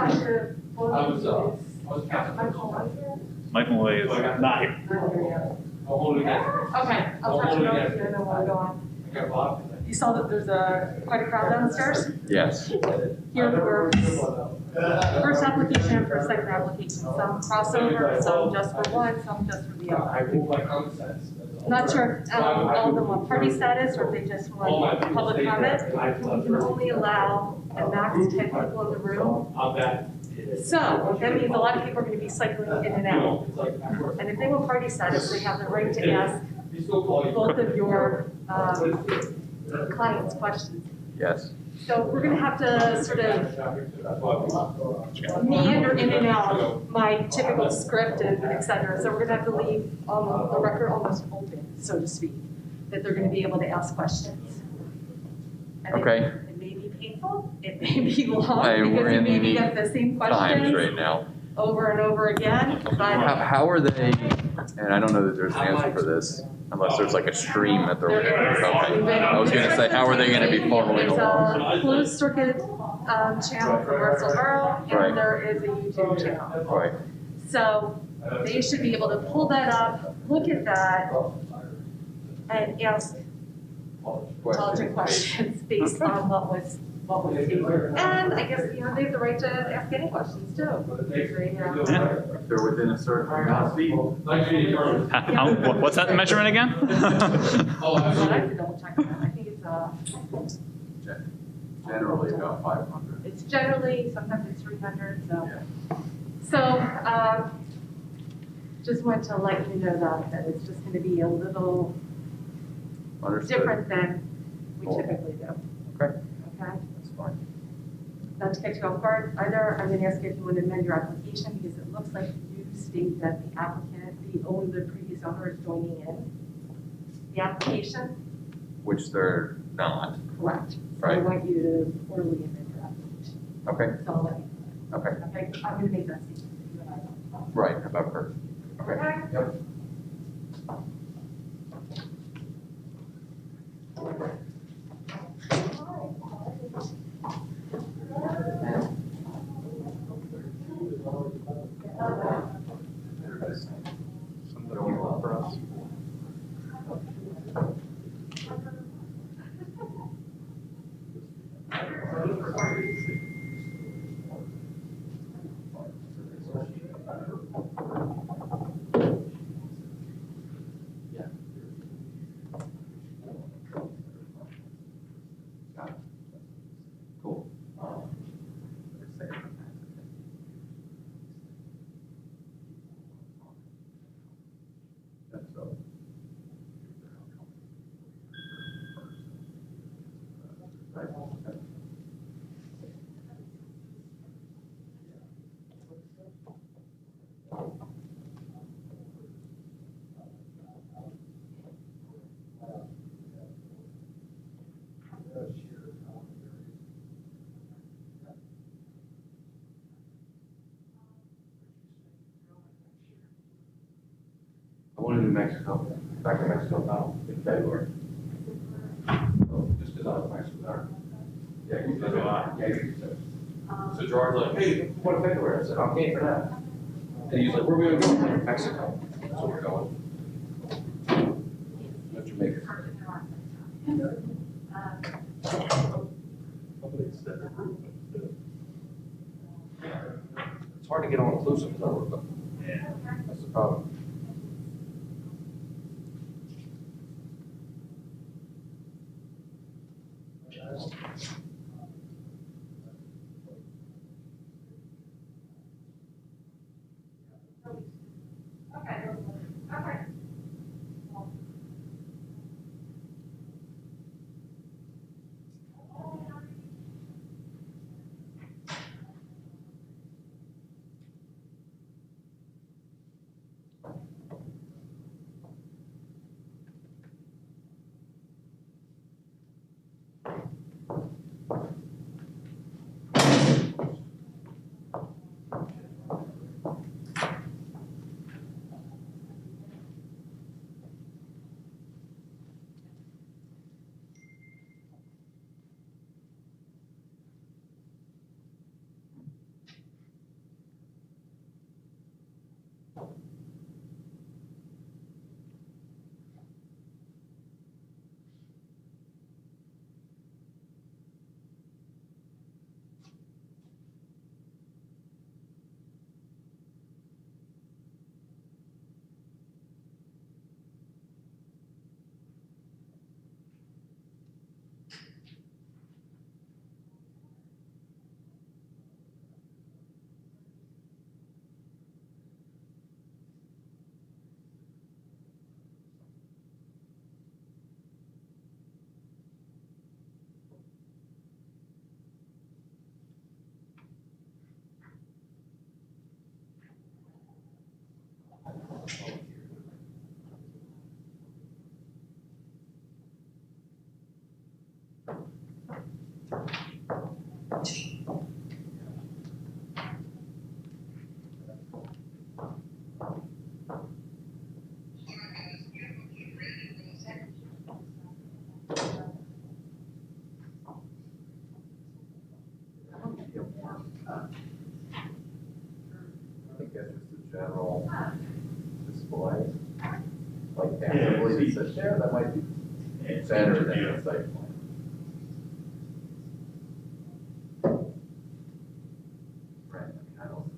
the Michael Malloy is not here. Okay, I'll touch it over here and then we'll go on. You saw that there's quite a crowd downstairs? Yes. Here for first application, for second application, some crossover, some just for one, some just for the other. Not sure if all of them want party status or if they just want public comment. We can only allow a max 10 people in the room. So that means a lot of people are going to be cycling in and out. And if they want party status, they have the right to ask both of your clients questions. Yes. So we're going to have to sort of meander in and out my typical script and et cetera. So we're going to have to leave the record almost open, so to speak, that they're going to be able to ask questions. And Okay. It may be painful. It may be long Hey, because we're you in may the get the same times questions right now. over and over again. But How are they, and I don't know that there's an answer for this, unless there's like a stream that they're, okay. I was gonna say, how are they gonna be following along? there's a closed circuit channel for Morrisville Borough, and Right. there is a YouTube channel. Right. So they should be able to pull that up, look at that, and ask intelligent questions based on what was stated. And I guess, they have the right to ask any questions too. If they're within a certain amount of feet. What's that measurement again? I have to double check that. I think it's Generally about 500. it's generally, sometimes it's 300, so. Yeah. So, just want to let you know that it's just gonna be a little Understood. different than we typically do. Okay, Okay? that's fine. Not to catch you off guard either, I'm gonna ask you if you want to amend your application because it looks like you state that the applicant, the previous owner is joining in the application. Which they're not. Correct. So I Right. want you to formally amend your application. Okay, So I'll let you know. okay. Okay, I'm gonna make that statement. You and I don't. Right, about her. Okay. Okay. Yep. Somebody want for us? Cool. I went to New Mexico, back to Mexico now, in February. So, just because I was Mexico there. Yeah, you did. Yeah, you did. So Gerard's like, hey, what in February? I said, I'm game for that. And he's like, where are we gonna go? I'm like, Mexico. That's where we're going. Not Jamaica. It's hard to get all inclusive because I work up. Yeah. That's the problem. I think that's just a general display. Like passively to sit there, that might be better than the site plan. Right, I mean, I don't.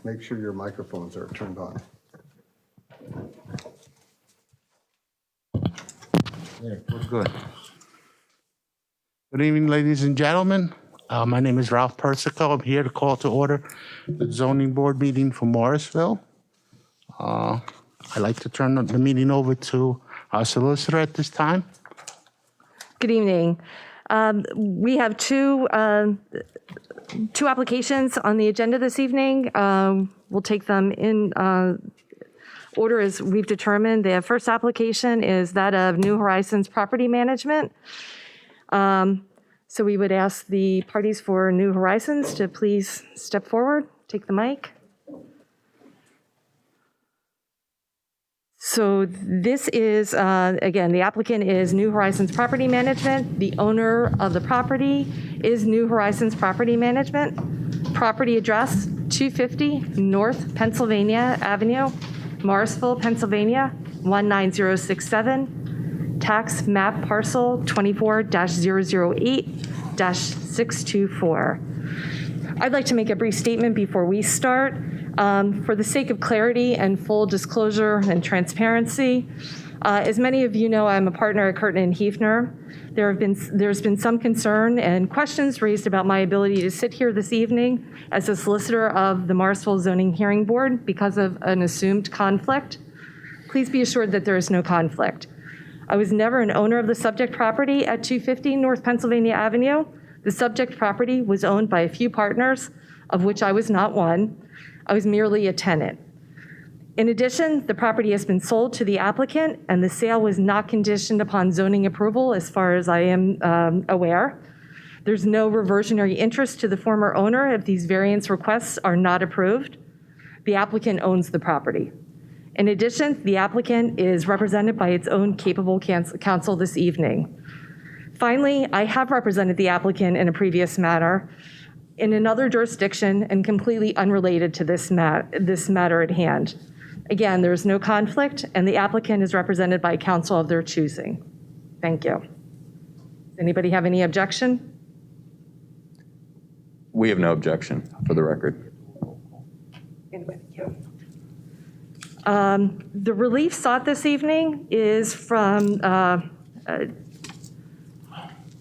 make sure your microphones are turned on. We're good. Good evening, ladies and gentlemen. My name is Ralph Persico. I'm here to call to order the zoning board meeting for Morrisville. I'd like to turn the meeting over to our solicitor at this time. Good evening. We have two applications on the agenda this evening. We'll take them in order as we've determined. The first application is that of New Horizons Property Management. So we would ask the parties for New Horizons to please step forward, take the mic. So this is, again, the applicant is New Horizons Property Management. The owner of the property is New Horizons Property Management. Property address, 250 North Pennsylvania Avenue, Morrisville, Pennsylvania, 19067. Tax map parcel 24-008-624. I'd like to make a brief statement before we start. For the sake of clarity and full disclosure and transparency, as many of you know, I'm a partner at Curtin and Hefner. There's been some concern and questions raised about my ability to sit here this evening as a solicitor of the Morrisville Zoning Hearing Board because of an assumed conflict. Please be assured that there is no conflict. I was never an owner of the subject property at 250 North Pennsylvania Avenue. The subject property was owned by a few partners, of which I was not one. I was merely a tenant. In addition, the property has been sold to the applicant, and the sale was not conditioned upon zoning approval as far as I am aware. There's no reversionary interest to the former owner if these variance requests are not approved. The applicant owns the property. In addition, the applicant is represented by its own capable counsel this evening. Finally, I have represented the applicant in a previous matter in another jurisdiction and completely unrelated to this matter at hand. Again, there is no conflict, and the applicant is represented by counsel of their choosing. Thank you. Does anybody have any objection? We have no objection, for the record. Anybody? The relief sought this evening is from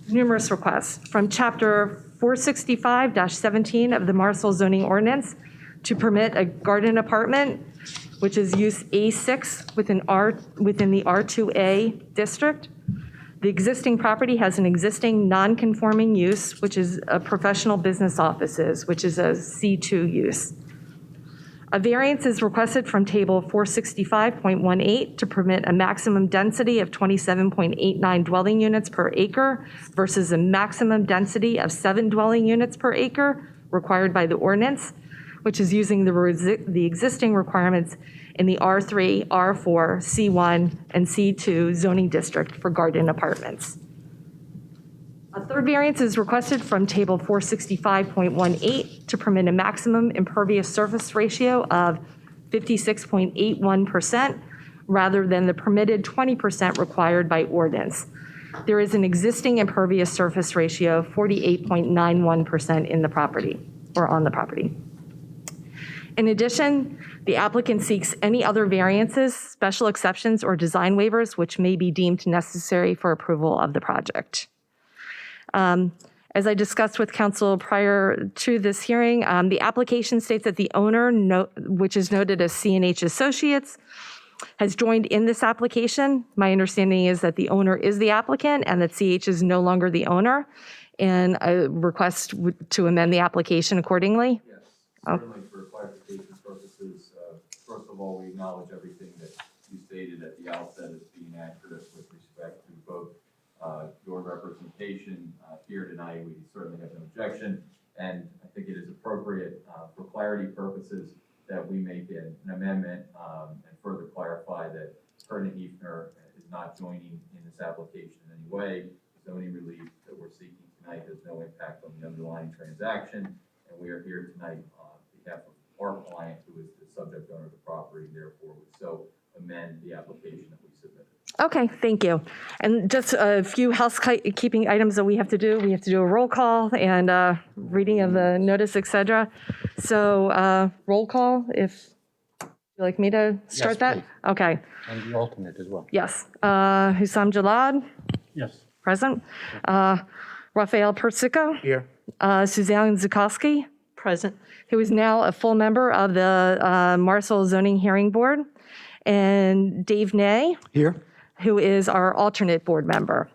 numerous requests from Chapter 465-17 of the Morrisville Zoning Ordinance to permit a garden apartment, which is use A6 within the R2A district. The existing property has an existing non-conforming use, which is a professional business offices, which is a C2 use. A variance is requested from Table 465.18 to permit a maximum density of 27.89 dwelling units per acre versus a maximum density of 7 dwelling units per acre required by the ordinance, which is using the existing requirements in the R3, R4, C1, and C2 zoning district for garden apartments. A third variance is requested from Table 465.18 to permit a maximum impervious surface ratio of 56.81% rather than the permitted 20% required by ordinance. There is an existing impervious surface ratio of 48.91% in the property or on the property. In addition, the applicant seeks any other variances, special exceptions, or design waivers which may be deemed necessary for approval of the project. As I discussed with counsel prior to this hearing, the application states that the owner, which is noted as C&H Associates, has joined in this application. My understanding is that the owner is the applicant and that CH is no longer the owner, and I request to amend the application accordingly. Yes, certainly for clarification purposes, first of all, we acknowledge everything that you stated at the outset as being accurate with respect to both your representation here tonight. We certainly have no objection, and I think it is appropriate for clarity purposes that we make an amendment and further clarify that Curtin and Hefner is not joining in this application in any way. The zoning relief that we're seeking tonight has no impact on the underlying transaction, and we are here tonight on behalf of our client, who is the subject owner of the property, therefore would so amend the application that we submitted. Okay, thank you. And just a few housekeeping items that we have to do. We have to do a roll call and reading of the notice, et cetera. So roll call, if you'd like me to start that? please. Okay, And the alternate as well. yes. Hussam Jalad, Yes. present. Rafael Persico, Here. Suzanne Zukowski, present, who is now a full member of the Morrisville Zoning Hearing Board, and Dave Ney, Here? who is our alternate board member.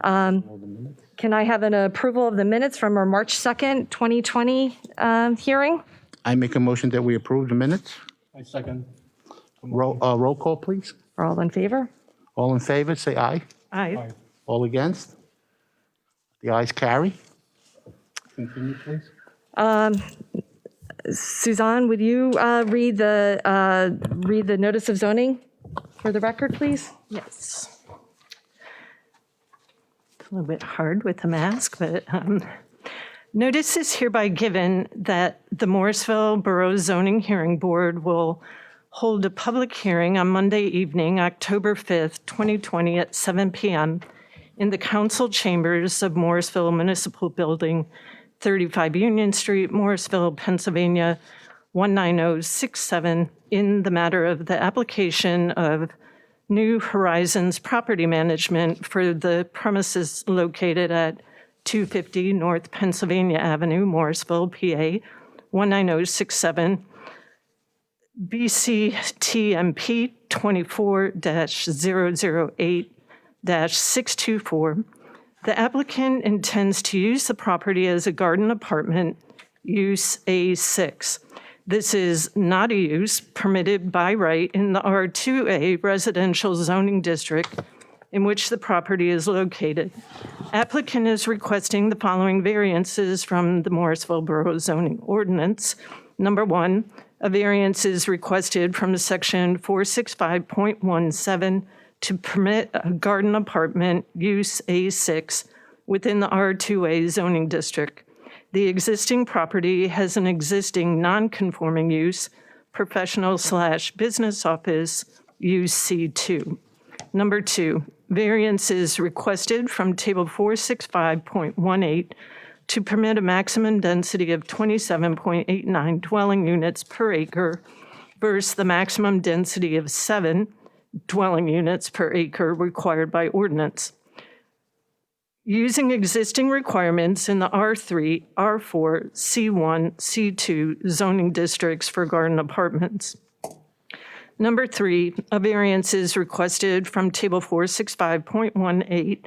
Can I have an approval of the minutes from our March 2nd, 2020 hearing? I make a motion that we approve the minutes. I second. Roll call, please. Are all in favor? All in favor, say aye. Aye. All against? The ayes carry. Continue, please. Suzanne, would you read the notice of zoning for the record, please? Yes. It's a little bit hard with the mask, but notice is hereby given that the Morrisville Borough Zoning Hearing Board will hold a public hearing on Monday evening, October 5th, 2020 at 7 p.m. in the council chambers of Morrisville Municipal Building, 35 Union Street, Morrisville, Pennsylvania, 19067, in the matter of the application of New Horizons Property Management for the premises located at 250 North Pennsylvania Avenue, Morrisville, PA, 19067, BCTMP 24-008-624. The applicant intends to use the property as a garden apartment, use A6. This is not a use permitted by right in the R2A residential zoning district in which the property is located. Applicant is requesting the following variances from the Morrisville Borough zoning ordinance. Number one, a variance is requested from section 465.17 to permit a garden apartment use A6 within the R2A zoning district. The existing property has an existing non-conforming use, professional/business office, use C2. Number two, variance is requested from table 465.18 to permit a maximum density of 27.89 dwelling units per acre versus the maximum density of 7 dwelling units per acre required by ordinance. Using existing requirements in the R3, R4, C1, C2 zoning districts for garden apartments. Number three, a variance is requested from table 465.18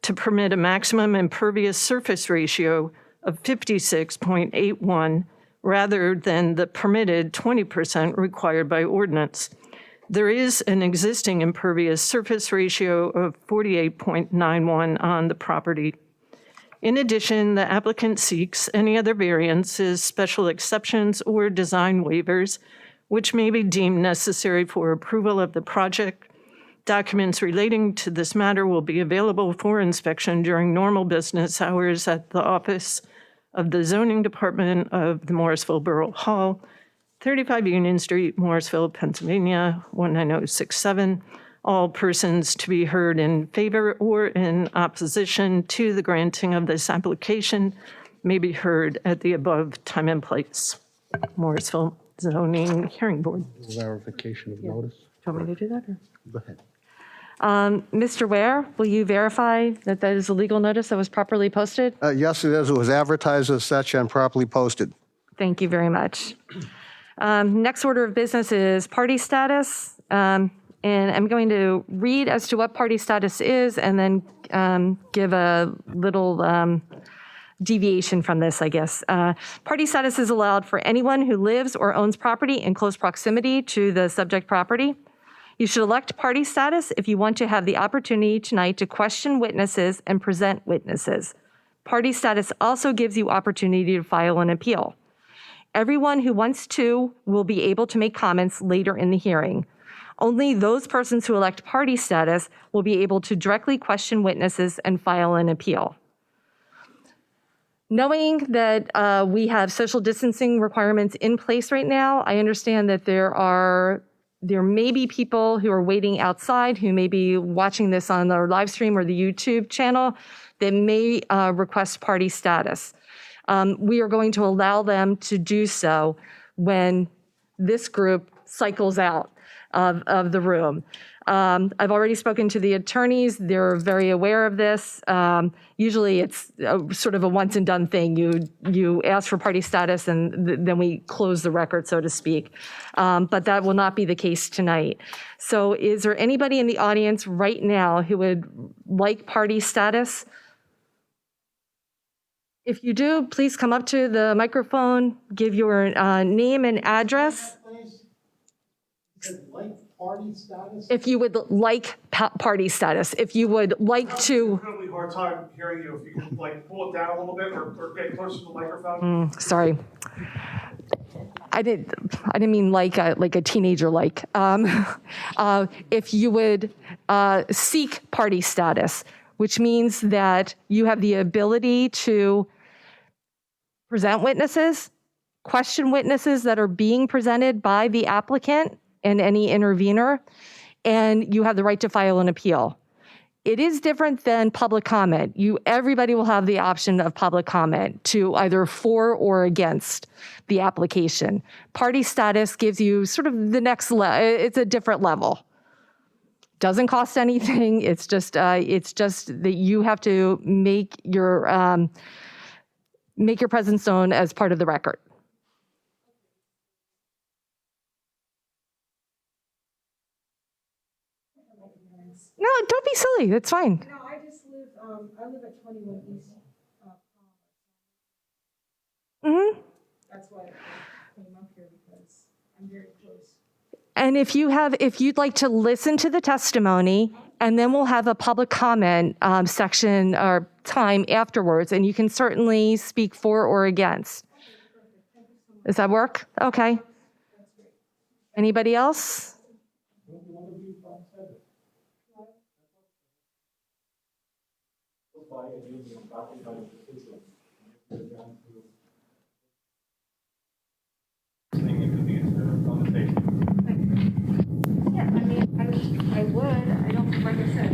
to permit a maximum impervious surface ratio of 56.81 rather than the permitted 20% required by ordinance. There is an existing impervious surface ratio of 48.91 on the property. In addition, the applicant seeks any other variances, special exceptions, or design waivers which may be deemed necessary for approval of the project. Documents relating to this matter will be available for inspection during normal business hours at the office of the Zoning Department of the Morrisville Borough Hall, 35 Union Street, Morrisville, Pennsylvania, 19067. All persons to be heard in favor or in opposition to the granting of this application may be heard at the above time and place. Morrisville Zoning Hearing Board. Verification of notice. Do you want me to do that? Or? Go ahead. Mr. Ware, will you verify that that is a legal notice that was properly posted? Yes, it is. It was advertised as such and properly posted. Thank you very much. Next order of business is party status. And I'm going to read as to what party status is and then give a little deviation from this, I guess. Party status is allowed for anyone who lives or owns property in close proximity to the subject property. You should elect party status if you want to have the opportunity tonight to question witnesses and present witnesses. Party status also gives you opportunity to file an appeal. Everyone who wants to will be able to make comments later in the hearing. Only those persons who elect party status will be able to directly question witnesses and file an appeal. Knowing that we have social distancing requirements in place right now, I understand that there are There may be people who are waiting outside who may be watching this on our live stream or the YouTube channel that may request party status. We are going to allow them to do so when this group cycles out of the room. I've already spoken to the attorneys. They're very aware of this. Usually it's sort of a once and done thing. You ask for party status and then we close the record, so to speak. But that will not be the case tonight. So is there anybody in the audience right now who would like party status? If you do, please come up to the microphone, give your name and address. Party status? If you would like party status, if you would like to. Incredibly hard time hearing you. If you could like pull it down a little bit or get closer to the microphone. Sorry. I didn't mean like a teenager like. If you would seek party status, which means that you have the ability to present witnesses, question witnesses that are being presented by the applicant and any intervener, and you have the right to file an appeal. It is different than public comment. Everybody will have the option of public comment to either for or against the application. Party status gives you sort of the next level. It's a different level. Doesn't cost anything. It's just that you have to make your presence known as part of the record. No, don't be silly. It's fine. No, I just live, I live at 21 East. Mm-hmm. That's why I came up here because I'm very close. And if you'd like to listen to the testimony, and then we'll have a public comment section or time afterwards, and you can certainly speak for or against. Does that work? Okay. Anybody else? I would. I don't, like I said.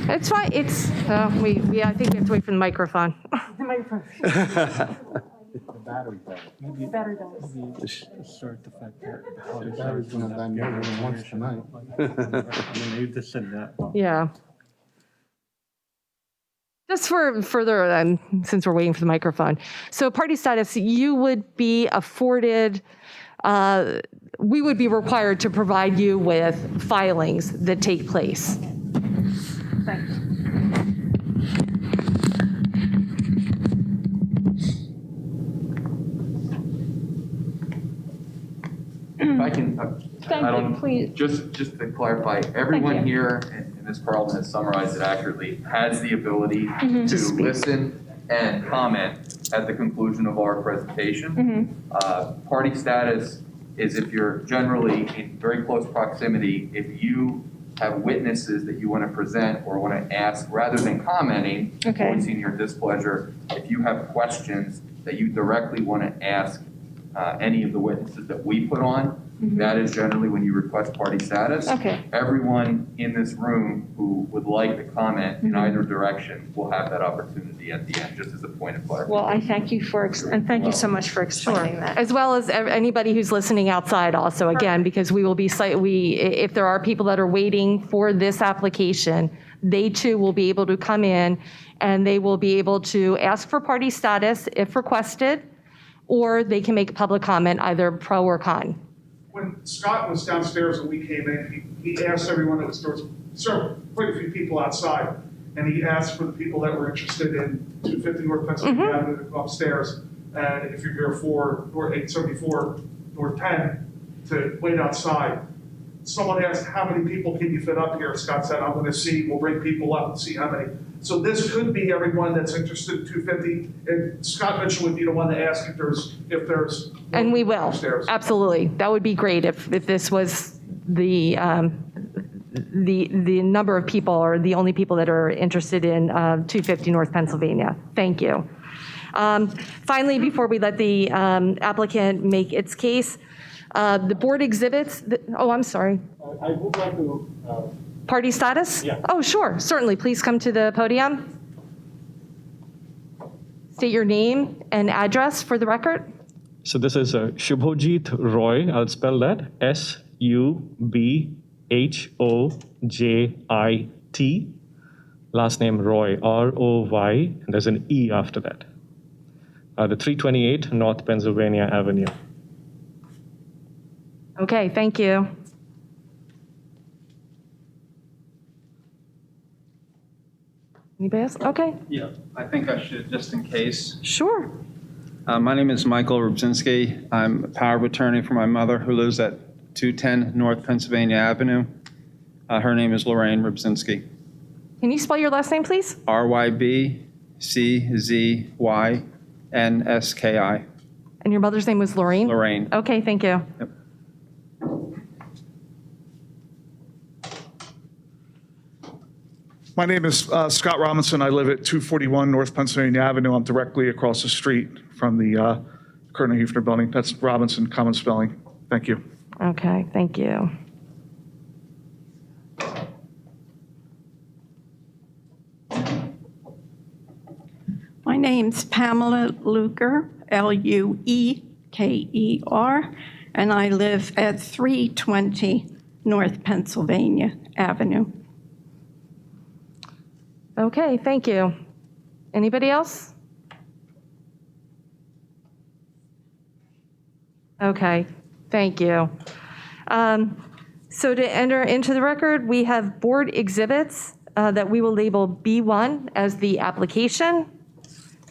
It's fine. It's, I think you have to wait for the microphone. The microphone. The battery died. The battery dies. Just start the fact that The battery's gonna die more than once tonight. I mean, you just said that. Yeah. Just for further, since we're waiting for the microphone. So party status, you would be afforded, we would be required to provide you with filings that take place. Thank you. If I can, Thank I you, don't, please. just to clarify, everyone Thank you. here in this parliament has summarized it accurately, has the ability To to speak. listen and comment at the conclusion of our presentation. Party status is if you're generally in very close proximity, if you have witnesses that you want to present or want to ask, rather than commenting, Okay. voicing your displeasure, if you have questions that you directly want to ask any of the witnesses that we put on, that is generally when you request party status. Okay. Everyone in this room who would like to comment in either direction will have that opportunity at the end, just as a point of clarification. Well, I thank you and thank you so much for explaining that. As well as anybody who's listening outside also, again, because we will be, if there are people that are waiting for this application, they too will be able to come in and they will be able to ask for party status if requested, or they can make a public comment, either pro or con. When Scott was downstairs and we came in, he asked everyone that was, there was quite a few people outside, and he asked for the people that were interested in 250 North Pennsylvania Avenue to come upstairs, and if you're here for North 874 North 10 to wait outside. Someone asked, how many people can you fit up here? Scott said, I'm gonna see, we'll bring people up and see how many. So this could be everyone that's interested in 250, and Scott Mitchell would be the one to ask if there's. And we will, upstairs. absolutely. That would be great if this was the number of people or the only people that are interested in 250 North Pennsylvania. Thank you. Finally, before we let the applicant make its case, The board exhibits, I'm sorry. I would like to, Party status? Yeah. Oh, sure, certainly. Please come to the podium. State your name and address for the record. so this is Shubhojit Roy. I'll spell that Subhojit. Last name Roy, R-O-Y, and there's an E after that. The 328 North Pennsylvania Avenue. Okay, thank you. Anybody else? Okay, Yeah, I think I should, just in case. sure. My name is Michael Rubzinski. I'm a power of attorney for my mother who lives at 210 North Pennsylvania Avenue. Her name is Lorraine Rubzinski. Can you spell your last name, please? RYBCZYNSKI. And your mother's name was Lorraine? Lorraine. Okay, thank you. Yep. My name is Scott Robinson. I live at 241 North Pennsylvania Avenue. I'm directly across the street from the Kerner Hefner building. That's Robinson, common spelling. Thank you. Okay, thank you. My name's Pamela Luker, Lueker, and I live at 320 North Pennsylvania Avenue. Okay, thank you. Anybody else? Okay, thank you. So to enter into the record, we have board exhibits that we will label B1 as the application,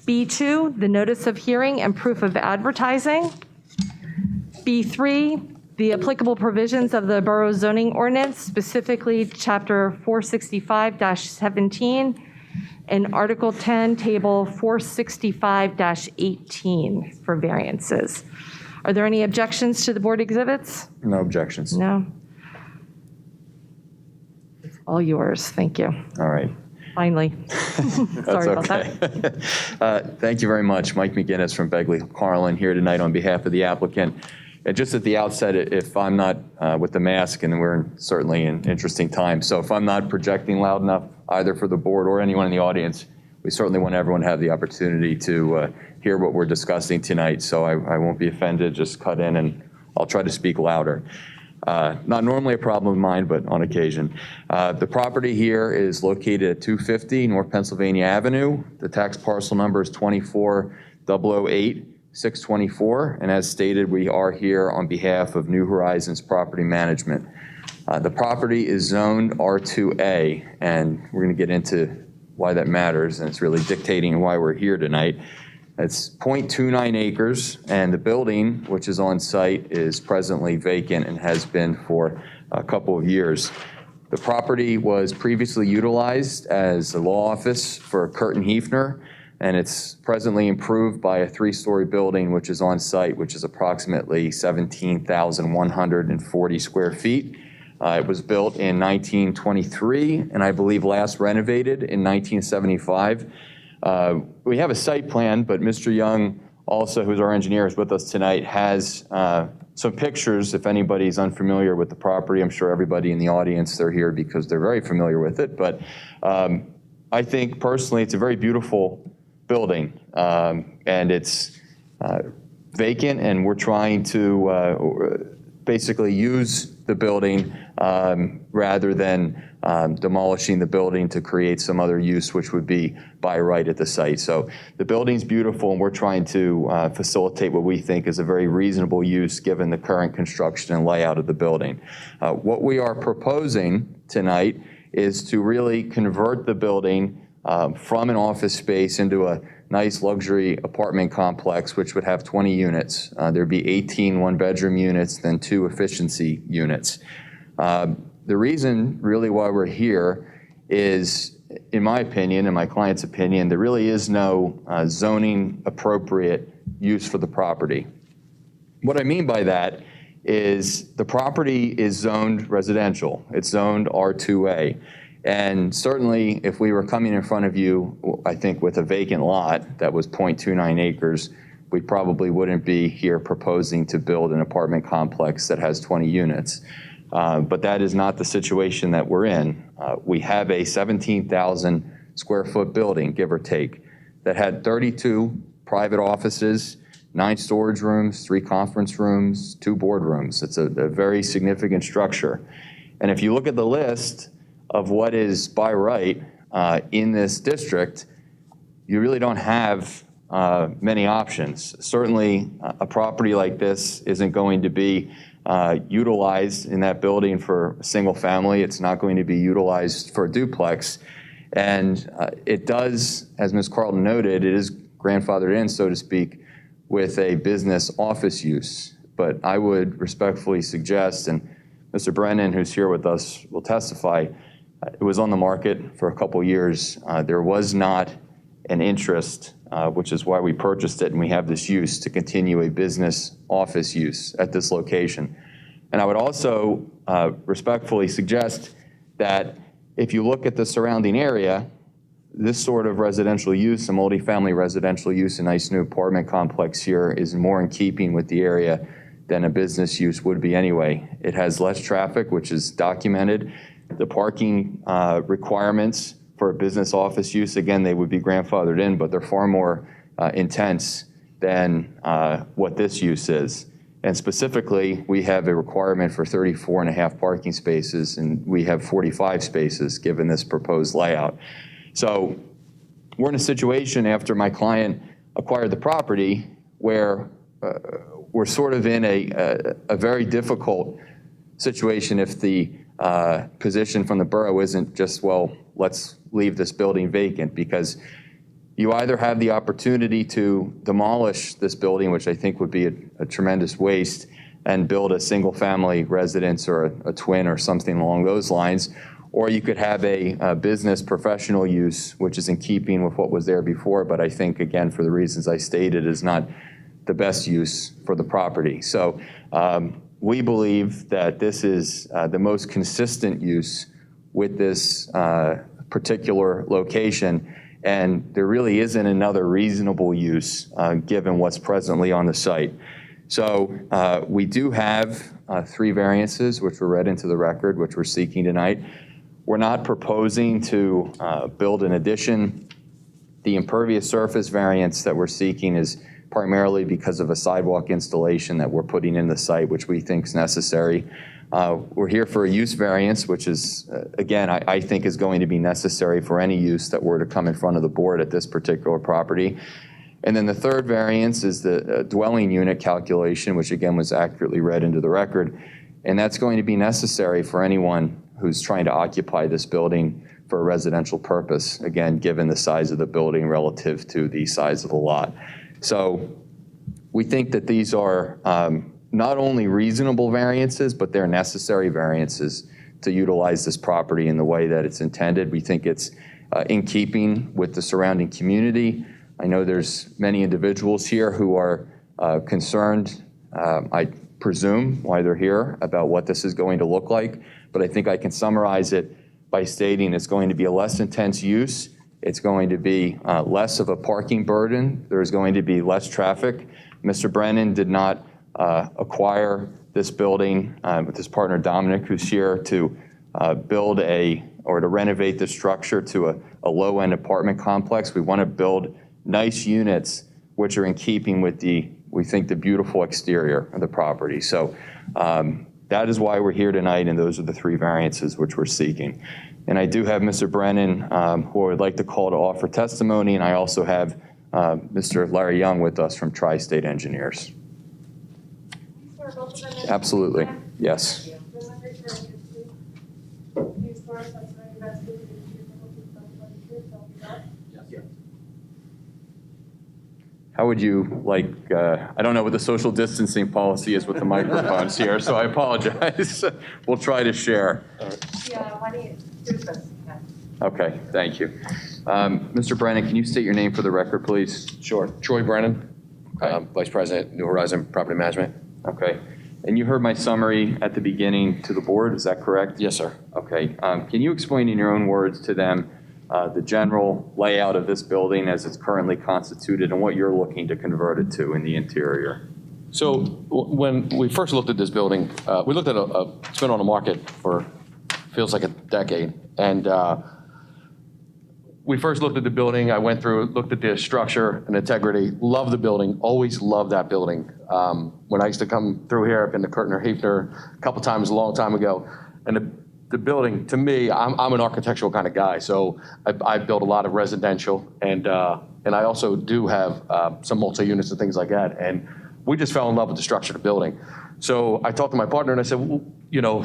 B2, the notice of hearing and proof of advertising, B3, the applicable provisions of the Borough zoning ordinance, specifically Chapter 465-17 and Article 10, Table 465-18 for variances. Are there any objections to the board exhibits? No objections. No? It's all yours. Thank you. All right. Finally. Sorry about That's that. okay. Thank you very much. Mike McGinnis from Begley Carlin here tonight on behalf of the applicant. And just at the outset, if I'm not with the mask, and we're certainly in interesting times, so if I'm not projecting loud enough either for the board or anyone in the audience, we certainly want everyone to have the opportunity to hear what we're discussing tonight. So I won't be offended, just cut in and I'll try to speak louder. Not normally a problem of mine, but on occasion. The property here is located at 250 North Pennsylvania Avenue. The tax parcel number is 24008-624. And as stated, we are here on behalf of New Horizons Property Management. The property is zoned R2A, and we're going to get into why that matters, and it's really dictating why we're here tonight. It's 0.29 acres, and the building, which is on site, is presently vacant and has been for a couple of years. The property was previously utilized as a law office for Curtin Hefner, and it's presently improved by a 3-story building, which is on site, which is approximately 17,140 square feet. It was built in 1923, and I believe last renovated in 1975. We have a site plan, but Mr. Young, also, who's our engineer, is with us tonight, has some pictures if anybody's unfamiliar with the property. I'm sure everybody in the audience, they're here because they're very familiar with it. But I think personally it's a very beautiful building, and it's vacant, and we're trying to basically use the building rather than demolishing the building to create some other use, which would be by right at the site. So the building's beautiful, and we're trying to facilitate what we think is a very reasonable use given the current construction and layout of the building. What we are proposing tonight is to really convert the building from an office space into a nice luxury apartment complex, which would have 20 units. There'd be 18 one-bedroom units, then 2 efficiency units. The reason really why we're here is, in my opinion, and my client's opinion, there really is no zoning appropriate use for the property. What I mean by that is the property is zoned residential. It's zoned R2A. And certainly if we were coming in front of you, I think with a vacant lot that was 0.29 acres, we probably wouldn't be here proposing to build an apartment complex that has 20 units. But that is not the situation that we're in. We have a 17,000 square foot building, give or take, that had 32 private offices, 9 storage rooms, 3 conference rooms, 2 boardrooms. It's a very significant structure. And if you look at the list of what is by right in this district, you really don't have many options. Certainly, a property like this isn't going to be utilized in that building for a single family. It's not going to be utilized for a duplex. And it does, as Ms. Carlton noted, it is grandfathered in, so to speak, with a business office use. But I would respectfully suggest, and Mr. Brennan, who's here with us, will testify, it was on the market for a couple years. There was not an interest, which is why we purchased it, and we have this use to continue a business office use at this location. And I would also respectfully suggest that if you look at the surrounding area, this sort of residential use, a multifamily residential use, a nice new apartment complex here is more in keeping with the area than a business use would be anyway. It has less traffic, which is documented. The parking requirements for a business office use, again, they would be grandfathered in, but they're far more intense than what this use is. And specifically, we have a requirement for 34.5 parking spaces, and we have 45 spaces given this proposed layout. So we're in a situation after my client acquired the property where we're sort of in a very difficult situation if the position from the borough isn't just, well, let's leave this building vacant, because you either have the opportunity to demolish this building, which I think would be a tremendous waste, and build a single family residence or a twin or something along those lines, or you could have a business professional use, which is in keeping with what was there before, but I think, again, for the reasons I stated, is not the best use for the property. So we believe that this is the most consistent use with this particular location, and there really isn't another reasonable use given what's presently on the site. So we do have 3 variances, which were read into the record, which we're seeking tonight. We're not proposing to build an addition. The impervious surface variance that we're seeking is primarily because of a sidewalk installation that we're putting in the site, which we think is necessary. We're here for a use variance, which is, again, I think is going to be necessary for any use that were to come in front of the board at this particular property. And then the third variance is the dwelling unit calculation, which again was accurately read into the record. And that's going to be necessary for anyone who's trying to occupy this building for a residential purpose, again, given the size of the building relative to the size of the lot. So we think that these are not only reasonable variances, but they're necessary variances to utilize this property in the way that it's intended. We think it's in keeping with the surrounding community. I know there's many individuals here who are concerned, I presume, why they're here, about what this is going to look like. But I think I can summarize it by stating it's going to be a less intense use. It's going to be less of a parking burden. There's going to be less traffic. Mr. Brennan did not acquire this building with his partner Dominic, who's here, to build or to renovate the structure to a low-end apartment complex. We want to build nice units which are in keeping with we think, the beautiful exterior of the property. So that is why we're here tonight, and those are the 3 variances which we're seeking. And I do have Mr. Brennan, who I would like to call to offer testimony, and I also have Mr. Larry Young with us from Tri-State Engineers. Absolutely, yes. How would you like, I don't know what the social distancing policy is with the microphones here, so I apologize. We'll try to share. Yeah, why don't you do this? Okay, thank you. Mr. Brennan, can you state your name for the record, please? Sure. Troy Brennan, Vice President, New Horizon Property Management. Okay. And you heard my summary at the beginning to the board, is that correct? Yes, sir. Okay. Can you explain in your own words to them the general layout of this building as it's currently constituted and what you're looking to convert it to in the interior. So when we first looked at this building, we looked at it's been on the market for, feels like a decade. And we first looked at the building. I went through, looked at the structure and integrity, loved the building, always loved that building. When I used to come through here, I've been to Kurtner Hefner a couple times a long time ago. And the building, to me, I'm an architectural kind of guy. So I built a lot of residential and I also do have some multi-units and things like that. And we just fell in love with the structure of the building. So I talked to my partner and I said, well, you know,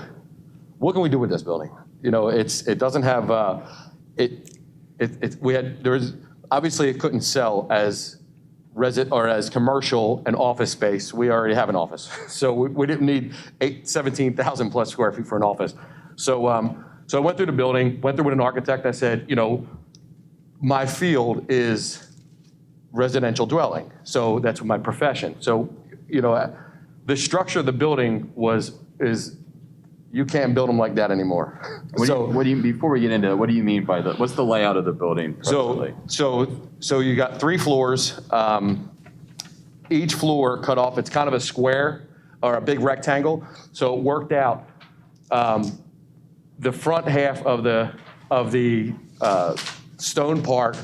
what can we do with this building? You know, it doesn't have, obviously it couldn't sell as as commercial and office space. We already have an office. So we didn't need 17,000 plus square feet for an office. So I went through the building, went through with an architect. I said, you know, my field is residential dwelling. So that's my profession. So, you know, the structure of the building is you can't build them like that anymore. Before we get into that, what do you mean by what's the layout of the building? So you got 3 floors. Each floor cut off, it's kind of a square or a big rectangle. So it worked out. The front half of the stone part,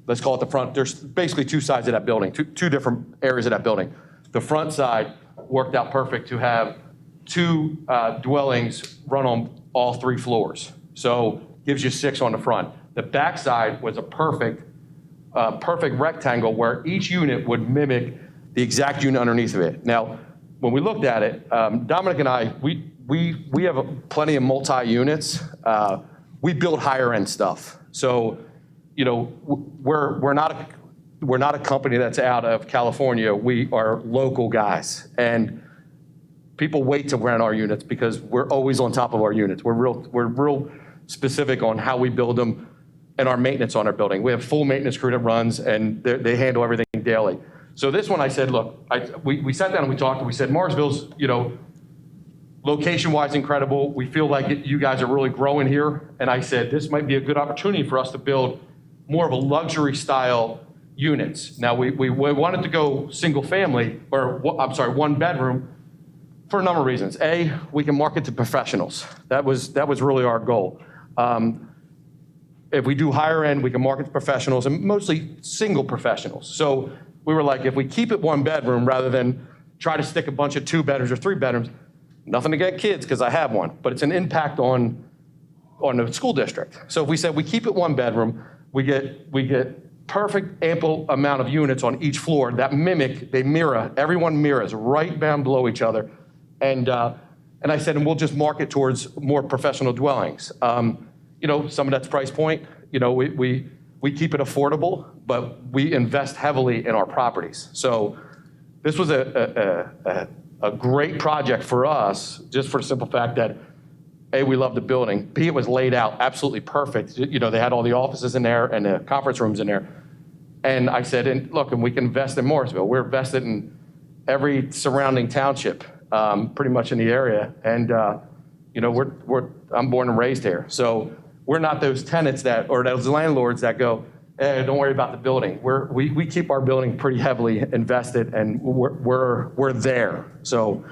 let's call it the front, there's basically 2 sides of that building, two different areas of that building. The front side worked out perfect to have 2 dwellings run on all 3 floors. So gives you 6 on the front. The back side was a perfect rectangle where each unit would mimic the exact unit underneath of it. Now, when we looked at it, Dominic and I, we have plenty of multi-units. We build higher end stuff. So, you know, we're not a company that's out of California. We are local guys, and people wait to rent our units because we're always on top of our units. We're real specific on how we build them and our maintenance on our building. We have full maintenance crew that runs, and they handle everything daily. So this one, I said, look, we sat down and we talked, and we said, Morrisville's, you know, location-wise incredible. We feel like you guys are really growing here. And I said, this might be a good opportunity for us to build more of a luxury style units. Now, we wanted to go single family, or I'm sorry, 1 bedroom for a number of reasons. A, we can market to professionals. That was really our goal. If we do higher end, we can market to professionals, and mostly single professionals. So we were like, if we keep it 1 bedroom rather than try to stick a bunch of 2 bedrooms or 3 bedrooms, nothing to get kids because I have one, but it's an impact on the school district. So if we said we keep it 1 bedroom, we get perfect ample amount of units on each floor that mirror, everyone mirrors right down below each other. And I said, and we'll just market towards more professional dwellings. You know, some of that's price point. You know, we keep it affordable, but we invest heavily in our properties. So this was a great project for us, just for the simple fact that A, we love the building. B, it was laid out absolutely perfect. You know, they had all the offices in there and the conference rooms in there. And I said, and look, and we can invest in Morrisville. We're invested in every surrounding township, pretty much in the area. And, you know, I'm born and raised here. So we're not those tenants or those landlords that go, don't worry about the building. We keep our building pretty heavily invested, and we're there. So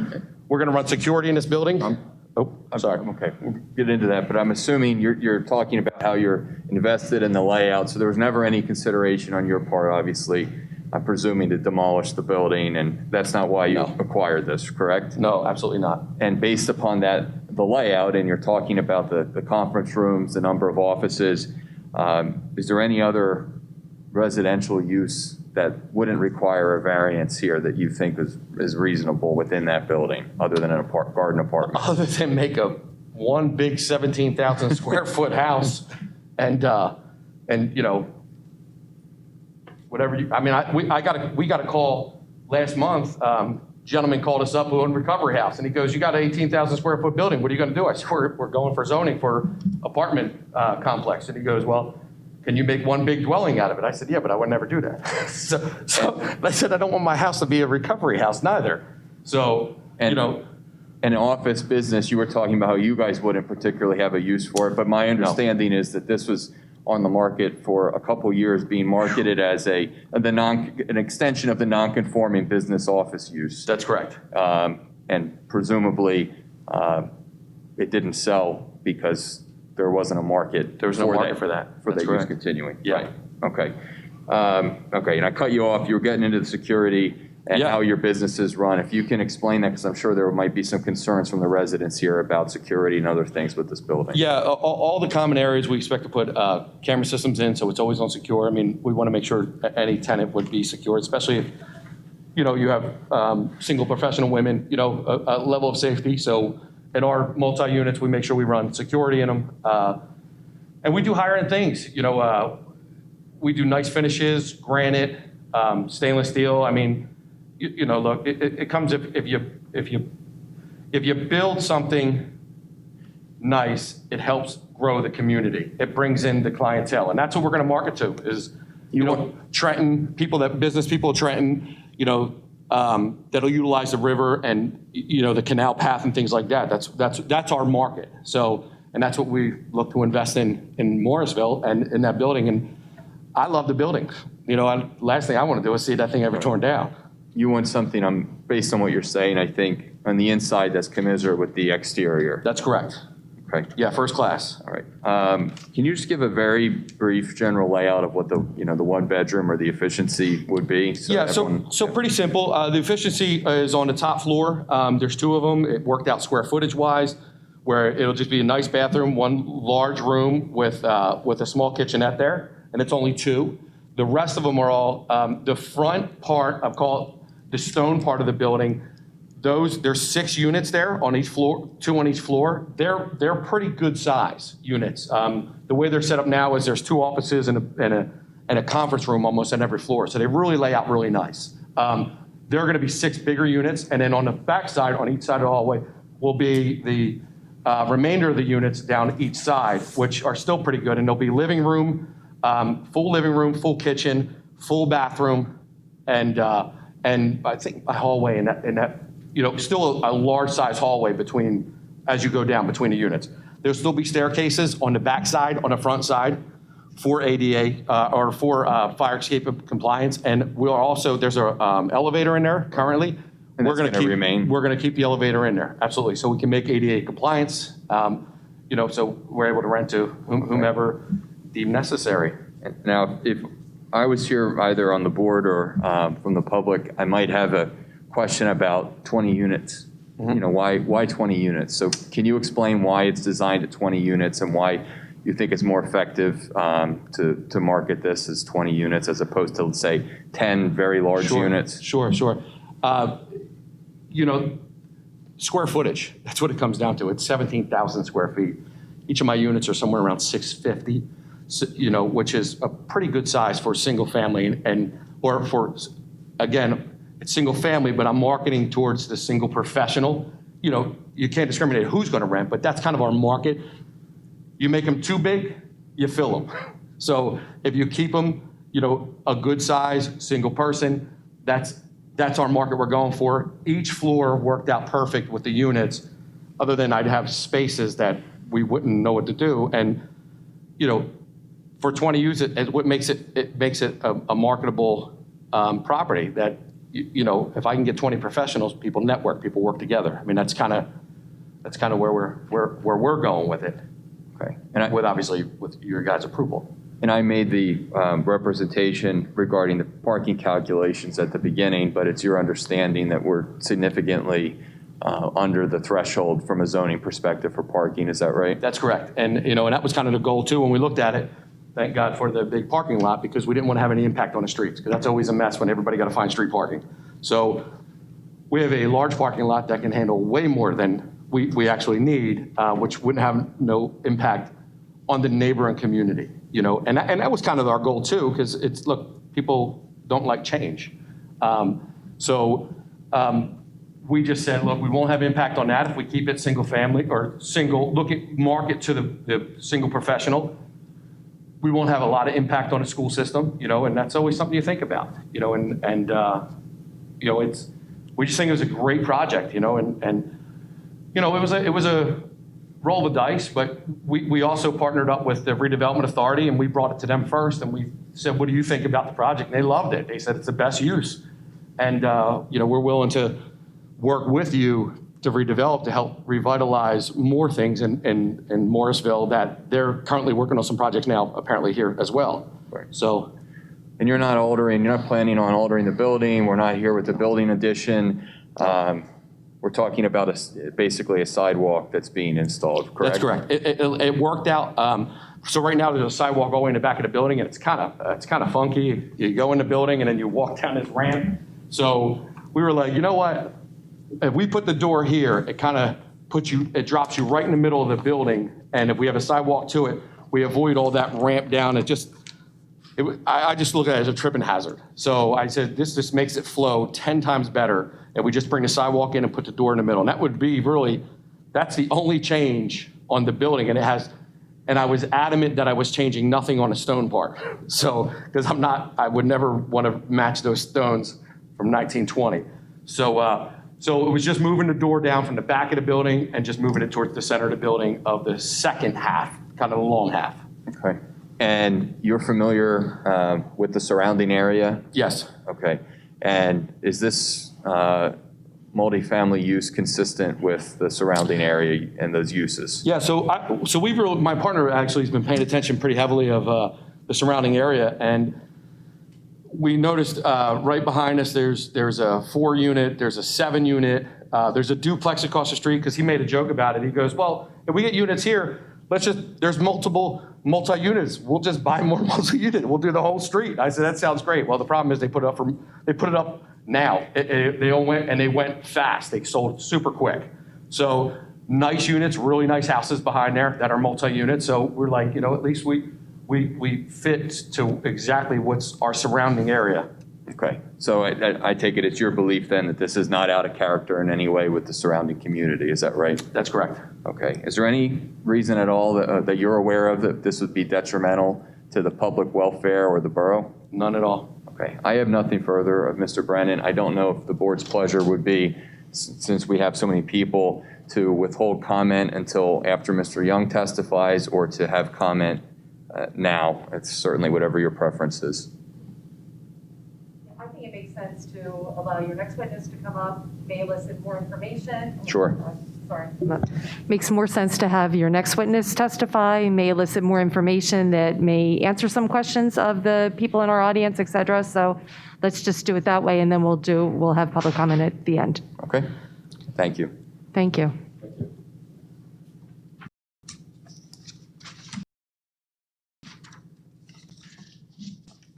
we're going to run security in this building. I'm sorry. Okay, we'll get into that, but I'm assuming you're talking about how you're invested in the layout, so there was never any consideration on your part, obviously, I'm presuming, to demolish the building, and that's not why you acquired this, correct? No, absolutely not. And based upon that, the layout, and you're talking about the conference rooms, the number of offices, is there any other residential use that wouldn't require a variance here that you think is reasonable within that building, other than a garden apartment? Other than make one big 17,000 square foot house, and you know, whatever we got a call last month. Gentleman called us up who owned Recovery House, and he goes, "You got an 18,000 square foot building. What are you going to do?" I said, "We're going for zoning for apartment complex." And he goes, "Well, can you make one big dwelling out of it?" I said, "Yeah, but I would never do that." so I said, "I don't want my house to be a recovery house neither." So, you know. An office business, you were talking about how you guys wouldn't particularly have a use for it, but my understanding is that this was on the market for a couple years, being marketed as an extension of the non-conforming business office use. That's correct. And presumably, it didn't sell because there wasn't a market. There was no market for that. For That's the use correct. continuing. Yeah. Right. Okay. Okay, and I cut you off. You were getting into the security and Yeah. how your business is run. If you can explain that, because I'm sure there might be some concerns from the residents here about security and other things with this building. Yeah, all the common areas we expect to put camera systems in, so it's always on secure. I mean, we want to make sure any tenant would be secure, especially if, you know, you have single professional women, you know, a level of safety. So in our multi-units, we make sure we run security in them. And we do higher-end things, you know, we do nice finishes, granite, stainless steel. I mean, you know, look, it comes if you build something nice, it helps grow the community. It brings in the clientele, and that's what we're going to market to. Is you know, Trenton business people of Trenton, you know, that'll utilize the river and you know the canal path and things like that. That's our market. So, and that's what we look to invest in Morrisville and in that building. And I love the building. You know, last thing I want to do is see that thing ever torn down. You want something, based on what you're saying, I think, on the inside that's commensurate with the exterior. That's correct. Okay. Yeah, first class. All right. Can you just give a very brief general layout of what the one bedroom or the efficiency would be? So pretty simple. The efficiency is on the top floor. There's two of them. It worked out square footage wise, where it'll just be a nice bathroom, one large room with a small kitchenette there, and it's only two. The rest of them are all the front part. I've called the stone part of the building. There's 6 units there on each floor, 2 on each floor. They're pretty good size units. The way they're set up now is there's 2 offices and a conference room almost on every floor. So they really lay out really nice. There are going to be 6 bigger units, and then on the back side, on each side of the hallway, will be the remainder of the units down each side, which are still pretty good. And there'll be living room, full kitchen, full bathroom, and I think a hallway in that. You know, still a large size hallway as you go down between the units. There'll still be staircases on the back side, on the front side for ADA or for fire escape compliance. And there's an elevator in there currently. And we're going to remain. We're going to keep the elevator in there. Absolutely. So we can make ADA compliance, you know, so we're able to rent to whomever deemed necessary. Now, if I was here either on the board or from the public, I might have a question about 20 units. Mm-hmm. You know, why 20 units? So can you explain why it's designed at 20 units and why you think it's more effective to market this as 20 units as opposed to, let's say, 10 very large units? Sure. You know, square footage, that's what it comes down to. It's 17,000 square feet. Each of my units are somewhere around 650, you know, which is a pretty good size for a single family or for, again, it's single family, but I'm marketing towards the single professional. You know, you can't discriminate who's going to rent, but that's kind of our market. You make them too big, you fill them. So if you keep them, you know, a good size, single person, that's our market we're going for. Each floor worked out perfect with the units, other than I'd have spaces that we wouldn't know what to do. And, you know, for 20 units, what makes it a marketable property that, you know, if I can get 20 professionals, people network, people work together. I mean, that's kind of where we're going with it. Okay. And with your guys' approval. And I made the representation regarding the parking calculations at the beginning, but it's your understanding that we're significantly under the threshold from a zoning perspective for parking. Is that right? That's correct. And, you know, and that was kind of the goal too when we looked at it. Thank God for the big parking lot, because we didn't want to have any impact on the streets, because that's always a mess when everybody got to find street parking. So we have a large parking lot that can handle way more than we actually need, which wouldn't have no impact on the neighboring community, you know. And that was kind of our goal too, because look, people don't like change. We just said, look, we won't have impact on that if we keep it single family or market to the single professional. We won't have a lot of impact on the school system, you know, and that's always something you think about, you know, and you know, we just think it was a great project, you know, and you know, it was a roll the dice, but we also partnered up with the redevelopment authority and we brought it to them first and we said, what do you think about the project? And they loved it. They said it's the best use. And, we're willing to work with you to redevelop, to help revitalize more things in Morrisville that they're currently working on some projects now, apparently here as well. Right. So. And you're not planning on altering the building. We're not here with the building addition. We're talking about basically a sidewalk that's being installed, correct? That's correct. It worked out. So right now there's a sidewalk all the way in the back of the building and it's kind of funky. You go in the building and then you walk down this ramp. So we were like, you know what? If we put the door here, it kind of it drops you right in the middle of the building. And if we have a sidewalk to it, we avoid all that ramp down. I just look at it as a tripping hazard. So I said, this just makes it flow 10 times better. And we just bring the sidewalk in and put the door in the middle. And that would be that's the only change on the building. And I was adamant that I was changing nothing on the stone part. So, because I would never want to match those stones from 1920. So it was just moving the door down from the back of the building and just moving it towards the center of the building of the second half, kind of the long half. Okay. And you're familiar with the surrounding area? Yes. Okay. And is this multifamily use consistent with the surrounding area and those uses? Yeah, so my partner actually has been paying attention pretty heavily of the surrounding area, and we noticed right behind us there's a 4-unit, there's a 7-unit, there's a duplex across the street, because he made a joke about it. He goes, well, if we get units here, there's multiple multi-units. We'll just buy more multi-unit. We'll do the whole street. I said, that sounds great. Well, the problem is they put it up now. They all went fast. They sold super quick. So nice units, really nice houses behind there that are multi-unit. So we're like, at least we fit to exactly what's our surrounding area. Okay. So I take it it's your belief then that this is not out of character in any way with the surrounding community. Is that right? That's correct. Okay. Is there any reason at all that you're aware of that this would be detrimental to the public welfare or the borough? None at all. Okay. I have nothing further of Mr. Brennan. I don't know if the board's pleasure would be, since we have so many people, to withhold comment until after Mr. Young testifies or to have comment now. It's certainly whatever your preference is. I think it makes sense to allow your next witness to come up, may elicit more information. Sure. Sorry. Makes more sense to have your next witness testify, may elicit more information that may answer some questions of the people in our audience, et cetera. So let's just do it that way, and then we'll have public comment at the end. Okay. Thank you. Thank you.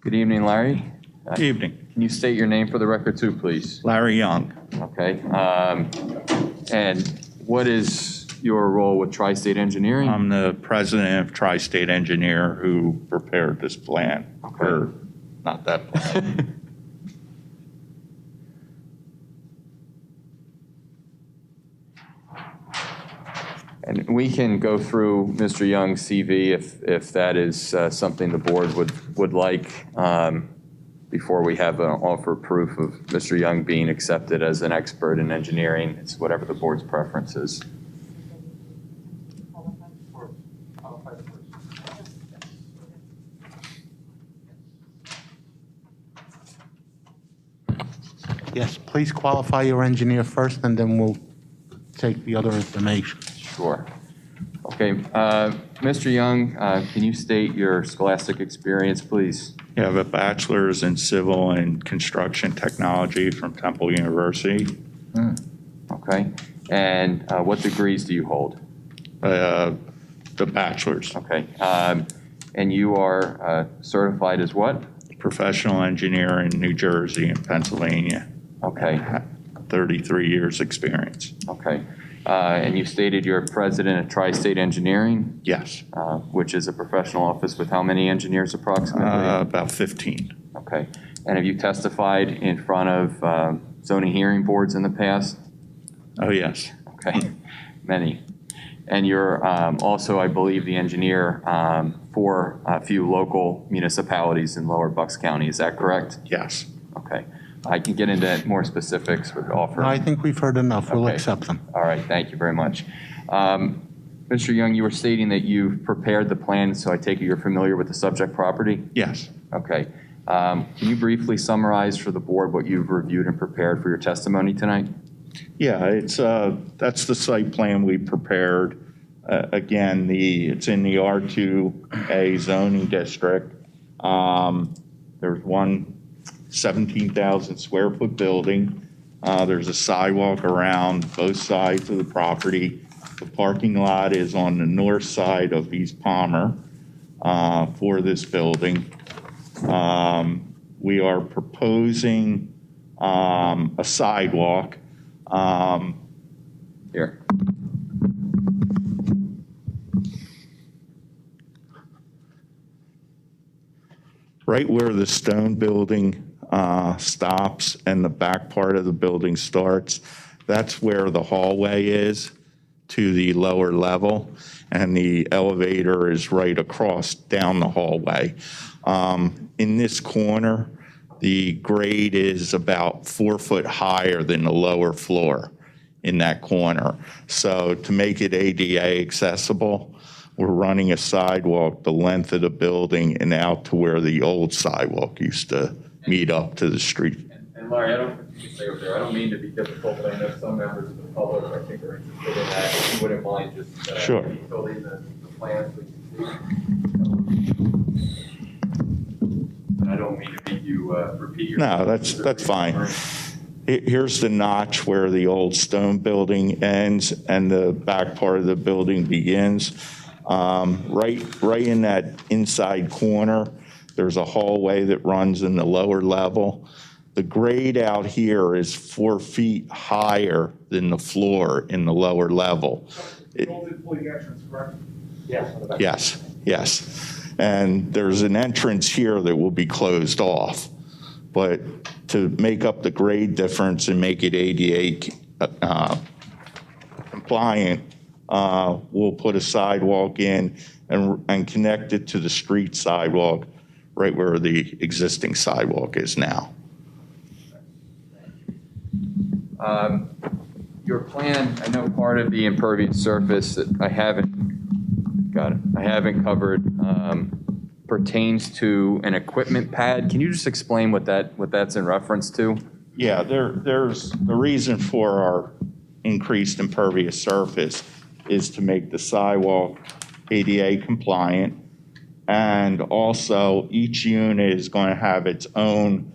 Good evening, Larry. Good evening. Can you state your name for the record too, please? Larry Young. Okay. And what is your role with Tri-State Engineering? I'm the president of Tri-State Engineer who prepared this plan. Okay. Or not that plan. And we can go through Mr. Young's CV if that is something the board would like before we have an offer proof of Mr. Young being accepted as an expert in engineering. It's whatever the board's preference is. Yes, please qualify your engineer first, and then we'll take the other information. Sure. Okay, Mr. Young, can you state your scholastic experience, please? You have a bachelor's in civil and construction technology from Temple University. Okay, and what degrees do you hold? The bachelor's. Okay, and you are certified as what? Professional engineer in New Jersey and Pennsylvania. Okay. 33 years experience. Okay. And you stated you're president of Tri-State Engineering? Yes. Which is a professional office with how many engineers approximately? About 15. Okay. And have you testified in front of zoning hearing boards in the past? Oh, yes. Okay. Many. And you're also, I believe, the engineer for a few local municipalities in Lower Bucks County. Is that correct? Yes. Okay. I can get into more specifics with offer. I think we've heard enough. We'll Okay. accept them. All right, thank you very much. Mr. Young, you were stating that you've prepared the plan, so I take it you're familiar with the subject property? Yes. Okay. Can you briefly summarize for the board what you've reviewed and prepared for your testimony tonight? Yeah, that's the site plan we prepared. Again, it's in the R2A zoning district. There's one 17,000 square foot building. There's a sidewalk around both sides of the property. The parking lot is on the north side of East Palmer for this building. We are proposing a sidewalk. Here. Right where the stone building stops and the back part of the building starts, that's where the hallway is to the lower level, and the elevator is right across down the hallway. In this corner, the grade is about 4 foot higher than the lower floor in that corner. So to make it ADA accessible, we're running a sidewalk the length of the building and out to where the old sidewalk used to meet up to the street. And Larry, I don't mean to be difficult, but I know some members of the public, I think, are interested in that. If you wouldn't mind just Sure. detailing the plans we can see. And I don't mean to make you repeat your. No, that's fine. Here's the notch where the old stone building ends and the back part of the building begins. Right in that inside corner, there's a hallway that runs in the lower level. The grade out here is 4 feet higher than the floor in the lower level. The old employee entrance, correct? Yes, yes. And there's an entrance here that will be closed off. But to make up the grade difference and make it ADA compliant, we'll put a sidewalk in and connect it to the street sidewalk right where the existing sidewalk is now. Your plan, I know part of the impervious surface that I haven't covered pertains to an equipment pad. Can you just explain what that's in reference to? Yeah, there's the reason for our increased impervious surface is to make the sidewalk ADA compliant. And also each unit is going to have its own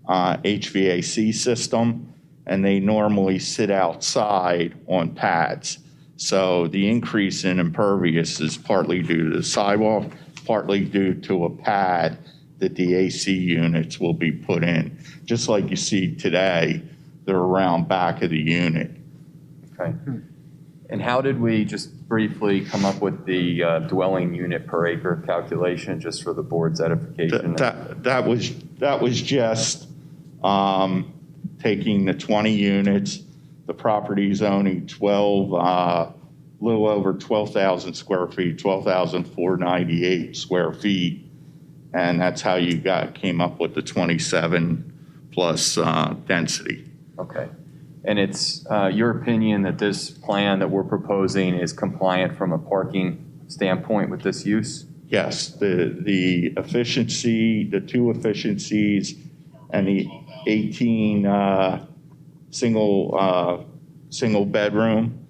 HVAC system, and they normally sit outside on pads. So the increase in impervious is partly due to the sidewalk, partly due to a pad that the AC units will be put in. Just like you see today, they're around back of the unit. Okay. And how did we just briefly come up with the dwelling unit per acre calculation, just for the board's edification? That was just taking the 20 units, the property's owning 12, little over 12,000 square feet, 12,498 square feet. And that's how you came up with the 27 plus density. Okay. And it's your opinion that this plan that we're proposing is compliant from a parking standpoint with this use? Yes, the efficiency, the 2 efficiencies and the 18 single bedroom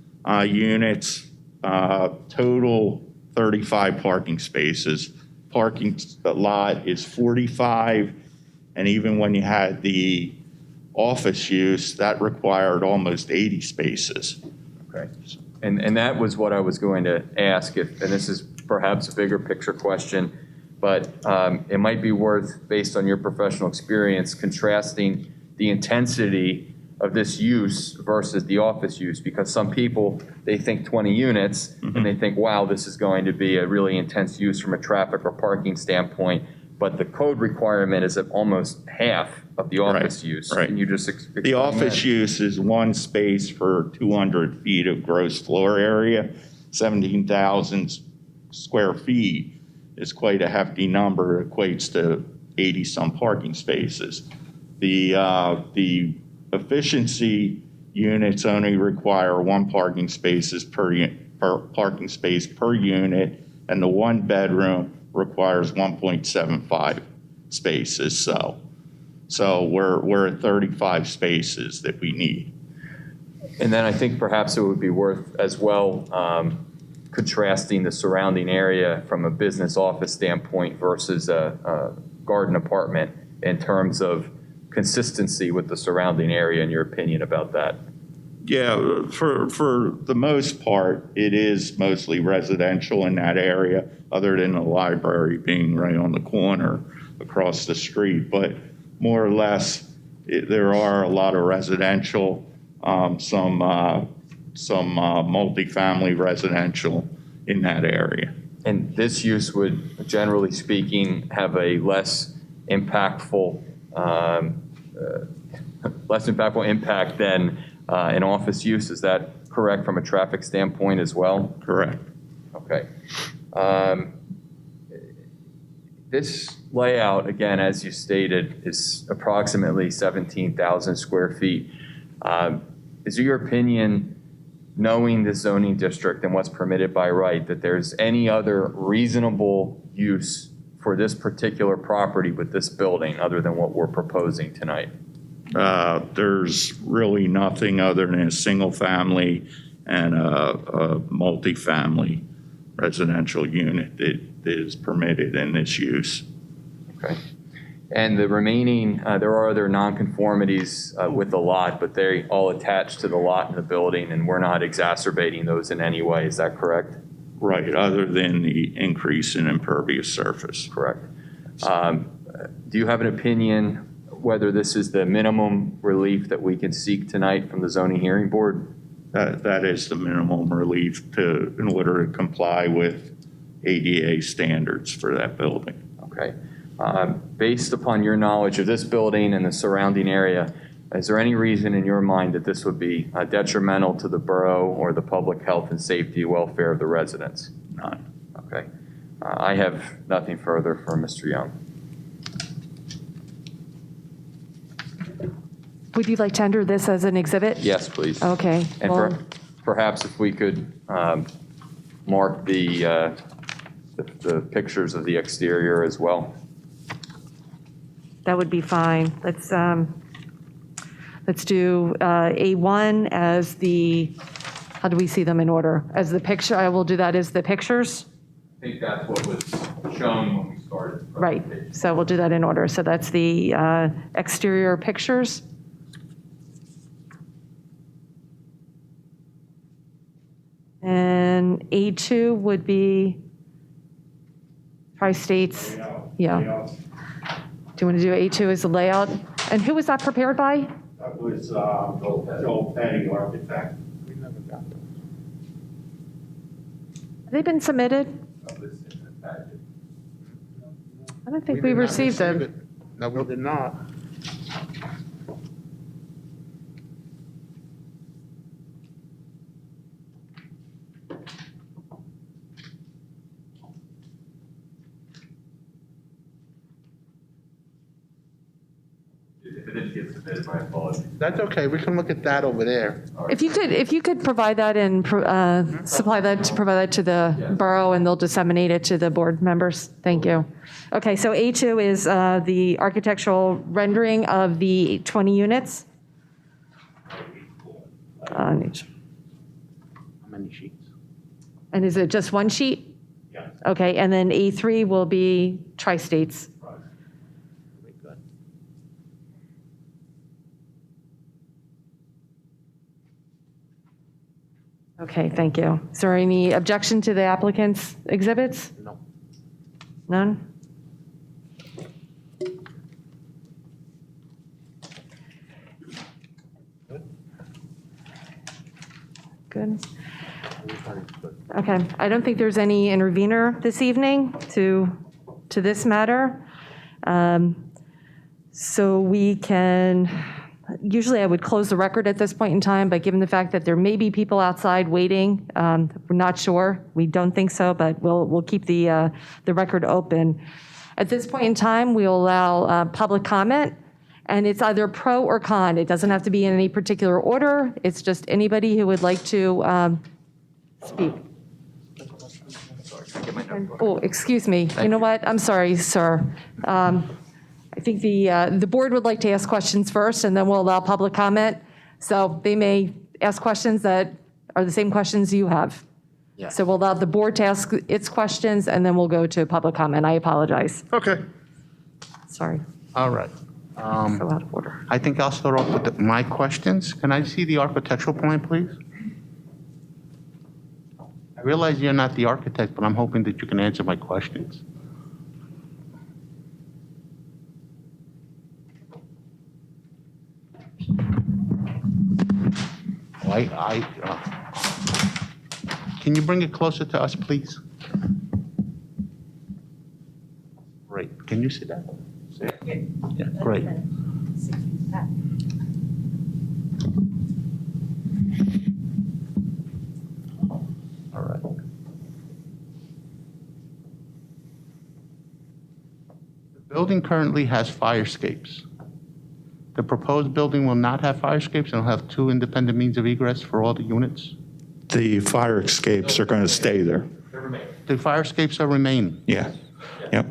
units, total 35 parking spaces. Parking lot is 45, and even when you had the office use, that required almost 80 spaces. Okay. And that was what I was going to ask, and this is perhaps a bigger picture question, but it might be worth, based on your professional experience, contrasting the intensity of this use versus the office use, because some people, they think 20 units and they think, wow, this is going to be a really intense use from a traffic or parking standpoint, but the code requirement is at almost half of the office use. Right. Can you just explain The office use is 1 space for 200 feet of gross floor area. 17,000 square feet is quite a hefty number. It equates to 80 some parking spaces. The efficiency units only require 1 parking spaces per parking space per unit, and the one bedroom requires 1.75 spaces. So we're at 35 spaces that we need. And then I think perhaps it would be worth as well contrasting the surrounding area from a business office standpoint versus a garden apartment in terms of consistency with the surrounding area, in your opinion about that. Yeah, for the most part, it is mostly residential in that area, other than the library being right on the corner across the street. But more or less, there are a lot of residential, some multifamily residential in that area. And this use would, generally speaking, have a less impactful impact than an office use. Is that correct from a traffic standpoint as well? Correct. Okay. This layout, again, as you stated, is approximately 17,000 square feet. Is it your opinion, knowing the zoning district and what's permitted by right, that there's any other reasonable use for this particular property with this building other than what we're proposing tonight? There's really nothing other than a single family and a multifamily residential unit that is permitted in this use. Okay. And the remaining, there are other nonconformities with the lot, but they all attach to the lot and the building, and we're not exacerbating those in any way. Is that correct? Right, other than the increase in impervious surface. Correct. Do you have an opinion whether this is the minimum relief that we can seek tonight from the zoning hearing board? That is the minimum relief in order to comply with ADA standards for that building. Okay. Based upon your knowledge of this building and the surrounding area, is there any reason in your mind that this would be detrimental to the borough or the public health and safety welfare of the residents? None. Okay. I have nothing further for Mr. Young. Would you like to enter this as an exhibit? Yes, please. Okay. And well, perhaps if we could mark the pictures of the exterior as well. that would be fine. Let's do A1 as the, how do we see them in order? As the picture, I will do that as the pictures. I think that's what was shown when we started. Right, so we'll do that in order. So that's the exterior pictures. And A2 would be Tri-States. Yeah. Do you want to do A2 as the layout? And who was that prepared by? That was Joel Petty, architect. Have they been submitted? I don't think we received them. No, we did not. If it didn't get submitted, my apologies. That's okay, we can look at that over there. If you could provide that and provide that to the borough, and they'll disseminate it to the board members. Thank you. Okay, so A2 is the architectural rendering of the 20 units. How many sheets? And is it just one sheet? Yes. Okay, and then A3 will be Tri-States. Very good. Okay, thank you. Is there any objection to the applicant's exhibits? No. None? Good. Okay, I don't think there's any intervener this evening to this matter. So we can, usually I would close the record at this point in time, but given the fact that there may be people outside waiting, we're not sure. We don't think so, but we'll keep the record open. At this point in time, we'll allow public comment, and it's either pro or con. It doesn't have to be in any particular order. It's just anybody who would like to speak. Oh, excuse me. You know what? I'm sorry, sir. I think the board would like to ask questions first, and then we'll allow public comment. So they may ask questions that are the same questions you have. Yes. So we'll allow the board to ask its questions, and then we'll go to public comment. I apologize. Okay. Sorry. All right. So out of order. I think I'll start off with my questions. Can I see the architectural plan, please? I realize you're not the architect, but I'm hoping that you can answer my questions. Can you bring it closer to us, please? Great. Can you see that? Yeah, great. All right. The building currently has fire escapes. The proposed building will not have fire escapes and will have two independent means of egress for all the units. The fire escapes are going to stay there. The fire escapes are remaining. Yeah. Yep.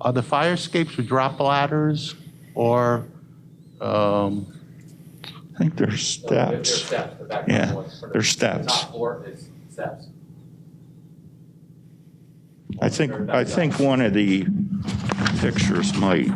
Are the fire escapes with drop ladders or, I think there's There's steps. steps, the back Yeah, ones. For the there's steps. Top floor is steps. I think one of the pictures might.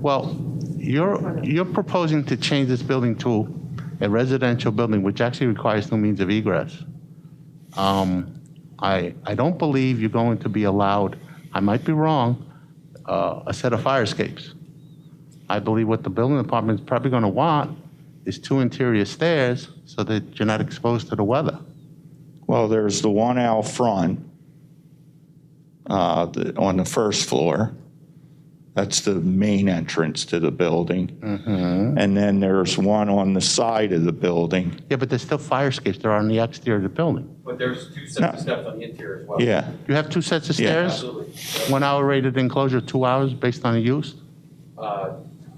well, you're proposing to change this building to a residential building, which actually requires no means of egress. I don't believe you're going to be allowed, I might be wrong, a set of fire escapes. I believe what the building department is probably going to want is two interior stairs so that you're not exposed to the weather. Well, there's the one out front on the first floor. That's the main entrance to the building. And then there's one on the side of the building. Yeah, but there's still fire escapes. They're on the exterior of the building. But there's two sets of steps on the interior as well. Yeah. You have two sets of Yeah. stairs? Absolutely. 1 hour rated enclosure, 2 hours based on the use?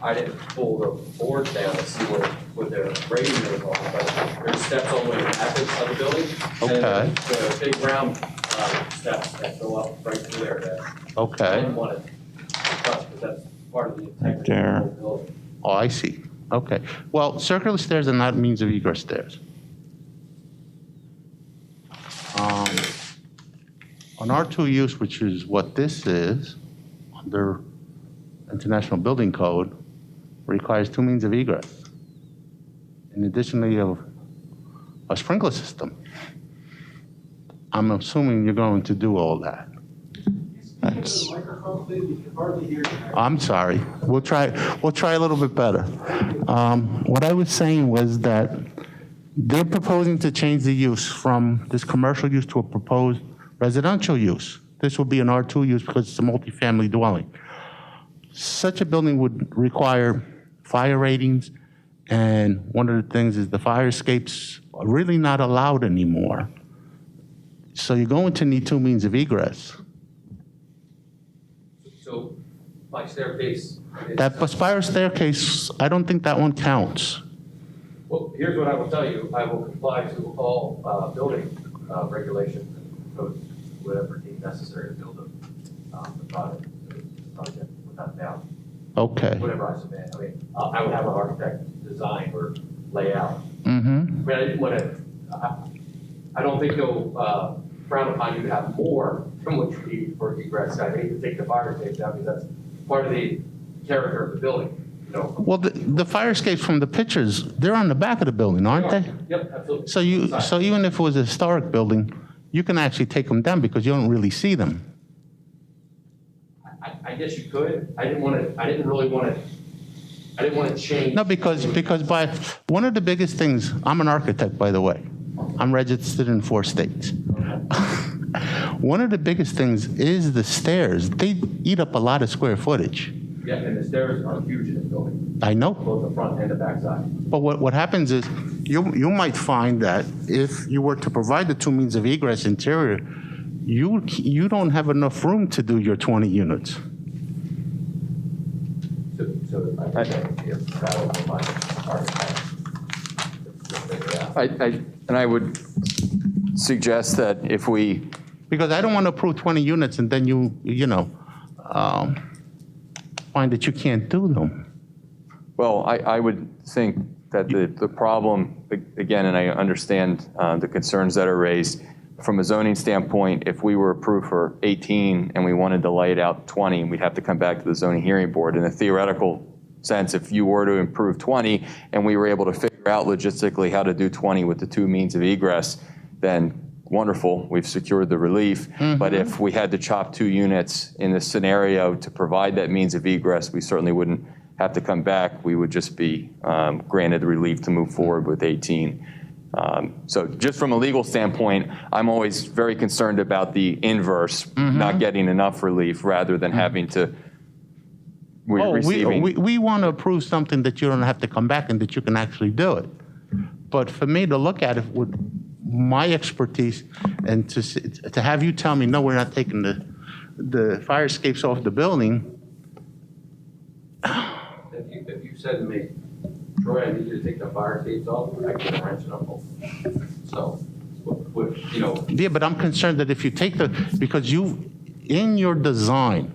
I didn't pull the board down to see what the rating is on, but there's steps all the way to the back of the building. Okay. And the big round steps that go up right through there that I Okay. didn't want to touch because that's part of the integrity there. of the whole building. Oh, I see. Okay. Well, circular stairs are not means of egress stairs. On R2 use, which is what this is, under International Building Code, requires two means of egress. In addition to a sprinkler system. I'm assuming you're going to do all that. That's, I'm sorry. We'll try a little bit better. What I was saying was that they're proposing to change the use from this commercial use to a proposed residential use. This will be an R2 use because it's a multifamily dwelling. Such a building would require fire ratings, and one of the things is the fire escapes are really not allowed anymore. So you're going to need two means of egress. So my staircase is. That spiral staircase, I don't think that one counts. Well, here's what I will tell you. I will comply to all building regulations and codes, whatever deemed necessary to build the project without doubt. Okay. Whatever I submit. I mean, I would have an architect design or layout. Mm-hmm. But I didn't want to, I don't think they'll frown upon you to have more from what you need for egress. I hate to take the fire escape down because that's part of the character of the building. You know. Well, the fire escapes from the pictures, they're on the back of the building, aren't they? Yep, absolutely. So even if it was a historic building, you can actually take them down because you don't really see them. I guess you could. I didn't really want to change. No, because by one of the biggest things, I'm an architect, by the way. I'm registered in 4 states. One of the biggest things is the stairs. They eat up a lot of square footage. Yeah, and the stairs are huge in this building, I know. both the front and the back side. But what happens is, you might find that if you were to provide the two means of egress interior, you don't have enough room to do your 20 units. So And I would suggest that if we, Because I don't want to approve 20 units and then find that you can't do them. well, I would think that the problem, again, and I understand the concerns that are raised, from a zoning standpoint, if we were approved for 18 and we wanted to lay it out 20, we'd have to come back to the zoning hearing board. In a theoretical sense, if you were to improve 20 and we were able to figure out logistically how to do 20 with the two means of egress, then wonderful, we've secured the relief. But if we had to chop 2 units in this scenario to provide that means of egress, we certainly wouldn't have to come back. We would just be granted relief to move forward with 18. So just from a legal standpoint, I'm always very concerned about the inverse, not getting enough relief rather than having to receiving. We want to approve something that you don't have to come back and that you can actually do it. But for me to look at it with my expertise and to have you tell me, no, we're not taking the fire escapes off the building. If you said to me, Troy, I need you to take the fire escapes off, I can wrench it up. So, Yeah, but I'm concerned that if you take because in your design,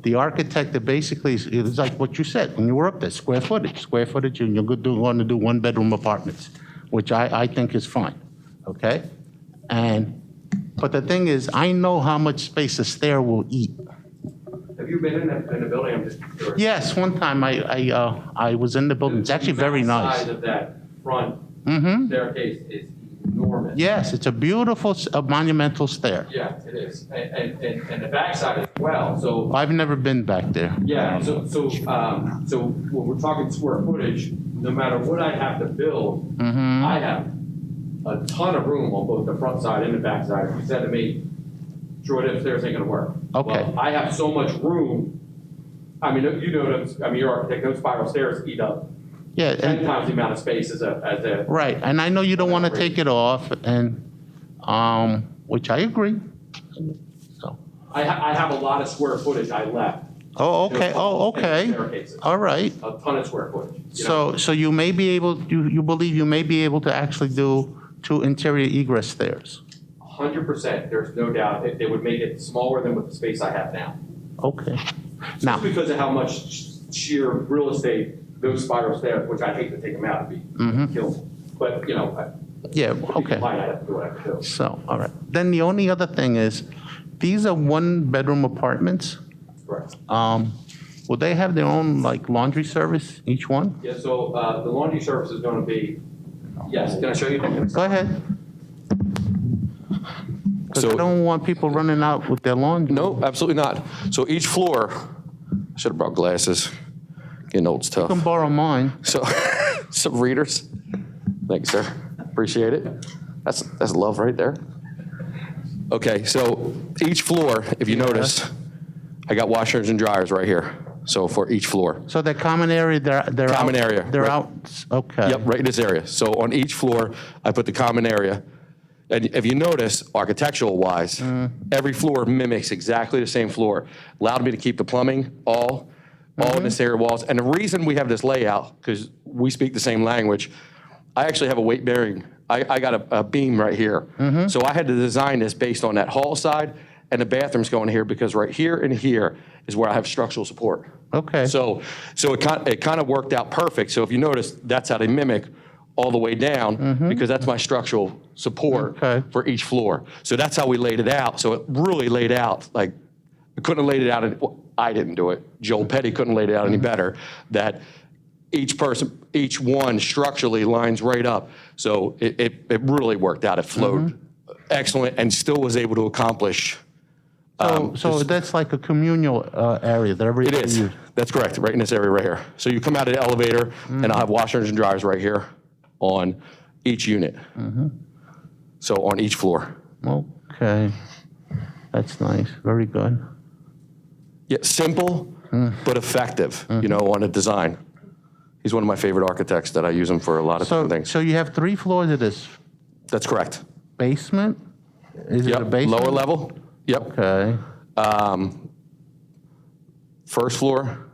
the architect, that basically, it's like what you said, when you were up there, square footage, and you're going to do 1-bedroom apartments, which I think is fine, okay? But the thing is, I know how much space a stair will eat. have you been in the building? I'm just curious. Yes, one time I was in the building, it's actually very The nice. size of that front staircase is enormous. Yes, it's a beautiful, monumental stair. Yeah, it is, and the backside as well, so. I've never been back there. Yeah, so when we're talking square footage, no matter what I have to build, I have a ton of room on both the front side and the back side. If you said to me, Troy, them stairs ain't gonna work. Okay. Well, I have so much room, I mean, you're architect, those spiral stairs eat up Yeah, 10 times the amount of space as a. right, and I know you don't want to take it off, and, which I agree. So, I have a lot of square footage I left. okay, Staircases. all right. A ton of square footage. you know? So you may be able, you believe you may be able to actually do 2 interior egress stairs? 100%, there's no doubt, they would make it smaller than what the space I have now. Okay. Just Now, because of how much sheer real estate those spiral stairs, which I hate to take them out and be killed. But, yeah, okay. I have to do what I have to do. So, all right. Then the only other thing is, these are 1-bedroom apartments. Correct. Will they have their own, like, laundry service, each one? Yeah, so the laundry service is going to be, yes, can I show you? Go ahead. Because I don't want people running out with their laundry. No, absolutely not. So each floor, I should have brought glasses. Getting old's You tough. can borrow mine. So, some readers. Thank you, sir. Appreciate it. That's love right there. Okay, so each floor, if you notice, I got washers and dryers right here. So for each floor. So the common area, they're out? Common area, They're right. out, okay. Yep, right in this area. So on each floor, I put the common area. And if you notice, architectural-wise, every floor mimics exactly the same floor. Allowed me to keep the plumbing all in this area walls. And the reason we have this layout, because we speak the same language, I actually have a weight bearing. I got a beam right here. So I had to design this based on that hall side and the bathrooms going here, because right here and here is where I have structural support. Okay. So it kind of worked out perfect. So if you notice, that's how they mimic all the way down, because that's my structural support for each floor. So that's how we laid it out. So it really laid out, like, we couldn't have laid it out, well, I didn't do it. Joel Petty couldn't have laid it out any better, that each one structurally lines right up. So it really worked out. It flowed excellent and still was able to accomplish. So that's like a communal area that everybody It is. uses? That's correct, right in this area right here. So you come out of the elevator, and I'll have washers and dryers right here on each unit. So on each floor. Okay. That's nice. Very good. Yeah, simple, but effective, on a design. He's one of my favorite architects that I use him for a lot of different things. So you have 3 floors of this That's correct. basement? Is it a Yep, basement? lower level. Yep. Okay. First floor,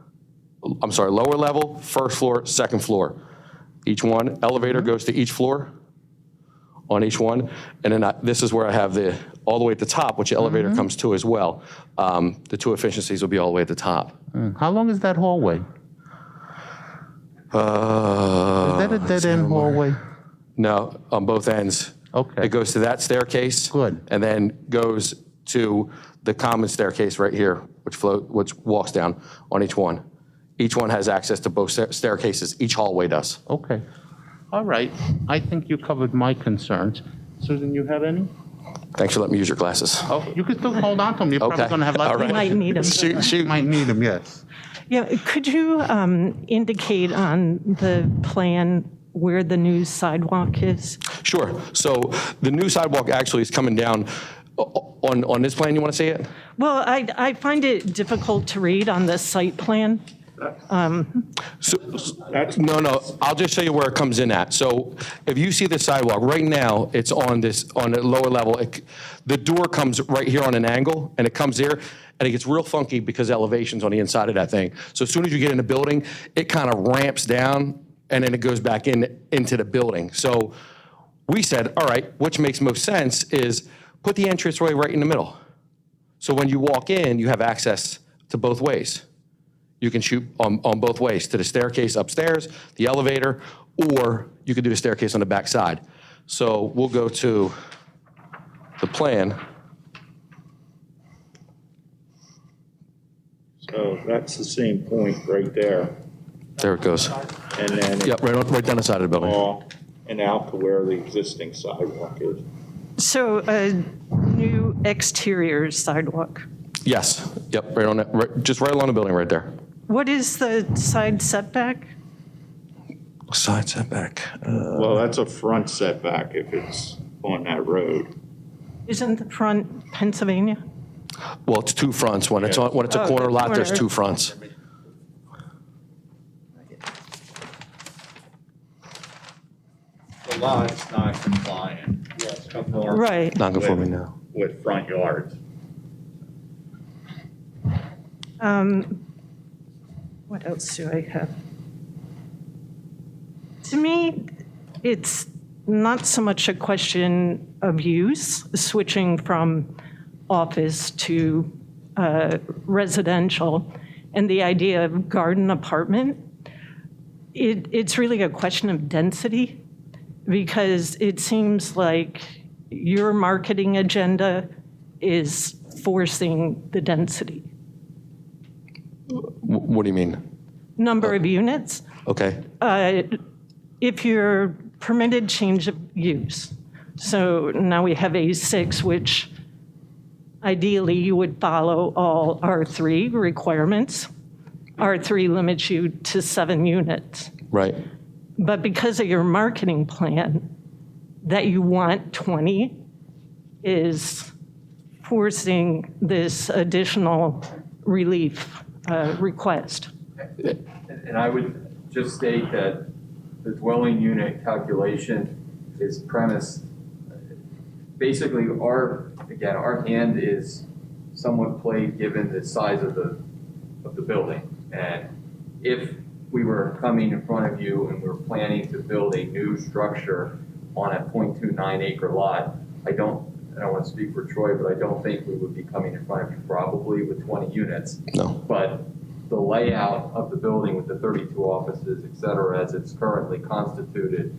lower level, first floor, second floor. Each one, elevator goes to each floor on each one. And then this is where I have all the way at the top, which the elevator comes to as well. The two efficiencies will be all the way at the top. How long is that hallway? Is that a dead-end hallway? No, on both ends. Okay. It goes to that staircase. Good. And then goes to the common staircase right here, which walks down on each one. Each one has access to both staircases. Each hallway does. Okay. All right. I think you covered my concerns. Susan, you have any? Thanks for letting me use your glasses. Oh, you can still hold on to them. You're probably Okay. going to have lots All of right. Might need them. Shoot. Might need them, yes. Yeah, could you indicate on the plan where the new sidewalk is? Sure. So the new sidewalk actually is coming down on this plan. You want to see it? Well, I find it difficult to read on the site plan. No. I'll just show you where it comes in at. So if you see the sidewalk, right now, it's on the lower level. The door comes right here on an angle, and it comes here, and it gets real funky because elevation's on the inside of that thing. So as soon as you get in the building, it kind of ramps down, and then it goes back into the building. So we said, all right, which makes most sense is put the entranceway right in the middle. So when you walk in, you have access to both ways. You can shoot on both ways, to the staircase upstairs, the elevator, or you could do the staircase on the back side. So we'll go to the plan. So that's the same point right there. There it goes. And then Yep, right down the side of the building. off and out to where the existing sidewalk is. So a new exterior sidewalk. Yes, yep, right on that, just right along the building right there. What is the side setback? Side setback. Well, that's a front setback if it's on that road. Isn't the front Pennsylvania? Well, it's two fronts. When it's a corner lot, there's two fronts. The lot's not compliant. Yes, conforming. Right. Non-conforming now. With front yards. What else do I have? To me, it's not so much a question of use, switching from office to residential, and the idea of garden apartment. It's really a question of density, because it seems like your marketing agenda is forcing the density. What do you mean? Number of units. Okay. If you're permitted change of use, so now we have A6, which ideally you would follow all R3 requirements. R3 limits you to 7 units. Right. But because of your marketing plan, that you want 20 is forcing this additional relief request. And I would just state that the dwelling unit calculation is premised, basically our hand is somewhat played given the size of the building. And if we were coming in front of you and we're planning to build a new structure on a 0.29 acre lot, I don't want to speak for Troy, but I don't think we would be coming in front of you probably with 20 units. No. But the layout of the building with the 32 offices, et cetera, as it's currently constituted,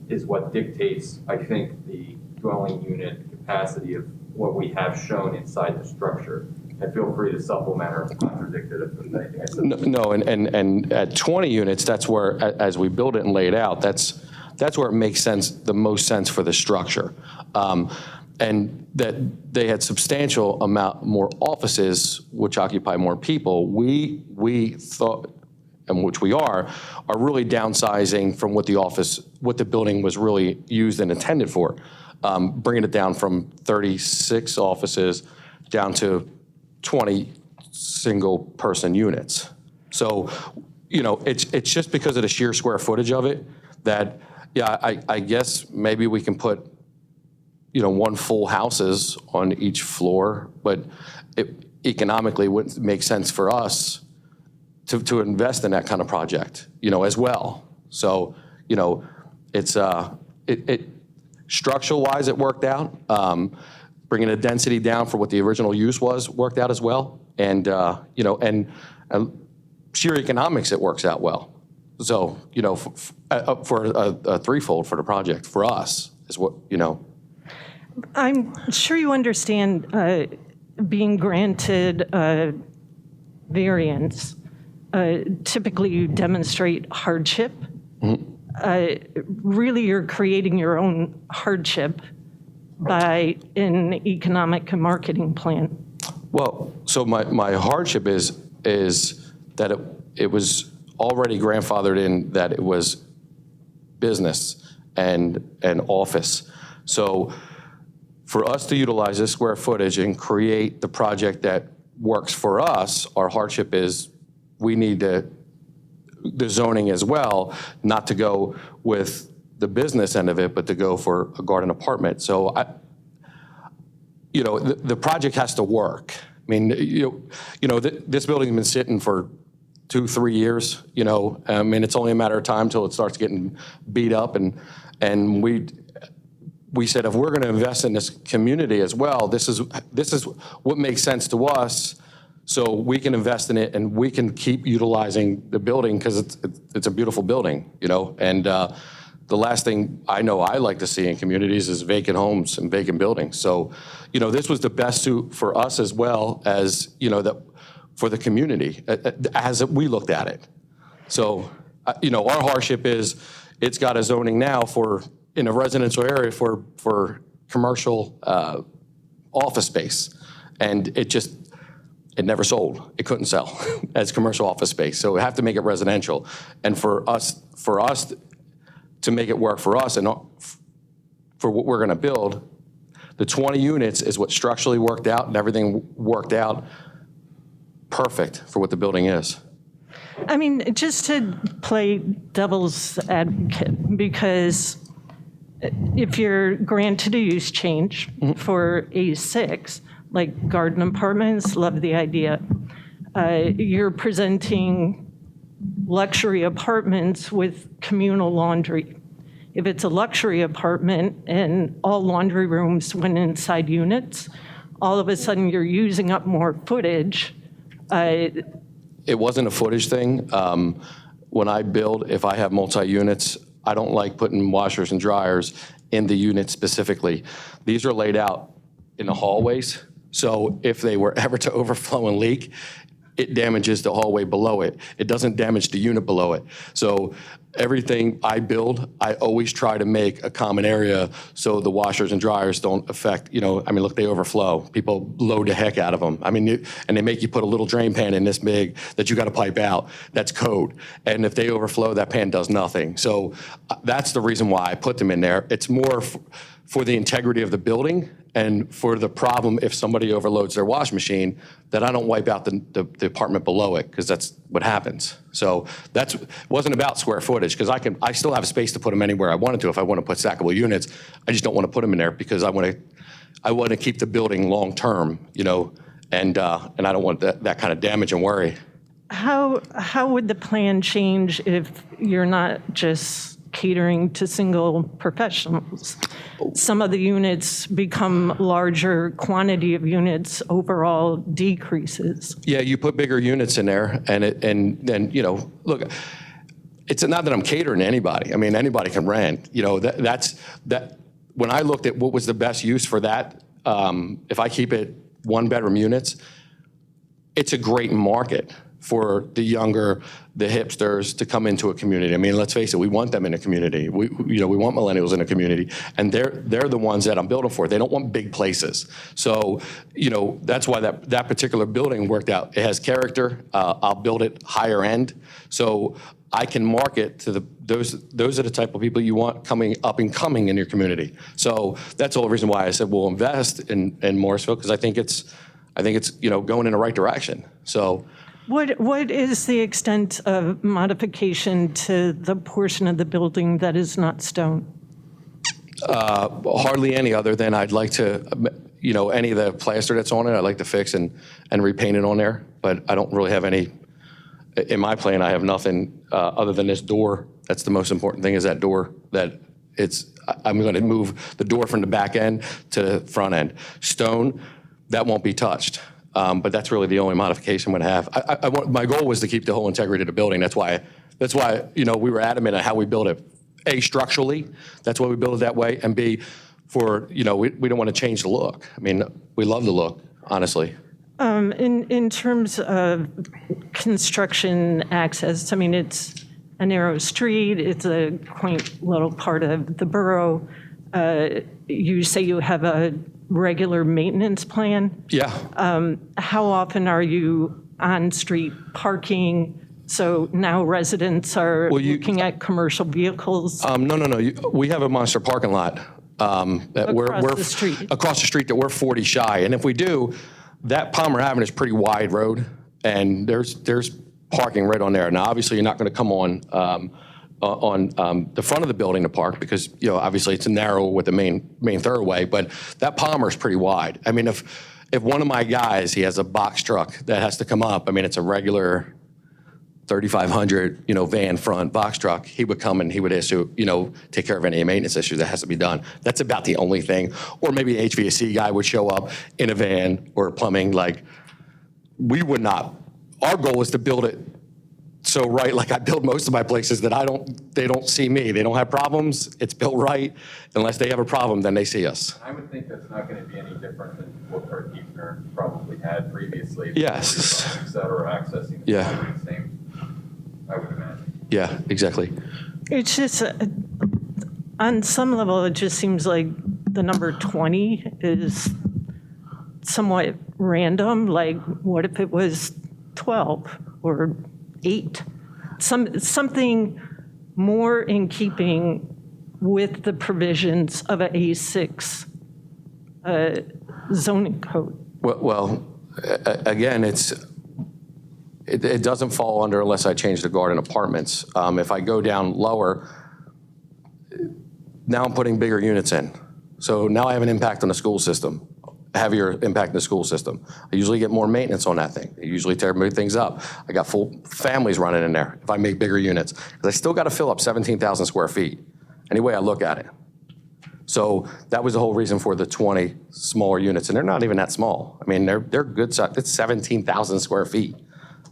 is what dictates, I think, the dwelling unit capacity of what we have shown inside the structure. And feel free to supplement or contradict it if there's anything I said. No, and at 20 units, that's where, as we build it and lay it out, that's where it makes sense, the most sense for the structure. And that they had substantial amount more offices, which occupy more people. We thought, and which we are really downsizing from what the building was really used and intended for, bringing it down from 36 offices down to 20 single-person units. So, it's just because of the sheer square footage of it that, yeah, I guess maybe we can put, one full houses on each floor, but it economically wouldn't make sense for us to invest in that kind of project, as well. So, it's, structural wise, it worked out. Bringing the density down for what the original use was worked out as well. And, and sheer economics, it works out well. So, for a threefold for the project, for us, is what, I'm sure you understand being granted variance. Typically, you demonstrate hardship. Really, you're creating your own hardship by an economic and marketing plan. Well, so my hardship is that it was already grandfathered in that it was business and office. So for us to utilize this square footage and create the project that works for us, our hardship is we need the zoning as well, not to go with the business end of it, but to go for a garden apartment. So the project has to work. I mean, this building's been sitting for 2-3 years. I mean, it's only a matter of time till it starts getting beat up, and we said if we're going to invest in this community as well, this is what makes sense to us. So we can invest in it and we can keep utilizing the building because it's a beautiful building, and the last thing I know I like to see in communities is vacant homes and vacant buildings. So, this was the best suit for us as well as, for the community as we looked at it. So, our hardship is it's got a zoning now in a residential area for commercial office space. And it never sold. It couldn't sell as commercial office space. So we have to make it residential. And for us to make it work for us and for what we're going to build, the 20 units is what structurally worked out, and everything worked out perfect for what the building is. I mean, just to play devil's advocate, because if you're granted a use change for A6, like garden apartments, love the idea. You're presenting luxury apartments with communal laundry. If it's a luxury apartment and all laundry rooms went inside units, all of a sudden you're using up more footage. It wasn't a footage thing. When I build, if I have multi-units, I don't like putting washers and dryers in the unit specifically. These are laid out in the hallways. So if they were ever to overflow and leak, it damages the hallway below it. It doesn't damage the unit below it. So everything I build, I always try to make a common area so the washers and dryers don't affect, look, they overflow. People load the heck out of them. I mean, and they make you put a little drain pan in this big that you got to pipe out. That's code. And if they overflow, that pan does nothing. So that's the reason why I put them in there. It's more for the integrity of the building and for the problem if somebody overloads their wash machine, that I don't wipe out the apartment below it, because that's what happens. So it wasn't about square footage, because I still have space to put them anywhere I wanted to if I want to put stackable units. I just don't want to put them in there because I want to keep the building long term, and I don't want that kind of damage and worry. How would the plan change if you're not just catering to single professionals? Some of the units become larger, quantity of units overall decreases. Yeah, you put bigger units in there, and then look, it's not that I'm catering to anybody. I mean, anybody can rent. That's when I looked at what was the best use for that, if I keep it 1-bedroom units, it's a great market for the younger, the hipsters to come into a community. I mean, let's face it, we want them in a community. We want millennials in a community, and they're the ones that I'm building for. They don't want big places. So, that's why that particular building worked out. It has character. I'll build it higher end, so I can market to those are the type of people you want coming up and coming in your community. So that's the whole reason why I said we'll invest in Morrisville, because I think it's going in the right direction. So. What is the extent of modification to the portion of the building that is not stone? Hardly any, other than I'd like to, any of the plaster that's on it, I'd like to fix and repaint it on there. But I don't really have any In my plan, I have nothing other than this door. That's the most important thing, is that door, that I'm going to move the door from the back end to the front end. Stone, that won't be touched. But that's really the only modification I'm going to have. My goal was to keep the whole integrity of the building. That's why, we were adamant on how we build it. A, structurally, that's why we build it that way. And B, we don't want to change the look. I mean, we love the look, honestly. In terms of construction access, I mean, it's a narrow street, it's a quaint little part of the borough. You say you have a regular maintenance plan? Yeah. How often are you on street parking? So now residents are looking at commercial vehicles? No. We have a monster parking lot. Across the street. Across the street that we're 40 shy. And if we do, that Palmer Avenue is a pretty wide road, and there's parking right on there. Now, obviously, you're not going to come on the front of the building to park because, obviously it's narrow with the main thoroughway, but that Palmer is pretty wide. I mean, if one of my guys, he has a box truck that has to come up, I mean, it's a regular 3,500, van front box truck, he would come and he would issue, take care of any maintenance issues that has to be done. That's about the only thing. Or maybe an HVAC guy would show up in a van, or plumbing. Like, we would not. Our goal is to build it so right, like I build most of my places, that they don't see me. They don't have problems. It's built right. Unless they have a problem, then they see us. I would think that's not going to be any different than what Kurt Hefner probably had previously. Yes. Et cetera, accessing the same, I would imagine. Yeah, exactly. It's just, on some level, it just seems like the number 20 is somewhat random. Like, what if it was 12 or 8? Something more in keeping with the provisions of an A6 zoning code. Well, again, it doesn't fall under unless I change the garden apartments. If I go down lower, now I'm putting bigger units in. So now I have an impact on the school system, heavier impact on the school system. I usually get more maintenance on that thing. They usually tear things up. I got full families running in there if I make bigger units. Because I still got to fill up 17,000 square feet, any way I look at it. So that was the whole reason for the 20 smaller units. And they're not even that small. I mean, they're good size. It's 17,000 square feet.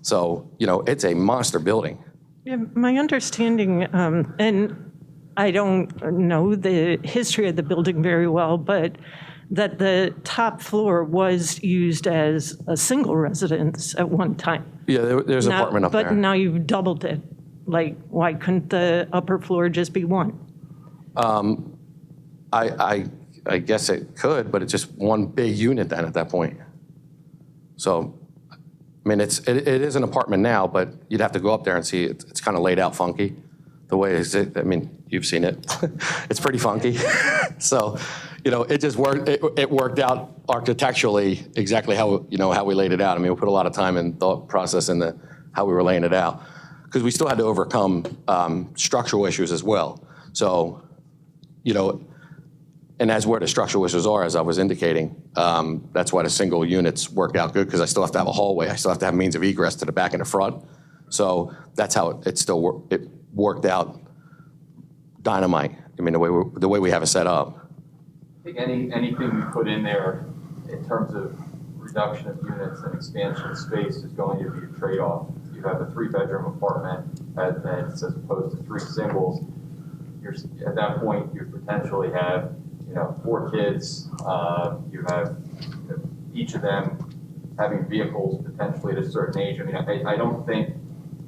So, it's a monster building. Yeah, my understanding, and I don't know the history of the building very well, but that the top floor was used as a single residence at one time. Yeah, there's an apartment up there. But now you've doubled it. Like, why couldn't the upper floor just be one? I guess it could, but it's just one big unit then at that point. So, I mean, it is an apartment now, but you'd have to go up there and see it. It's kind of laid out funky, the way it's, I mean, you've seen it. It's pretty funky. So, it just worked. It worked out architecturally exactly how we laid it out. I mean, we put a lot of time and thought process into how we were laying it out, because we still had to overcome structural issues as well. So, and as where the structural issues are, as I was indicating, that's why the single units worked out good, because I still have to have a hallway. I still have to have means of egress to the back and the front. So that's how it worked out dynamite. I mean, the way we have it set up. I think anything we put in there in terms of reduction of units and expansion of space is going to be a trade-off. You have a 3-bedroom apartment as opposed to 3 singles. At that point, you potentially have 4 kids. You have each of them having vehicles potentially at a certain age. I mean, I don't think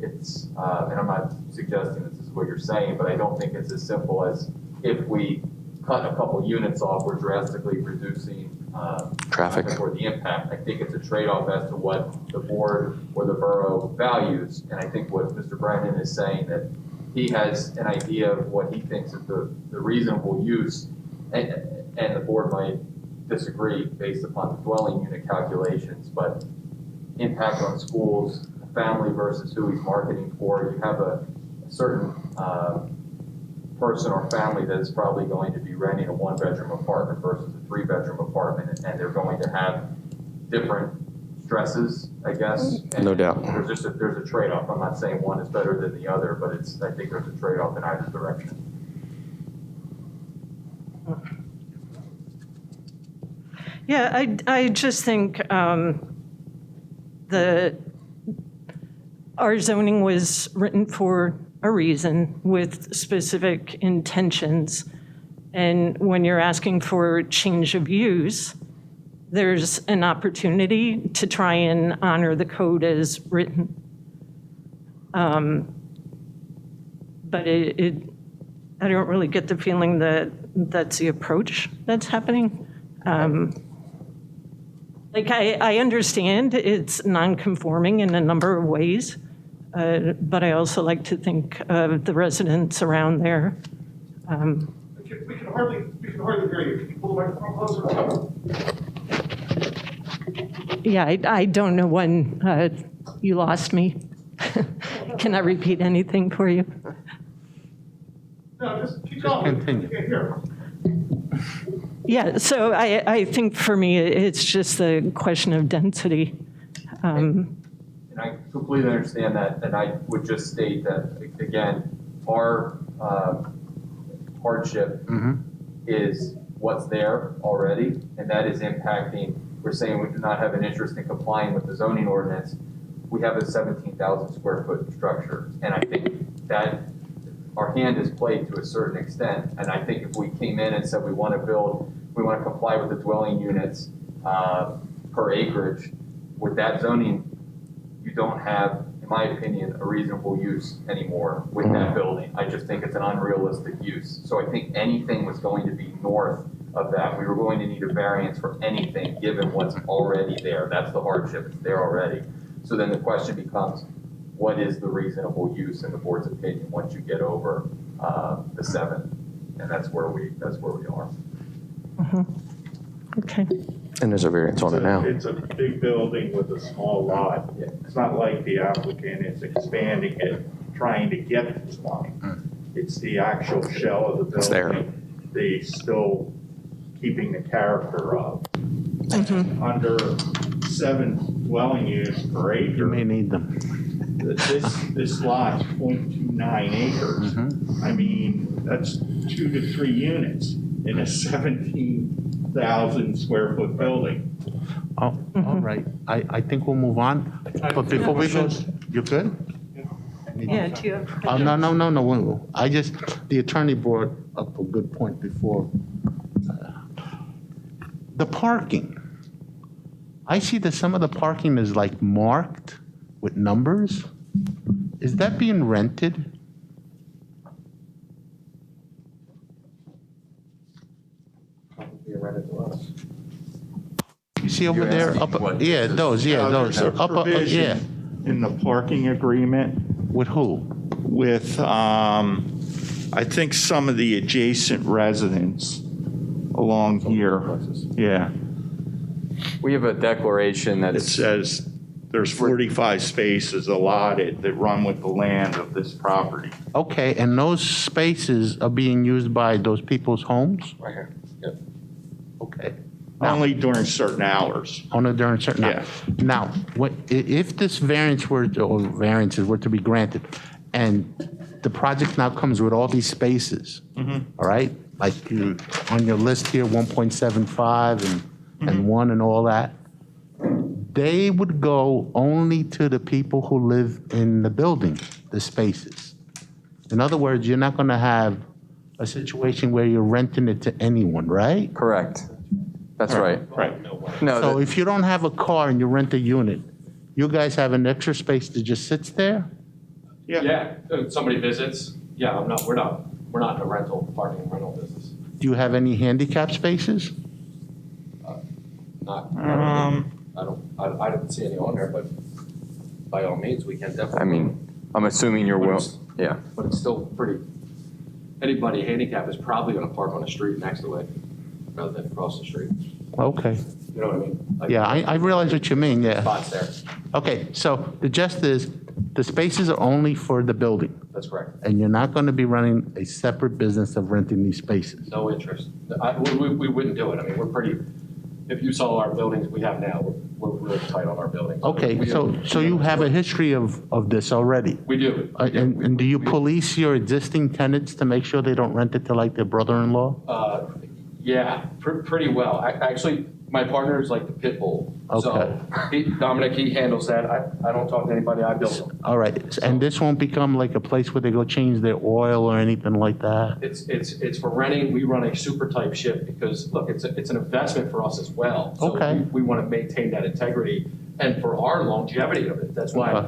it's, and I'm not suggesting this is what you're saying, but I don't think it's as simple as if we cut a couple units off, we're drastically reducing traffic or the impact. I think it's a trade-off as to what the board or the borough values. And I think what Mr. Brennan is saying, that he has an idea of what he thinks is the reasonable use, and the board might disagree based upon the dwelling unit calculations, but impact on schools, family versus who he's marketing for. You have a certain person or family that is probably going to be renting a 1-bedroom apartment versus a 3-bedroom apartment, and they're going to have different stresses, I guess. No And doubt. there's a trade-off. I'm not saying one is better than the other, but I think there's a trade-off in either direction. Yeah, I just think our zoning was written for a reason with specific intentions. And when you're asking for change of use, there's an opportunity to try and honor the code as written. But I don't really get the feeling that that's the approach that's happening. I understand it's non-conforming in a number of ways, but I also like to think of the residents around there. We can hardly hear you. Can you pull the microphone closer? Yeah, I don't know when you lost me. Can I repeat anything for you? No, just keep going. continue. I can't hear. Yeah, so I think for me, it's just a question of density. And I completely understand that, and I would just state that, again, our hardship is what's there already, and that is impacting, we're saying we do not have an interest in complying with the zoning ordinance. We have a 17,000 square foot structure, and I think that our hand is played to a certain extent, and I think if we came in and said we want to comply with the dwelling units per acreage, with that zoning, you don't have, in my opinion, a reasonable use anymore with that building. I just think it's an unrealistic use. So I think anything was going to be north of that, we were going to need a variance for anything given what's already there. That's the hardship, it's there already. So then the question becomes, what is the reasonable use in the board's opinion once you get over the 7? And that's where we are. Okay. And there's a variance on it now. It's a big building with a small lot. It's not like the applicant is expanding it, trying to get this line. It's the actual shell of the building. It's there. They still keeping the character of. Under 7 dwelling units per acre. You may need them. This lot's 0.29 acres. I mean, that's 2 to 3 units in a 17,000 square foot building. Oh, all right. I think we'll move on. But before we go, you good? Yeah, do you have? Oh, no. The attorney brought up a good point before. The parking. I see that some of the parking is like marked with numbers. Is that being rented? Being rented to us. You see over there? Yeah, those. There's a Yeah. provision in the parking agreement. With who? With, I think some of the adjacent residents along here. Yeah. We have a declaration It that's, says there's 45 spaces allotted that run with the land of this property. Okay, and those spaces are being used by those people's homes? Right here. Yep. Okay. Only during certain hours. Only during certain Yeah. Now, if this variances were to be granted, and the project now comes with all these spaces, all right? Like on your list here, 1.75 and 1 and all that, they would go only to the people who live in the building, the spaces. In other words, you're not going to have a situation where you're renting it to anyone, right? correct. That's right. Right. No, So that- if you don't have a car and you rent a unit, you guys have an extra space that just sits there? Yeah, if somebody visits, we're not in a parking rental business. Do you have any handicap spaces? Not, Um, I didn't see any on there, but by all means, we can definitely. I mean, I'm assuming you're will, yeah. But it's still anybody handicapped is probably gonna park on the street next to it, rather than across the street. Okay. You know what I mean? Like, Yeah, I realize what you mean, yeah. Spots there, Okay, so the gist is, the spaces are only for the building, that's correct. and you're not going to be running a separate business of renting these spaces? No interest. We wouldn't do it. I mean, we're pretty, if you saw our buildings we have now, we're really tight on our buildings. Okay, so you have a history of this already? We do. And do you police your existing tenants to make sure they don't rent it to like their brother-in-law? Yeah, pretty well. Actually, my partner is like the pit bull. Okay. So Dominic, he handles that. I don't talk to anybody, I build them. All right, and this won't become like a place where they go change their oil or anything like that? It's for renting. We run a super type ship because, look, it's an investment for us as well. So Okay. we want to maintain that integrity and for our longevity of it. That's why,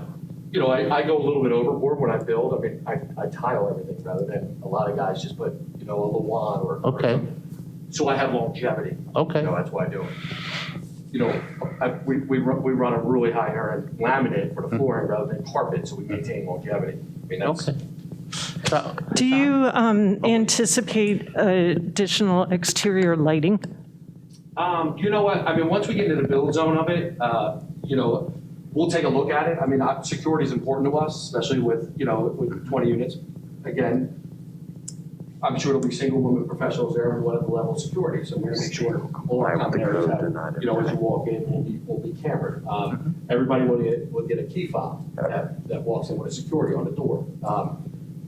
you know, I go a little bit overboard when I build. I mean, I tile everything rather than a lot of guys just put, you know, a Lawan or. Okay. So I have longevity. Okay. You know, that's why I do it. You know, we run a really high end laminate for the flooring rather than carpet, so we maintain longevity. I mean, that's. Okay. Do you anticipate additional exterior lighting? You know what, I mean, once we get into the build zone of it, you know, we'll take a look at it. I mean, security is important to us, especially with, you know, with 20 units. Again, I'm sure there'll be single women professionals there, and we'll have the level of security, so we're gonna make sure all our common areas have, you know, as you walk in, will be cambered. Everybody will get a key fob that walks in with a security on the door.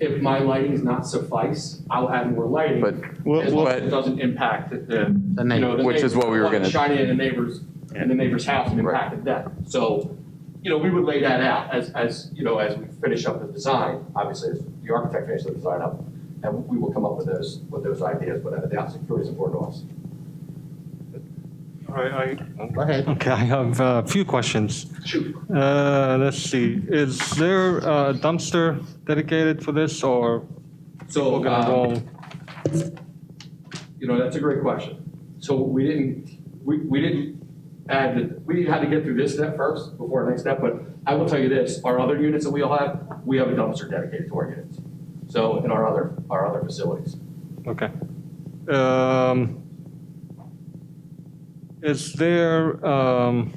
If my lighting's not suffice, I'll add more lighting, as long as it doesn't impact the you know, the Which is what we were gonna. shining in the neighbor's house and impacted them. So, you know, we would lay that out as you know, as we finish up the design. Obviously, as the architect finishes the design up, and we will come up with those ideas. But without a doubt, security is important to us. Go ahead. Okay, I have a few questions. Shoot. Let's see, is there a dumpster dedicated for this, or So, people gonna go? you know, that's a great question. So we didn't add, we had to get through this step first before our next step, but I will tell you this, our other units that we all have, we have a dumpster dedicated to our units. So in our other facilities. Okay. Is there, okay,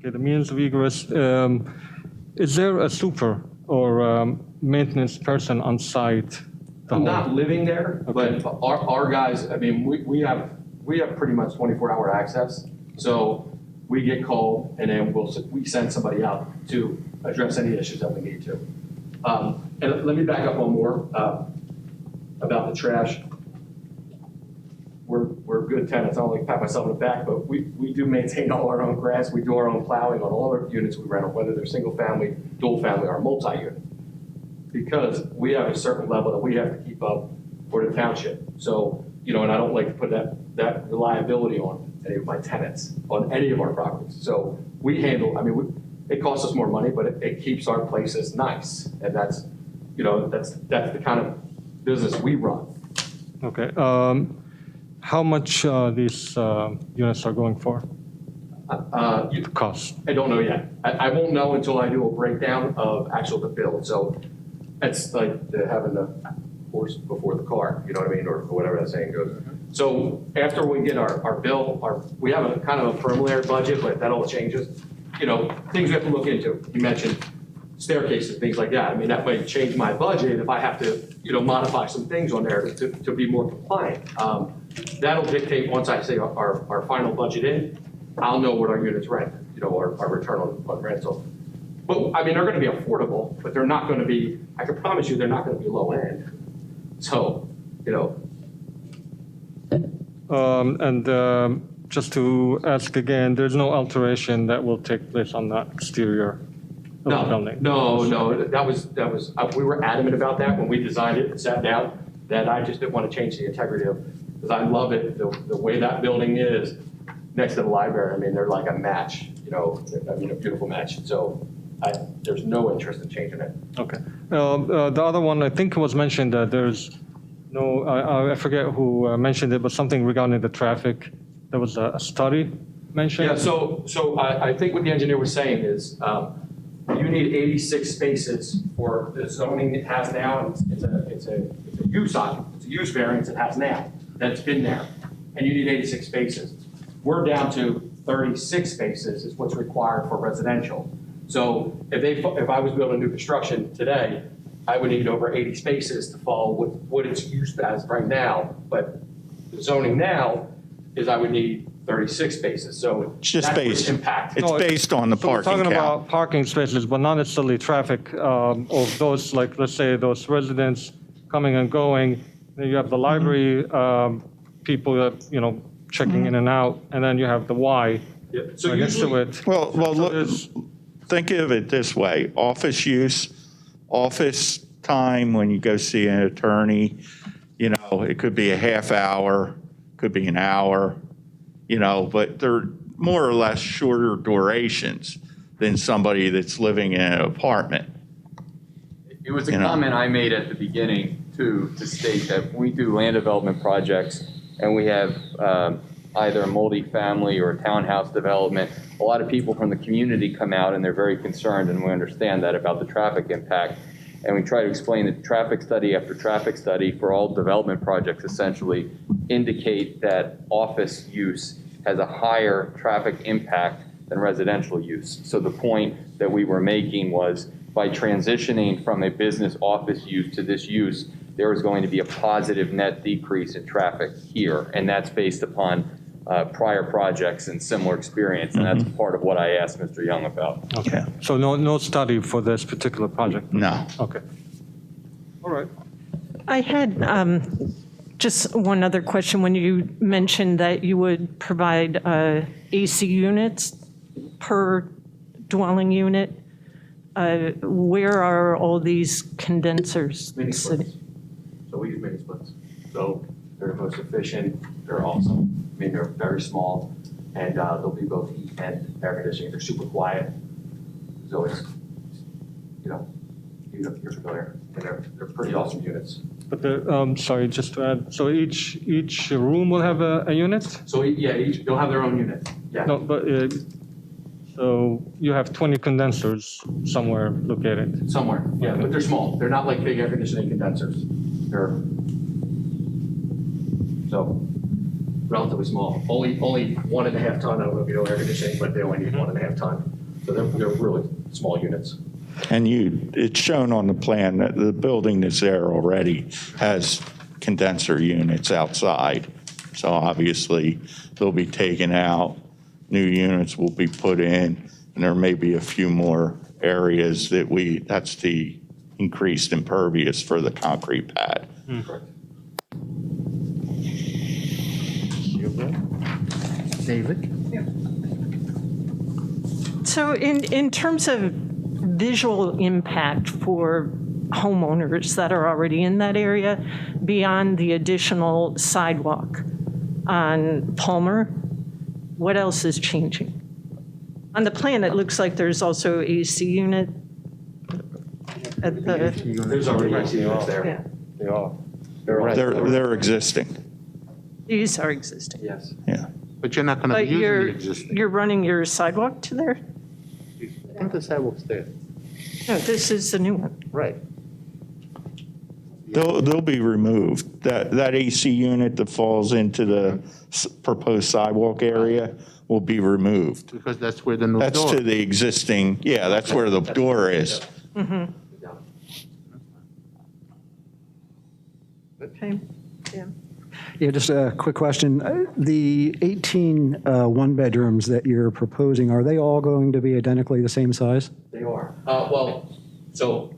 the means of egress, is there a super or maintenance person on site? I'm not living there, but our guys, I mean, we have pretty much 24-hour access. So we get called and then we send somebody out to address any issues that we need to. And let me back up one more about the trash. We're good tenants. I don't like to pat myself on the back, but we do maintain all our own grass. We do our own plowing on all our units we rent, whether they're single family, dual family, or multi-unit. Because we have a certain level that we have to keep up for the township. So, you know, and I don't like to put that reliability on any of my tenants, on any of our properties. So we handle, I mean, it costs us more money, but it keeps our places nice. And that's, you know, that's the kind of business we run. Okay. How much these units are going for? Cost? I don't know yet. I won't know until I do a breakdown of actual the build. So it's like having the horse before the car, you know what I mean, or whatever that saying goes. So after we get our bill, we have a kind of a preliminary budget, but that all changes. You know, things we have to look into. You mentioned staircases, things like that. I mean, that might change my budget if I have to, you know, modify some things on there to be more compliant. That'll dictate once I say our final budget in, I'll know what our units rent, you know, our return on rental. But I mean, they're going to be affordable, but they're not going to be, I can promise you, they're not going to be low end. So, you know. Just to ask again, there's no alteration that will take place on the exterior of the building? No, that was, we were adamant about that when we designed it and sat down, that I just didn't want to change the integrity of, because I love it, the way that building is next to the library. I mean, they're like a match, you know, I mean, a beautiful match. So there's no interest in changing it. Okay. The other one, I think it was mentioned that there's no, I forget who mentioned it, but something regarding the traffic. There was a study mentioned? Yeah, so I think what the engineer was saying is you need 86 spaces for the zoning it has now. It's a use variance it has now that's been there, and you need 86 spaces. We're down to 36 spaces is what's required for residential. So if I was building new construction today, I would need over 80 spaces to follow what it's used as right now. But the zoning now is I would need 36 spaces. So It's just that's where based, impact. it's based on the So we're parking talking count. about parking spaces, but not necessarily traffic of those, like, let's say, those residents coming and going. Then you have the library people that, you know, checking in and out, and then you have the Y So next to usually, it. Well, So look, there's- think of it this way, office use, office time when you go see an attorney, you know, it could be a half hour, could be an hour, you know, but they're more or less shorter durations than somebody that's living in an apartment. It was a You know. comment I made at the beginning too, to state that when we do land development projects and we have either a multifamily or a townhouse development, a lot of people from the community come out and they're very concerned, and we understand that about the traffic impact. And we try to explain that traffic study after traffic study for all development projects essentially indicate that office use has a higher traffic impact than residential use. So the point that we were making was by transitioning from a business office use to this use, there is going to be a positive net decrease in traffic here. And that's based upon prior projects and similar experience. And that's part of what I asked Mr. Young about. Okay, so no study for this particular project? No. Okay. All right. I had just one other question. When you mentioned that you would provide AC units per dwelling unit, where are all these condensers Mini sitting? splits. So we use mini splits. So they're the most efficient, they're awesome. I mean, they're very small, and they'll be both heat and air conditioning. They're super quiet. So it's, you know, you're familiar. And they're pretty awesome units. But sorry, just to add, so each room will have a unit? So yeah, they'll have their own unit. Yeah. No, but, so you have 20 condensers somewhere located? Somewhere, yeah, but they're small. They're not like big air conditioning condensers. They're so relatively small. Only 1.5 ton. I don't know if you know air conditioning, but they only need 1.5 ton. So they're really small units. And it's shown on the plan that the building that's there already has condenser units outside. So obviously they'll be taken out, new units will be put in, and there may be a few more areas that's the increased impervious for the concrete pad. Correct. David? So in terms of visual impact for homeowners that are already in that area, beyond the additional sidewalk on Palmer, what else is changing? On the plan, it looks like there's also AC unit at the, There's already AC units there. yeah, They are. They're existing, these are existing. Yes. yeah. But you're not going to But be using the existing. you're running your sidewalk to there? I think the sidewalk's there. No, this is the new one. Right. They'll be removed. That AC unit that falls into the proposed sidewalk area will be removed. Because that's where the new door. That's to the existing, yeah, that's where the door is. Mm-hmm. Okay, yeah. Yeah, just a quick question. The 18 one-bedrooms that you're proposing, are they all going to be identically the same size? They are. Well, so,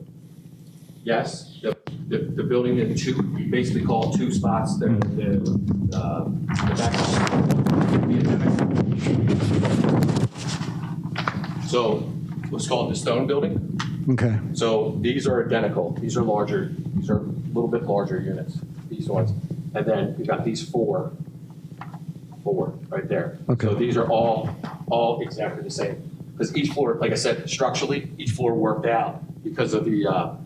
yes, the building in two, we basically call two spots, the back. So, what's called the stone building. Okay. So these are identical. These are larger. These are a little bit larger units, these ones. And then we've got these four right there. Okay. So these are all exactly the same. Because each floor, like I said, structurally, each floor worked out because of the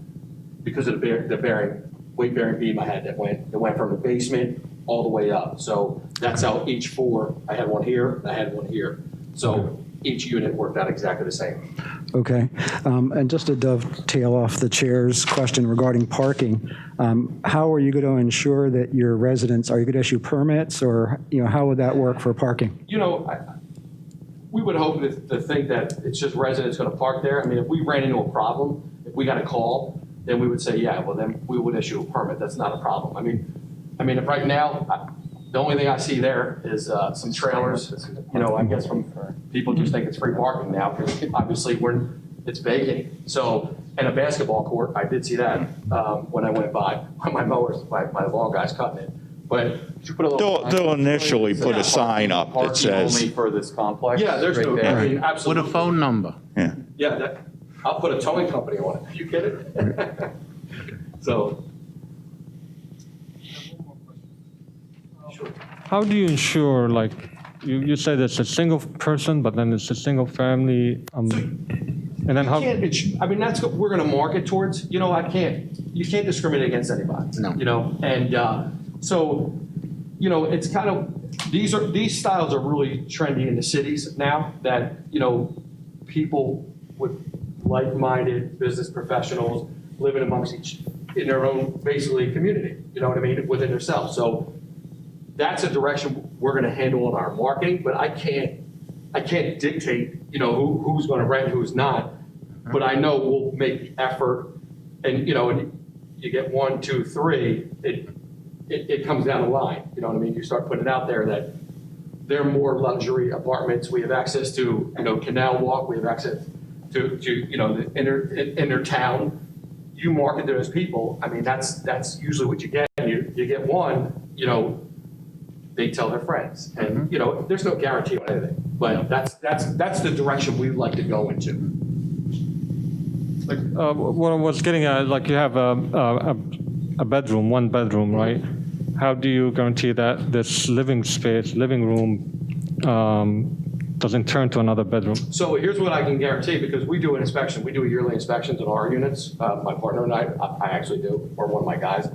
weight-bearing beam I had that went from the basement all the way up. So that's how each floor, I had one here, and I had one here. So each unit worked out exactly the same. Okay. And just to dovetail off the chair's question regarding parking, how are you going to ensure that your residents, are you going to issue permits, or how would that work for parking? We would hope to think that it's just residents going to park there. I mean, if we ran into a problem, if we got a call, then we would say, yeah, well, then we would issue a permit. That's not a problem. I mean, if right now, The only thing I see there is some trailers, you know, I guess from people just think it's free parking now because obviously it's vacant. So, and a basketball court, I did see that when I went by. My lawn guy's cutting it. But you put a little. They'll initially put a sign up that Parking says. only for this complex? Yeah, there's right no, there. I mean, With absolutely. a phone number. Yeah. Yeah, I'll put a towing company on it. Are you kidding? So. How do you ensure, like, you said it's a single person, but then it's a single family, and then how? I mean, that's what we're gonna market towards, you know, you can't discriminate against anybody. No. You know, and, so, you know, it's kind of, these styles are really trendy in the cities now that, you know, people with like-minded business professionals living amongst in their own, basically, community, you know what I mean, within themselves. So that's a direction we're gonna handle in our marketing, but I can't dictate, you know, who's gonna rent, who's not. But I know we'll make the effort, and, you know, and you get 1, 2, 3, it comes down the line, you know what I mean? You start putting it out there that they're more luxury apartments. We have access to, you know, Canal Walk, we have access to you know, the inner town. You market to those people, I mean, that's usually what you get. You get one, you know, they tell their friends. And, you know, there's no guarantee on anything, but that's the direction we'd like to go into. Like, what I was getting at, like you have a bedroom, one bedroom, right? How do you guarantee that this living room doesn't turn to another bedroom? So here's what I can guarantee, because we do an inspection. We do yearly inspections of our units. My partner and I actually do, or one of my guys,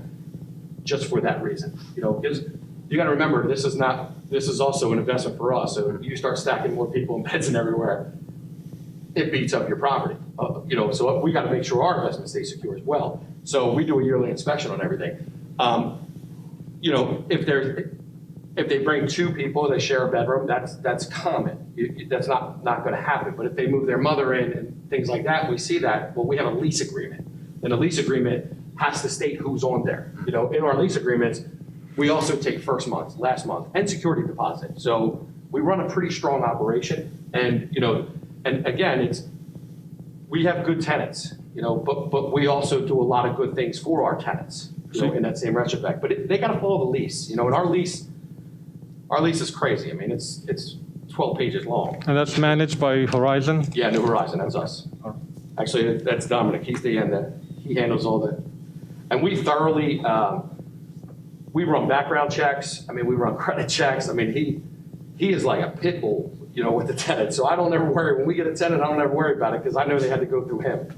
just for that reason. You know, because you got to remember, this is also an investment for us. So you start stacking more people and beds and everywhere, it beats up your property. You know, so we got to make sure our investment stays secure as well. So we do a yearly inspection on everything. You know, if they bring 2 people, they share a bedroom, that's common. That's not going to happen. But if they move their mother in and things like that, we see that. Well, we have a lease agreement, and the lease agreement has to state who's on there. You know, in our lease agreements, we also take first month, last month, and security deposit. So we run a pretty strong operation, and you know, and again, we have good tenants. You know, but we also do a lot of good things for our tenants. You know, in that same retrospect, but they got to follow the lease. You know, and our lease is crazy. I mean, it's 12 pages long. And that's managed by Horizon? Yeah, New Horizon, that's us. Actually, that's Dominic. He's the end that he handles all the, and we thoroughly, we run background checks. I mean, we run credit checks. I mean, he is like a pit bull, you know, with the tenant. So I don't ever worry. When we get a tenant, I don't ever worry about it because I know they had to go through him.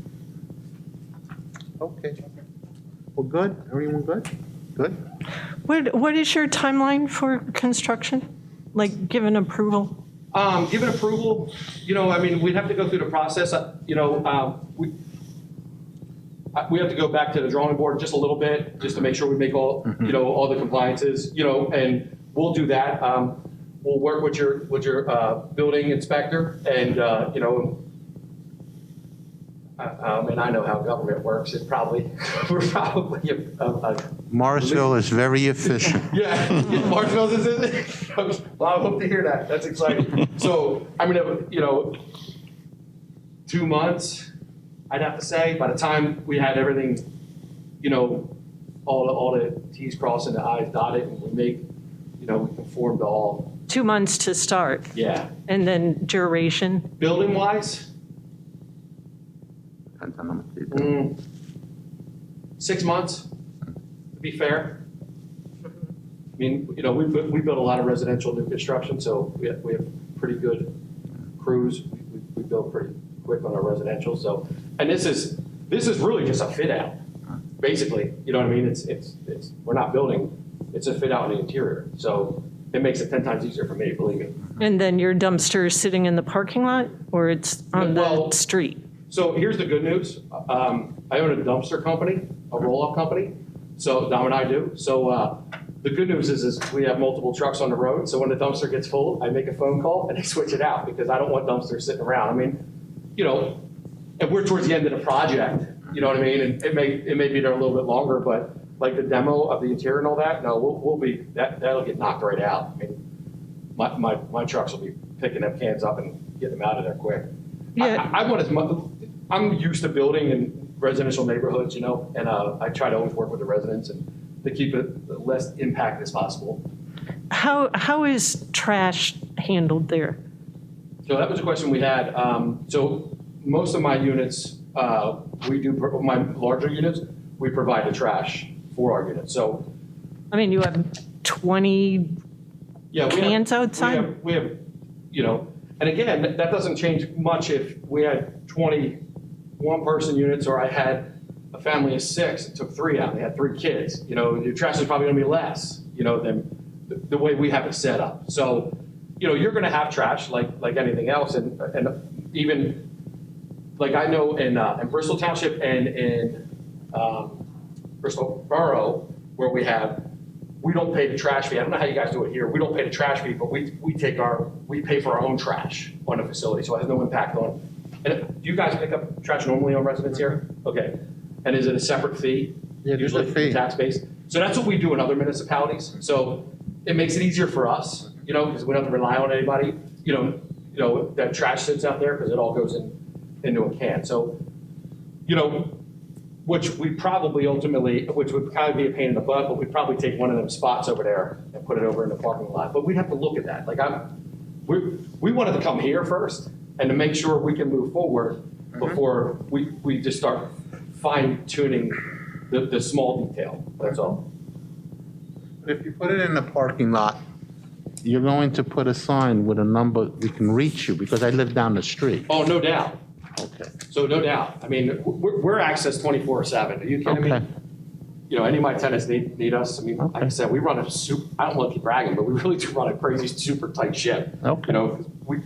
Okay. Well, good. Everyone good? Good. What is your timeline for construction? Like, given approval? Given approval, you know, I mean, we'd have to go through the process. You know, we have to go back to the drawing board just a little bit, just to make sure we make all, you know, all the compliances, you know, and we'll do that. We'll work with your building inspector, and you know, and I know how government works. We're probably Morrisville is very efficient. Yeah, Morrisville is. Well, I hope to hear that. That's exciting. So, I mean, you know, 2 months, I'd have to say. By the time we had everything, you know, all the T's crossed and the I's dotted, and we make, you know, we conform to all. 2 months to start? Yeah. And then duration? Building wise? 6 months, to be fair. I mean, you know, we built a lot of residential new construction, so we have pretty good crews. We build pretty quick on our residential. So, and this is really just a fit out, basically. You know what I mean? It's we're not building. It's a fit out in the interior. So it makes it 10 times easier for me, believe me. And then your dumpster is sitting in the parking lot, or it's on the street? So here's the good news. I own a dumpster company, a roll-up company. So Dom and I do. So the good news is we have multiple trucks on the road. So when the dumpster gets full, I make a phone call and they switch it out because I don't want dumpsters sitting around. I mean, you know, if we're towards the end of the project, you know what I mean? And it may be there a little bit longer, but like the demo of the interior and all that, no, that'll get knocked right out. I mean, my trucks will be picking them cans up and getting them out of there quick. Yeah. I want as much, I'm used to building in residential neighborhoods, you know, and I try to always work with the residents and to keep it the less impact as possible. How is trash handled there? So that was a question we had. So most of my units, my larger units, we provide the trash for our units. So, I mean, you have 20 cans outside? We have, you know, and again, that doesn't change much if we had 20 one-person units or I had a family of 6 and took 3 out. They had 3 kids. You know, your trash is probably going to be less, you know, than the way we have it set up. So, you know, you're going to have trash like anything else, and even like I know in Bristol Township and in Morrisville Borough, where we don't pay the trash fee. I don't know how you guys do it here. We don't pay the trash fee, but we pay for our own trash on the facility, so it has no impact on. And do you guys pick up trash normally on residents here? Okay. And is it a separate fee? Yeah, there's a Usually fee. tax base. So that's what we do in other municipalities. So it makes it easier for us, you know, because we don't have to rely on anybody. You know that trash sits out there because it all goes into a can. So, you know, which would probably be a pain in the butt, but we'd probably take one of them spots over there and put it over in the parking lot. But we'd have to look at that. Like we wanted to come here first and to make sure we can move forward before we just start fine tuning the small detail. That's all. If you put it in the parking lot, you're going to put a sign with a number we can reach you, because I live down the street. Oh, no doubt. Okay. So no doubt. I mean, we're accessed 24/7. Are you kidding me? You know, any of my tenants need us. I mean, like I said, we run I don't want to keep bragging, but we really do run a crazy, super tight ship. Okay. You know, we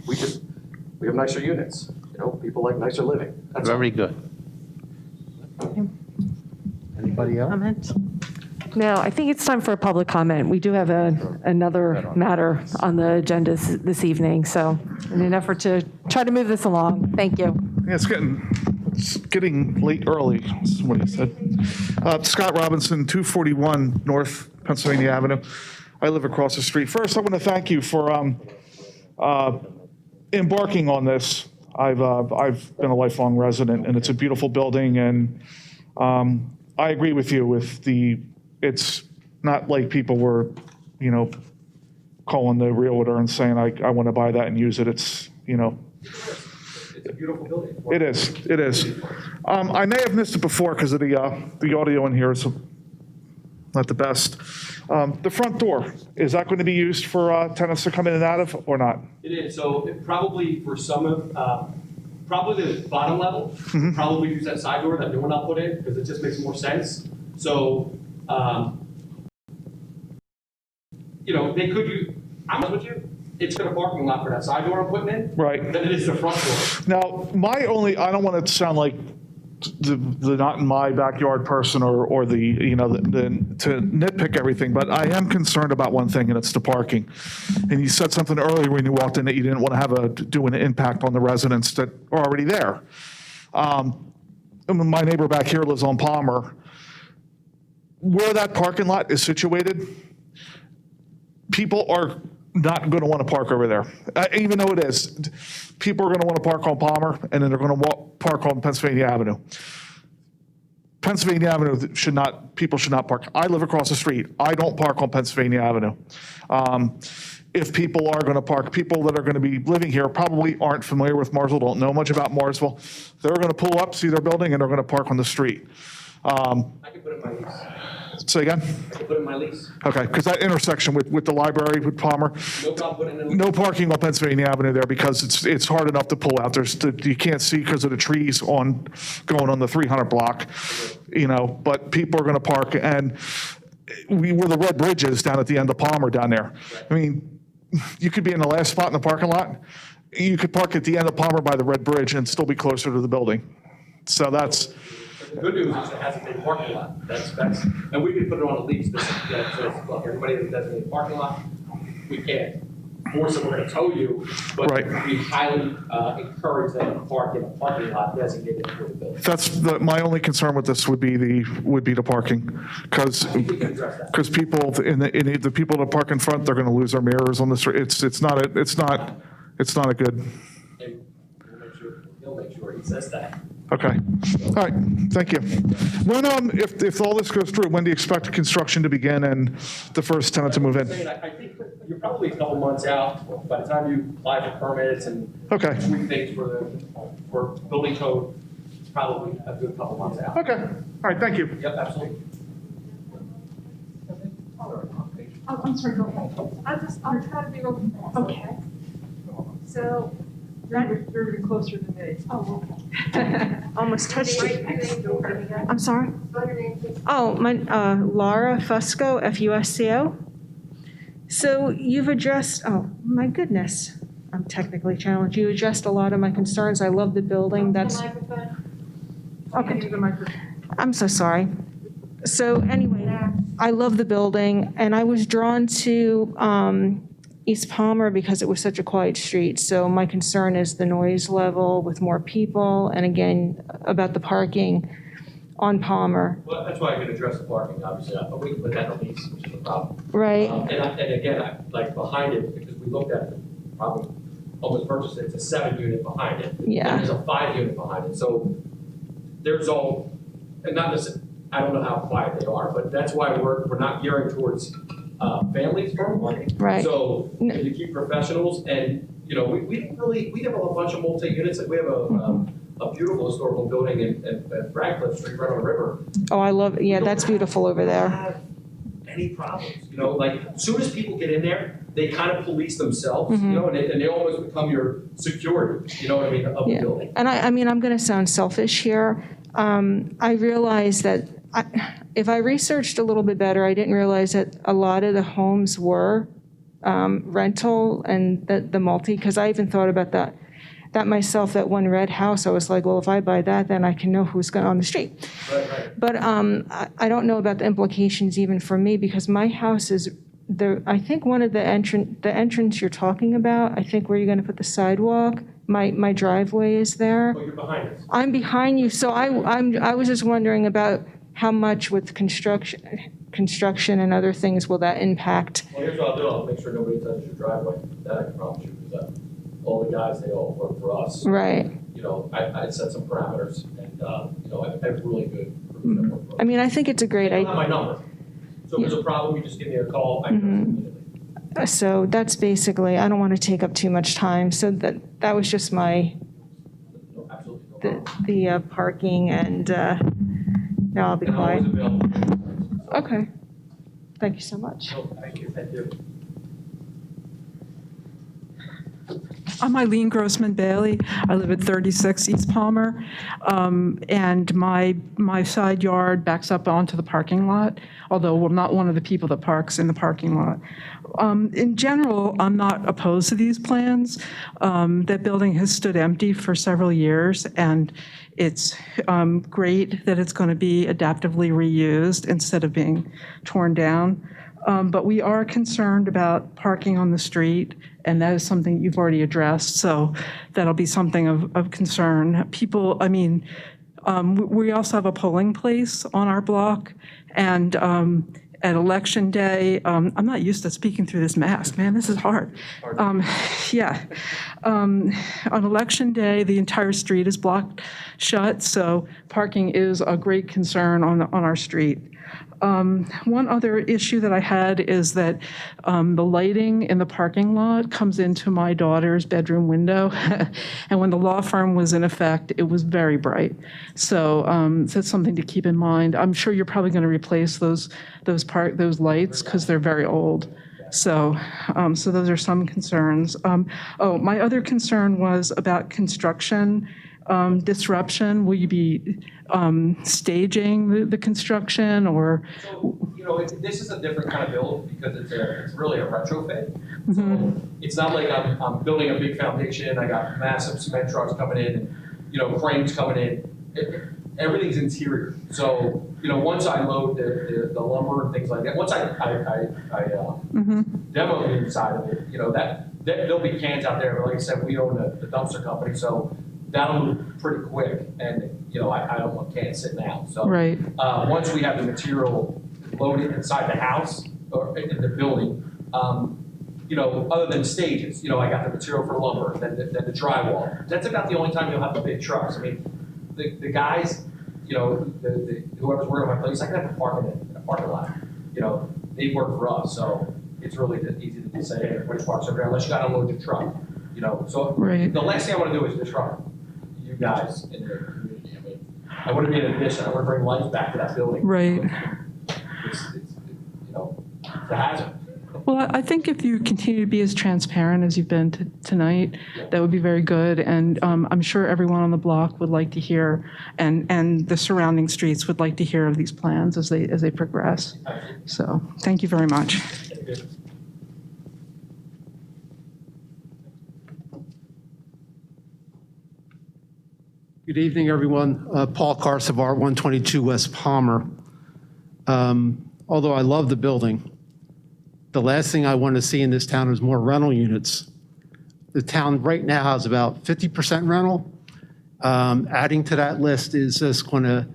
have nicer units. You know, people like nicer living. That's all. Very good. Anybody else? Comment? No, I think it's time for a public comment. We do have another matter on the agenda this evening, so in an effort to try to move this along, thank you. Yeah, it's getting late early, is what he said. Scott Robinson, 241 North Pennsylvania Avenue. I live across the street. First, I want to thank you for embarking on this. I've been a lifelong resident, and it's a beautiful building, and I agree with you it's not like people were, you know, calling the realtor and saying, I want to buy that and use it. It's, you know. It's a beautiful building. It is. I may have missed it before because of the audio in here is not the best. The front door, is that going to be used for tenants to come in and out of or not? It is. So it probably for some of, probably the bottom level, probably use that side door that new one I'll put in because it just makes more sense. So, you know, they could use, I'm honest with you, it's got a parking lot for that side door I'm putting in. Right. Than it is the front door. Now, I don't want to sound like the not in my backyard person or the, you know, to nitpick everything, but I am concerned about one thing, and it's the parking. And you said something earlier when you walked in that you didn't want to do an impact on the residents that are already there. My neighbor back here lives on Palmer. Where that parking lot is situated, people are not going to want to park over there, even though it is. People are going to want to park on Palmer, and then they're going to park on Pennsylvania Avenue. Pennsylvania Avenue people should not park. I live across the street. I don't park on Pennsylvania Avenue. If people are going to park, people that are going to be living here probably aren't familiar with Morrisville, don't know much about Morrisville. They're going to pull up, see their building, and they're going to park on the street. I can put it in my lease. Say again? I can put it in my lease. Okay, because that intersection with the library, with Palmer, No problem putting it in. no parking on Pennsylvania Avenue there because it's hard enough to pull out. You can't see because of the trees going on the 300 block, you know, but people are going to park, and we're the red bridges down at the end of Palmer down there. I mean, you could be in the last spot in the parking lot. You could park at the end of Palmer by the red bridge and still be closer to the building. So that's. The good news is it has a big parking lot. And we can put it on a lease that says, look, everybody that's designated parking lot, we can. force them, we're gonna tow you, but Right. we highly encourage them to park in a parking lot designated for the building. My only concern with this would be the parking, because We can address that. people the people that park in front, they're going to lose their mirrors on the street. It's not a good. And he'll make sure he says that. Okay. All right. Thank you. When if all this goes through, when do you expect construction to begin and the first tenant to move in? I think you're probably a couple months out by the time you apply for permits and Okay. tweak things for building code. It's probably a good couple months out. Okay. All right. Thank you. Yep, absolutely. Oh, I'm sorry, go ahead. I'll try to be real. Okay. So. You're even closer than me. Oh, okay. Almost touched it. I'm sorry? Oh, my, Laura Fusco, Fusco. So you've addressed, oh, my goodness. I'm technically challenged. You addressed a lot of my concerns. I love the building. That's. Okay. I'm so sorry. So anyway, I love the building, and I was drawn to East Palmer because it was such a quiet street. So my concern is the noise level with more people, and again, about the parking on Palmer. Well, that's why I can address the parking, obviously, but we can put that in the lease, which is a problem. Right. And again, like behind it, because we looked at it, probably almost purchased it, it's a 7-unit behind it. Yeah. And there's a 5-unit behind it, so there's all, and not necessarily, I don't know how quiet they are, but that's why we're not gearing towards families for parking. Right. So to keep professionals, and we have a bunch of multi-units, like we have a beautiful historical building in Radcliffe Street, right on the river. Oh, I love, yeah, that's beautiful over there. Have any problems, like as soon as people get in there, they kind of police themselves, and they almost become your security, you know what I mean, of the building. And I mean, I'm going to sound selfish here. I realized that if I researched a little bit better, I didn't realize that a lot of the homes were rental and the multi, because I even thought about that myself, that one red house. I was like, well, if I buy that, then I can know who's going on the street. Right. But I don't know about the implications even for me, because my house is I think one of the entrance you're talking about, I think where you're going to put the sidewalk, my driveway is there. Oh, you're behind us. I'm behind you, so I was just wondering about how much with construction and other things will that impact? Well, here's what I'll do, I'll make sure nobody touches your driveway, that I can promise you, because all the guys, they all work for us. Right. I set some parameters, and, I have really good crews that work for us. I mean, I think it's a great They don't have idea. my number, so if there's a problem, you just give me a call, I know immediately. So that's basically, I don't want to take up too much time, so that was just my, No, absolutely no problem. the parking, and now I'll be And I'm quiet. always available. Okay. Thank you so much. No, thank you. I'm Eileen Grossman Bailey. I live at 36 East Palmer, and my side yard backs up onto the parking lot, although I'm not one of the people that parks in the parking lot. In general, I'm not opposed to these plans. That building has stood empty for several years, and it's great that it's going to be adaptively reused instead of being torn down. But we are concerned about parking on the street, and that is something you've already addressed, so that'll be something of concern. People, I mean, we also have a polling place on our block, and at Election Day, I'm not used to speaking through this mask, man, this is hard. Yeah. On Election Day, the entire street is blocked shut, so parking is a great concern on our street. One other issue that I had is that the lighting in the parking lot comes into my daughter's bedroom window. And when the law firm was in effect, it was very bright. So that's something to keep in mind. I'm sure you're probably going to replace those lights because they're very old. So those are some concerns. My other concern was about construction disruption. Will you be staging the construction, or? So, this is a different kind of build because it's really a retrofit. So it's not like I'm building a big foundation. I got massive cement trucks coming in, and, cranes coming in. Everything's interior. So, once I load the lumber and things like that, once I demo the inside of it, there'll be cans out there, but like I said, we own the dumpster company, so that'll move pretty quick. And, you know, I don't want cans sitting out. So Right. Once we have the material loaded inside the house or in the building, you know, other than stages, you know, I got the material for lumber, then the drywall. That's about the only time you'll have the big trucks. I mean, the guys, you know, whoever's working on my place, I can have them park in a parking lot. You know, they work for us, so it's really easy to just say, hey, everybody parks over there, unless you got to unload your truck. You know, so Right. the last thing I want to do is disrupt you guys in the community. I mean, I want to be an addition. I want to bring life back to that building. Right. It's you know, it's a hazard. Well, I think if you continue to be as transparent as you've been tonight, that would be very good. And I'm sure everyone on the block would like to hear, and the surrounding streets would like to hear of these plans as they progress. So thank you very much. Good evening, everyone. Paul Carsavar, 122 West Palmer. Although I love the building, the last thing I want to see in this town is more rental units. The town right now has about 50% rental. Adding to that list is just going to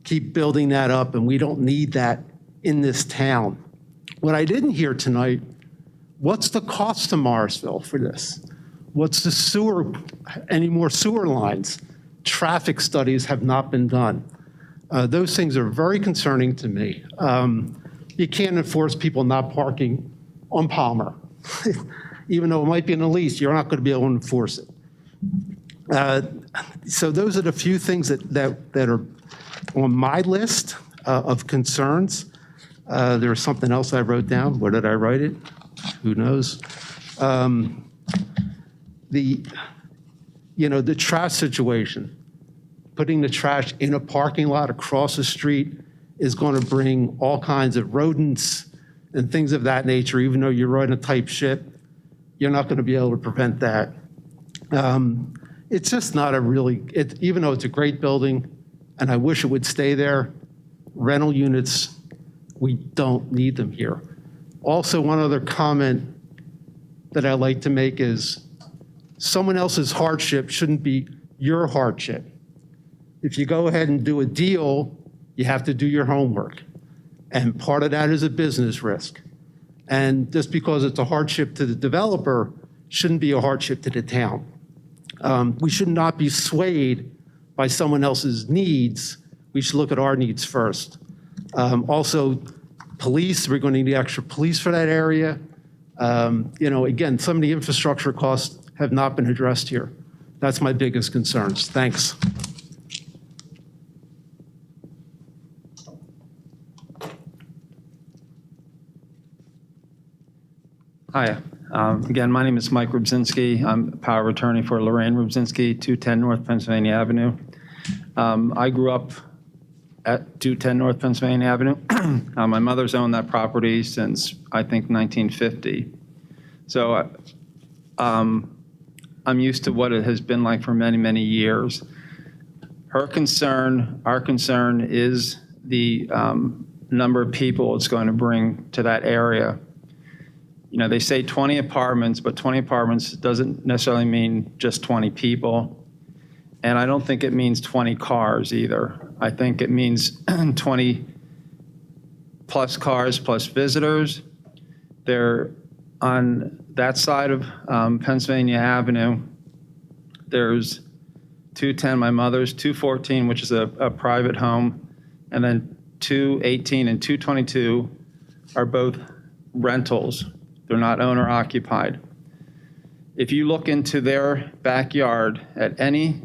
keep building that up, and we don't need that in this town. What I didn't hear tonight, what's the cost to Morrisville for this? What's the sewer, any more sewer lines? Traffic studies have not been done. Those things are very concerning to me. You can't enforce people not parking on Palmer. Even though it might be in the lease, you're not going to be able to enforce it. So those are the few things that are on my list of concerns. There's something else I wrote down. Where did I write it? Who knows? The trash situation. Putting the trash in a parking lot across the street is going to bring all kinds of rodents and things of that nature. Even though you're running a tight ship, you're not going to be able to prevent that. It's just not a really, even though it's a great building, and I wish it would stay there, rental units, we don't need them here. Also, one other comment that I like to make is someone else's hardship shouldn't be your hardship. If you go ahead and do a deal, you have to do your homework. And part of that is a business risk. And just because it's a hardship to the developer shouldn't be a hardship to the town. We should not be swayed by someone else's needs. We should look at our needs first. Also, police, we're going to need extra police for that area. Again, some of the infrastructure costs have not been addressed here. That's my biggest concerns. Thanks. Hi. Again, my name is Mike Rubzinski. I'm a power of attorney for Lorraine Rubzinski, 210 North Pennsylvania Avenue. I grew up at 210 North Pennsylvania Avenue. My mother's owned that property since, I think, 1950. So I'm used to what it has been like for many, many years. Our concern is the number of people it's going to bring to that area. You know, they say 20 apartments, but 20 apartments doesn't necessarily mean just 20 people. And I don't think it means 20 cars either. I think it means 20 plus cars plus visitors. They're on that side of Pennsylvania Avenue. There's 210, my mother's, 214, which is a private home, and then 218 and 222 are both rentals. They're not owner occupied. If you look into their backyard at any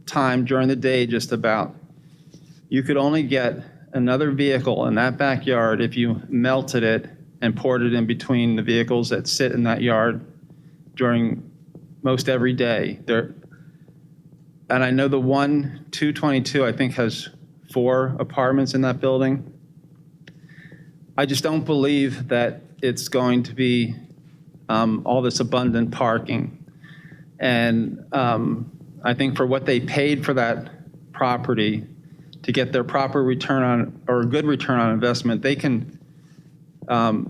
time during the day, just about, you could only get another vehicle in that backyard if you melted it and poured it in between the vehicles that sit in that yard during most every day. And I know the 222, I think, has 4 apartments in that building. I just don't believe that it's going to be all this abundant parking. And I think for what they paid for that property, to get their proper return on, or a good return on investment, they can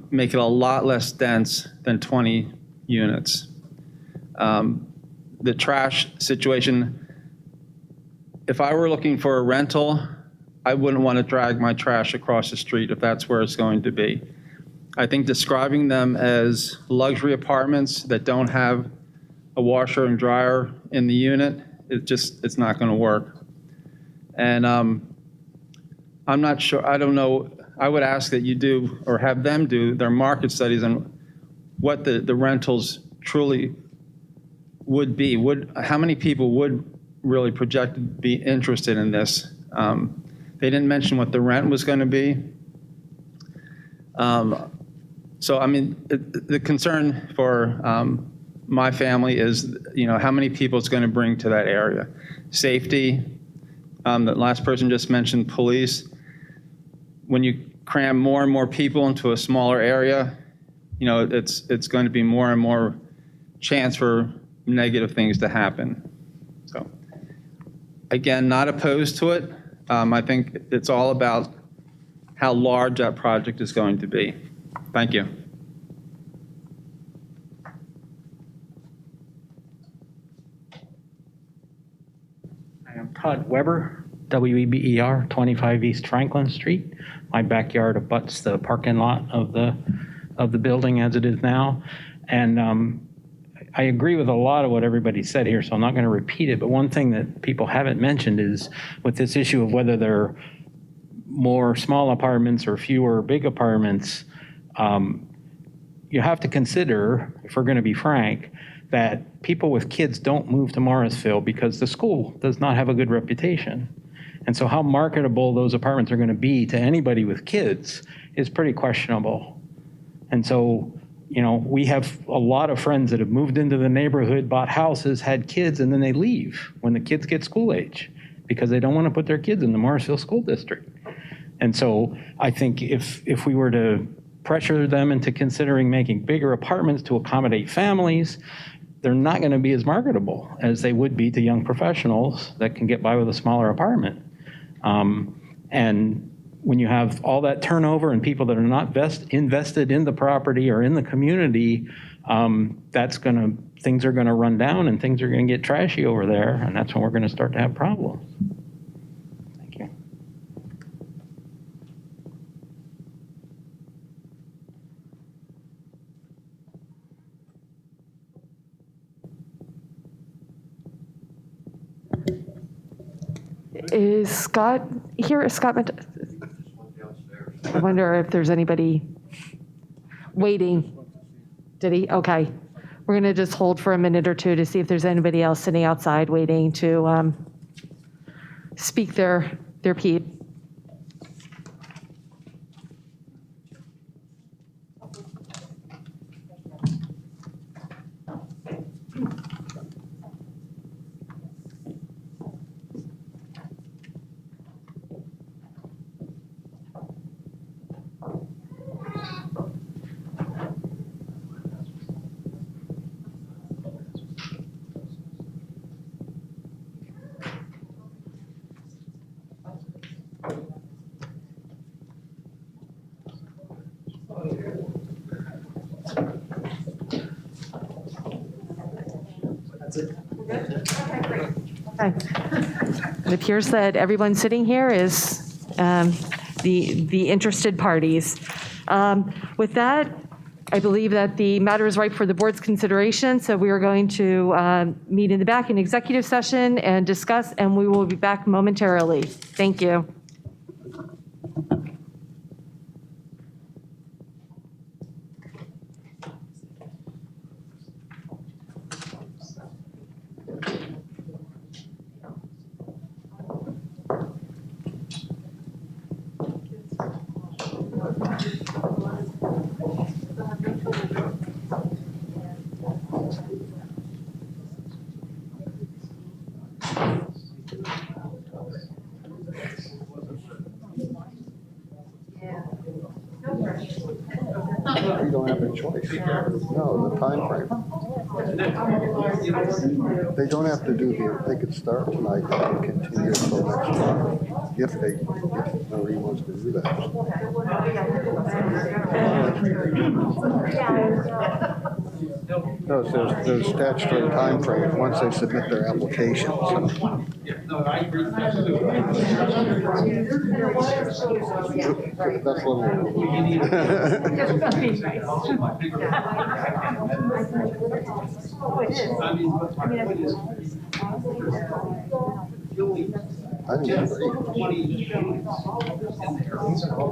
make it a lot less dense than 20 units. The trash situation, if I were looking for a rental, I wouldn't want to drag my trash across the street if that's where it's going to be. I think describing them as luxury apartments that don't have a washer and dryer in the unit, it's not going to work. And I'm not sure, I don't know, I would ask that you do, or have them do, their market studies on what the rentals truly would be. How many people would really project to be interested in this? They didn't mention what the rent was going to be. So, I mean, the concern for my family is, how many people it's going to bring to that area. Safety, the last person just mentioned police. When you cram more and more people into a smaller area, it's going to be more and more chance for negative things to happen. So, again, not opposed to it. I think it's all about how large that project is going to be. Thank you. I am Todd Weber, W-E-B-E-R, 25 East Franklin Street. My backyard abuts the parking lot of the building as it is now. And I agree with a lot of what everybody said here, so I'm not going to repeat it. But one thing that people haven't mentioned is with this issue of whether they're more small apartments or fewer big apartments, you have to consider, if we're going to be frank, that people with kids don't move to Morrisville because the school does not have a good reputation. And so how marketable those apartments are going to be to anybody with kids is pretty questionable. And so, we have a lot of friends that have moved into the neighborhood, bought houses, had kids, and then they leave when the kids get school age because they don't want to put their kids in the Morrisville School District. And so I think if we were to pressure them into considering making bigger apartments to accommodate families, they're not going to be as marketable as they would be to young professionals that can get by with a smaller apartment. And when you have all that turnover and people that are not invested in the property or in the community, things are going to run down and things are going to get trashy over there, and that's when we're going to start to have problems. Thank you. Is Scott here? Is Scott? I wonder if there's anybody waiting. Did he? Okay. We're going to just hold for a minute or two to see if there's anybody else sitting outside waiting to speak their piece. Okay. It appears that everyone sitting here is the interested parties. With that, I believe that the matter is ripe for the board's consideration, so we are going to meet in the back in executive session and discuss, and we will be back momentarily. Thank you. You don't have a choice. No, the time frame. They don't have to do they could start tonight and continue until next month, if Marie wants to do that. No, there's statutory timeframes once they submit their application, so. Yeah, no, I agree with that too. That's a I think it's great.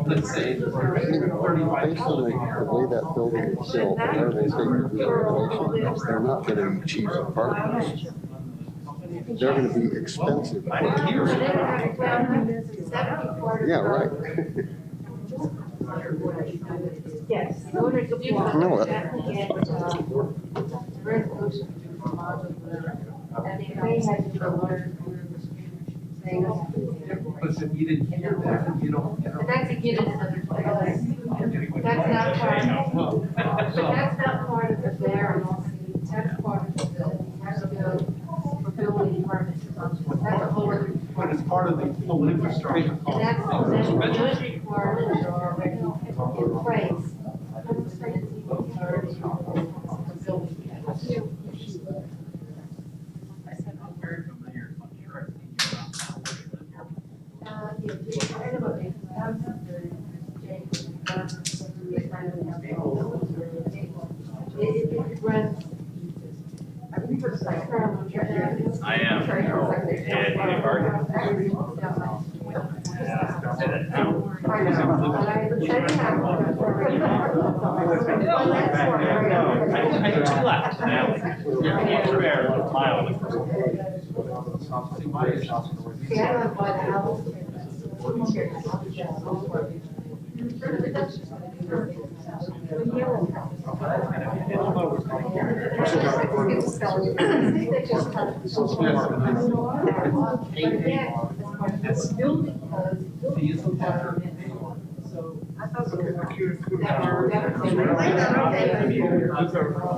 Let's say, Based on the way that building is built, where they take the renovation, they're not gonna be cheap apartments. They're gonna be expensive. Yeah, right. Yes. No, And they may have to learn things. listen, you didn't hear that, you don't. But that's a given in other places. That's not part, but that's not part of the variance. That's part of the, has to go for building permits. That's a whole other. But it's part of the whole infrastructure. And that's those requirements are already in place. I am.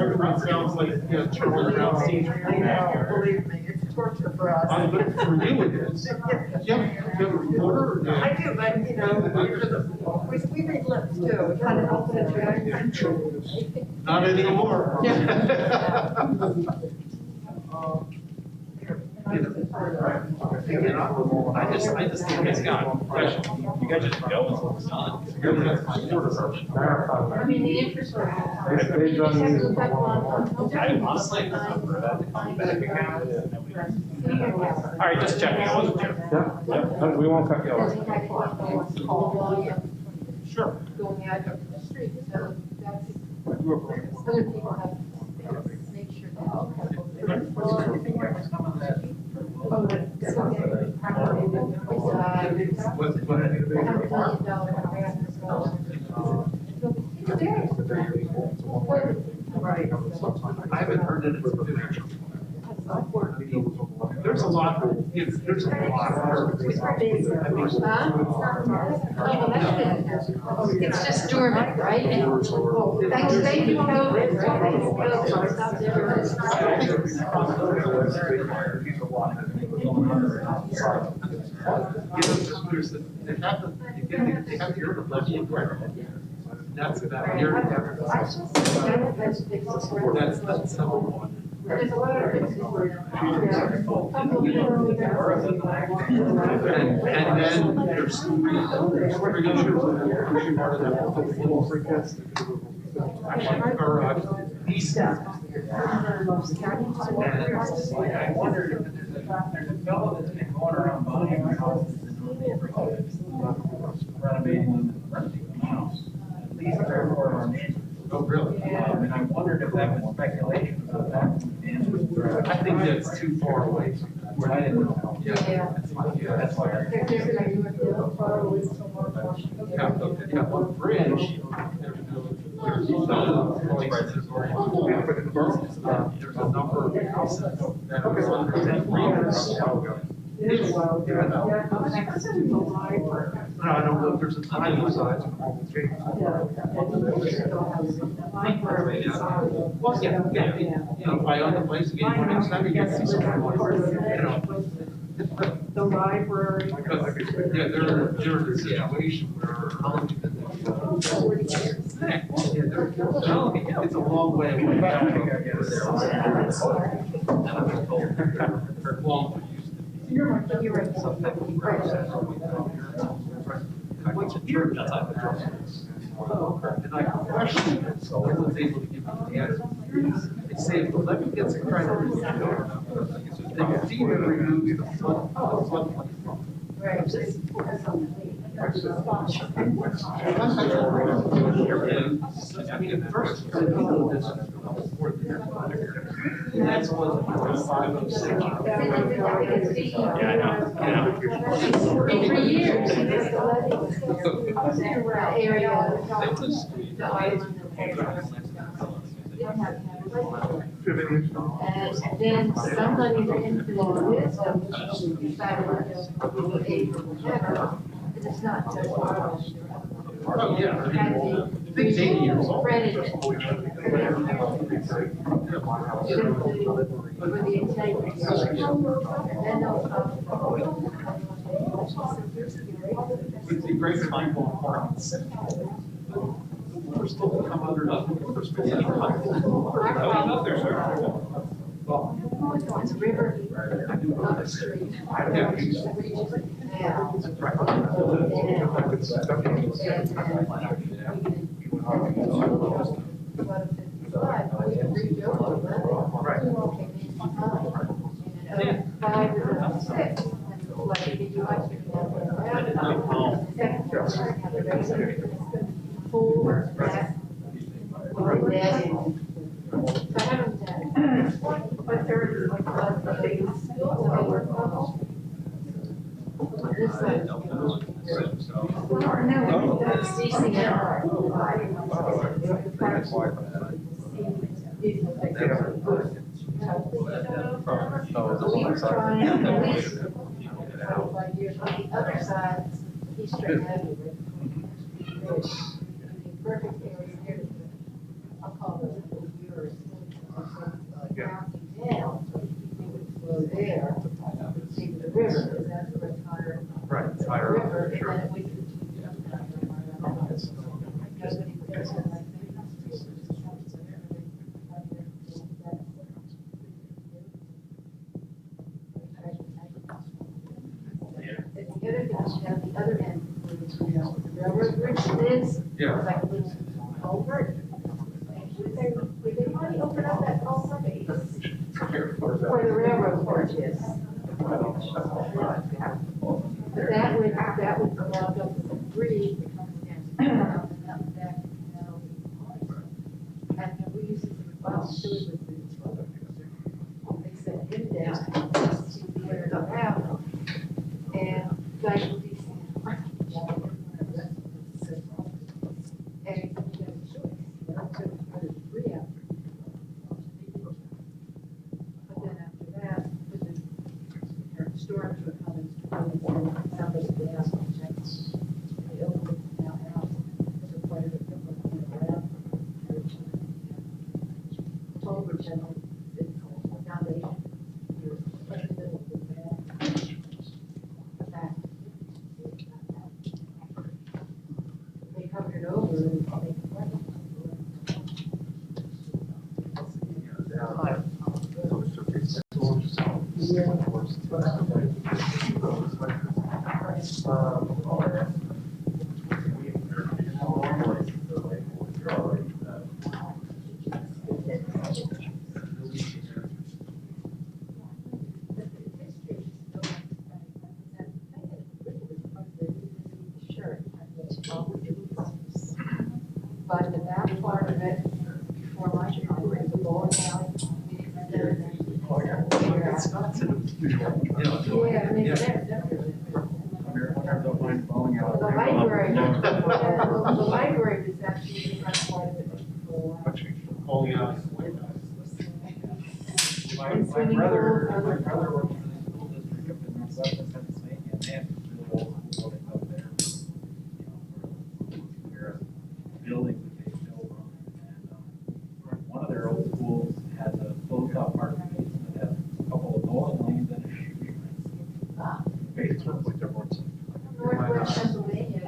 Everyone sounds like, Charlie Brown scenes. Believe me, it's torture for us. But for you it is. Yeah, you have a reporter? I do, but we read lips too. It kind of helps it. Not anymore. I just think it's gone. You guys just go until it's done. I mean, the infrastructure. I honestly, I'm about to call you back again. All right, just checking. I wasn't sure. We won't cut you off. Sure. Going out of the street, so that's, other people have to make sure that. Right. I haven't heard that it's finished. There's a lot, there's a lot. It's just dormant, right? Thank you, COVID, They have your level of revenue. That's about your. That's number one. There's a lot of fixes for And then there's three issues. Part of that east. I wondered if there's a fellow that's been going around buying houses in the neighborhood, renovating them and renting them out. At least they're for our neighbors. Oh, really? And I wondered if that was speculation about that. I think that's too far away. I didn't know. Yeah. That's why. Capitol Bridge. There's a number of houses that are under 10 years. I don't know if there's a time besides. Well, yeah, if I own the place again, you can extend it, you can see something like, the library. yeah, they're in a situation where. It's a long long way away. You're right. What's a church? And I questioned it, so I was able to give you the answer. They say, well, let me get some credit. They deem and remove the floodplain. Right. That's one 506. Yeah, I know. For years. And then somebody in wisdom decided to pay for whatever, and it's not just ours. Oh, yeah. I think it's 80 years old. Credited. For the integrity. And then It's a great time for apartments. We're still to come under it's a river up the street. The other side, Eastern Avenue. Perfect area here. I'll call those yours. Down, so flow there, see the river, because that's where it's higher. Right, it's The higher river, up, sure. and then we can. The other end, the railroad bridge is, Yeah. like a little culvert. Would they want to open up that culvert? Where the railroad bridge is. But that would block up the debris that comes down and up back down. And then we used to, well, they set him down to clear it out. And guys would be storms were coming, somebody down and checked. They opened it now out. There's a quite a bit of around. Culvert general, it's foundation. You're right in the middle of the back. The back. They covered it over and they. But the back part of it, before my time, was the bowling alley. Yeah, I mean, the library, the library was actually the front part of it before. Oh, yeah. And swimming pools, other. worked in the school district up in northwestern Pennsylvania, and they have this really old school building up there. Buildings that they built on, and one of their old schools has a closed off parking space that has a couple of bowling lanes and a shooting range. Basically, like their boards. Northwest Pennsylvania, a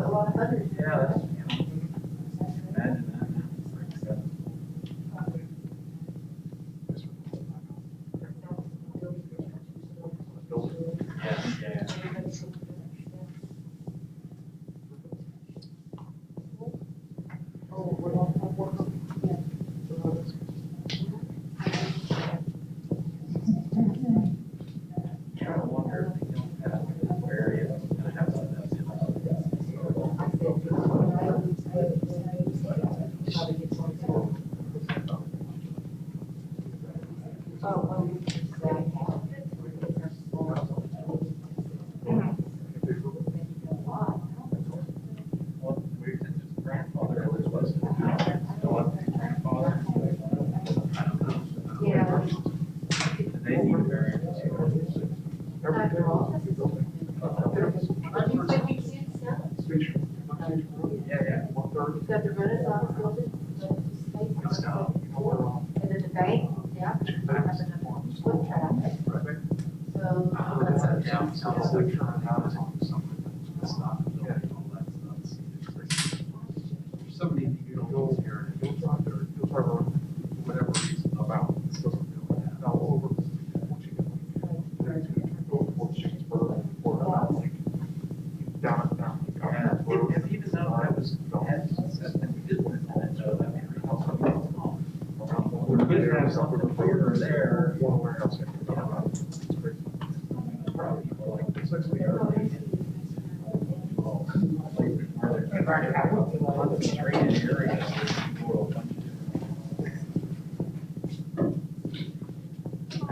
lot of hundreds. Yeah, that's, imagine that now. After all. You said we can't sell it. Yeah. You've got the Renaissance building, the space, and then the bank, yeah. Foot traffic. So. That's a downtown section of housing, something that's not building, all that stuff. There's so many goals here, and you'll try to, for whatever reason, about this doesn't feel like that. All over. Once you get go towards Shippensburg, or down. And even though I was, had consistent, we didn't know that we did have something here or there, one warehouse. I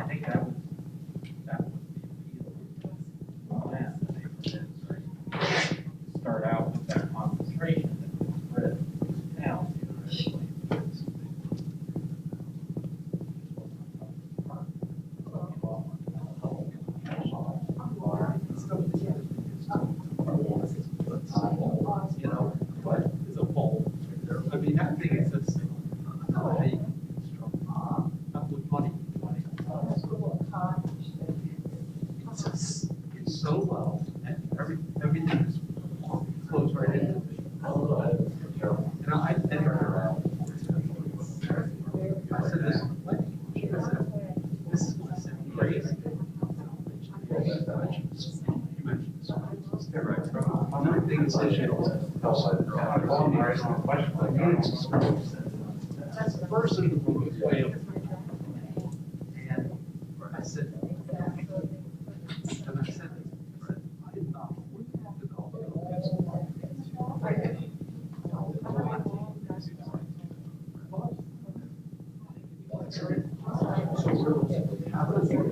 think that would be plan. Start out with that concentration and spread down. You know, but it's a pole. I mean, that thing is just, how you can construct, not with money. It's just, it's so low, and everything is closed right into it. And I said, this is crazy. Another thing is that's the person who was way up. And I said, I did not develop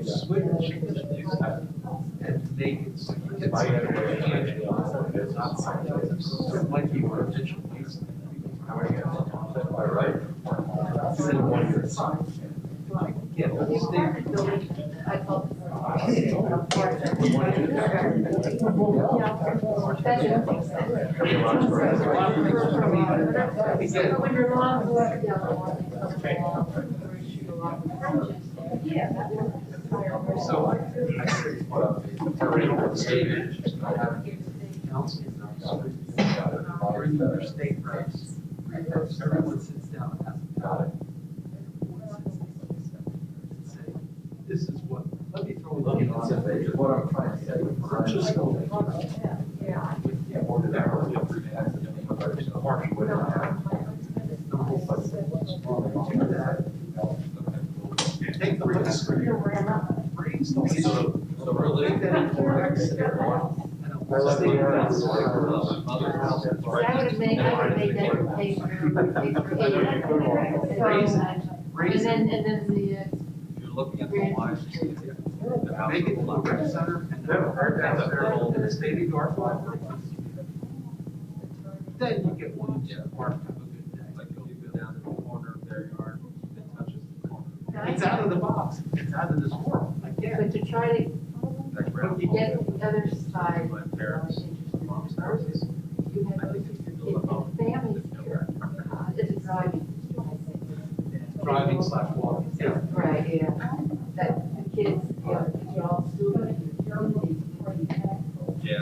switch and make it so you can might be more efficient. Yeah, but these things. So I said, bring your state reps. Everyone sits down and has a ballot. This is what, let me throw it on. What I'm trying to say. Just go. Take the screen around, brainstorm. So really, that would make that pay for and then the. You're looking at the lines. Make it the rec center and then the state of York library. Then you get one park, have a good day. Like you go down to the corner of their yard, it touches the corner. It's out of the box. It's out of this world. But to try to get the other side of interest you have families here. It's driving / walking. Yeah. Right, yeah. That the kids, you're all students,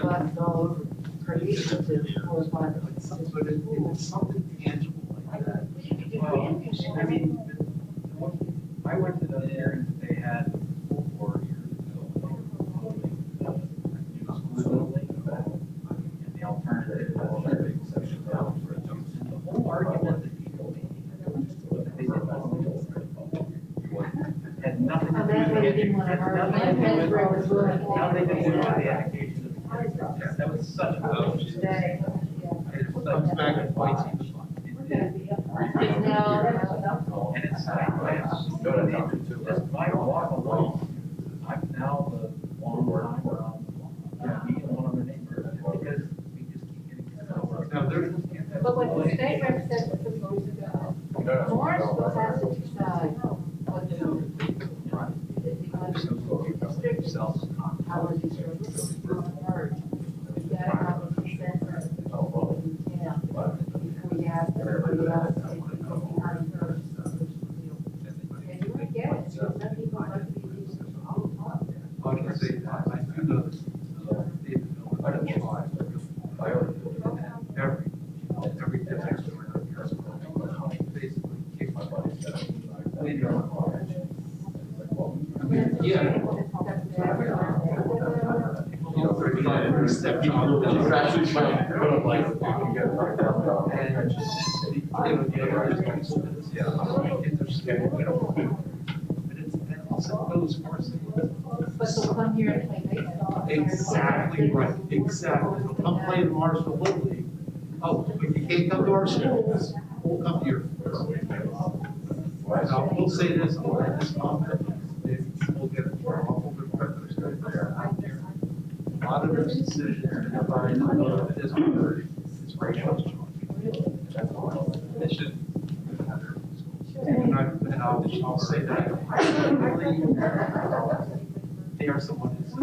buses all over. Crazy to 4 or 5. But it's something tangible like that. I mean, I went to the area that they had 4 years ago. And the alternative was a big section down for a jump. The whole argument that he told me, they didn't want to had nothing to do with the education. Now they didn't want the education of the kids. That was such a good day. And it comes back and bites you. And it's like, just by walk alone, I'm now the one where I'm me and one other neighbor, because we just keep getting. Now, there's. But what the state rep said some years ago, Morrisville has to decide what to do. The district how are these roads merged? We've got to have a consensus of the people in town before you ask everybody else to take it behind first. And you might get it, some people like to be these all the time. I can say that, I do know this, David Miller, I don't know why, every district, basically kick my butt. Yeah. But they'll come here and play baseball. Exactly right, exactly. They'll come play in Morrisville Little League. Oh, but you can't come to our schools, we'll come here. We'll say this, I'll let this comment, we'll get it for all the presidents there. A lot of those decisions are by this word, it's racial. That's all. They should. And I'll say that. They are someone who's. Oh,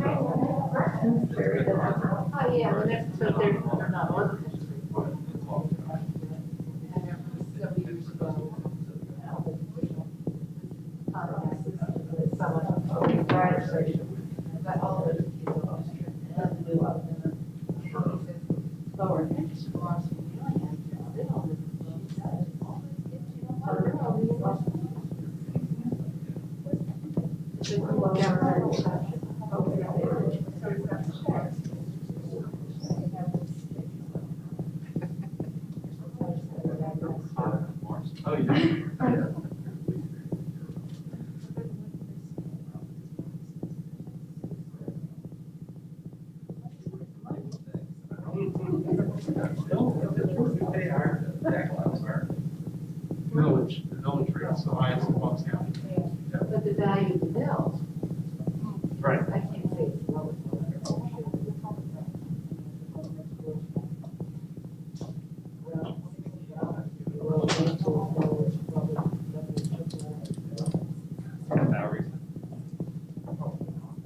yeah, but that's, but they're not on the street. And there was several years ago. Someone, fire station, but all of those people on the street, nothing to do with them. Lower, just across from the island, they don't live in the city. Oh, yeah. The village rate is the highest in Bucks County. But the value of the bills. Right. I can't say it's low.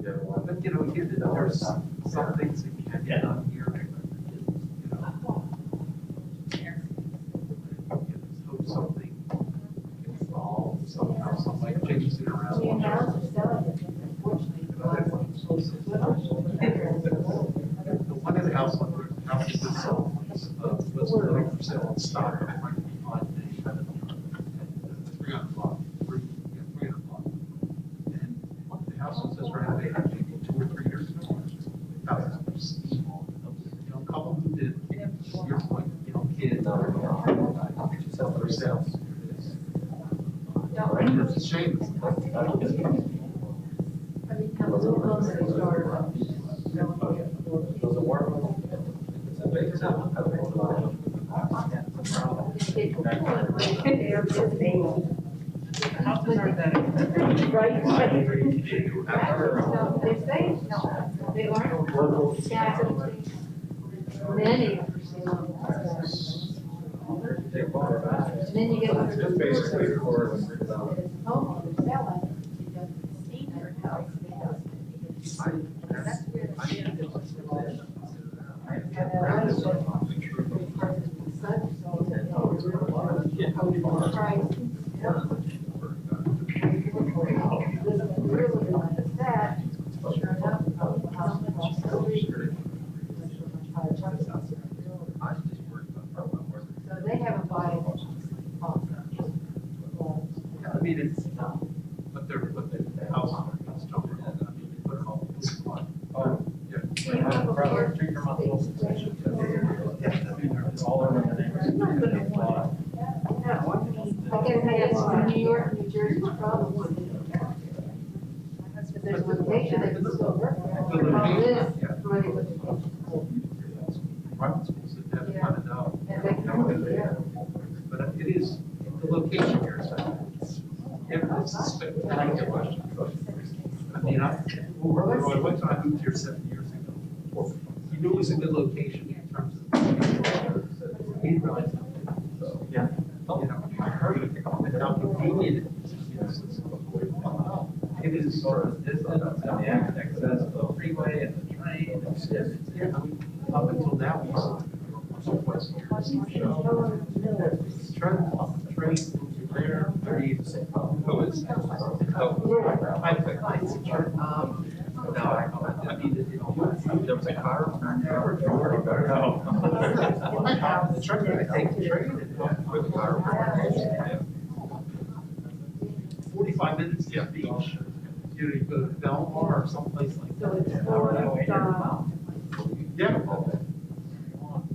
Yeah, but you know, again, there's some things that you can get on here. Hope something gets involved, somehow, somebody changes it around. The amounts are selling it, unfortunately. The one in the house on the house was sold, was putting for sale on stock right behind the 300 block, 300 block. And the house was just renovated maybe 2 or 3 years ago. Houses were small. You know, a couple who did, your point, you know, kids, sell for sale. It's a shame. Doesn't work. Houses aren't that Right. No, they say, no, they aren't. Scarcity. Many are for sale. And then you get. Just basically for. Homeowners selling, because it's seen their house, they have. That's where the. So they have a body. I mean, it's, but the house is jumping. I mean, they put it all in this one. Oh, yeah. It's all over the neighborhood. I guess that's New York, New Jersey problem with it. If there's location, they can still work. The problem is, where they put the Private schools that have kind of know. and they can, yeah. But it is, the location here is, it's a spectacular. I mean, one time I moved here 7 years ago. You knew it was a good location in terms of. We didn't realize that. So, yeah. You know, I heard it, and how convenient it is. It is sort of distance and the access to the freeway Yeah, up until now, we used there, 30. Who is? I mean, there was a car. The truck, I think, traded with the car. 45 minutes to the beach. You know, you go to Belmar or someplace like that. Yeah.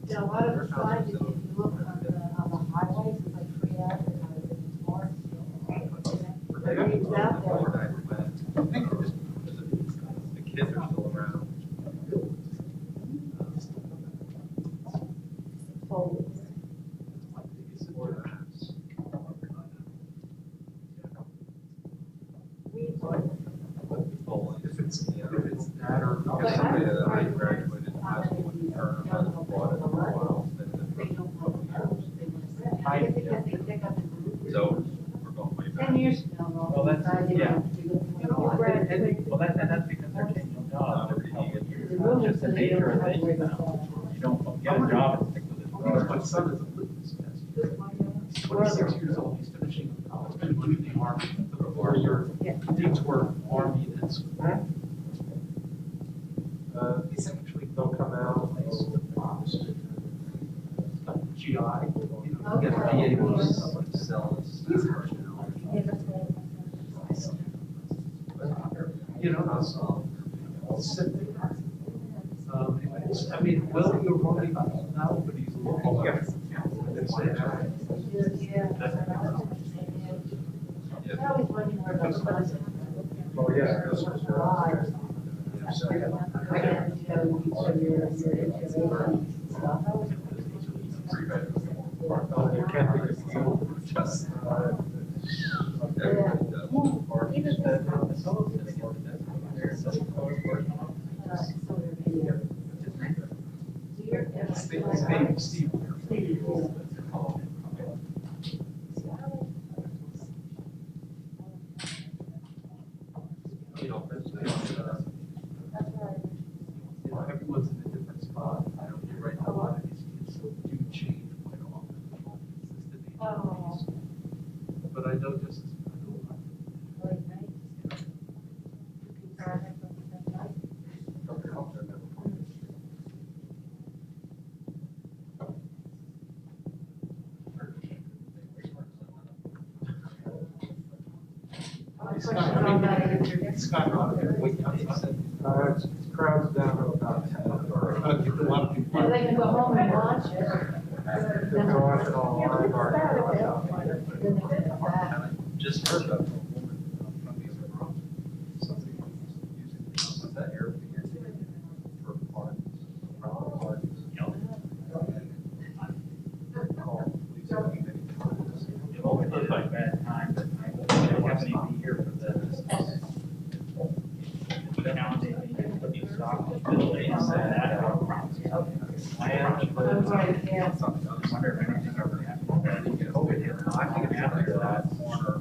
Yeah, a lot of the signs, if you look on the highways, it's like free advertising, it's more. It's out there. I think the kids are still around. If it's that or because somebody that I graduated in high school and turned around and bought it for a while, then so we're going way back. 10 years ago. Well, that's, yeah. Well, that's because they're changing jobs. It's just the nature of things now. You don't get a job and stick with it. My son is a litmus test. 26 years old, he's finishing college, been in the Army, the 4-year detour Army that's. Essentially, they'll come out, GI, you know, get a able to sell his. You know, I'll sit there. I mean, will be a running now, but he's a little. Yeah. I always wonder more about the concept. Oh, yeah. Steve. Everyone's in a different spot. I don't know, right now, a lot of these kids do change quite often. But I know just as. It's crowds down to about 10. A lot of people. They can go home and watch it. They can watch it online. Just heard of a woman from the other room. Somebody using that Airbnb for parties. It always looks like bad time, but I wasn't even here for the challenging putting stock on buildings and land. I wonder if anything ever happened. COVID hit. I think after that corner,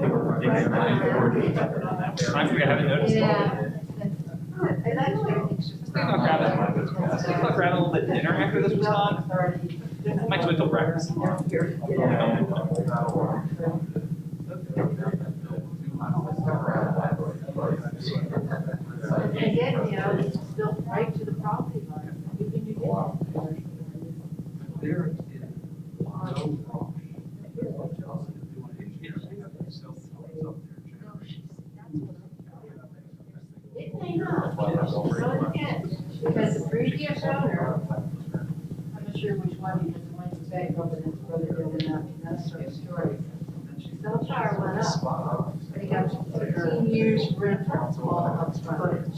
they were I forget, I haven't noticed. I'll grab a little bit dinner after this was done. Might wait till breakfast. And again, you know, it's built right to the property line. You can do that. There in no rush. It may not, so it can, because the previous owner, I'm not sure which one, because the one who's back over his brother building up, that's sort of story. Cell tower went up, but he got 15 years rent all up front.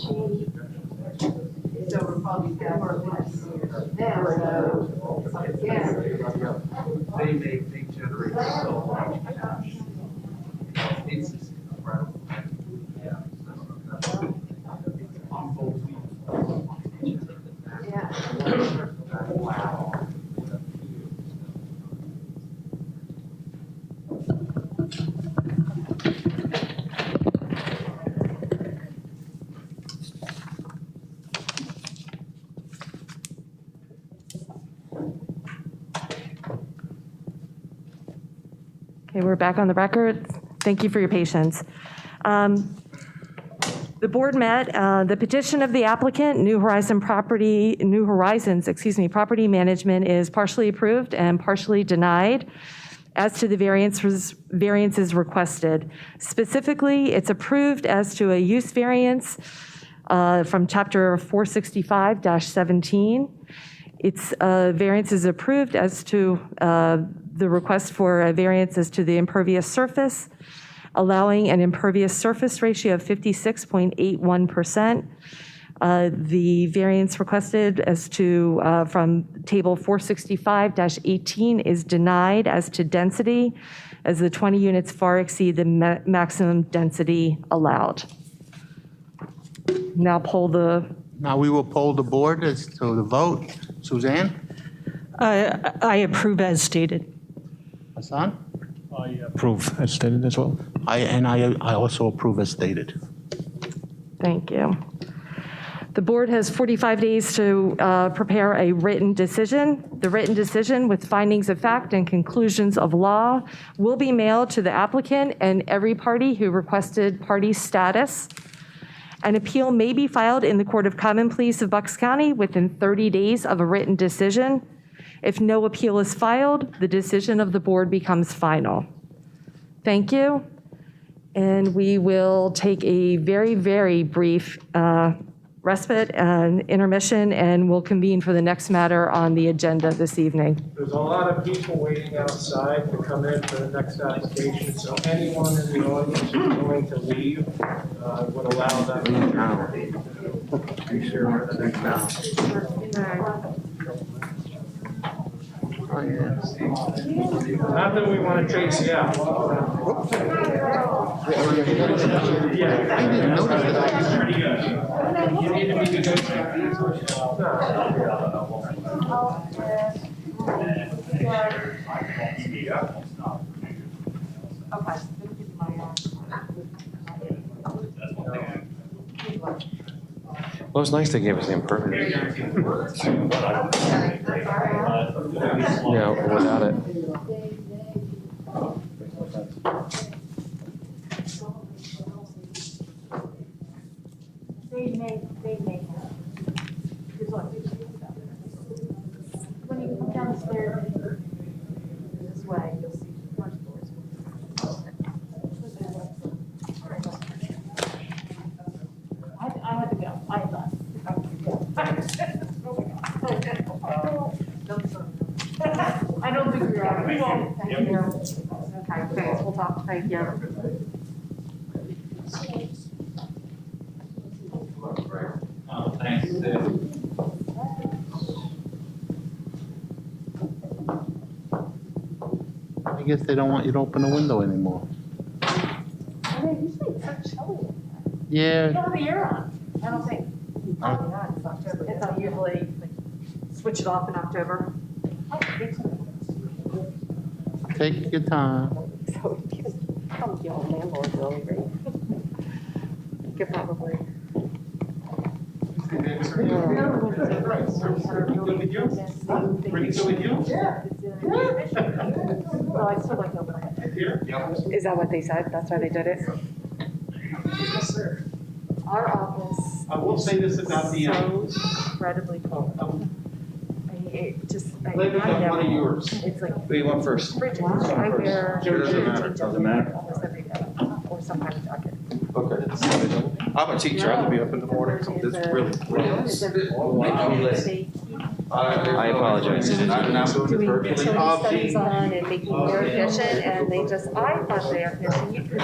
So we're probably got more than 50 years now, so, again. They generate so much cash. It's just incredible. Yeah. On both feet. Yeah. Wow. Okay, we're back on the record. Thank you for your patience. The board met, the petition of the applicant, New Horizons, Property Management is partially approved and partially denied as to the variances requested. Specifically, it's approved as to a use variance from Chapter 465-17. Its variance is approved as to the request for a variance as to the impervious surface, allowing an impervious surface ratio of 56.81%. The variance requested as to from table 465-18 is denied as to density, as the 20 units far exceed the maximum density allowed. Now we will poll the board as to the vote. Suzanne? I approve as stated. Hassan? I approve as stated as well. I also approve as stated. Thank you. The board has 45 days to prepare a written decision. The written decision with findings of fact and conclusions of law will be mailed to the applicant and every party who requested party status. An appeal may be filed in the Court of Common Pleas of Bucks County within 30 days of a written decision. If no appeal is filed, the decision of the board becomes final. Thank you. And we will take a very, very brief respite and intermission, and we'll convene for the next matter on the agenda this evening. There's a lot of people waiting outside to come in for the next application, so anyone in the audience who's going to leave would allow them to be sure for the next application. Oh, yeah. Not that we want to chase you out. Yeah. I didn't notice that. It's pretty good. You need to be negotiating. Well, it's nice they gave us the impervious. Yeah, without it. They may have. When you come down the stairs this way, you'll see the first floors. I had to go. I left. I don't think we're out. Thank you. Okay, thanks. We'll talk. Thank you. Thanks. I guess they don't want you to open the window anymore. Usually it's so chilly. Yeah. You don't have the air on. I don't think. Probably not. It's October. It's not usually like, switch it off in October. Take your time. So probably the old landlord really great. Could probably. Well, I still like open. Is that what they said? That's why they did it? Our office. I will say this about the. So incredibly cold. It just. Ladies, one of yours. It's like. Who you want first? Frigid. I wear. Doesn't matter. Almost every day, or sometimes a jacket. Okay. I'm a teacher. I have to be up in the morning. So this really. I apologize. Doing utility studies on and making air efficient, and they just, I thought the air conditioning,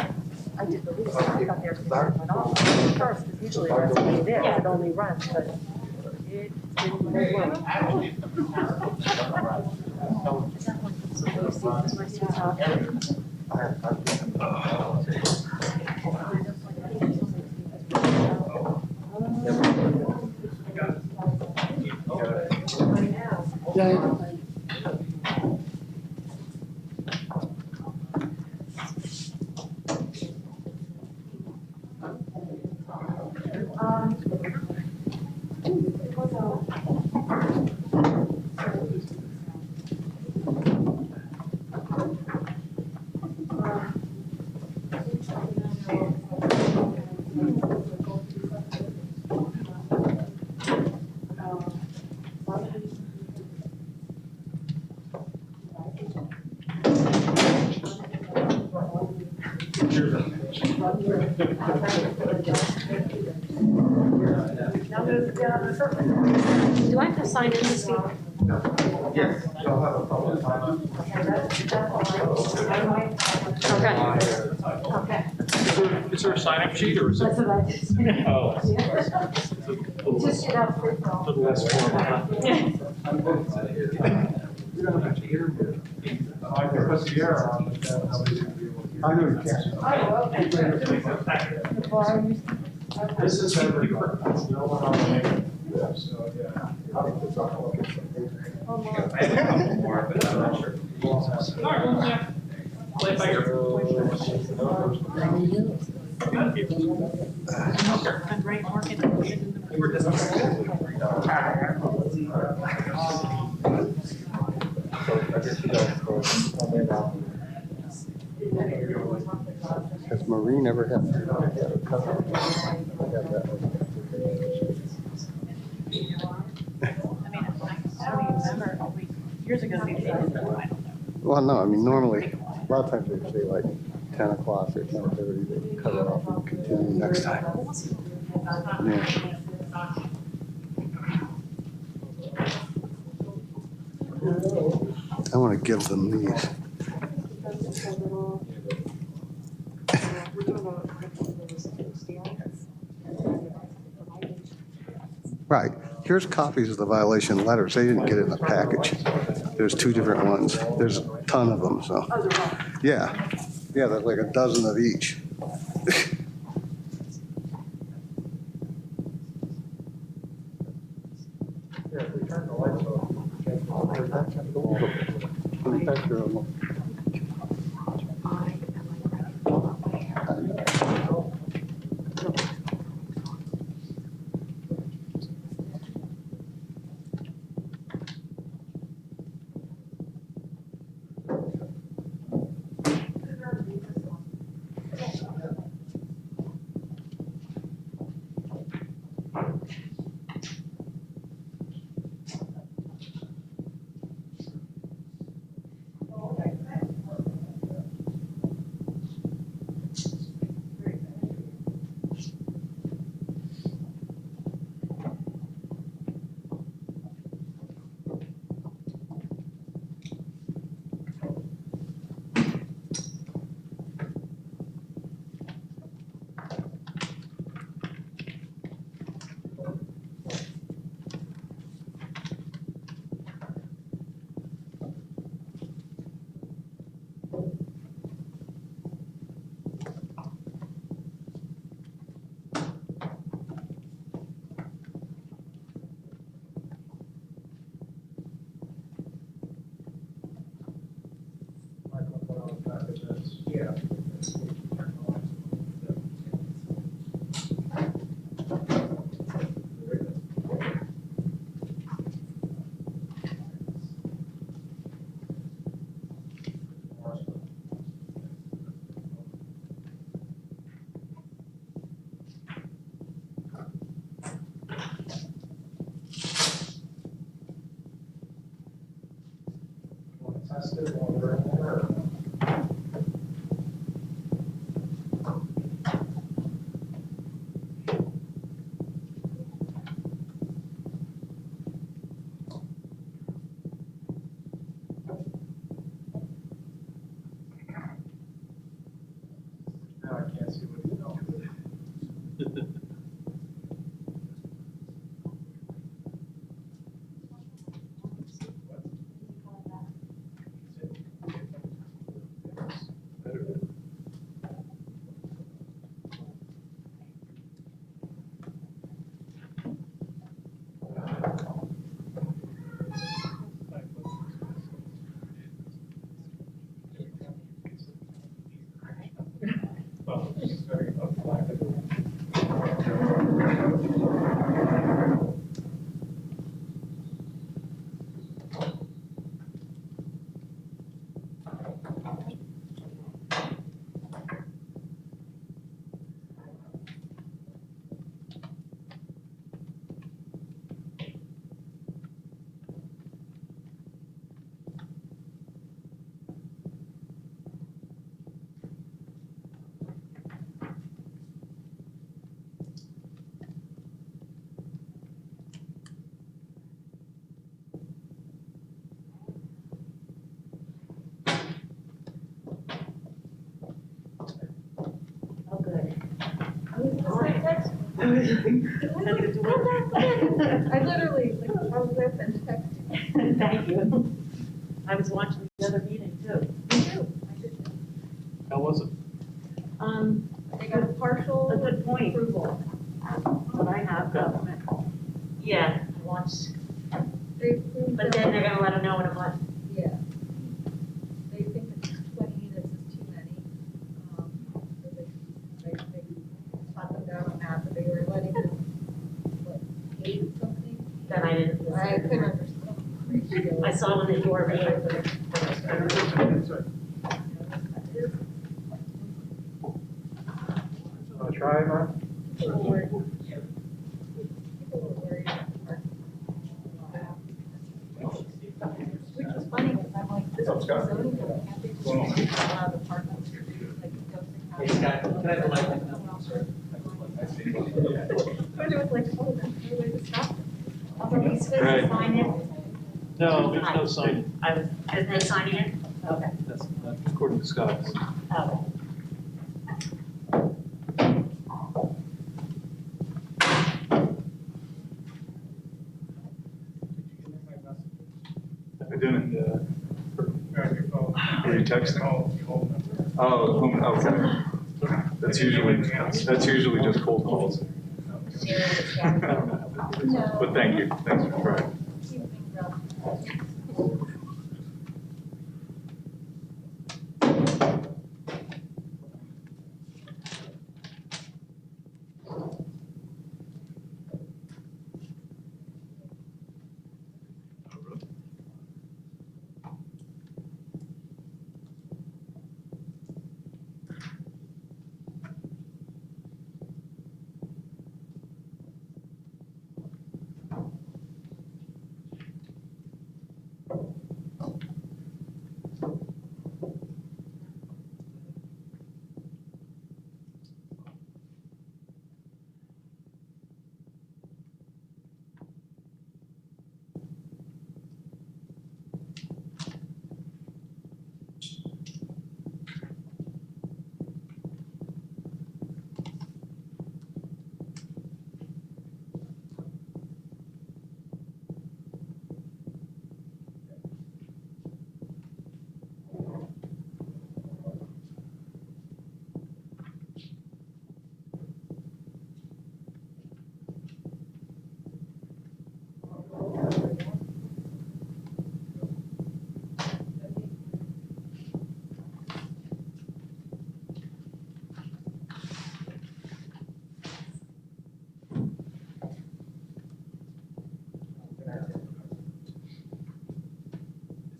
I did the least, I thought the air conditioning went off first, because usually that's the way it is, it only runs, but it didn't work. Do I have to sign in this week? Yes. I'll have a public comment. Okay. Is there a sign-up sheet or is it? That's what I did. Oh. Just get out free for all. Little less formal. I can put the air on, but then nobody's gonna be able to hear. I know you can. Oh, okay. This is everybody. No one on the name. So, yeah. I have a couple more, but I'm not sure. All right, well, yeah. Play it by ear. Has Maureen ever had? Years ago, they did. Well, no, I mean, normally, a lot of times they say like 10 o'clock or 10:30, they cut it off and continue next time. Yeah. I want to give them these. Right, here's copies of the violation letters. They didn't get it in a package. There's 2 different ones. There's a ton of them, so. Yeah, there's like a dozen of each. Yeah, if we turn the lights off. I literally, like, I was up and texted. Thank you. I was watching the other meeting too. Me too. I did too. How was it? They got a partial A good point. approval. But I have, yeah, I watched, They approved. but then they're gonna let them know in a month. Yeah. They think it's 20 units is too many. So they shot them down on that, but they were letting them, what, 8 something? Then I didn't. I couldn't understand. I saw when they were, but Want to try it, Mark? People were worried. People were worried about the parking. Which was funny, because I'm like, this is zoning, but can't they just allow the parking? Like, don't they have? But it was like, oh, that's no way to stop them. Are we supposed to sign it? No, there's no sign. I was, is they signing it? Okay. That's according to Scott. Okay. I didn't. Are you texting? Oh, okay. That's usually just cold calls. But thank you. Thanks for trying.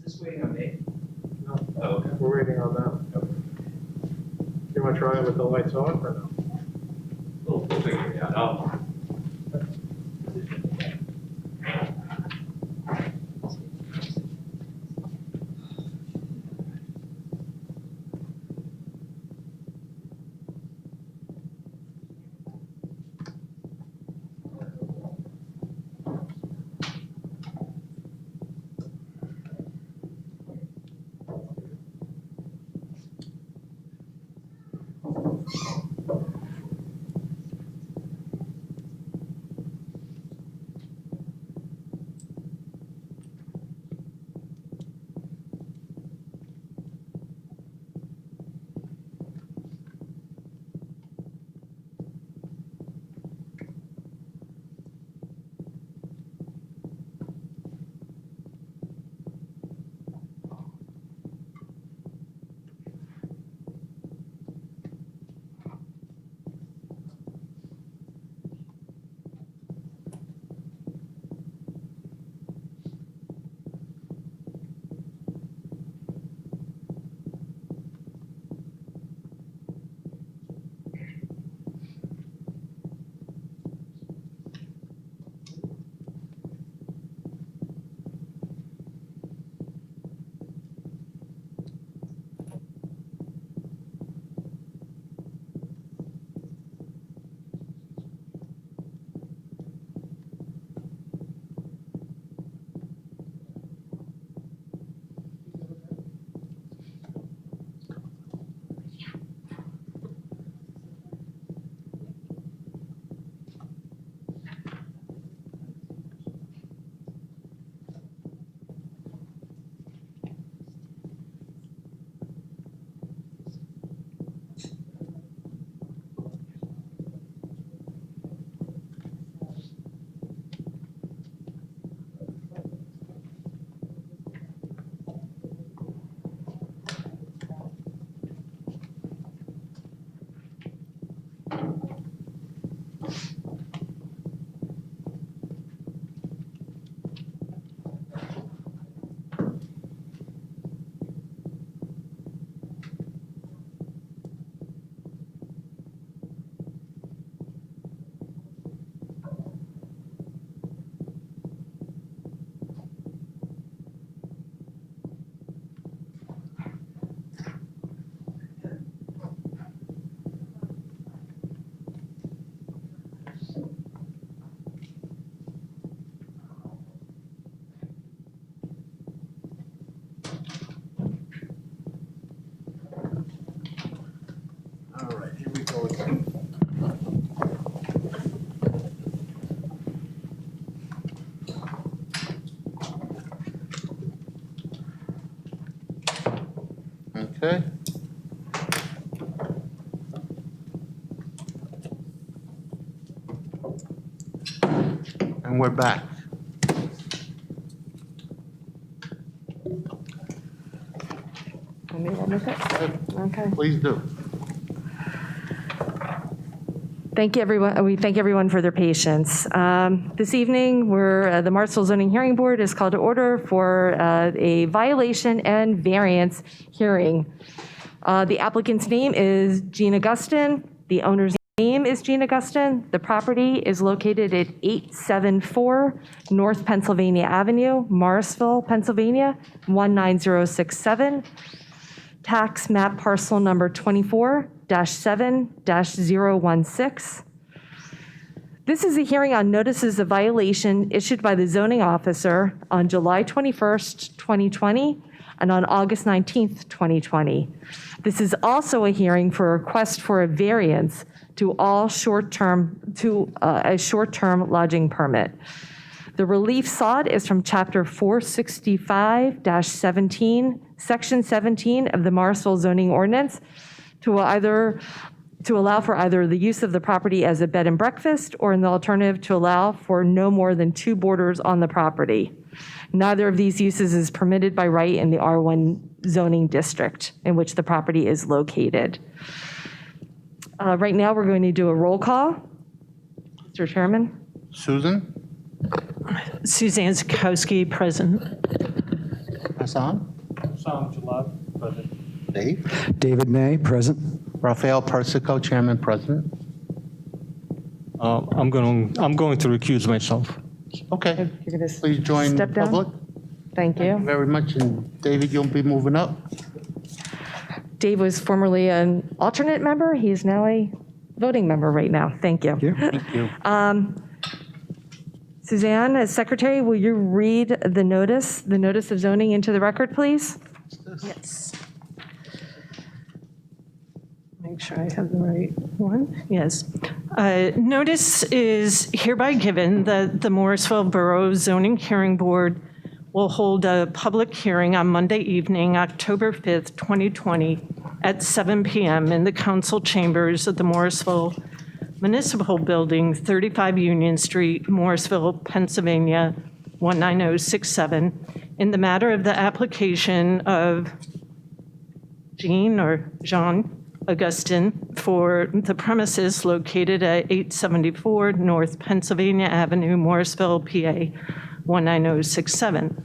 Is this waiting on me? No. Oh, okay. We're waiting on them. You want to try it with the lights on or no? We'll figure it out. Okay. And we're back. Let me run with it. Okay. Please do. Thank you, everyone. We thank everyone for their patience. This evening, the Morrisville Zoning Hearing Board is called to order for a violation and variance hearing. The applicant's name is Gene Augustin. The owner's name is Gene Augustin. The property is located at 874 North Pennsylvania Avenue, Morrisville, Pennsylvania, 19067. Tax map parcel number 24-7-016. This is a hearing on notices of violation issued by the zoning officer on July 21st, 2020, and on August 19th, 2020. This is also a hearing for a request for a variance to a short-term lodging permit. The relief sought is from Chapter 465-17, Section 17 of the Morrisville zoning ordinance to allow for either the use of the property as a bed and breakfast, or in the alternative, to allow for no more than 2 boarders on the property. Neither of these uses is permitted by right in the R1 zoning district in which the property is located. Right now, we're going to do a roll call. Mr. Chairman? Susan? Suzanne Zakowski, present. Hassan? Sam Jalad, present. Dave? David May, present. Rafael Persico, Chairman, President. I'm going to recuse myself. Okay. You're going to Please join step down? public. Thank you. Very much. And David, you'll be moving up. Dave was formerly an alternate member. He is now a voting member right now. Thank you. Thank you. Suzanne, as secretary, will you read the notice of zoning into the record, please? Yes. Make sure I have the right one. Yes. Notice is hereby given that the Morrisville Borough Zoning Hearing Board will hold a public hearing on Monday evening, October 5th, 2020, at 7 p.m. in the council chambers of the Morrisville Municipal Building, 35 Union Street, Morrisville, Pennsylvania, 19067, in the matter of the application of Jean Augustin for the premises located at 874 North Pennsylvania Avenue, Morrisville, PA, 19067.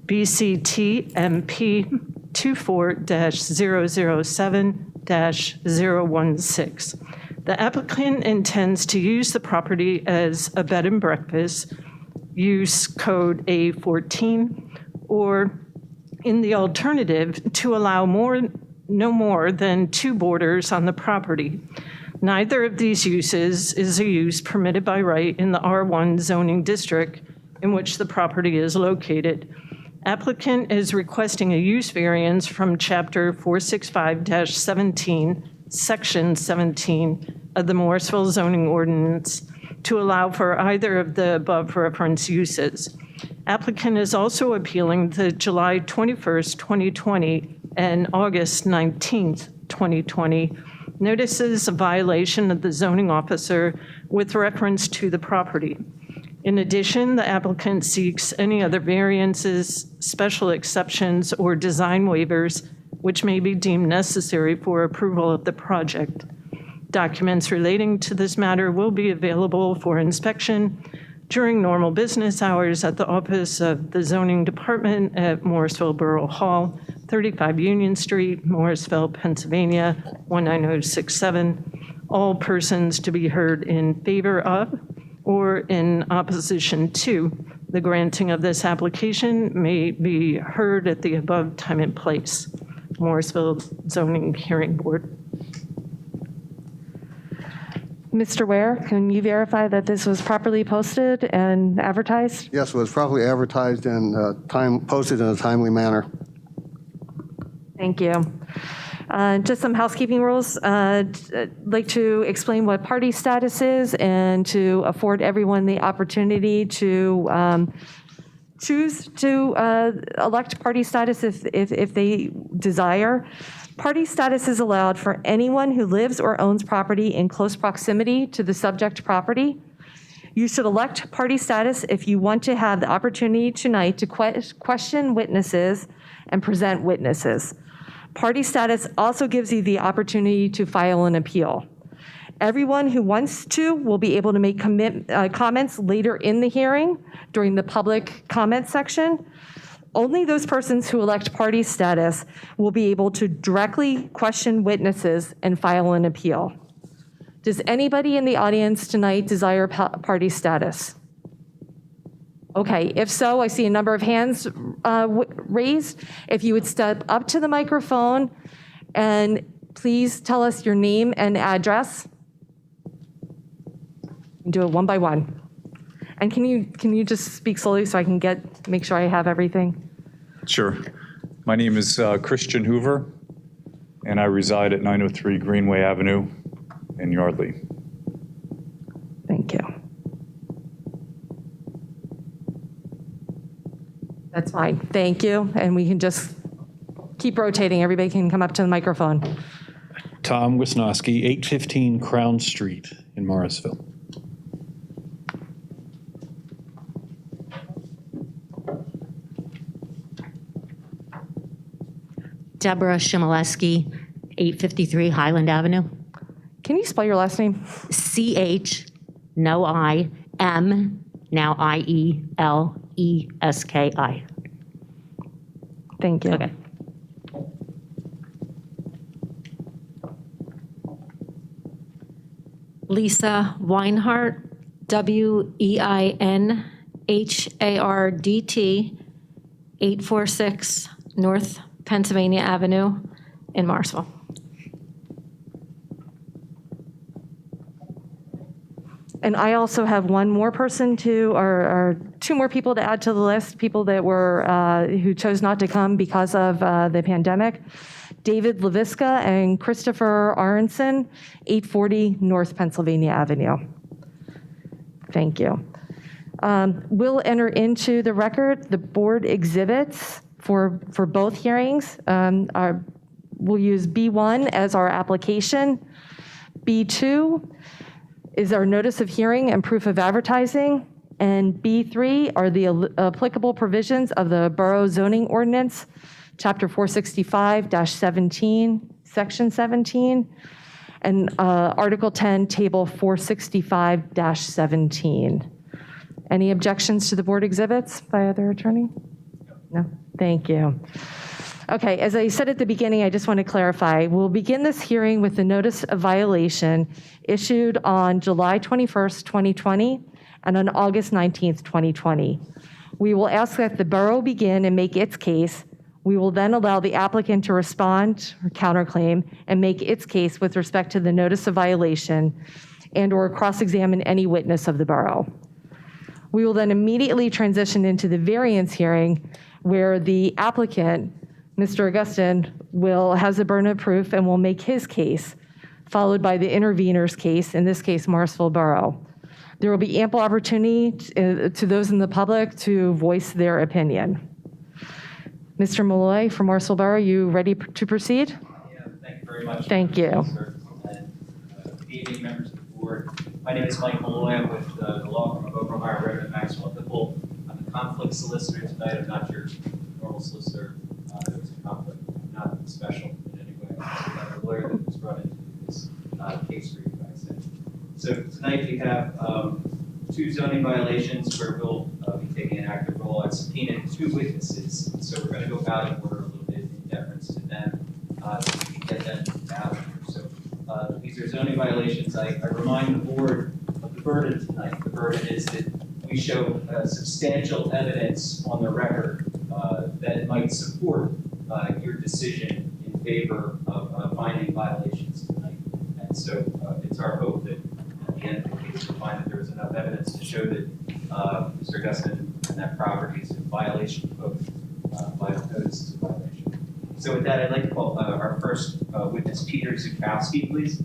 BCT MP 24-007-016. The applicant intends to use the property as a bed and breakfast, use code A14, or in the alternative, to allow no more than 2 boarders on the property. Neither of these uses is a use permitted by right in the R1 zoning district in which the property is located. Applicant is requesting a use variance from Chapter 465-17, Section 17 of the Morrisville zoning ordinance to allow for either of the above referenced uses. Applicant is also appealing the July 21st, 2020 and August 19th, 2020 notices of violation of the zoning officer with reference to the property. In addition, the applicant seeks any other variances, special exceptions, or design waivers which may be deemed necessary for approval of the project. Documents relating to this matter will be available for inspection during normal business hours at the office of the zoning department at Morrisville Borough Hall, 35 Union Street, Morrisville, Pennsylvania, 19067. All persons to be heard in favor of or in opposition to the granting of this application may be heard at the above time and place. Morrisville Zoning Hearing Board. Mr. Ware, can you verify that this was properly posted and advertised? Yes, it was properly advertised and posted in a timely manner. Thank you. Just some housekeeping rules. I'd like to explain what party status is and to afford everyone the opportunity to choose to elect party status if they desire. Party status is allowed for anyone who lives or owns property in close proximity to the subject property. You should elect party status if you want to have the opportunity tonight to question witnesses and present witnesses. Party status also gives you the opportunity to file an appeal. Everyone who wants to will be able to make comments later in the hearing during the public comment section. Only those persons who elect party status will be able to directly question witnesses and file an appeal. Does anybody in the audience tonight desire party status? Okay, if so, I see a number of hands raised. If you would step up to the microphone and please tell us your name and address. Do it one by one. And can you just speak slowly so I can make sure I have everything? Sure. My name is Christian Hoover, and I reside at 903 Greenway Avenue in Yardley. Thank you. That's fine. Thank you. And we can just keep rotating. Everybody can come up to the microphone. Tom Wisnowski, 815 Crown Street in Morrisville. Deborah Shimoleski, 853 Highland Avenue. Can you spell your last name? C-H, no I, M, now I-E-L-E-S-K-I. Thank you. Okay. Lisa Weinhardt, W-E-I-N-H-A-R-D-T, 846 North Pennsylvania Avenue in Morrisville. And I also have one more person or two more people to add to the list, people that were, who chose not to come because of the pandemic. David Leviska and Christopher Aronson, 840 North Pennsylvania Avenue. Thank you. We'll enter into the record the board exhibits for both hearings. We'll use B1 as our application. B2 is our notice of hearing and proof of advertising. And B3 are the applicable provisions of the Borough Zoning Ordinance, Chapter 465-17, Section 17, and Article 10, Table 465-17. Any objections to the board exhibits by other attorney? No? Thank you. Okay, as I said at the beginning, I just want to clarify. We'll begin this hearing with the notice of violation issued on July 21st, 2020, and on August 19th, 2020. We will ask that the borough begin and make its case. We will then allow the applicant to respond or counterclaim and make its case with respect to the notice of violation and/or cross-examine any witness of the borough. We will then immediately transition into the variance hearing where the applicant, Mr. Augustin, has the burden of proof and will make his case, followed by the intervener's case, in this case, Morrisville Borough. There will be ample opportunity to those in the public to voice their opinion. Mr. Malloy from Morrisville Borough, you ready to proceed? Yeah, thank you very much. Thank you. Good evening, members of the board. My name is Mike Malloy. I'm with the law firm of Obermeyer, Redmond, Maxwell, Hipple. I'm the conflict solicitor tonight. I'm not your normal solicitor. There was a conflict, not special in any way. I'm a lawyer that was brought into this case for you guys. So tonight we have two zoning violations where we'll be taking an active role. I've subpoenaed two witnesses, so we're going to go about in order a little bit in deference to them so we can get them out here. So these are zoning violations. I remind the board of the burden tonight. The burden is that we show substantial evidence on the record that might support your decision in favor of finding violations tonight. And so it's our hope that at the end of the case we'll find that there was enough evidence to show that Mr. Augustin and that property is in violation of both notices of violation. So with that, I'd like to call our first witness, Peter Zukowski, please.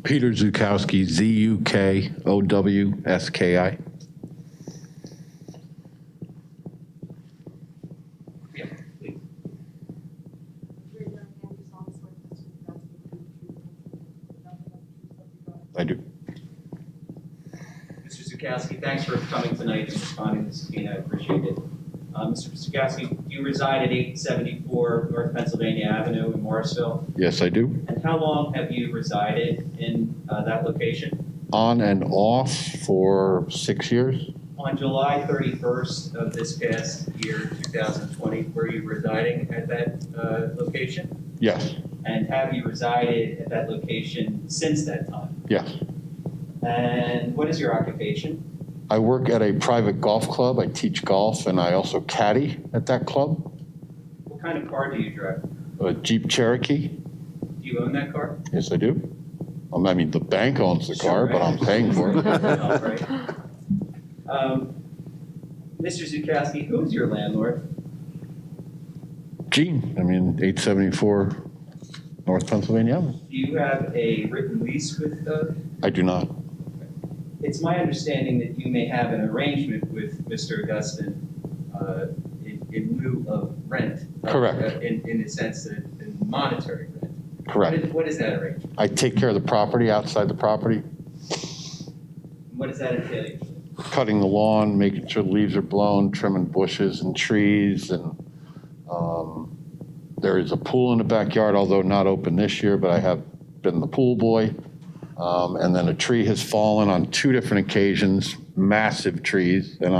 Peter Zukowski, Zukowski. Yeah, please. I do. Mr. Zukowski, thanks for coming tonight and responding to the subpoena. I appreciate it. Mr. Zukowski, do you reside at 874 North Pennsylvania Avenue in Morrisville? Yes, I do. And how long have you resided in that location? On and off for 6 years. On July 31st of this past year, 2020, were you residing at that location? Yes, And have you resided at that location since that time? yes. And what is your occupation? I work at a private golf club. I teach golf and I also caddy at that club. What kind of car do you drive? A Jeep Cherokee. Do you own that car? Yes, I do. I mean, the bank owns the car, but I'm paying for it. All right. Mr. Zukowski, who is your landlord? Gene, 874 North Pennsylvania Avenue. Do you have a written lease with I do not. It's my understanding that you may have an arrangement with Mr. Augustin in lieu of rent. Correct. In the sense that in monetary rent. Correct. What is that arrangement? I take care of the property, outside the property, What does that entail? cutting the lawn, making sure the leaves are blown, trimming bushes and trees, and there is a pool in the backyard, although not open this year, but I have been the pool boy. And then a tree has fallen on 2 different occasions, massive trees, and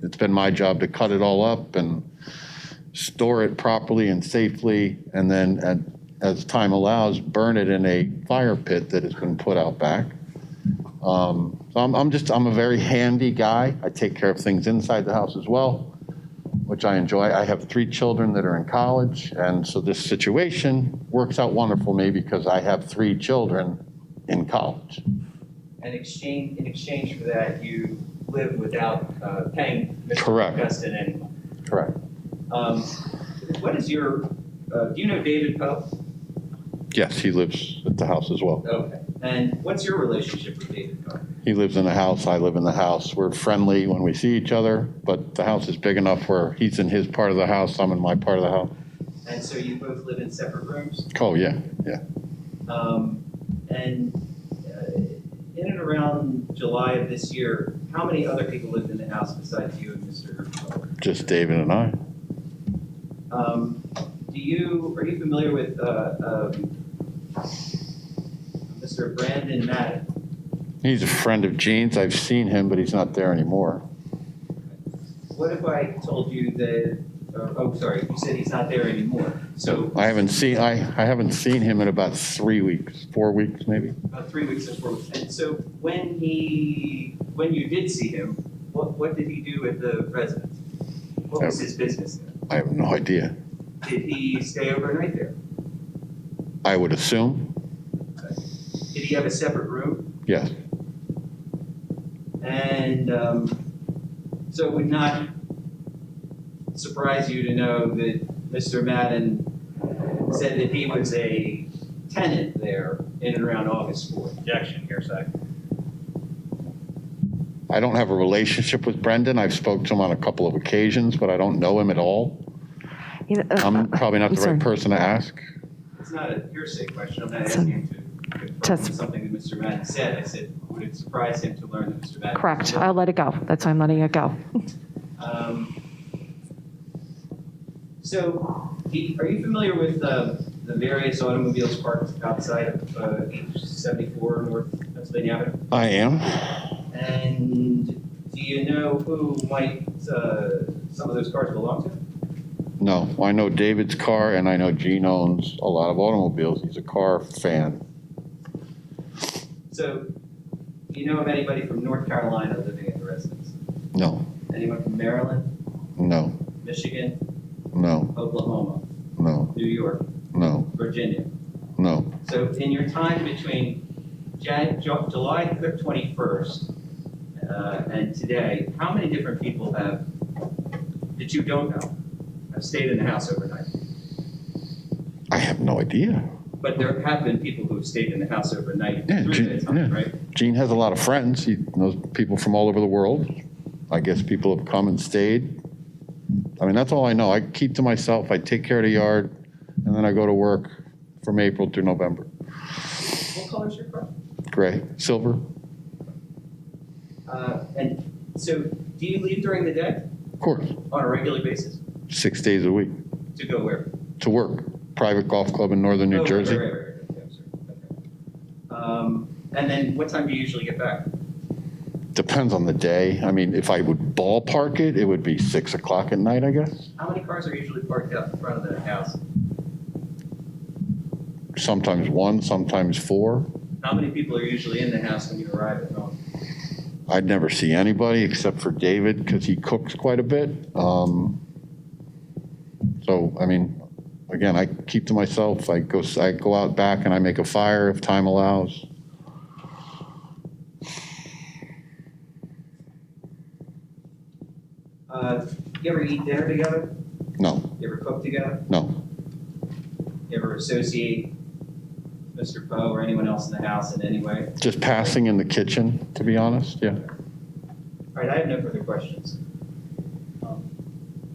it's been my job to cut it all up and store it properly and safely, and then as time allows, burn it in a fire pit that has been put out back. So I'm a very handy guy. I take care of things inside the house as well, which I enjoy. I have 3 children that are in college, and so this situation works out wonderful for me because I have 3 children in college. And in exchange for that, you live without paying Mr. Correct. Augustin any money. Correct. What is your, do you know David Poe? Yes, he lives at the house as well. Okay. And what's your relationship with David Poe? He lives in the house, I live in the house. We're friendly when we see each other, but the house is big enough where he's in his part of the house, I'm in my part of the house. And so you both live in separate rooms? Oh, yeah, yeah. And in and around July of this year, how many other people lived in the house besides you and Mr. Poe? Just David and I. Are you familiar with Mr. Brandon Madden? He's a friend of Gene's. I've seen him, but he's not there anymore. What if I told you that, you said he's not there anymore. So I haven't seen him in about 3 weeks, 4 weeks maybe. about 3 weeks or 4 weeks. And so when you did see him, what did he do at the residence? What was his business there? I have no idea. Did he stay overnight there? I would assume, Did he have a separate room? yes. And so it would not surprise you to know that Mr. Madden said that he was a tenant there in and around August 4th. Objection, hearsay. I don't have a relationship with Brendan. I've spoke to him on a couple of occasions, but I don't know him at all. I'm probably not the right person to ask. It's not a hearsay question. I'm not asking him to confirm something that Mr. Madden said. I said, would it surprise him to learn that Mr. Madden? Correct. I'll let it go. That's why I'm letting it go. So, are you familiar with the various automobiles parked outside of 874 North Pennsylvania Avenue? I am. And do you know who might some of those cars belong to? No, I know David's car and I know Gene owns a lot of automobiles. He's a car fan. So, do you know of anybody from North Carolina living at the residence? No, Anyone from Maryland, no, Michigan, no, Oklahoma, no, New York, no, Virginia? no. So in your time between July 21st and today, how many different people that you don't know, have stayed in the house overnight? I have no idea. But there have been people who have stayed in the house overnight Yeah, through that time, right? Gene has a lot of friends. He knows people from all over the world. I guess people have come and stayed. I mean, that's all I know. I keep to myself. I take care of the yard, and then I go to work from April through November. What color is your car? Gray, silver, And so do you leave during the day of course, on a regular basis 6 days a week to go where? to work. Private golf club in northern New Oh, right, Jersey. right, right, right. Yeah, I'm sorry. Okay. And then what time do you usually get back? Depends on the day. I mean, if I would ballpark it, it would be 6 o'clock at night, I guess. How many cars are usually parked out in front of the house? Sometimes 1, sometimes 4. How many people are usually in the house when you arrive at home? I'd never see anybody except for David because he cooks quite a bit. So, I mean, again, I keep to myself. I go out back and I make a fire if time allows. You ever eat dinner together? No, You ever cook together? no, You ever associate Mr. Poe or anyone else in the house in any way? just passing in the kitchen, to be honest, yeah. All right, I have no further questions.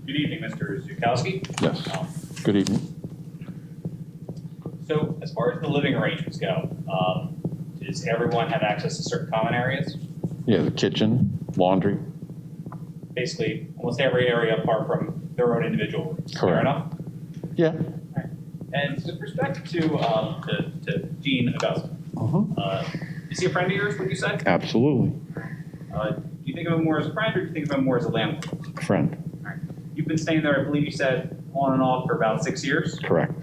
Good evening, Mr. Zukowski. Yes. Good evening. So as far as the living arrangements go, does everyone have access to certain common areas? Yeah, the kitchen, laundry, Basically, almost every area apart from their own individual rooms. Fair Correct. enough? yeah. And with respect to Gene Augustine, is he a friend of yours, would you say? Absolutely. Do you think of him more as a friend, or do you think of him more as a landlord? Friend, You've been staying there, I believe you said, on and off for about 6 years. correct,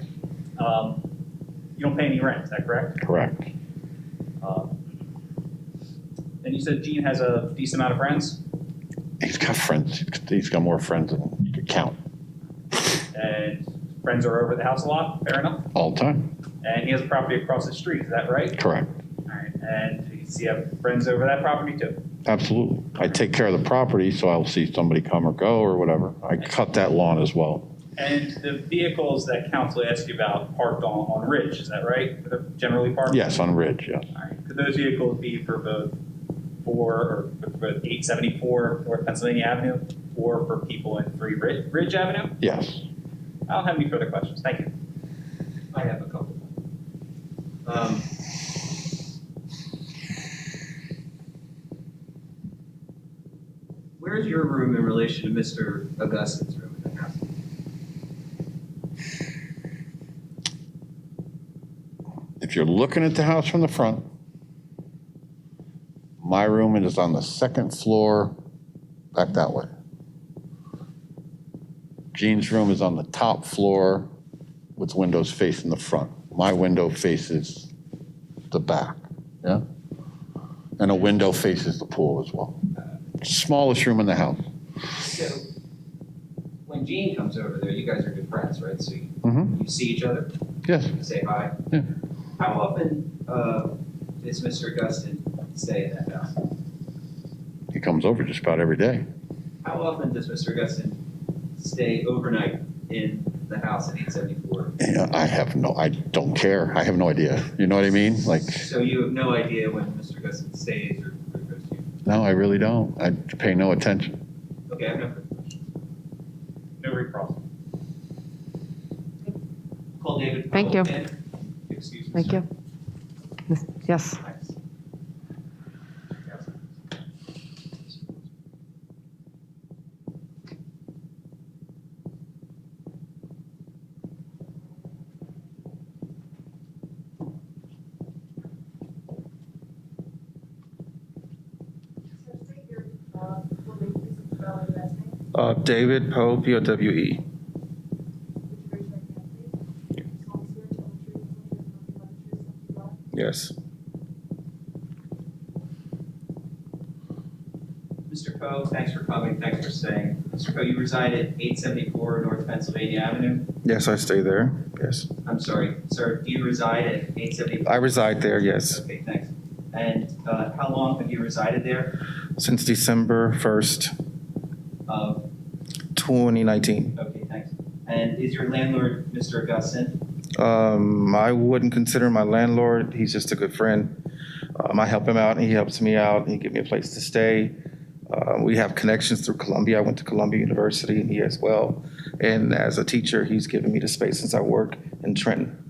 You don't pay any rent, is that correct? correct. And you said Gene has a decent amount of friends, He's got friends. He's got more friends than you could count and friends are over at the house a lot, fair enough? all the time. And he has a property across the street, is that right? Correct. All right, and does he have friends over that property too? Absolutely. I take care of the property, so I'll see somebody come or go or whatever. I cut that lawn as well. And the vehicles that council asked you about parked on Ridge, is that right? They're generally parked? Yes, on Ridge, yes. All right, could those vehicles be for both 874 North Pennsylvania Avenue, or for people in 3 Ridge Avenue? Yes. I don't have any further questions, thank you. I have a couple. Where's your room in relation to Mr. Augustine's room in the house? If you're looking at the house from the front, my room is on the second floor, back that way. Gene's room is on the top floor with windows facing the front. My window faces the back, yeah? And a window faces the pool as well. Smallest room in the house. So, when Gene comes over there, you guys are good friends, right? So you, Mhm. you see each other? Yes. You say hi? Yeah. How often does Mr. Augustine stay in that house? He comes over just about every day. How often does Mr. Augustine stay overnight in the house at 874? Yeah, I don't care. I have no idea. You know what I mean? Like, So you have no idea when Mr. Augustine stays or goes to you? no, I really don't. I pay no attention. Okay, I have no further questions. No recross. Call David. Thank you. And- Excuse me. Thank sir. you. Yes. Thanks. David Poe, P-O-W-E. Yes. Mr. Poe, thanks for coming, thanks for staying. Mr. Poe, you reside at 874 North Pennsylvania Avenue? Yes, I stay there. Yes. I'm sorry, sir, do you reside at 874? I reside there, yes. Okay, thanks. And how long have you resided there? Since December 1st, Of 2019. Okay, thanks. And is your landlord Mr. Augustine? I wouldn't consider my landlord. He's just a good friend. I help him out and he helps me out and he gives me a place to stay. We have connections through Columbia. I went to Columbia University and he as well. And as a teacher, he's given me the space since I work in Trenton.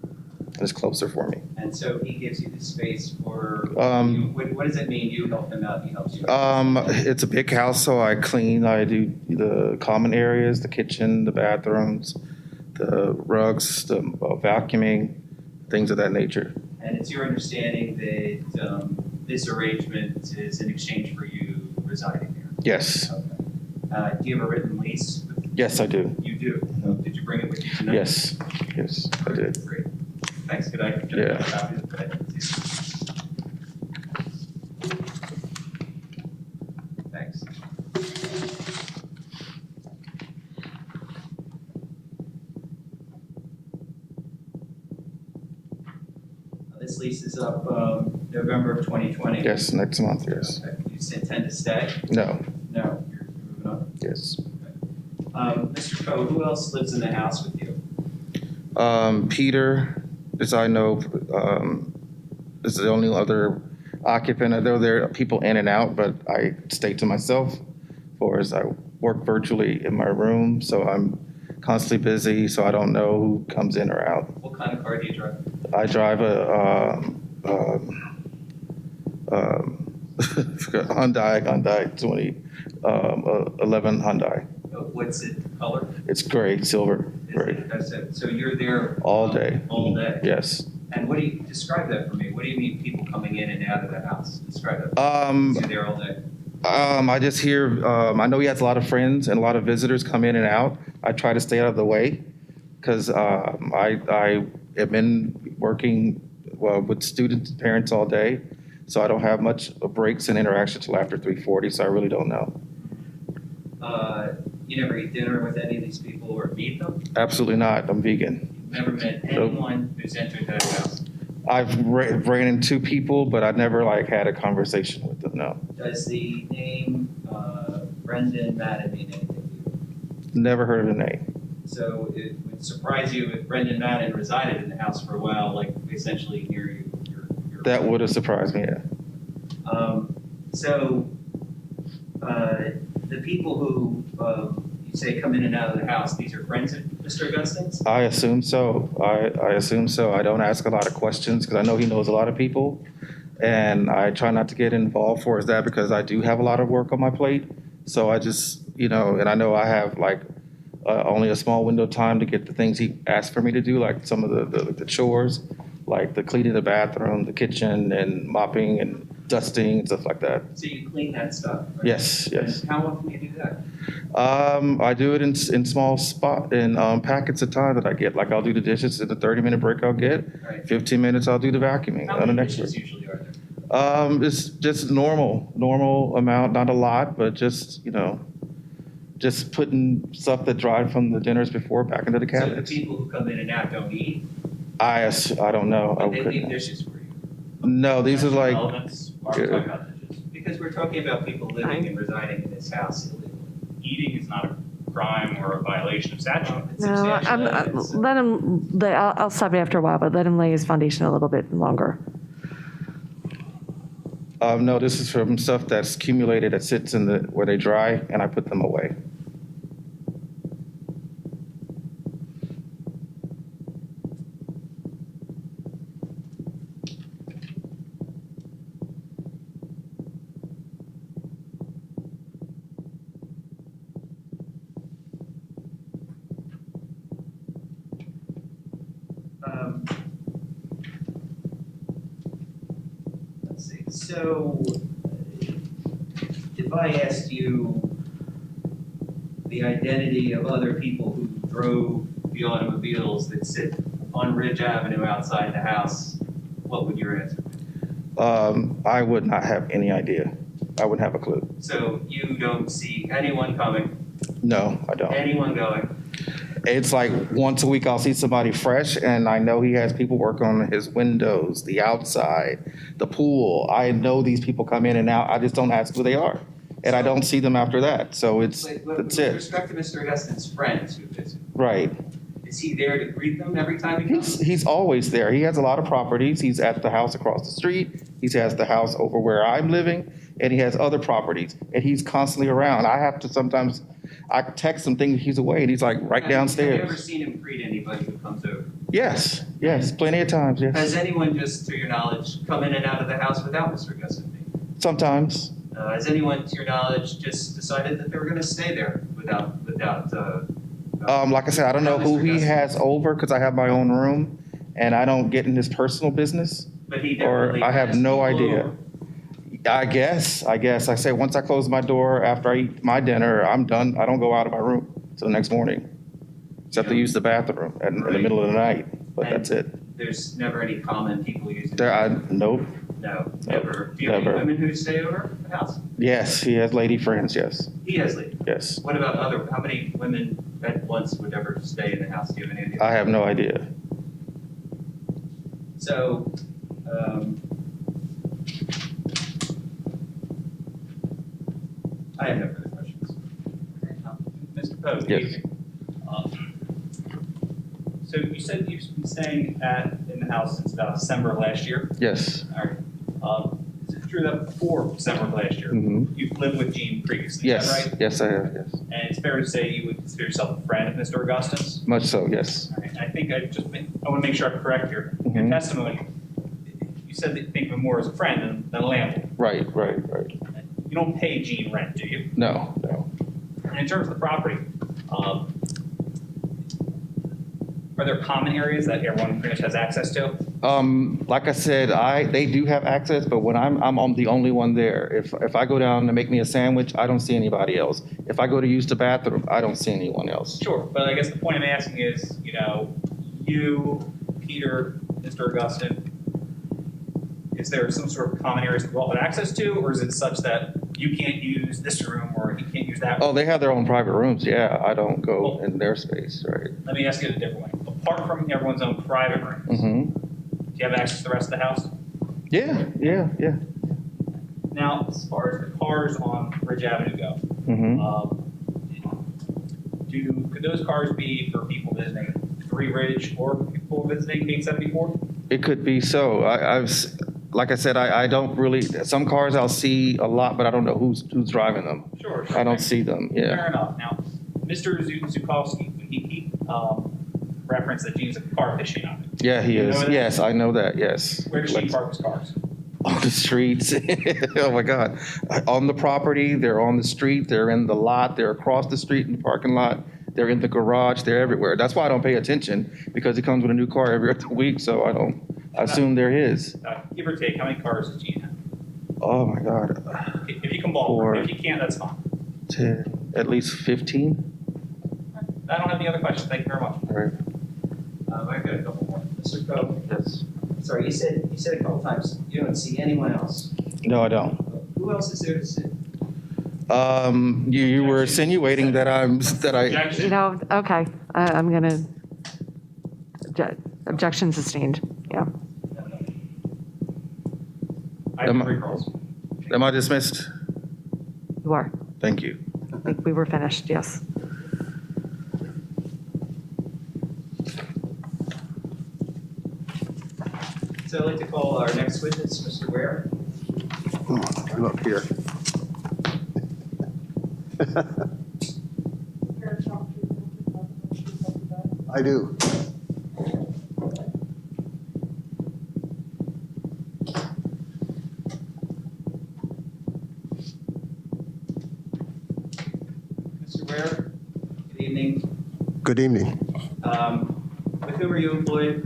It's closer for me. And so he gives you the space for, Um, what does it mean, you help him out, he helps you? It's a big house, so I clean. I do the common areas, the kitchen, the bathrooms, the rugs, the vacuuming, things of that nature. And it's your understanding that this arrangement is in exchange for you residing there? Yes. Do you have a written lease? Yes, I do. You do? Did you bring it with you tonight? Yes. Yes, I did. Great. Thanks, could I get Yeah. a copy of that? Thanks. This lease is up November of 2020. Yes, next month, yes. Okay. You intend to stay? No. No, you're moving on? Yes. Mr. Poe, who else lives in the house with you? Peter, as I know, is the only other occupant. I know there are people in and out, but I stay to myself. Or as I work virtually in my room, so I'm constantly busy, so I don't know who comes in or out. What kind of car do you drive? I drive a Hyundai 2011 Hyundai. What's it color? It's gray, silver, gray, So you're there all day. all day? Yes. And what do you, describe that for me. What do you mean people coming in and out of the house? Describe that. You're there all day. I just hear, I know he has a lot of friends and a lot of visitors come in and out. I try to stay out of the way because I have been working with students, parents all day. So I don't have much breaks and interaction till after 3:40, so I really don't know. You never eat dinner with any of these people or meet them? Absolutely not. I'm vegan. Never met anyone who's entered that house? I've ran into people, but I never had a conversation with them, no. Does the name Brendan Madden mean anything to you? Never heard of the name. So it would surprise you if Brendan Madden resided in the house for a while, like essentially near you. That would have surprised me, yeah. The people who you say come in and out of the house, these are friends of Mr. Augustine's? I assume so. I assume so. I don't ask a lot of questions because I know he knows a lot of people. And I try not to get involved for that because I do have a lot of work on my plate. So I just, and I know I have only a small window of time to get the things he asked for me to do, like some of the chores, like the cleaning the bathroom, the kitchen, and mopping and dusting and stuff like that. So you clean that stuff, right? Yes, yes. And how often do you do that? I do it in small packets of time that I get. Like I'll do the dishes at the 30-minute break I'll get. Right. 15 minutes I'll do the vacuuming. How On the many next dishes break. usually are there? It's just normal amount, not a lot, but just just putting stuff that dried from the dinners before back into the So the cabinets. people who come in and out don't eat? I don't know. But they leave dishes for you? No, these are like. Elements? Why are we talking about dishes? Because we're talking about people living and residing in this house illegally. Eating is not a crime or a violation of statute. It's No, substantial evidence. I'll stop it after a while, but let him lay his foundation a little bit longer. No, this is from stuff that's accumulated that sits in where they dry, and I put them away. Let's see, so if I asked you the identity of other people who drove the automobiles that sit on Ridge Avenue outside the house, what would your answer be? I would not have any idea. I wouldn't have a clue. So you don't see anyone coming, No, I don't. anyone going? It's like once a week I'll see somebody fresh, and I know he has people work on his windows, the outside, the pool. I know these people come in and out. I just don't ask who they are, and I don't see them after that. So that's With it. respect to Mr. Augustine's friends who visit, Right. Is he there to greet them every time he comes? He's always there. He has a lot of properties. He's at the house across the street. He has the house over where I'm living, and he has other properties, and he's constantly around. I have to sometimes, I text him things he's away, and he's like right Have you ever downstairs. seen him greet anybody who comes over? Yes, plenty of times, yes. Has anyone, just to your knowledge, come in and out of the house without Mr. Guston? Sometimes. Has anyone, to your knowledge, just decided that they were going to stay there without? Like I said, I don't know who he has over because I have my own room, and I don't get in his personal business. But he Or definitely I have has no people idea. over. I guess. I say once I close my door after I eat my dinner, I'm done. I don't go out of my room till the next morning, except to use the bathroom in the middle of the night. But that's it. There's never any common people using. Nope. No, never. Do you have Never. any women who stay over at the house? Yes, he has lady friends. Yes. He has lady. Yes. What about how many women at once would ever stay in the house? Do you have any idea? I have no idea. So, I have no further questions. Mr. Poe, good Yes. evening. So you said you've been staying in the house since about December of last year? Yes. All right. Is it true that before December of last year, you've lived with Gene previously, is that Yes. right? Yes, I have. Yes. And it's fair to say you would consider yourself a friend of Mr. Augustus? Much so. Yes. All right. I think I want to make sure I'm correct here. Your testimony, you said that you think of him more as a friend than a landlord. Right. You don't pay Gene rent, do you? No. And in terms of the property, are there common areas that everyone pretty much has access to? Like I said, they do have access, but when I'm the only one there. If I go down to make me a sandwich, I don't see anybody else. If I go to use the bathroom, I don't see anyone else. Sure, but I guess the point I'm asking is, you, Peter, Mr. Augustin, is there some sort of common areas that you all have access to, or is it such that you can't use this room or he can't use that room? Oh, they have their own private rooms. Yeah, I don't go in their space, right? Let me ask it a different way. Apart from everyone's own private rooms, do you have access to the rest of the house? Yeah. Now, as far as the cars on Ridge Avenue go, could those cars be for people visiting 3 Ridge or people visiting 874? It could be so. Like I said, I don't really, some cars I'll see a lot, but I don't know who's driving them. Sure. I don't see them, yeah. Fair enough. Now, Mr. Zukowski, he referenced that Gene's a car aficionado. Yeah, he is. Yes, I know that, yes. Where does Gene park his cars? On the streets. Oh, my God. On the property, they're on the street, they're in the lot, they're across the street in the parking lot, they're in the garage, they're everywhere. That's why I don't pay attention, because he comes with a new car every other week, so I assume they're his. Give or take, how many cars does Gene have? Oh, my God. If you can ballpark, if you can't, that's fine. 10, at least 15. I don't have any other questions. Thank you very much. All right. I've got a couple more. Mr. Coe, Yes. sorry, you said a couple times you don't see anyone else. No, I don't. Who else is there to see? You were insinuating that Okay, I'm gonna, objection sustained, yeah. Am I dismissed? You are. Thank you. I think we were finished, yes. So I'd like to call our next witness, Mr. Ware. I'm up here. I do. Mr. Ware, good evening. Good evening. With whom are you employed?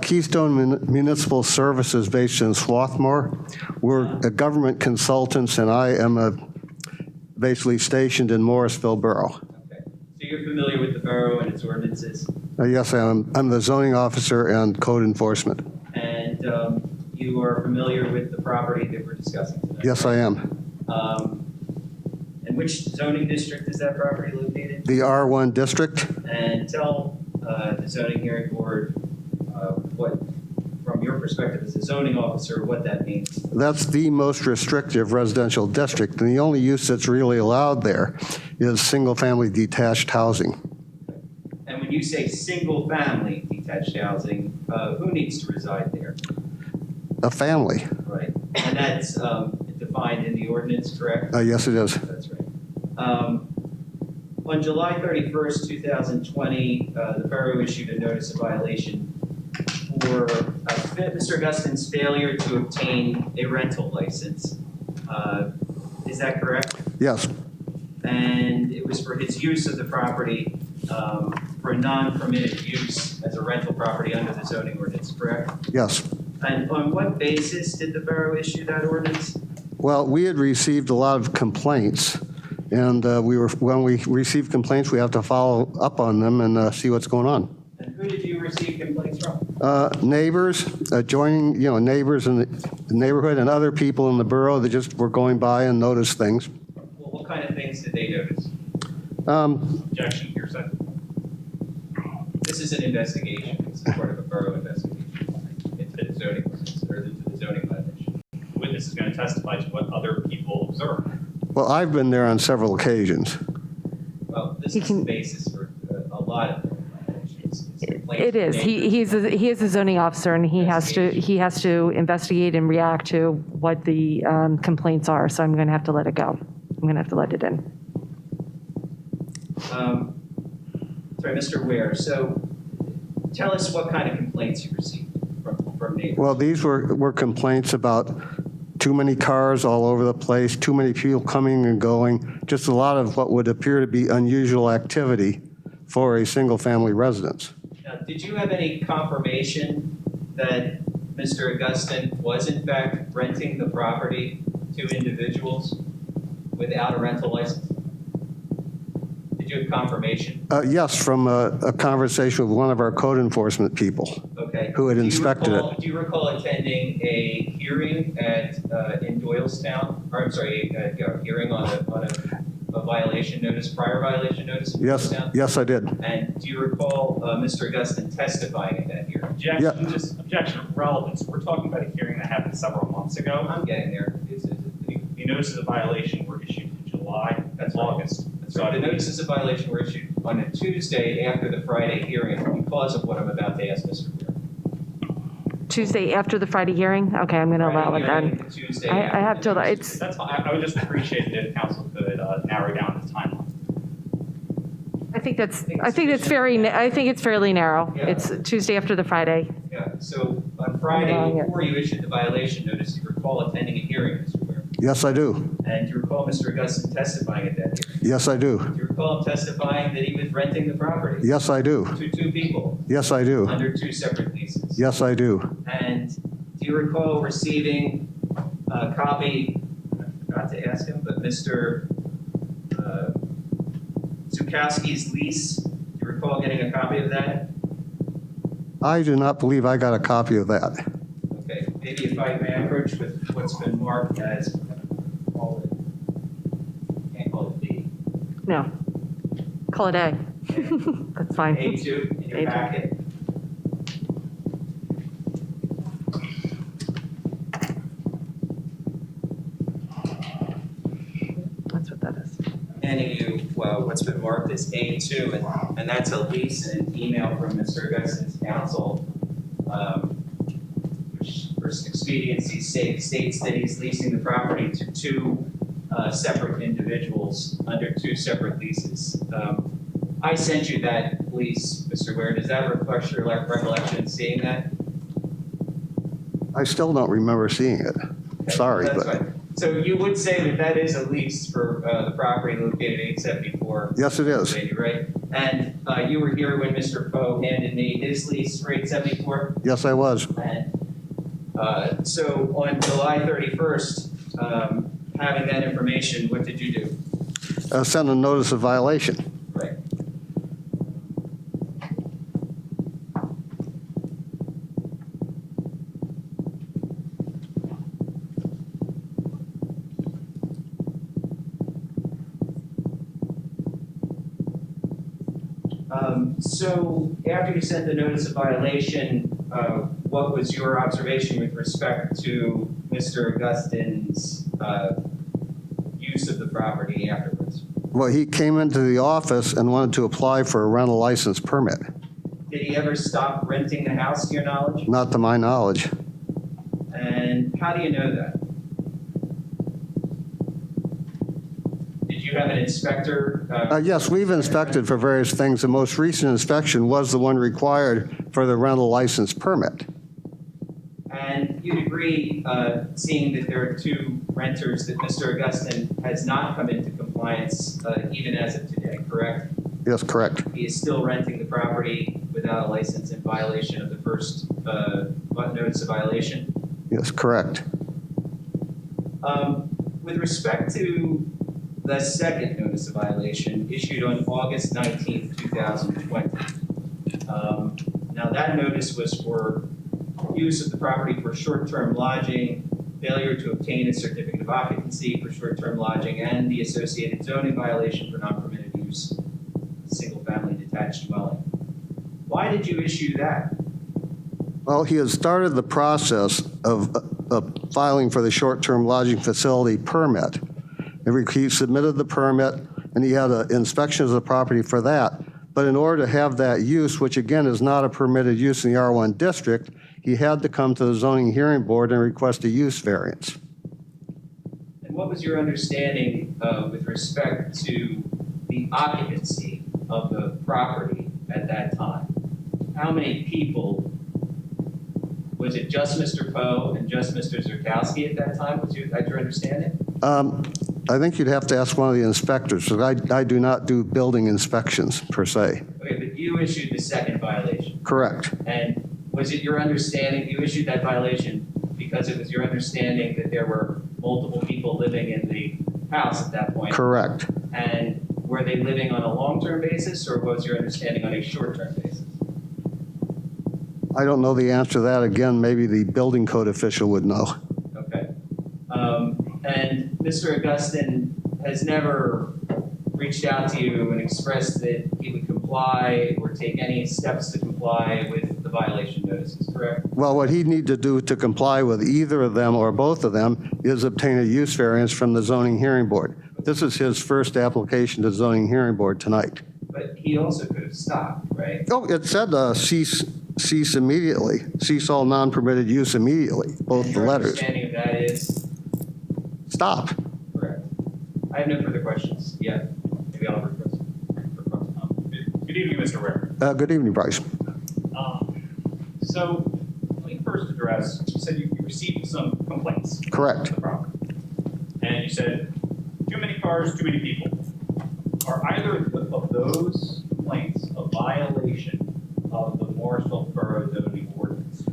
Keystone Municipal Services based in Swarthmore. We're a government consultants, and I am basically stationed in Morrisville Borough. So you're familiar with the borough and its ordinances? Yes, I am. I'm the zoning officer and code enforcement. And you are familiar with the property that we're discussing today? Yes, I am. And which zoning district is that property located? The R1 district. And tell the zoning hearing board what, from your perspective as a zoning officer, what that means. That's the most restrictive residential district, and the only use that's really allowed there is single-family detached housing. And when you say single-family detached housing, who needs to reside there? A family. Right, and that's defined in the ordinance, correct? Yes, it is. That's right. On July 31st, 2020, the borough issued a notice of violation for Mr. Augustin's failure to obtain a rental license. Is that correct? Yes. And it was for his use of the property for a non-permitted use as a rental property under the zoning ordinance, correct? Yes. And on what basis did the borough issue that ordinance? Well, we had received a lot of complaints, and when we receive complaints, we have to follow up on them and see what's going on. And who did you receive complaints from? Neighbors, adjoining, neighbors in the neighborhood and other people in the borough that just were going by and noticed things. Well, what kind of things did they notice? Objection, hearsay. This is an investigation. It's part of a borough investigation into the zoning ordinance or into the zoning violation. The witness is going to testify to what other people observed. Well, I've been there on several occasions. Well, this is the basis for a lot of violations. It is. He is a zoning officer, and he has to investigate and react to what the complaints are. So I'm going to have to let it go. I'm going to have to let it in. Sorry, Mr. Ware. So tell us what kind of complaints you received from neighbors. Well, these were complaints about too many cars all over the place, too many people coming and going, just a lot of what would appear to be unusual activity for a single-family residence. Now, did you have any confirmation that Mr. Augustin was in fact renting the property to individuals without a rental license? Did you have confirmation? Yes, from a conversation with one of our code enforcement people. Okay. Who had inspected it. Do you recall attending a hearing in Doylestown? Or I'm sorry, a hearing on a violation notice, prior violation notice in Doylestown? Yes, I did. And do you recall Mr. Augustin testifying at that hearing? Objection, just objection of relevance. We're talking about a hearing that happened several months ago. I'm getting there. The notices of violation were issued in July, that's August. So the notices of violation were issued on a Tuesday after the Friday hearing because of what I'm about to ask Mr. Ware. Tuesday after the Friday hearing? Okay, I'm going to allow it then. Tuesday. I have to, it's, That's fine. I would just appreciate it if council could narrow down the timeline. I think it's fairly narrow. Yeah. It's Tuesday after the Friday. Yeah, so on Friday, before you issued the violation notice, you recall attending a hearing, Mr. Ware? Yes, I do. And do you recall Mr. Augustin testifying at that hearing? Yes, I do. Do you recall him testifying that he was renting the property? Yes, I do. To two people? Yes, I do. Under two separate leases? Yes, I do. And do you recall receiving a copy, I forgot to ask him, but Mr. Zukowski's lease, do you recall getting a copy of that? I do not believe I got a copy of that. Okay, maybe if I may approach with what's been marked as, can't call it B. No. Call it A. That's fine. A2 in your packet. That's what that is. Handing you what's been marked as A2, and that's a lease and an email from Mr. Augustin's counsel, which for expediency's sake states that he's leasing the property to two separate individuals under two separate leases. I sent you that lease, Mr. Ware. Does that reflect your recollection seeing that? I still don't remember seeing it. Sorry, That's but. fine. So you would say that that is a lease for the property located at 874? Yes, it is. Right? And you were here when Mr. Poe handed me his lease for 874? Yes, I was. And so on July 31st, having that information, what did you do? Sent a notice of violation. Right. So after you sent the notice of violation, what was your observation with respect to Mr. Augustin's use of the property afterwards? Well, he came into the office and wanted to apply for a rental license permit. Did he ever stop renting the house, to your knowledge? Not to my knowledge. And how do you know that? Did you have an inspector? Yes, we've inspected for various things. The most recent inspection was the one required for the rental license permit. And you'd agree, seeing that there are two renters, that Mr. Augustin has not come into compliance even as of today, correct? Yes, correct. He is still renting the property without a license in violation of the first notice of violation? Yes, correct. With respect to the second notice of violation issued on August 19th, 2020, now that notice was for use of the property for short-term lodging, failure to obtain a certificate of occupancy for short-term lodging, and the associated zoning violation for non-permitted use, single-family detached dwelling. Why did you issue that? Well, he had started the process of filing for the short-term lodging facility permit. He submitted the permit, and he had an inspection of the property for that. But in order to have that use, which again is not a permitted use in the R1 district, he had to come to the zoning hearing board and request a use variance. And what was your understanding with respect to the occupancy of the property at that time? How many people? Was it just Mr. Poe and just Mr. Zerkowski at that time? Was that your understanding? I think you'd have to ask one of the inspectors, because I do not do building inspections per se. Okay, but you issued the second violation. Correct. And was it your understanding, you issued that violation because it was your understanding that there were multiple people living in the house at that point? Correct. And were they living on a long-term basis, or was your understanding on a short-term basis? I don't know the answer to that. Again, maybe the building code official would know. Okay. And Mr. Augustin has never reached out to you and expressed that he would comply or take any steps to comply with the violation notices, correct? Well, what he'd need to do to comply with either of them or both of them is obtain a use variance from the zoning hearing board. This is his first application to zoning hearing board tonight. But he also could have stopped, right? Oh, it said cease immediately, cease all non-permitted use immediately, both the letters. Your understanding of that is? Stop. Correct. I have no further questions yet. Maybe I'll request. Good evening, Mr. Rick. Good evening, Bryce. So let me first address, you said you received some complaints. Correct. Of the property. And you said, too many cars, too many people. Are either of those complaints a violation of the Morrisville Borough zoning ordinance?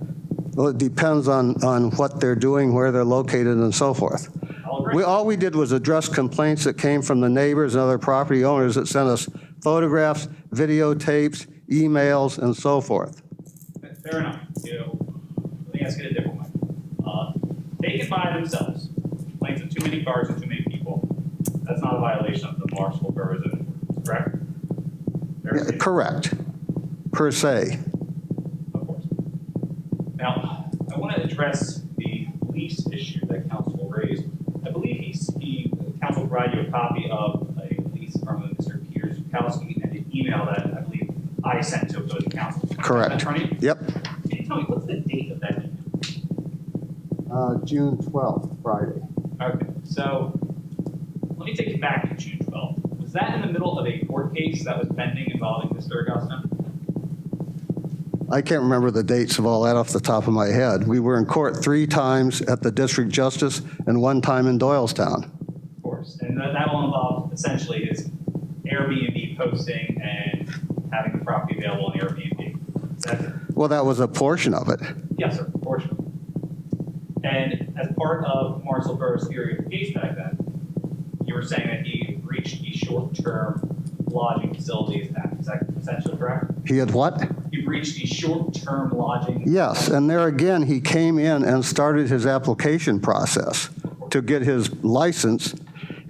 Well, it depends on what they're doing, where they're located, and so forth. All we did was address complaints that came from the neighbors and other property owners that sent us photographs, videotapes, emails, and so forth. Fair enough. Let me ask it a different way. Taken by themselves, complaints of too many cars and too many people, that's not a violation of the Morrisville Borough zoning ordinance, correct? Yeah, correct, per se. Of course. Now, I want to address the lease issue that council raised. I believe council provided you a copy of a lease from Mr. Peter Zukowski and an email that I believe I sent to opposing council. Correct. Attorney? Yep. Can you tell me what's the date of that email? June 12th, Friday. Okay, so let me take you back to June 12th. Was that in the middle of a court case that was pending involving Mr. Augustin? I can't remember the dates of all that off the top of my head. We were in court 3 times at the district justice and 1 time in Doylestown. Of course, and that all involved essentially his Airbnb posting and having the property available on Airbnb. Well, that was a portion of it. Yes, sir, a portion of it. And as part of Morrisville Borough's theory of the case back then, you were saying that he breached the short-term lodging facilities act. Is that essentially correct? He had what? He breached the short-term lodging. Yes, and there again, he came in and started his application process to get his license,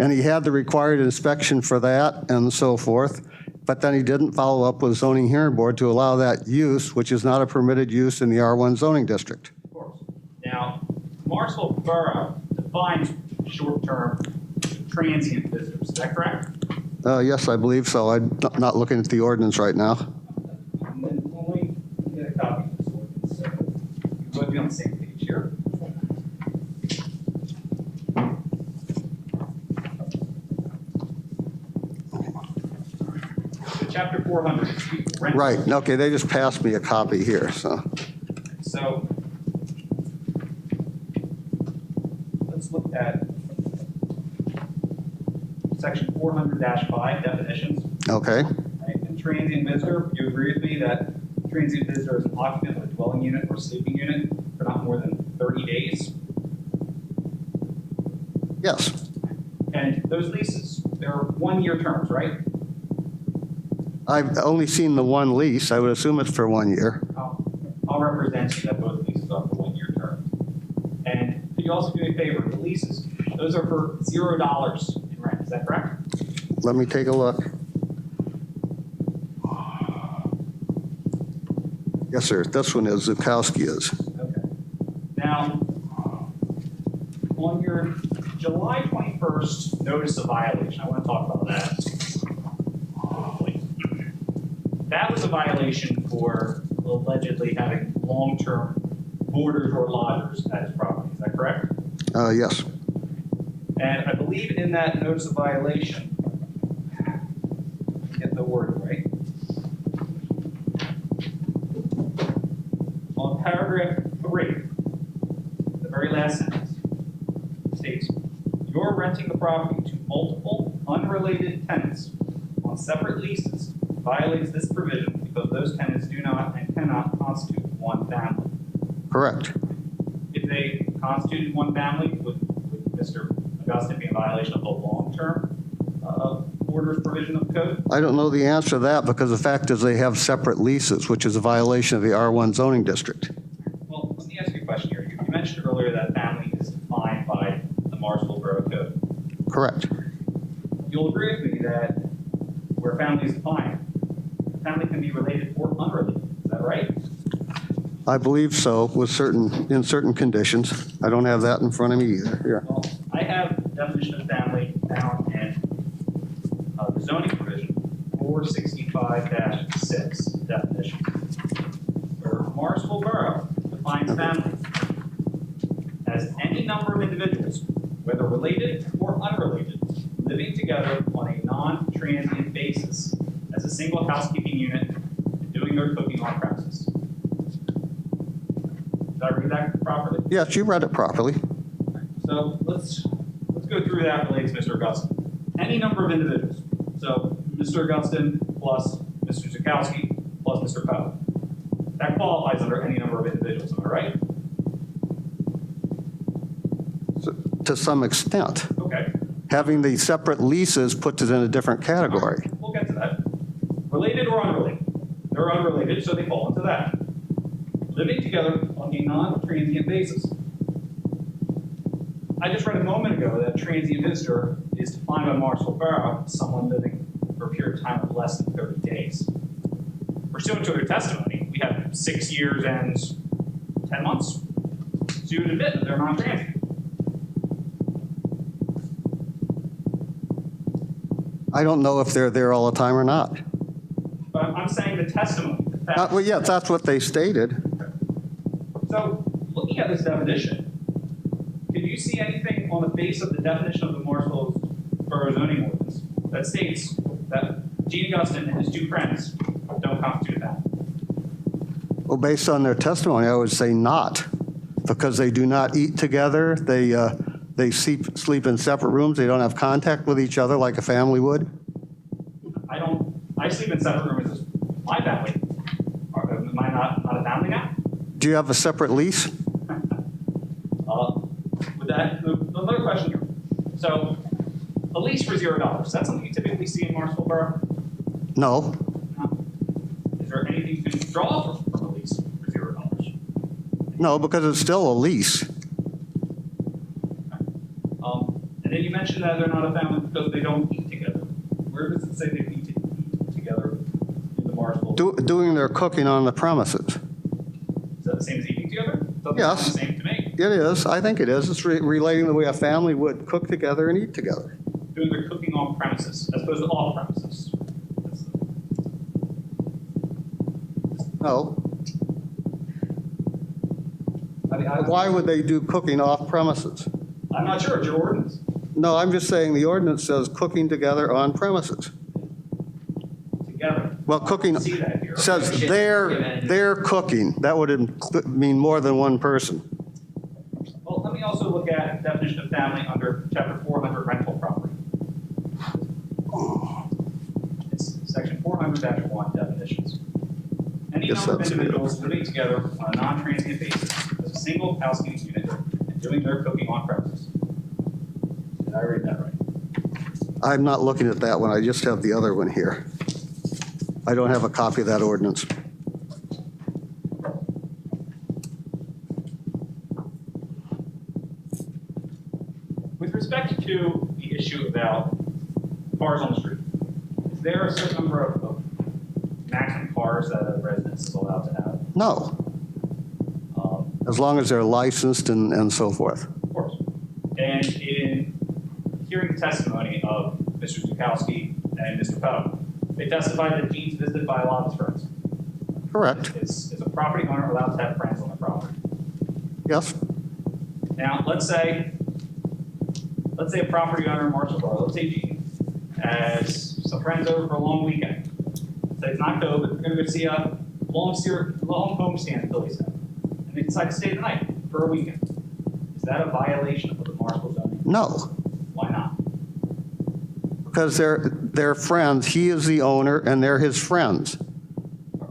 and he had the required inspection for that and so forth, but then he didn't follow up with zoning hearing board to allow that use, which is not a permitted use in the R1 zoning district. Of course. Now, Morrisville Borough defines short-term transient visitors. Is that correct? Yes, I believe so. I'm not looking at the ordinance right now. And then only get a copy of this ordinance, so you both be on the same page here. So chapter 400 is people rent. Right, okay, they just passed me a copy here, so. So let's look at section 400-5 definitions. Okay, Right, and transient visitor, you agree with me that transient visitor is an occupant of a dwelling unit or sleeping unit for not more than 30 days? yes. And those leases, they're 1-year terms, right? I've only seen the one lease. I would assume it's for 1 year. I'll represent you that both leases are for 1-year terms. And could you also do me a favor, the leases, those are for $0 in rent, is that correct? Let me take a look. Yes, sir, this one is, Zukowski is. Okay. Now, on your July 21st notice of violation, I want to talk about that. That was a violation for allegedly having long-term boarders or lodgers at his property, is that correct? Yes. And I believe in that notice of violation, get the word right. On paragraph 3, the very last sentence states, "You're renting the property to multiple unrelated tenants on separate leases violates this provision because those tenants do not and cannot constitute one family." Correct. If they constituted one family, would Mr. Augustine be in violation of the long-term borders provision of the code? I don't know the answer to that because the fact is they have separate leases, which is a violation of the R1 zoning district. Well, let me ask you a question here. You mentioned earlier that family is defined by the Morrisville Borough Code. Correct. You'll agree with me that where family is defined, family can be related or unrelated. Is that right? I believe so, in certain conditions. I don't have that in front of me either. Here. Well, I have the definition of family down in the zoning provision, 465-6 definition. Where Morrisville Borough defines family as any number of individuals, whether related or unrelated, living together on a non-transient basis as a single housekeeping unit and doing their cooking on premises. Did I read that properly? Yes, you read it properly. So let's go through that related to Mr. Augustine. Any number of individuals. So Mr. Augustine plus Mr. Zukowski plus Mr. Poe. That qualifies under any number of individuals, am I right? To some extent. Okay. Having the separate leases puts it in a different category. We'll get to that. Related or unrelated? They're unrelated, so they fall into that. Living together on a non-transient basis. I just read a moment ago that transient visitor is defined by Morrisville Borough as someone living for a period of time of less than 30 days. Pursuant to their testimony, we have 6 years and 10 months. So you would admit that they're non-transient. I don't know if they're there all the time or not. But I'm saying the testimony. The facts. Well, yeah, that's what they stated. So looking at this definition, can you see anything on the face of the definition of the Morrisville Borough zoning ordinance that states that Gene Augustine and his 2 friends don't constitute a family? Well, based on their testimony, I would say not, because they do not eat together. They sleep in separate rooms. They don't have contact with each other like a family would. I sleep in separate rooms as my family. Am I not a family now? Do you have a separate lease? With that, another question here. So, a lease for $0, that's something you typically see in Morrisville Borough? No. Is there anything you can withdraw from a lease for $0? No, because it's still a lease. And then you mentioned that they're not a family because they don't eat together. Where does it say they eat together in the Morrisville? Doing their cooking on the premises. Is that the same as eating together? Doesn't Yes. sound the same to me. It is. I think it is. It's relating the way a family would cook together and eat together. doing their cooking on premises as opposed to off premises? No. I mean, Why would they do cooking off premises? I'm not sure, it's your ordinance. No, I'm just saying the ordinance says cooking together on premises. Together. Well, cooking See that here. says they're cooking. That would mean more than one person. Well, let me also look at definition of family under chapter 400 rental property. It's section 400-1 definitions. Any Yes, number of that's it. individuals living together on a non-transient basis as a single housekeeping unit and doing their cooking on premises. Did I read that right? I'm not looking at that one. I just have the other one here. I don't have a copy of that ordinance. With respect to the issue about cars on the street, is there a certain number of maximum cars that a residence is allowed to have? No. As long as they're licensed and so forth. Of course. And in hearing the testimony of Mr. Zukowski and Mr. Poe, they testified that Gene's visited by a lot of his friends. Correct. Is a property owner allowed to have friends on the property? Yes. Now, let's say a property owner in Morrisville Borough, let's say Gene, has some friends over for a long weekend. Say it's not COVID, we're gonna go see a long homestand in Philly's Head. And they decide to stay the night for a weekend. Is that a violation of the Morrisville zoning? No. Why not? Because they're friends. He is the owner and they're his friends.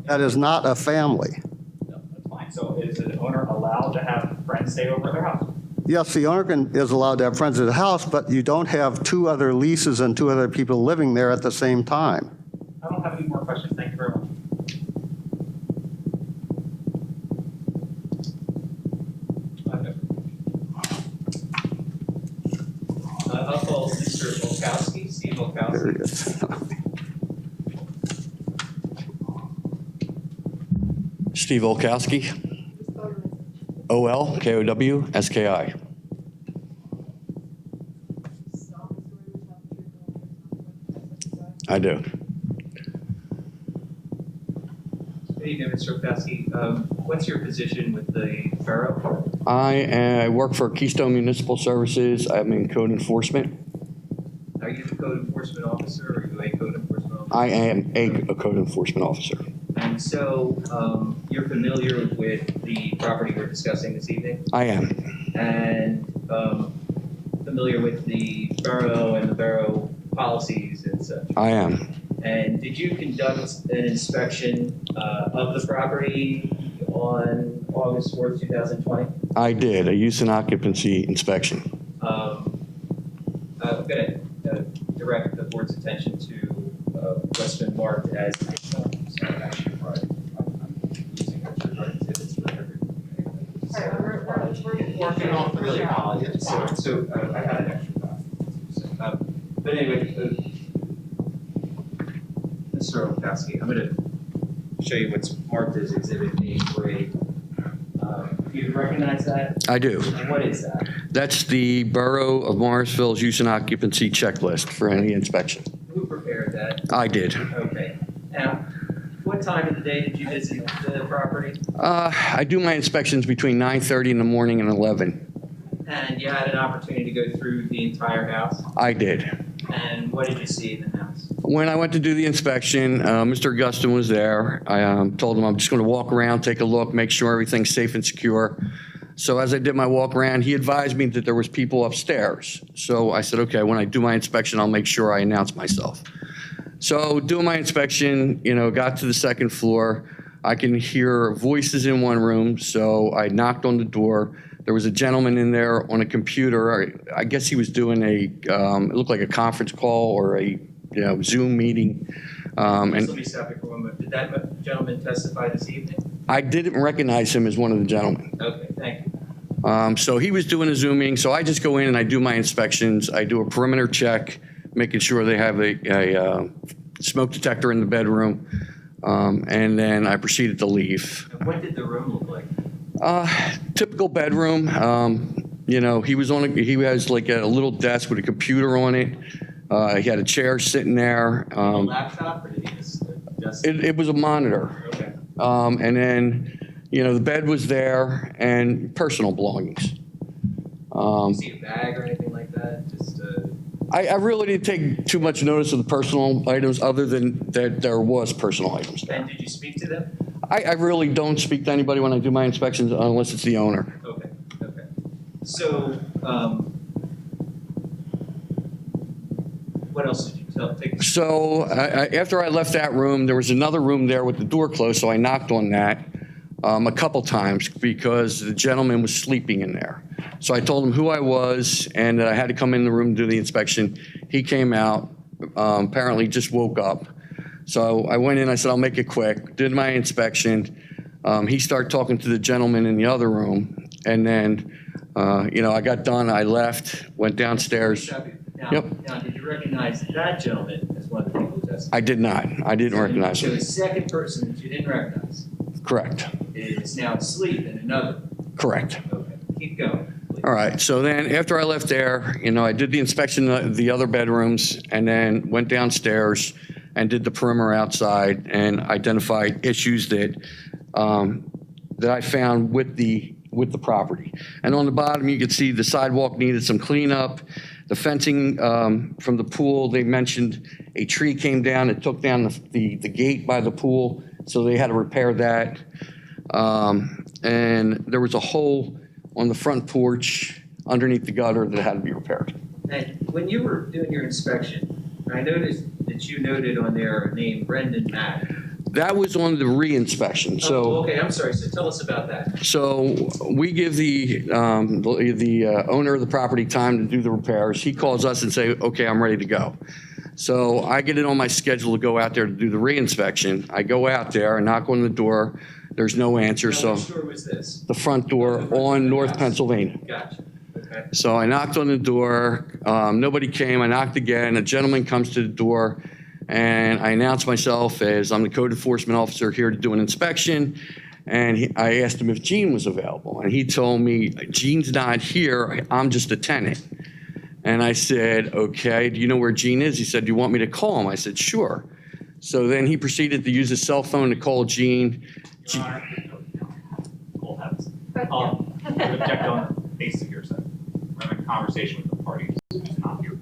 That is not a family. No, that's fine. So is an owner allowed to have friends stay over at their house? Yes, the owner is allowed to have friends at the house, but you don't have two other leases and two other people living there at the same time. I don't have any more questions. Thank you very much. I'll call Mr. Volkowski, Steve Volkowski. There he is. Steve Olkowski. Olkowski. I do. There you go, Mr. Volkowski. What's your position with the borough? I work for Keystone Municipal Services. I'm in code enforcement. Are you the code enforcement officer or are you a code enforcement officer? I am a code enforcement officer. And so you're familiar with the property we're discussing this evening? I am. And familiar with the borough and the borough policies and such? I am. And did you conduct an inspection of the property on August 4th, 2020? I did, a use and occupancy inspection. I'm going to direct the board's attention to what's been marked as, sorry, actually, right. I'm using extra exhibits for everything. Working on, really apologize. So I had an extra copy. But anyway, Mr. Volkowski, I'm going to show you what's marked as Exhibit A3. Do you recognize that? I do. And what is that? That's the Borough of Morrisville's use and occupancy checklist for any inspection. Who prepared that? I did. Okay. Now, what time of the day did you visit the property? I do my inspections between 9:30 in the morning and 11. And you had an opportunity to go through the entire house? I did. And what did you see in the house? When I went to do the inspection, Mr. Augustin was there. I told him I'm just going to walk around, take a look, make sure everything's safe and secure. So as I did my walk around, he advised me that there was people upstairs. So I said, okay, when I do my inspection, I'll make sure I announce myself. So doing my inspection, got to the second floor. I can hear voices in one room, so I knocked on the door. There was a gentleman in there on a computer. I guess he was doing it looked like a conference call or a Zoom meeting. Let me stop you for a moment. Did that gentleman testify this evening? I didn't recognize him as one of the gentlemen. Okay, thank you. So he was doing a Zoom meeting. So I just go in and I do my inspections. I do a perimeter check, making sure they have a smoke detector in the bedroom. And then I proceeded to leave. And what did the room look like? Typical bedroom. He has like a little desk with a computer on it. He had a chair sitting there. A laptop, or did he just? It was a monitor. Okay. And then, the bed was there and personal belongings. You see a bag or anything like that? Just. I really didn't take too much notice of the personal items other than that there was personal items there. And did you speak to them? I really don't speak to anybody when I do my inspections unless it's the owner. Okay. So, what else did you take? So after I left that room, there was another room there with the door closed, so I knocked on that a couple times because the gentleman was sleeping in there. So I told him who I was and that I had to come in the room to do the inspection. He came out, apparently just woke up. So I went in, I said, I'll make it quick, did my inspection. He started talking to the gentleman in the other room. And then, I got done, I left, went downstairs. Now, did you recognize that gentleman as one of the people who testified? I did not. I didn't recognize So him. the second person that you didn't recognize Correct. is now asleep in another. Correct. Okay, keep going. All right, so then after I left there, I did the inspection of the other bedrooms and then went downstairs and did the perimeter outside and identified issues that I found with the property. And on the bottom, you can see the sidewalk needed some cleanup. The fencing from the pool, they mentioned a tree came down, it took down the gate by the pool, so they had to repair that. And there was a hole on the front porch underneath the gutter that had to be repaired. And when you were doing your inspection, I noticed that you noted on there a name Brendan Madden. That was on the re-inspection, so. Oh, okay, I'm sorry, so tell us about that. So we give the owner of the property time to do the repairs. He calls us and say, okay, I'm ready to go. So I get it on my schedule to go out there to do the re-inspection. I go out there and knock on the door. There's no answer, Now, so. which door was this? The front door on North Pennsylvania. Gotcha, okay. So I knocked on the door, nobody came, I knocked again, a gentleman comes to the door, and I announced myself as I'm the code enforcement officer here to do an inspection, and I asked him if Gene was available, and he told me, Gene's not here, I'm just a tenant. And I said, okay, do you know where Gene is? He said, do you want me to call him? I said, sure. So then he proceeded to use his cell phone to call Gene. Your Honor, cool habits. I object on the basis of your side. We're having a conversation with the parties. It's not here.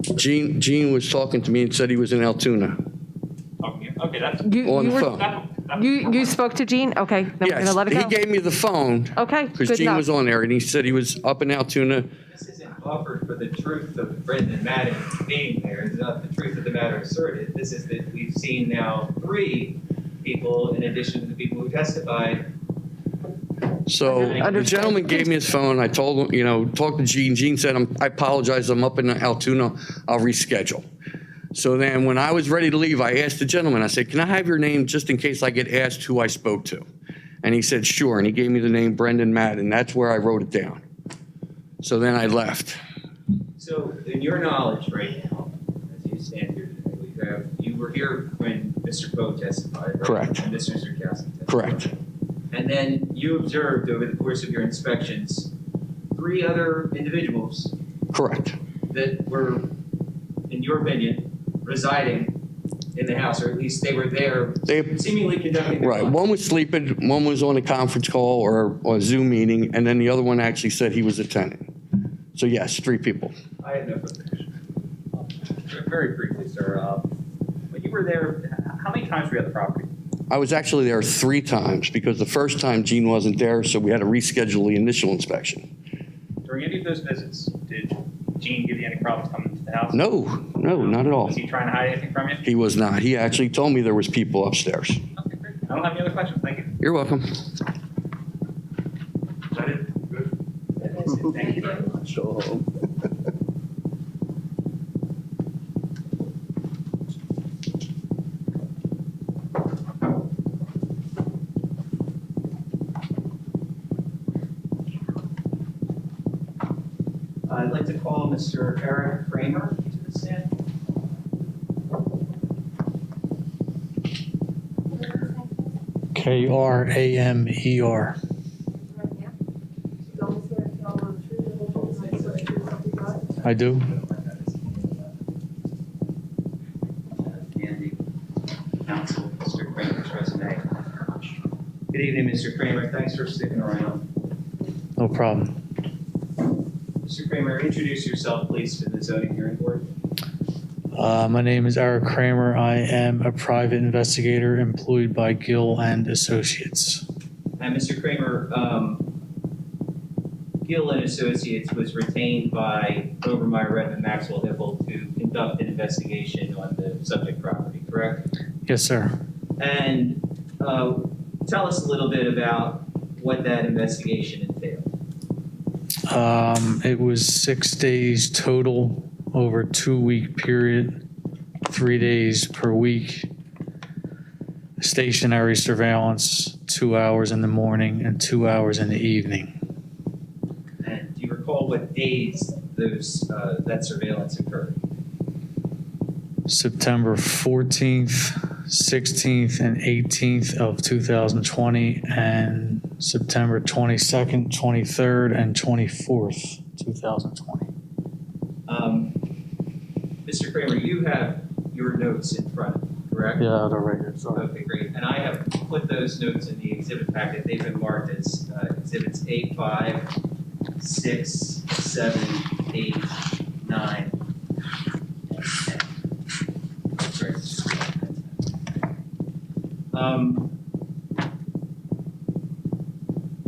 Gene was talking to me and said he was in Altoona. Okay, that's. On the phone. You spoke to Gene? Okay, then we're going to let it go. He gave me the phone. Okay, Because good Gene enough. was on there, and he said he was up in Altoona. This isn't offered for the truth of Brendan Madden being there. It's not the truth of the matter asserted. This is that we've seen now 3 people in addition to the people who testified. So the gentleman gave me his phone. I told him, talk to Gene. Gene said, I apologize, I'm up in Altoona. I'll reschedule. So then when I was ready to leave, I asked the gentleman, I said, can I have your name just in case I get asked who I spoke to? And he said, sure. And he gave me the name Brendan Madden. That's where I wrote it down. So then I left. So in your knowledge right now, as you stand here today, you were here when Mr. Poe testified, right? Correct. And Mr. Zerkowski testified. Correct. And then you observed over the course of your inspections 3 other individuals Correct. that were, in your opinion, residing in the house, or at least they were there seemingly conducting their Right. lives. One was sleeping, one was on a conference call or a Zoom meeting, and then the other one actually said he was a tenant. So yes, 3 people. I have no further questions. Very briefly, sir, when you were there, how many times were you at the property? I was actually there 3 times because the first time Gene wasn't there, so we had to reschedule the initial inspection. During any of those visits, did Gene give you any problems coming into the house? No, not at all. Was he trying to hide anything from you? He was not. He actually told me there was people upstairs. Okay, great. I don't have any other questions. Thank you. You're welcome. Is that it? Good. Thank you very much. I'd like to call Mr. Eric Kramer to the stand. Kramer. I do. Mr. Kramer, thanks for sticking around. No problem. Mr. Kramer, introduce yourself, please, to the zoning hearing board. My name is Eric Kramer. I am a private investigator employed by Gill and Associates. And Mr. Kramer, Gill and Associates was retained by Overmeyer, Redmond, Maxwell, Hipple to conduct an investigation on the subject property, correct? Yes, sir. And tell us a little bit about what that investigation entailed. It was 6 days total over a 2-week period, 3 days per week. Stationary surveillance, 2 hours in the morning and 2 hours in the evening. And do you recall what days that surveillance occurred? September 14th, 16th, and 18th of 2020, and September 22nd, 23rd, and 24th, 2020. Mr. Kramer, you have your notes in front of you, correct? Yeah, they're right here, sorry. Okay, great. And I have put those notes in the exhibit packet. They've been marked as exhibits 8, 5, 6, 7, 8, 9, and 10. That's right.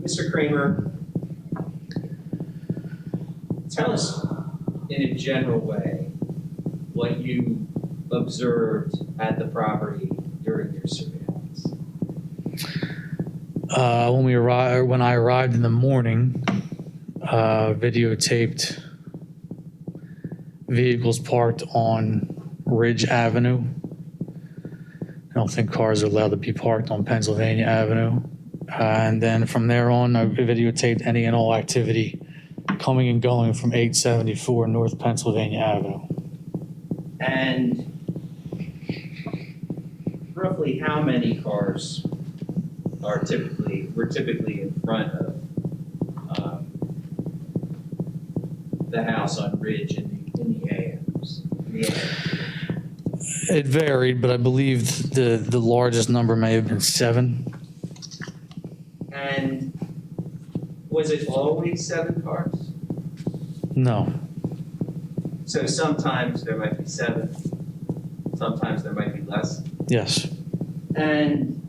Mr. Kramer, tell us in a general way what you observed at the property during your surveillance. When I arrived in the morning, videotaped vehicles parked on Ridge Avenue. I don't think cars are allowed to be parked on Pennsylvania Avenue. And then from there on, I videotaped any and all activity coming and going from 874 North Pennsylvania Avenue. And roughly how many cars were typically in front of the house on Ridge in the AMs? It varied, but I believe the largest number may have been 7. And was it always 7 cars? No. So sometimes there might be 7, sometimes there might be less. Yes. And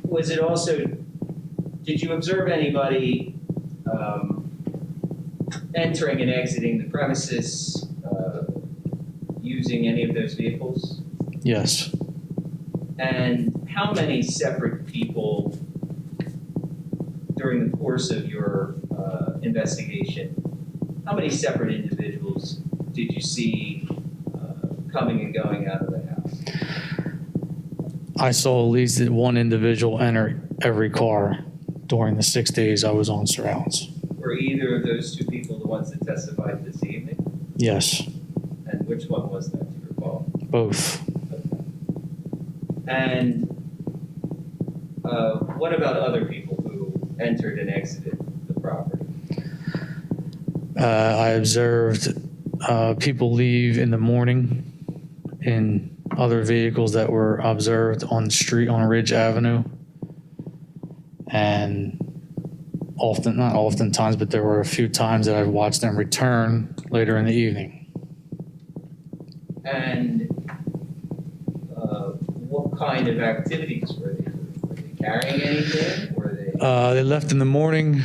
was it also, did you observe anybody entering and exiting the premises using any of those vehicles? Yes. And how many separate people during the course of your investigation, how many separate individuals did you see coming and going out of the house? I saw at least one individual enter every car during the 6 days I was on surveillance. Were either of those 2 people the ones that testified this evening? Yes, And which one was that, do you recall? both. And what about other people who entered and exited the property? I observed people leave in the morning in other vehicles that were observed on the street on Ridge Avenue. And not oftentimes, but there were a few times that I've watched them return later in the evening. And what kind of activities were they doing? Were they carrying anything? Were they? They left in the morning.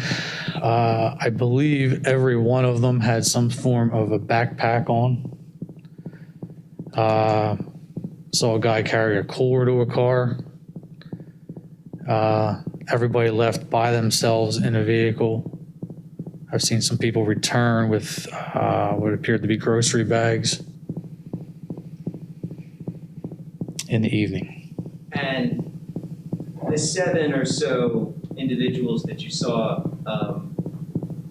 I believe every one of them had some form of a backpack on. Saw a guy carry a cooler to a car. Everybody left by themselves in a vehicle. I've seen some people return with what appeared to be grocery bags in the evening. And the 7 or so individuals that you saw,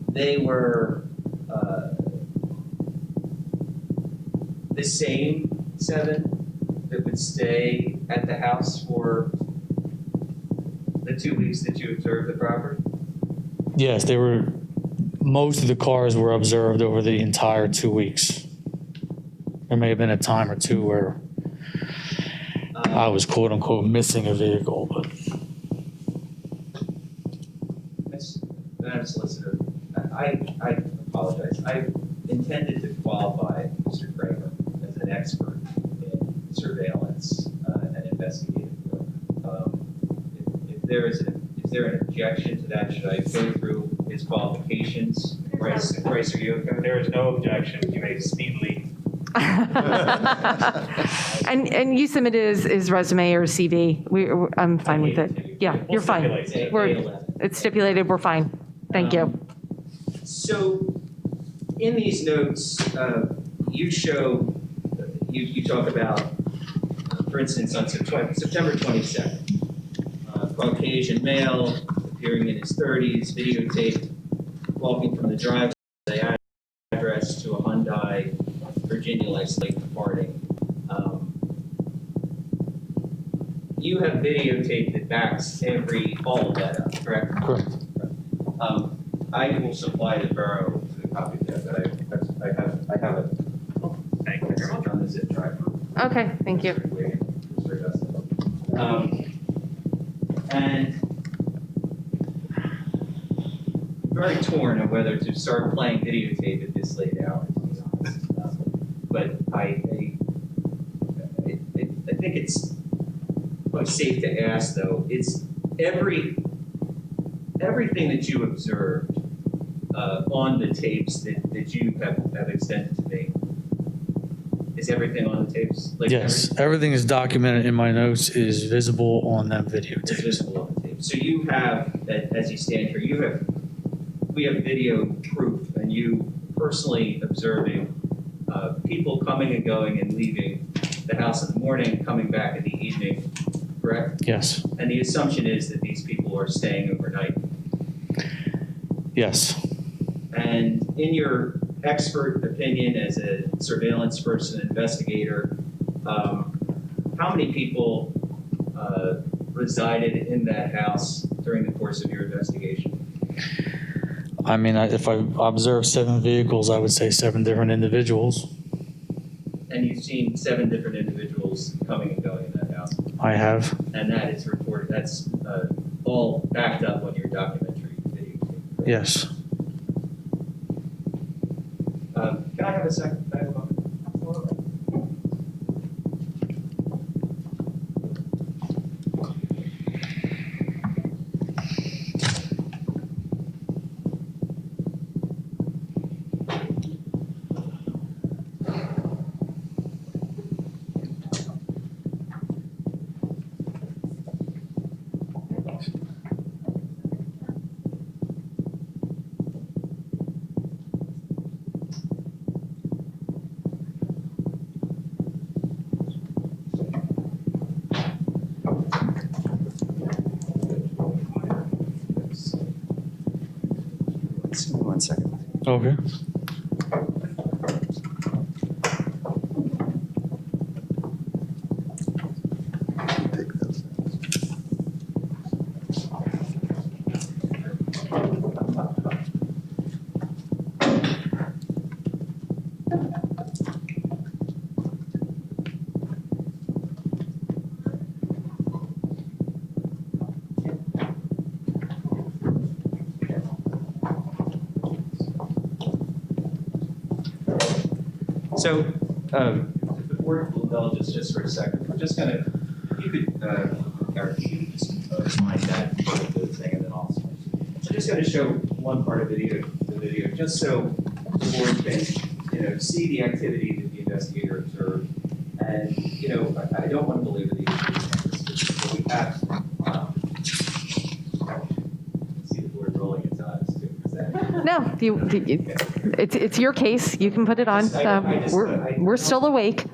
they were the same 7 that would stay at the house for the 2 weeks that you observed the property? Yes, most of the cars were observed over the entire 2 weeks. There may have been a time or two where I was quote unquote missing a vehicle, but I apologize. I intended to qualify Mr. Kramer as an expert in surveillance and investigative work. If there is an objection to that, should I go through his qualifications? Bryce, are you okay? There is no objection. You may speedily. And you submitted his resume or CV. I'm fine with it. Yeah, you're fine. It's stipulated, we're fine. Thank you. So in these notes, you show, you talk about, for instance, on September 22nd, Caucasian male, appearing in his 30s, videotaped, walking from the driveway address to a Hyundai, Virginia Lights Lake departing. You have videotaped that backs all of that up, correct? Correct. I will supply the borough with a copy of that, I have it. Thank you very much. On the zip drive. Okay, thank you. And I'm very torn on whether to start playing videotape at this late hour, to be honest. But I think it's safe to ask, though, it's everything that you observed on the tapes that you have extended to me. Is everything on the tapes? Yes, everything is documented in my notes, is visible on that videotape. It's visible on the tape. So you have, as you stand here, we have video proof, and you personally observing people coming and going and leaving the house in the morning, coming back in the evening, correct? Yes. And the assumption is that these people are staying overnight. Yes. And in your expert opinion as a surveillance person, investigator, how many people resided in that house during the course of your investigation? I mean, if I observe 7 vehicles, I would say 7 different individuals. And you've seen 7 different individuals coming and going in that house? I have. And that is reported, that's all backed up on your documentary video tape, correct? Yes. Can I have a second? Can I have a moment? Absolutely. One second. Okay. So, if the board will indulge us just for a second, we're just going to, you could, Eric, you could just slide that part of the thing and then also. I'm just going to show one part of the video, just so the board can, see the activity that the investigator observed. And, I don't want to belabor the issue, but we have, see the board rolling its eyes too. Is that? No, it's your case. You can put it on. We're still awake.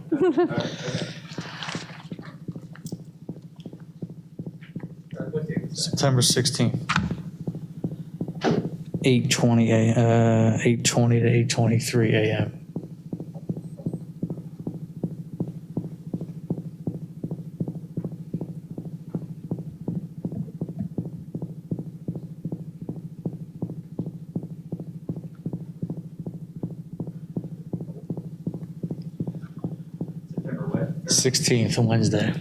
September 16th. 8:20 to 8:23 a.m. September what? 16th, Wednesday.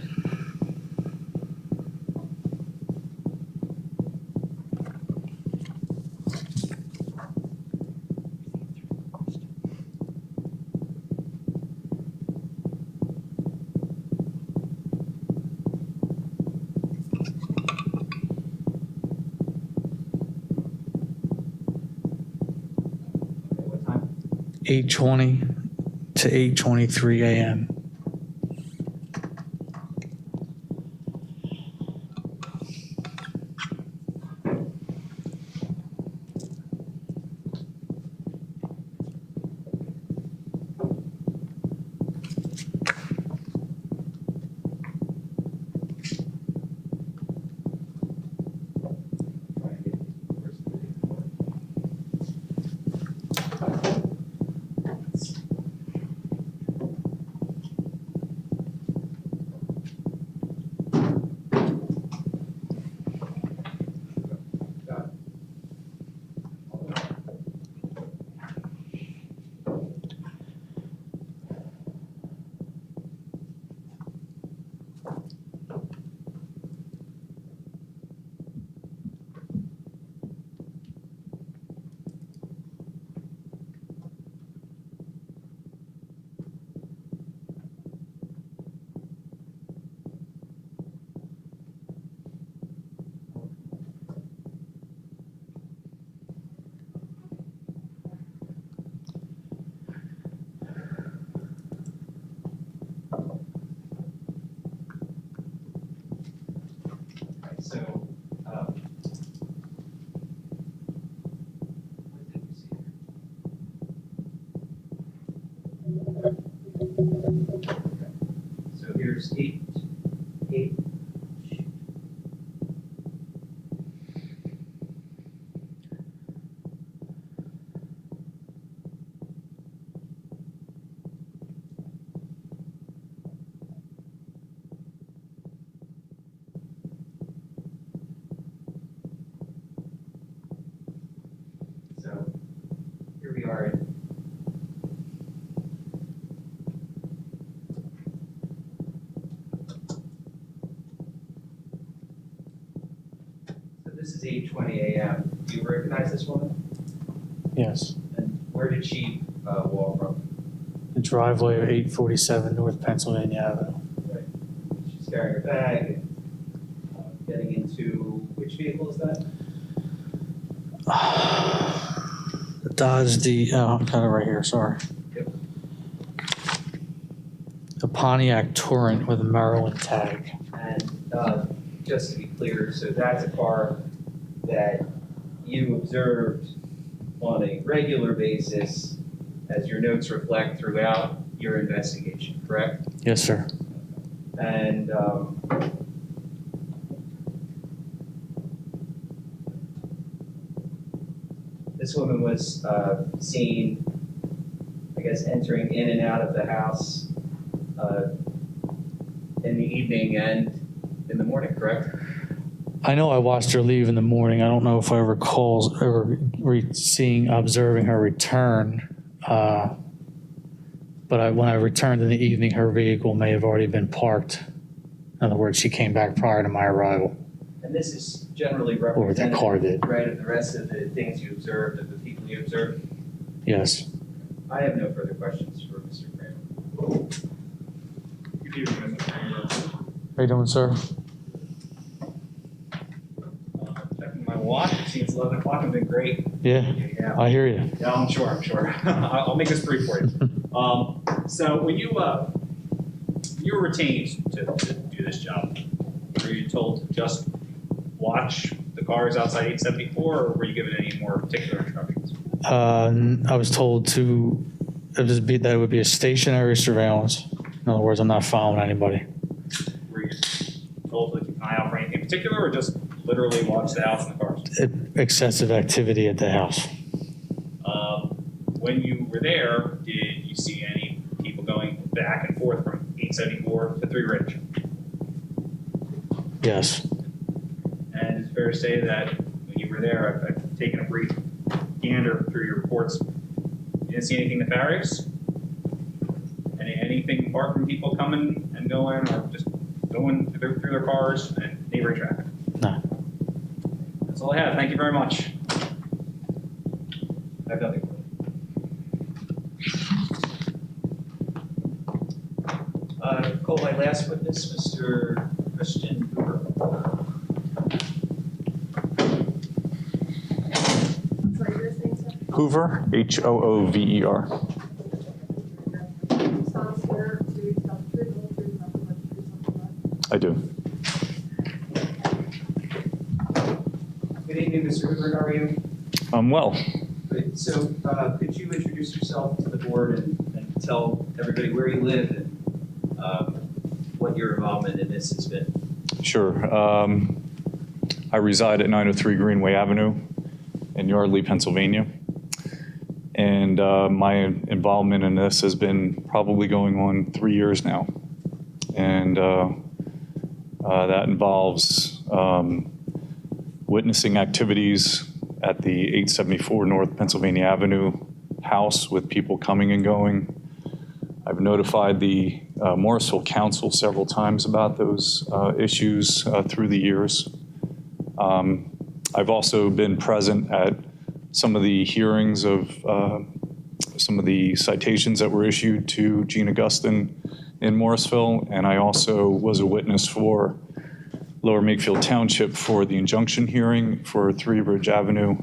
8:20 to 8:23 a.m. So, what did we see here? So here's eight. So here we are. So this is 8:20 a.m. Do you recognize this woman? Yes. And where did she walk from? The driveway of 847 North Pennsylvania Avenue. Right. She's carrying her bag and getting into which vehicle is that? The Dodge, I've got it right here, sorry. Yep. A Pontiac Torrent with a Maryland tag. And just to be clear, so that's a car that you observed on a regular basis, as your notes reflect throughout your investigation, correct? Yes, sir. And this woman was seen, I guess, entering in and out of the house in the evening and in the morning, correct? I know I watched her leave in the morning. I don't know if I recall ever observing her return. But when I returned in the evening, her vehicle may have already been parked. In other words, she came back prior to my arrival. And this is generally Or the car representative, did. right, of the rest of the things you observed, of the people you observed? Yes. I have no further questions for Mr. Kramer. Good evening, Mr. Kramer. How you doing, sir? Checking my watch, it seems 11 o'clock, I've been great. Yeah, Yeah. I hear you. Yeah, I'm sure. I'll make this brief for you. So when you were retained to do this job, were you told to just watch the cars outside 874, or were you given any more particular instructions? I was told that it would be a stationary surveillance. In other words, I'm not following anybody. Were you told to keep an eye out for anything in particular, or just literally watch the house and the cars? Excessive activity at the house. When you were there, did you see any people going back and forth from 874 to 3 Ridge? Yes. And it's fair to say that when you were there, I've taken a brief gander through your reports. You didn't see anything nefarious? Anything apart from people coming and going, or just going through their cars and neighboring traffic? No. That's all I have. Thank you very much. I have nothing. Call my last witness, Mr. Christian Hoover. Sorry, you were saying something? Hoover, Hoover. I do. Good evening, Mr. Hoover, how are you? I'm well. Good. So could you introduce yourself to the board and tell everybody where you live and what your involvement in this has been? Sure. I reside at 903 Greenway Avenue in Yardley, Pennsylvania. And my involvement in this has been probably going on 3 years now. And that involves witnessing activities at the 874 North Pennsylvania Avenue house with people coming and going. I've notified the Morrisville Council several times about those issues through the years. I've also been present at some of the hearings of some of the citations that were issued to Gene Augustin in Morrisville, and I also was a witness for Lower Makefield Township for the injunction hearing for 3 Ridge Avenue,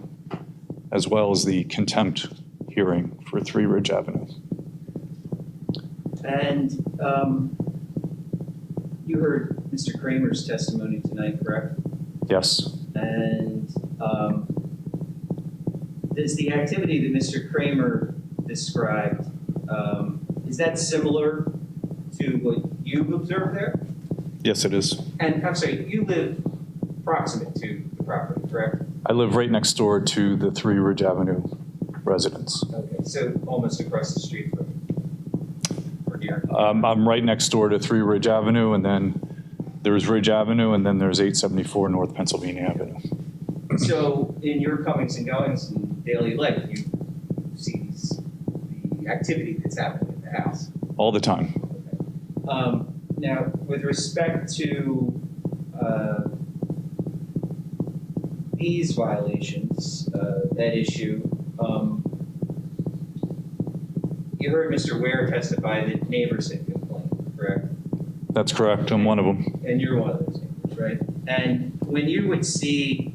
as well as the contempt hearing for 3 Ridge Avenue. And you heard Mr. Kramer's testimony tonight, correct? Yes. And is the activity that Mr. Kramer described, is that similar to what you've observed there? Yes, it is. And I'm sorry, you live proximate to the property, correct? I live right next door to the 3 Ridge Avenue residence. Okay, so almost across the street from here. I'm right next door to 3 Ridge Avenue, and then there's Ridge Avenue, and then there's 874 North Pennsylvania Avenue. So in your comings and goings in daily life, you see the activity that's happening at the house? All the time. Now, with respect to these violations, that issue, you heard Mr. Ware testify that neighbors had complained, correct? That's correct. I'm one of them. And you're one of those neighbors, right? And when you would see,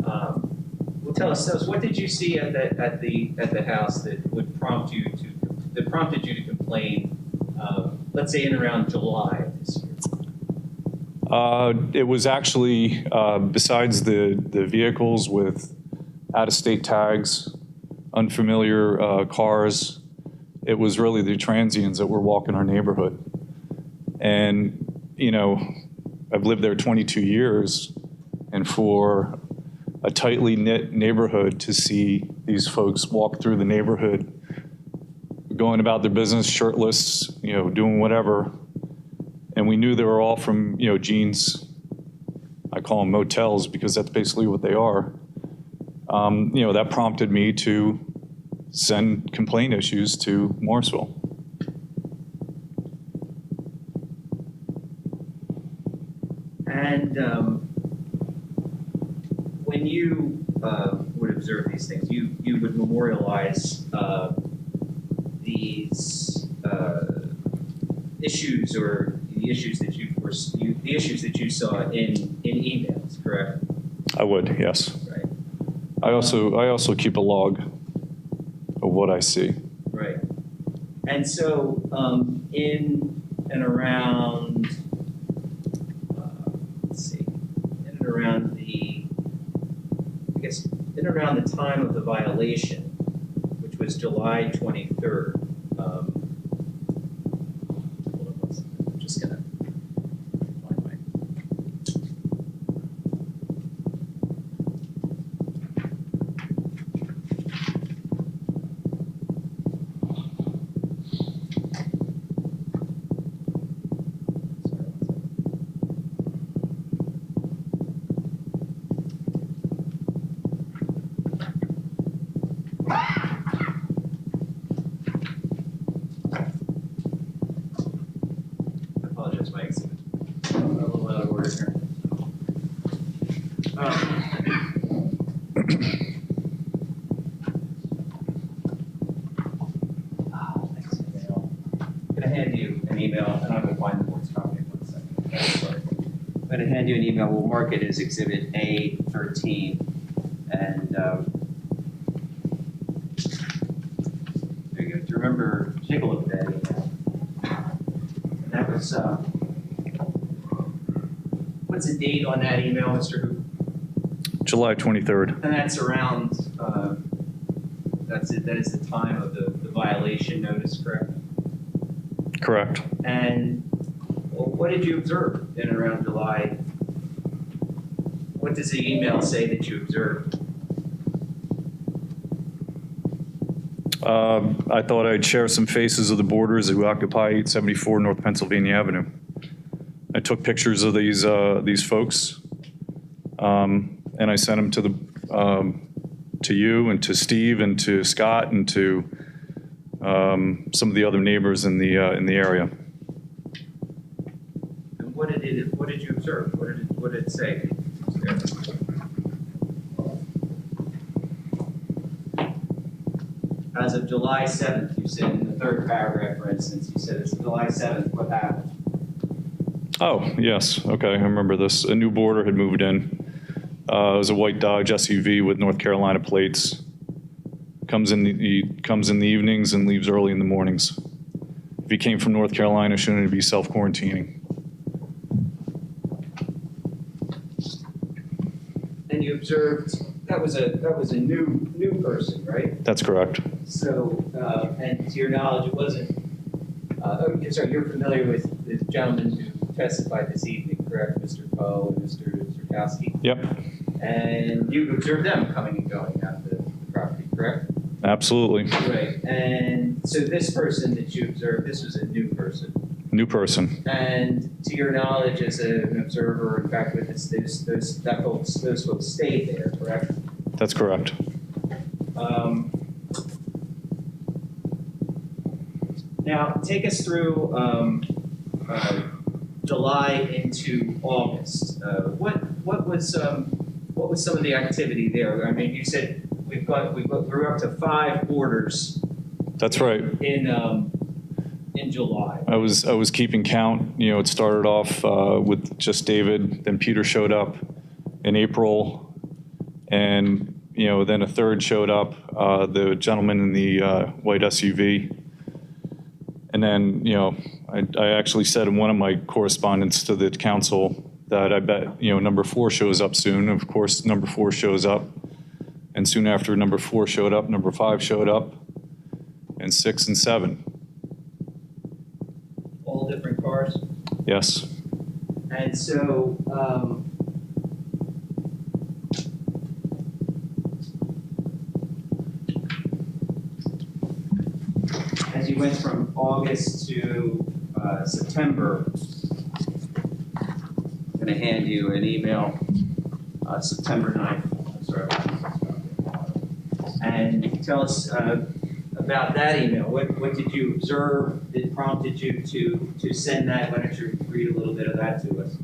well, tell us, what did you see at the house that would prompted you to complain? Let's say in around July of this year. It was actually, besides the vehicles with out-of-state tags, unfamiliar cars, it was really the transients that were walking our neighborhood. And, you know, I've lived there 22 years, and for a tightly knit neighborhood to see these folks walk through the neighborhood, going about their business shirtless, you know, doing whatever. And we knew they were all from, you know, Gene's, I call them motels because that's basically what they are. You know, that prompted me to send complaint issues to Morrisville. And when you would observe these things, you would memorialize these issues or the issues that you saw in emails, correct? I would, yes. Right. I also keep a log of what I see. Right. And so in and around, let's see, in and around the time of the violation, which was July 23rd. Hold on one second. I'm just gonna find my. Hand you an email. We'll mark it as Exhibit A13, and there you go. Do you remember? Take a look at that email. And that was what's the date on that email, Mr. Hoop? July 23rd. And that's around, that is the time of the violation notice, correct? Correct. And what did you observe in around July? What does the email say that you observed? I thought I'd share some faces of the boarders who occupy 874 North Pennsylvania Avenue. I took pictures of these folks, and I sent them to to you and to Steve and to Scott and to some of the other neighbors in the area. And what did you observe? What did it say? As of July 7th, you said in the third paragraph, for instance, you said it's July 7th, what happened? Oh, yes. Okay, I remember this. A new boarder had moved in. It was a white Dodge SUV with North Carolina plates. He comes in the evenings and leaves early in the mornings. If he came from North Carolina, shouldn't he be self-quarantining? And you observed that was a new person, right? That's correct. So, and to your knowledge, it wasn't. Sorry, you're familiar with the gentleman who testified this evening, correct, Mr. Poe and Mr. Zerkowski? Yep. And you observed them coming and going out of the property, correct? Absolutely. Right. And so this person that you observed, this was a new person. New person. And to your knowledge, as an observer, in fact, witness, those folks stayed there, correct? That's correct. Now, take us through July into August. What was some of the activity there? I mean, you said we're up to 5 orders. That's right. In July. I was keeping count. You know, it started off with just David, then Peter showed up in April, and then a third showed up, the gentleman in the white SUV. And then, I actually said in one of my correspondence to the council that I bet, number 4 shows up soon. Of course, number 4 shows up. And soon after number 4 showed up, number 5 showed up, and 6 and 7. All different cars? Yes. And so, as you went from August to September, I'm going to hand you an email, September 9th. I'm sorry. And tell us about that email. What did you observe that prompted you to send that? Why don't you read a little bit of that to us?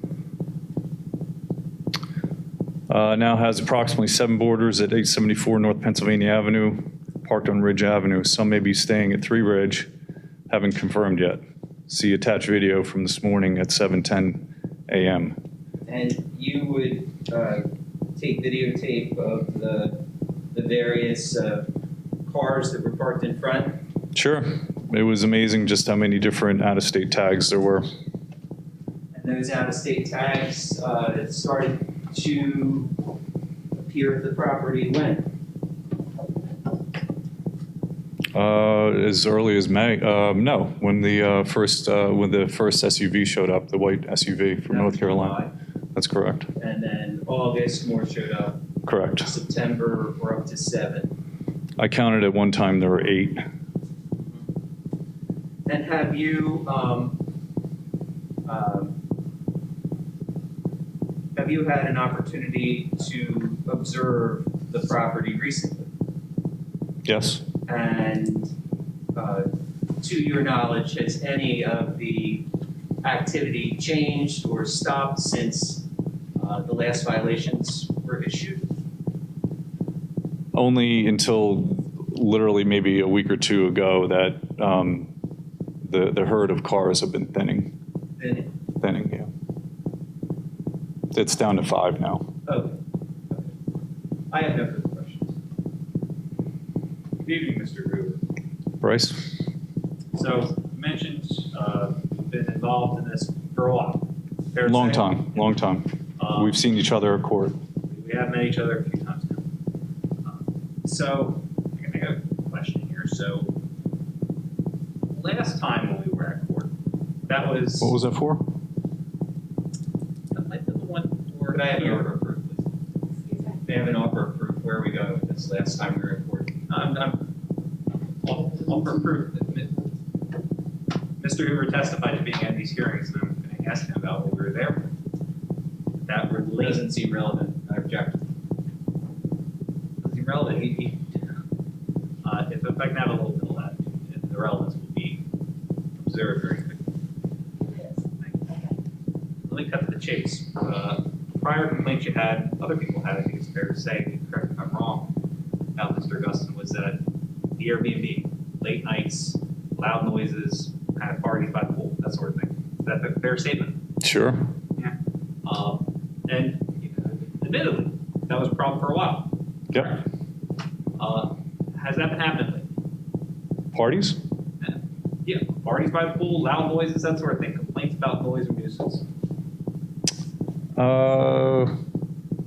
Now has approximately 7 boarders at 874 North Pennsylvania Avenue, parked on Ridge Avenue. Some may be staying at 3 Ridge, haven't confirmed yet. See attached video from this morning at 7:10 a.m. And you would take videotape of the various cars that were parked in front? Sure. It was amazing just how many different out-of-state tags there were. And those out-of-state tags started to appear at the property when? As early as May. No, when the first SUV showed up, the white SUV from North Carolina. That's correct. And then August, more showed up. Correct. September, we're up to 7. I counted at one time there were 8. And have you had an opportunity to observe the property recently? Yes. And to your knowledge, has any of the activity changed or stopped since the last violations were issued? Only until literally maybe a week or 2 ago that the herd of cars have been thinning. Thinning, yeah. It's down to 5 now. Okay. I have no further questions. Good evening, Mr. Gruber. Bryce? So, you mentioned you've been involved in this for a while. Fair to Long say? time. We've seen each other at court. We have met each other a few times now. So, I got a question here. So, last time when we were at court, that was. What was that for? That might be the one for. Could I have an offer of proof, please? May I have an offer of proof? Where are we going with this last time we were at court? Offer of proof that Mr. Hoover testified to being at these hearings, and I'm going to ask him about what we were there for. That doesn't seem relevant. I object. Doesn't seem relevant. If I can have a little bit of latitude, the relevance will be observed very quickly. Let me cut to the chase. Prior complaints you had, other people had, I think it's fair to say, correct me if I'm wrong, about Mr. Augustin, was that the Airbnb, late nights, loud noises, kind of parties by the pool, that sort of thing. Is that a fair statement? Sure. Yeah. And admittedly, that was a problem for a while. Yep. Has that been happening lately? Parties? Yeah, parties by the pool, loud noises, that sort of thing. Complaints about noise or nuisance.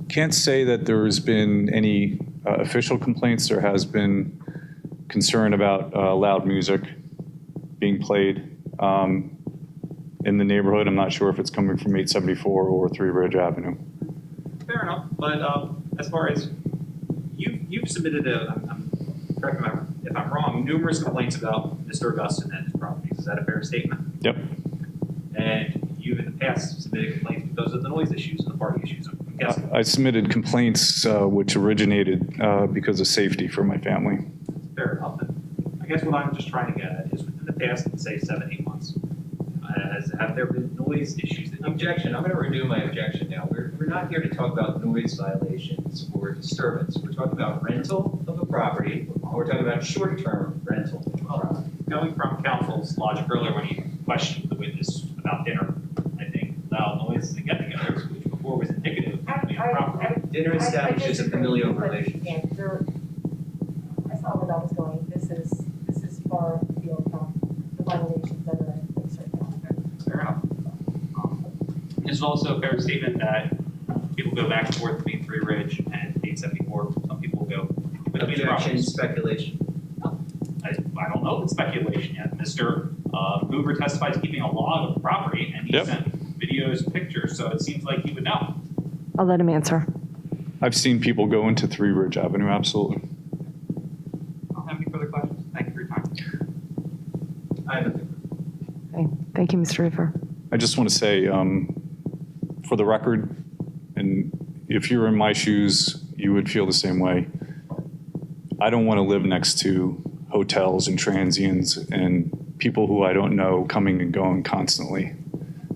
Can't say that there has been any official complaints. There has been concern about loud music being played in the neighborhood. I'm not sure if it's coming from 874 or 3 Ridge Avenue. Fair enough, but as far as you've submitted correct me if I'm wrong, numerous complaints about Mr. Augustin and his properties. Is that a fair statement? Yep. And you've in the past submitted complaints because of the noise issues and the party issues, I'm guessing. I submitted complaints which originated because of safety for my family. Fair enough. And I guess what I'm just trying to get at is within the past, say, 7-8 months, have there been noise issues? Objection. I'm going to renew my objection now. We're not here to talk about noise violations or disturbance. We're talking about rental of a property, or we're talking about short-term rental of a property. Going from counsel's logic earlier when he questioned the witness about dinner, I think loud noises and get-togethers, which before was indicative of being on property. Dinner establishes a familial relationship. Yeah, I saw where that was going. This is far afield from the violations that are in place right now. Fair enough. It's also a fair statement that people go back and forth between 3 Ridge and 874. Some people go between Objection, properties. speculation. I don't know if it's speculation yet. Mr. Hoover testified to keeping a log of the property, and he sent videos and pictures, so it seems like he would know. I'll let him answer. I've seen people go into 3 Ridge Avenue, absolutely. I don't have any further questions. Thank you for your time. I have nothing. Okay. Thank you, Mr. Riefer. I just want to say, for the record, and if you were in my shoes, you would feel the same way. I don't want to live next to hotels and transients and people who I don't know coming and going constantly.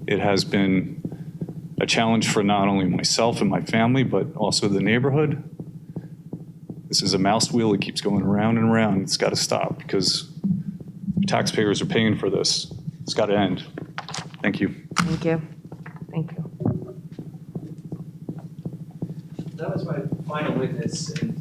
It has been a challenge for not only myself and my family, but also the neighborhood. This is a mouse wheel that keeps going around and around. It's got to stop because taxpayers are paying for this. It's got to end. Thank you. Thank you. Thank you. That was my final witness, and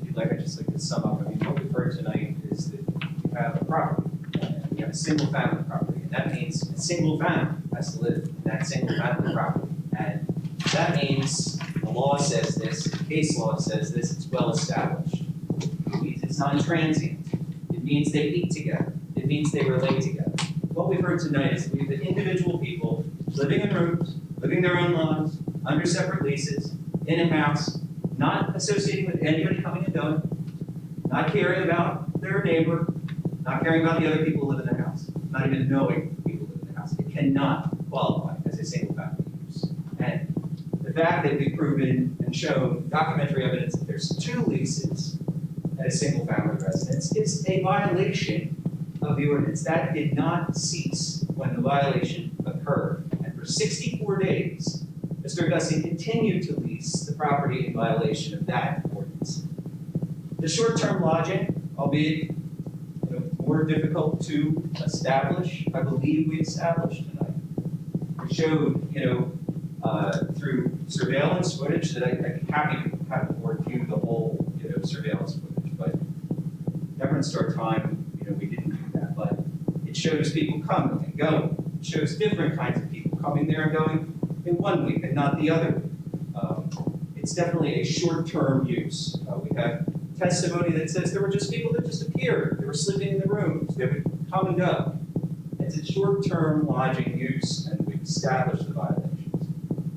if you'd like, I'd just like to sum up. I mean, what we've heard tonight is that we have a property, and we have a single family property, and that means a single family has to live in that single family property. And that means the law says this, the case law says this, it's well established. It means it's non-transient. It means they eat together. It means they relate together. What we've heard tonight is we have individual people living in rooms, living their own lives, under separate leases, in a house, not associating with anybody coming and going, not caring about their neighbor, not caring about the other people who live in the house, not even knowing people who live in the house. It cannot qualify as a single family use. And the fact that we've proven and shown documentary evidence that there's 2 leases at a single family residence is a violation of the ordinance. That did not cease when the violation occurred. And for 64 days, Mr. Augustin continued to lease the property in violation of that ordinance. The short-term lodging, albeit more difficult to establish, I believe we established tonight. We showed, through surveillance footage that I'm happy to have the board view the whole, surveillance footage, but deference to our time, we didn't do that. But it shows people coming and going. It shows different kinds of people coming there and going in one week and not the other week. it's definitely a short-term use. We have testimony that says there were just people that just appeared. They were sleeping in the rooms. They would come and go. It's a short-term lodging use, and we've established the violations.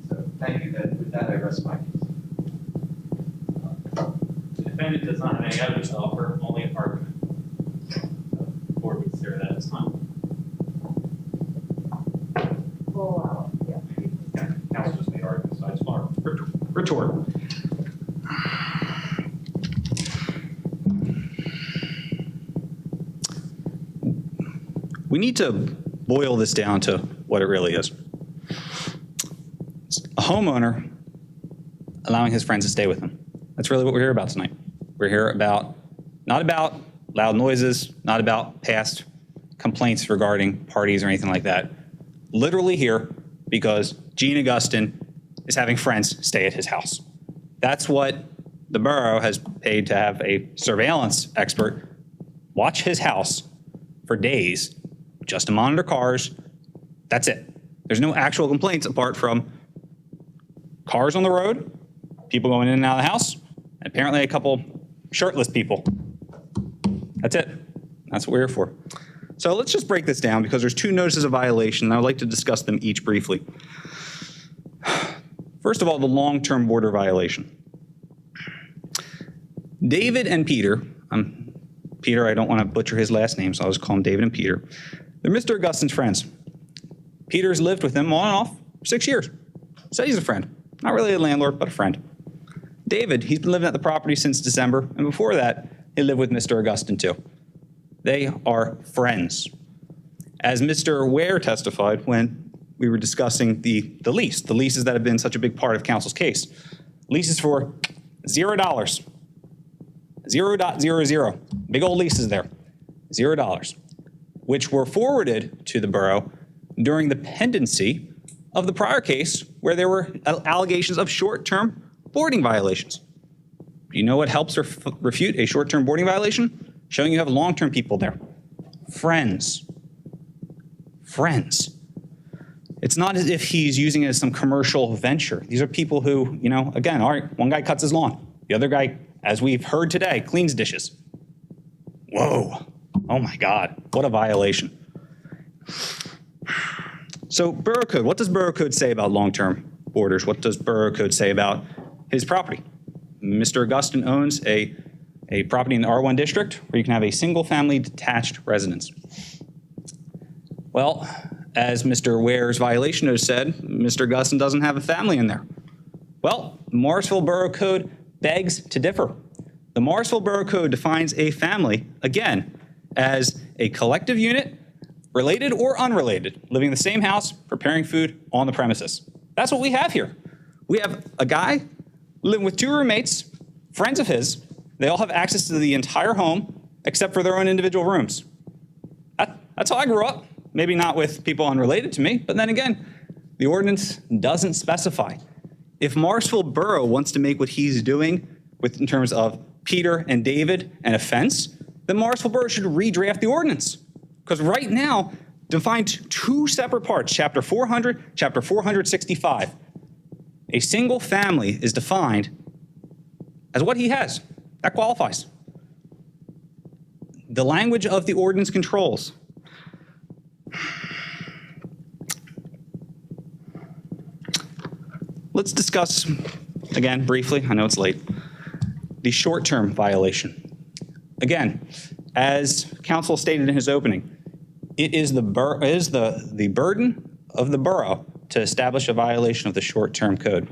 So thank you. With that, I rest my case. The defendant does not have any evidence to offer, only an argument. So the board would consider that as time. Yeah, counsel just made arguments, so I just want to retort. We need to boil this down to what it really is. It's a homeowner allowing his friends to stay with him. That's really what we're here about tonight. We're here not about loud noises, not about past complaints regarding parties or anything like that. Literally here because Gene Augustin is having friends stay at his house. That's what the borough has paid to have a surveillance expert watch his house for days just to monitor cars. That's it. There's no actual complaints apart from cars on the road, people going in and out of the house, and apparently a couple shirtless people. That's it. That's what we're here for. So let's just break this down because there's two notices of violation, and I would like to discuss them each briefly. First of all, the long-term border violation. David and Peter, Peter, I don't want to butcher his last name, so I'll just call him David and Peter. They're Mr. Augustin's friends. Peter's lived with him on and off for 6 years. So he's a friend. Not really a landlord, but a friend. David, he's been living at the property since December, and before that, he lived with Mr. Augustin too. They are friends. As Mr. Ware testified when we were discussing the leases that have been such a big part of counsel's case. Leases for $0. 0.00. Big old leases there. $0. Which were forwarded to the borough during the pendency of the prior case where there were allegations of short-term boarding violations. You know what helps refute a short-term boarding violation? Showing you have long-term people there. Friends. Friends. It's not as if he's using it as some commercial venture. These are people who, again, all right, one guy cuts his lawn. The other guy, as we've heard today, cleans dishes. Whoa. Oh my God. What a violation. So Borough Code, what does Borough Code say about long-term boarders? What does Borough Code say about his property? Mr. Augustin owns a property in the R1 district where you can have a single-family detached residence. Well, as Mr. Ware's violation notice said, Mr. Augustin doesn't have a family in there. Well, the Morrisville Borough Code begs to differ. The Morrisville Borough Code defines a family, again, as a collective unit, related or unrelated, living in the same house, preparing food on the premises. That's what we have here. We have a guy living with 2 roommates, friends of his. They all have access to the entire home except for their own individual rooms. That's how I grew up. Maybe not with people unrelated to me, but then again, the ordinance doesn't specify. If Morrisville Borough wants to make what he's doing in terms of Peter and David an offense, then Morrisville Borough should redraft the ordinance. Because right now, defined 2 separate parts, Chapter 400, Chapter 465. A single family is defined as what he has. That qualifies. The language of the ordinance controls. Let's discuss, again, briefly, I know it's late, the short-term violation. Again, as counsel stated in his opening, it is the burden of the borough to establish a violation of the short-term code.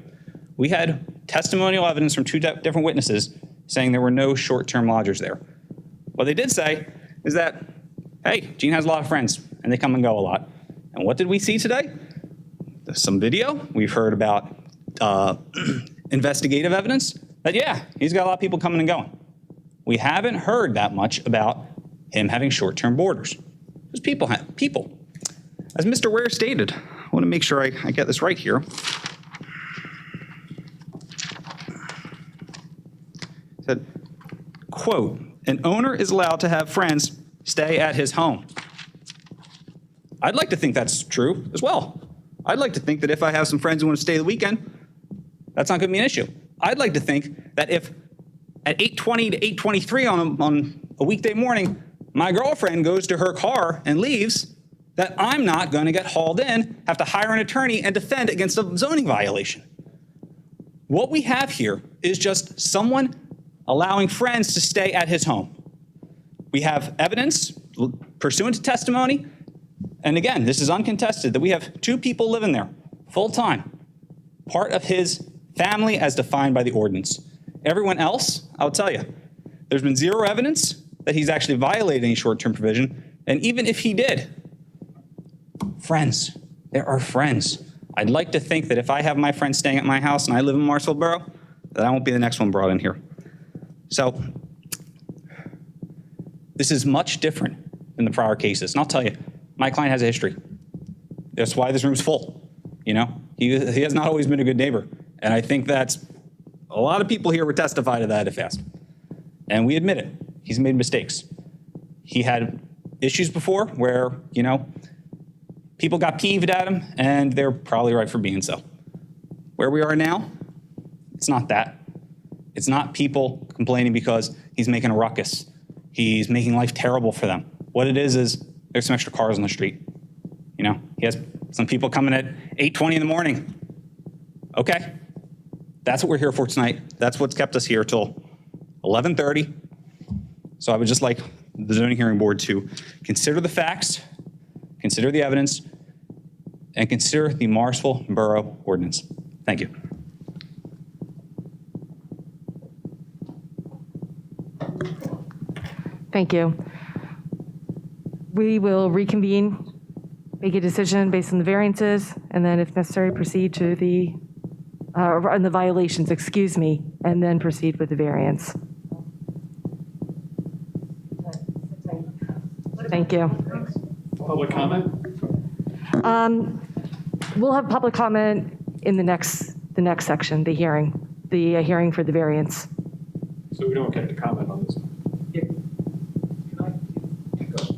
We had testimonial evidence from 2 different witnesses saying there were no short-term lodgers there. What they did say is that, hey, Gene has a lot of friends, and they come and go a lot. And what did we see today? Some video. We've heard about investigative evidence that, yeah, he's got a lot of people coming and going. We haven't heard that much about him having short-term boarders. Because people. As Mr. Ware stated, I want to make sure I get this right here. He said, quote, an owner is allowed to have friends stay at his home. I'd like to think that's true as well. I'd like to think that if I have some friends who want to stay the weekend, that's not going to be an issue. I'd like to think that if at 8:20 to 8:23 on a weekday morning, my girlfriend goes to her car and leaves, that I'm not going to get hauled in, have to hire an attorney, and defend against a zoning violation. What we have here is just someone allowing friends to stay at his home. We have evidence pursuant to testimony, and again, this is uncontested, that we have 2 people living there full-time, part of his family as defined by the ordinance. Everyone else, I'll tell you, there's been 0 evidence that he's actually violated any short-term provision, and even if he did, friends, there are friends. I'd like to think that if I have my friends staying at my house and I live in Morrisville Borough, that I won't be the next one brought in here. So this is much different than the prior cases. And I'll tell you, my client has a history. That's why this room's full. You know, he has not always been a good neighbor. And I think that's, a lot of people here would testify to that if asked. And we admit it, he's made mistakes. He had issues before where, you know, people got peeved at him, and they're probably right for being so. Where we are now, it's not that. It's not people complaining because he's making a ruckus. He's making life terrible for them. What it is there's some extra cars on the street. You know, he has some people coming at 8:20 in the morning. Okay, that's what we're here for tonight. That's what's kept us here till 11:30. So I would just like the zoning hearing board to consider the facts, consider the evidence, and consider the Morrisville Borough ordinance. Thank you. Thank you. We will reconvene, make a decision based on the variances, and then if necessary, proceed to on the violations, excuse me, and then proceed with the variance. Thank you. Public comment? We'll have public comment in the next section, the hearing for the variance. So we don't get to comment on this.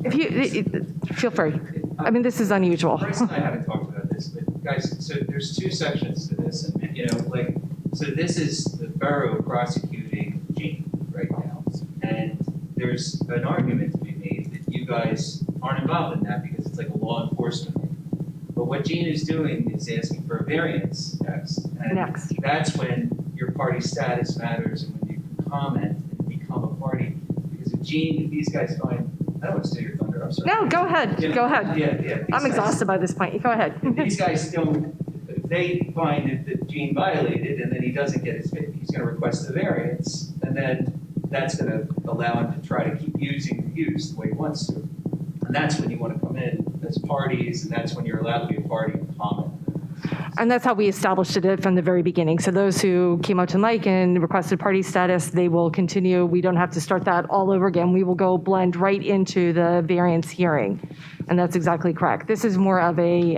If you, feel free. I mean, this is unusual. Bryce and I haven't talked about this, but guys, so there's 2 sections to this, and you know, like, so this is the borough prosecuting Gene right now, and there's an argument to be made that you guys aren't involved in that because it's like a law enforcement. But what Gene is doing is asking for a variance next, and that's when your party status matters and when you can comment and become a party. Because if these guys find, I don't want to steal your thunder, I'm sorry. No, go ahead, go ahead. Yeah. I'm exhausted by this point, go ahead. If these guys don't, if they find that Gene violated and then he doesn't get his, he's going to request a variance, and then that's going to allow him to try to keep using the use the way he wants to. And that's when you want to come in as parties, and that's when you're allowed to be a party and comment. And that's how we established it from the very beginning. So those who came out to Mike and requested party status, they will continue. We don't have to start that all over again. We will go blend right into the variance hearing. And that's exactly correct. This is more of a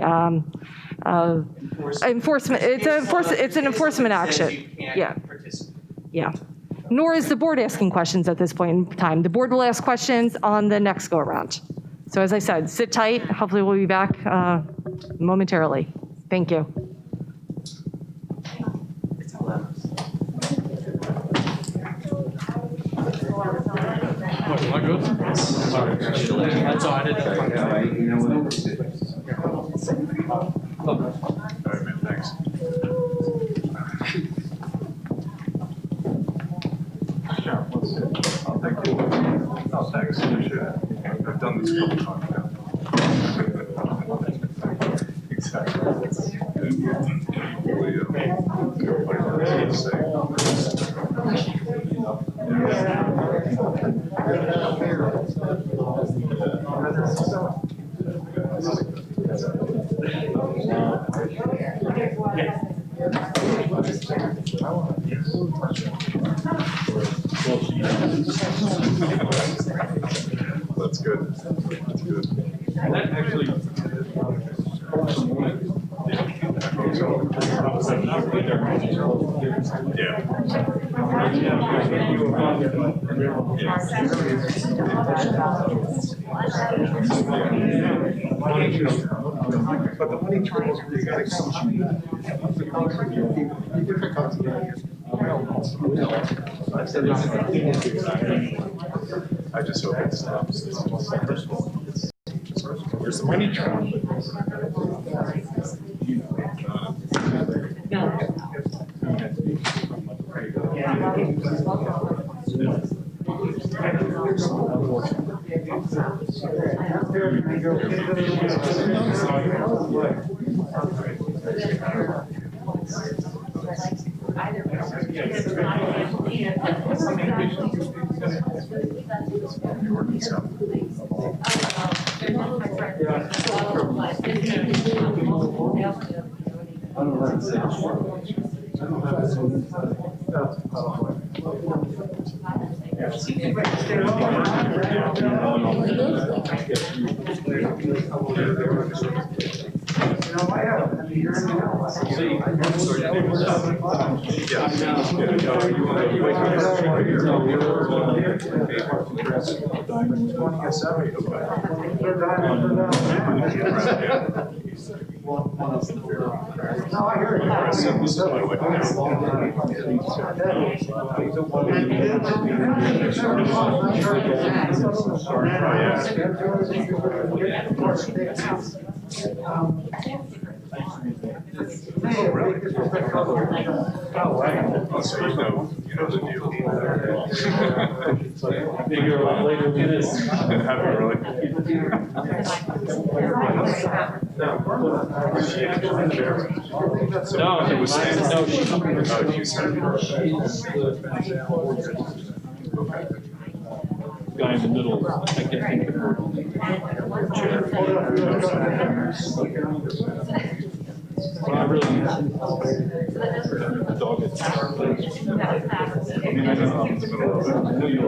enforcement. It's an enforcement action. Yeah. Yeah. Nor is the board asking questions at this point in time. The board will ask questions on the next go around. So as I said, sit tight. Hopefully we'll be back momentarily. Thank you. Am I good? That's all I did. All right, man, thanks. Yeah, let's see. Thank you. Oh, thanks. I've done this a couple times now. Exactly. That's good. That's good. And that actually. But the money trials, you got to I just hope it stops. Where's the money trail? Guy in the middle, I can't think of her. I really the dog is. I mean, I don't know in the middle of it. I know you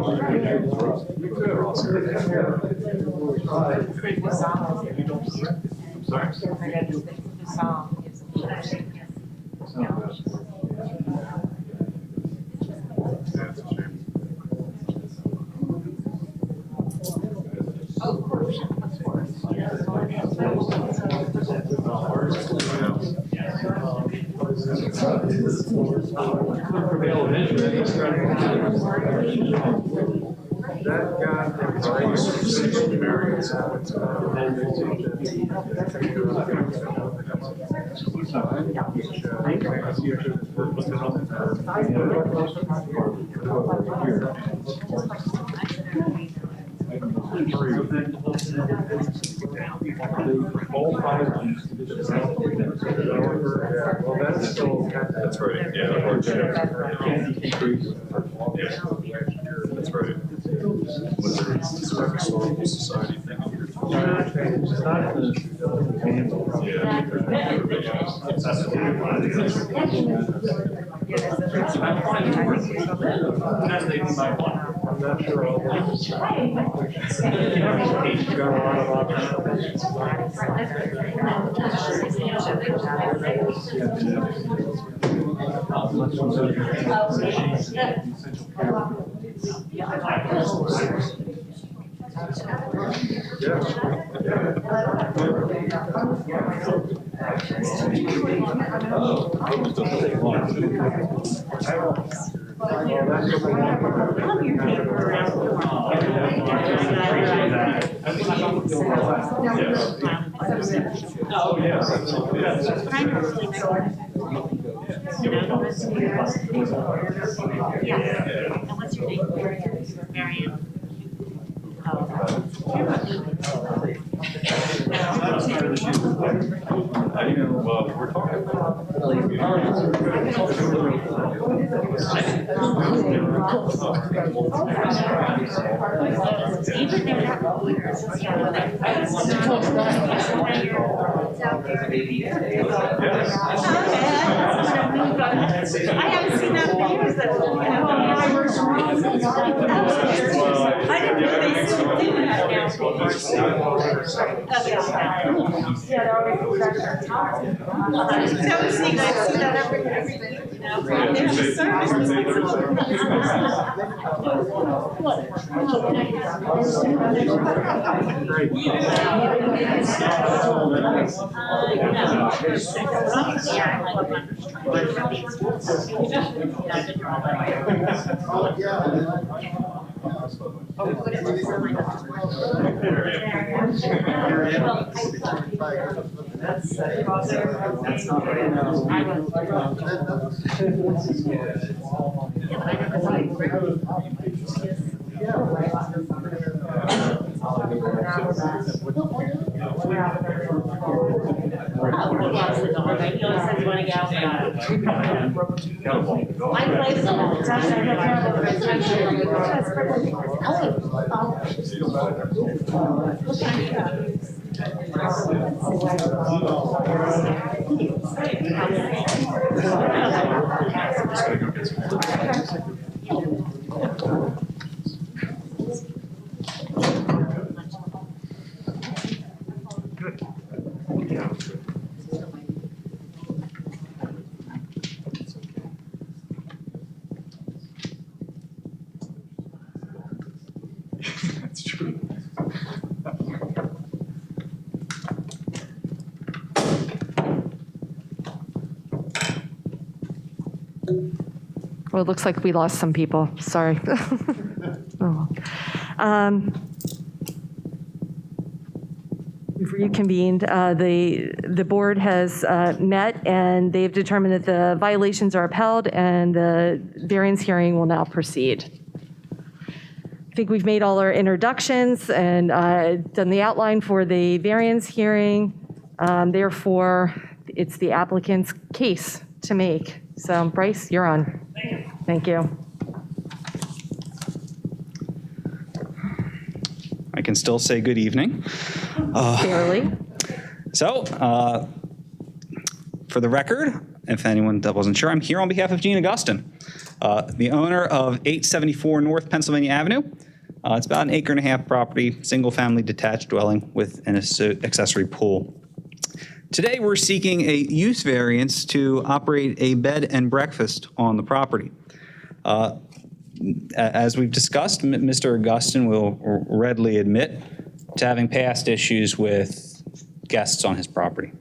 That's right, yeah. That's right. Whether it's the historical society thing. I'm not sure all that. You got a lot of Oh, yes. Yeah. And what's your name? Marianne. Well, we're talking about. I haven't seen that for years. I didn't know they still do that now. So, see, I see that every That's true. Well, it looks like we lost some people. Sorry. Oh. We've reconvened. The board has met, and they've determined that the violations are upheld, and the variance hearing will now proceed. I think we've made all our introductions and done the outline for the variance hearing. Therefore, it's the applicant's case to make. So, Bryce, you're on. Thank you. I can still say good evening. Barely. So, for the record, if anyone that wasn't sure, I'm here on behalf of Gene Augustin, the owner of 874 North Pennsylvania Avenue. It's about an 1.5 acre property, single-family detached dwelling with an accessory pool. Today, we're seeking a use variance to operate a bed and breakfast on the property. As we've discussed, Mr. Augustin will readily admit to having past issues with guests on his property.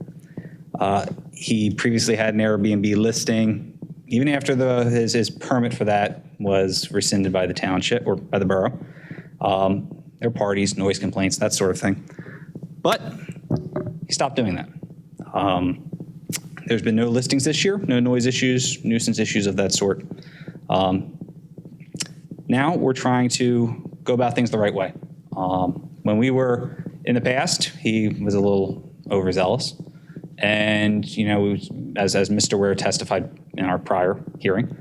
He previously had an Airbnb listing, even after his permit for that was rescinded by the township or by the borough. There are parties, noise complaints, that sort of thing. But he stopped doing that. There's been no listings this year, no noise issues, nuisance issues of that sort. Now we're trying to go about things the right way. When we were in the past, he was a little overzealous. And, you know, as Mr. Ware testified in our prior hearing,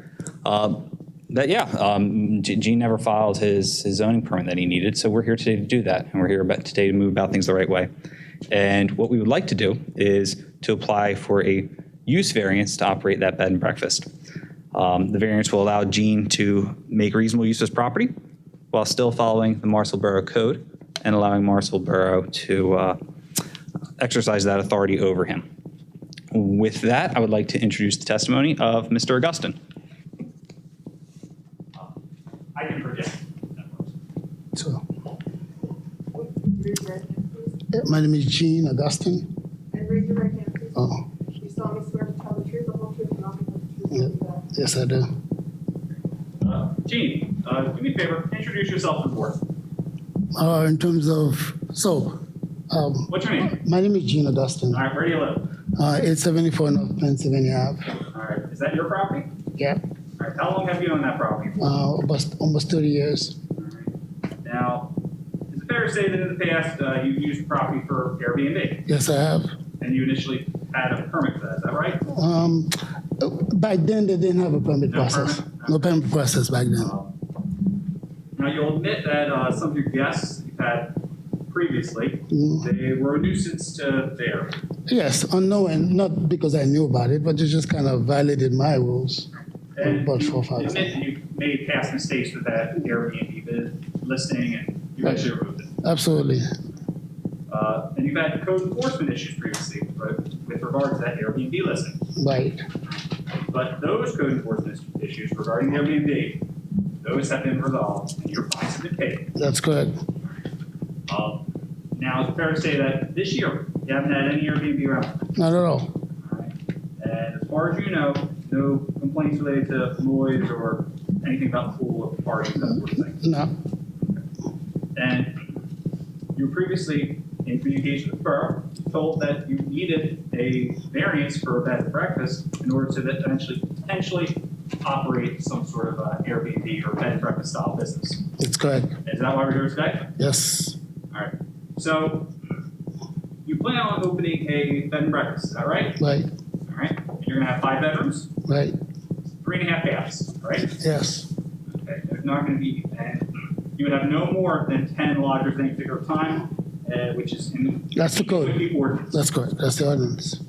Gene never filed his zoning permit that he needed. So we're here today to do that. And we're here today to move about things the right way. And what we would like to do is to apply for a use variance to operate that bed and breakfast. The variance will allow Gene to make reasonable use of his property while still following the Morrisville Borough Code and allowing Morrisville Borough to exercise that authority over him. With that, I would like to introduce the testimony of Mr. Augustin. I can project. So, my name is Gene Augustin. And raise your right hand, please. Oh, You solemnly swear to tell the truth, the whole truth, and nothing but the truth. yeah. Yes, I do. Gene, do me a favor, introduce yourself to the board. In terms of, What's your name? my name is Gene Augustin. All right, where do you live? 874 North Pennsylvania Ave. All right, is that your property? Yeah. All right, how long have you owned that property for? Almost 30 years. Now, is it fair to say that in the past, you've used the property for Airbnb? Yes, I have. And you initially had a permit for that, is that right? Back then, they didn't have a permit process. No permit process back then. Now, you'll admit that some of your guests you've had previously, they were a nuisance to the area. Yes, unknowing, not because I knew about it, but it just kind of violated my rules. And About 4 or 5 admit that you made past mistakes with that Airbnb listing and you actually removed it. Absolutely. And you've had code enforcement issues previously with regard to that Airbnb listing. Right. But those code enforcement issues regarding the Airbnb, those have been resolved and your fines have been paid. That's correct. Now, it's fair to say that this year, you haven't had any Airbnb around. Not at all. All right. And as far as you know, no complaints related to noise or anything about the pool or parties, that sort of thing. No. And you were previously in communication with the borough, told that you needed a variance for a bed and breakfast in order to eventually potentially operate some sort of Airbnb or bed and breakfast style business. That's correct. Is that why we're here today? Yes. All right. So you plan on opening a bed and breakfast, is that right? Right. All right. And you're going to have 5 bedrooms, Right. 3.5 baths, right? Yes. Okay. There's not going to be, and you would have no more than 10 lodgers at any particular time, which is in That's the code. with the ordinance. That's correct. That's the ordinance.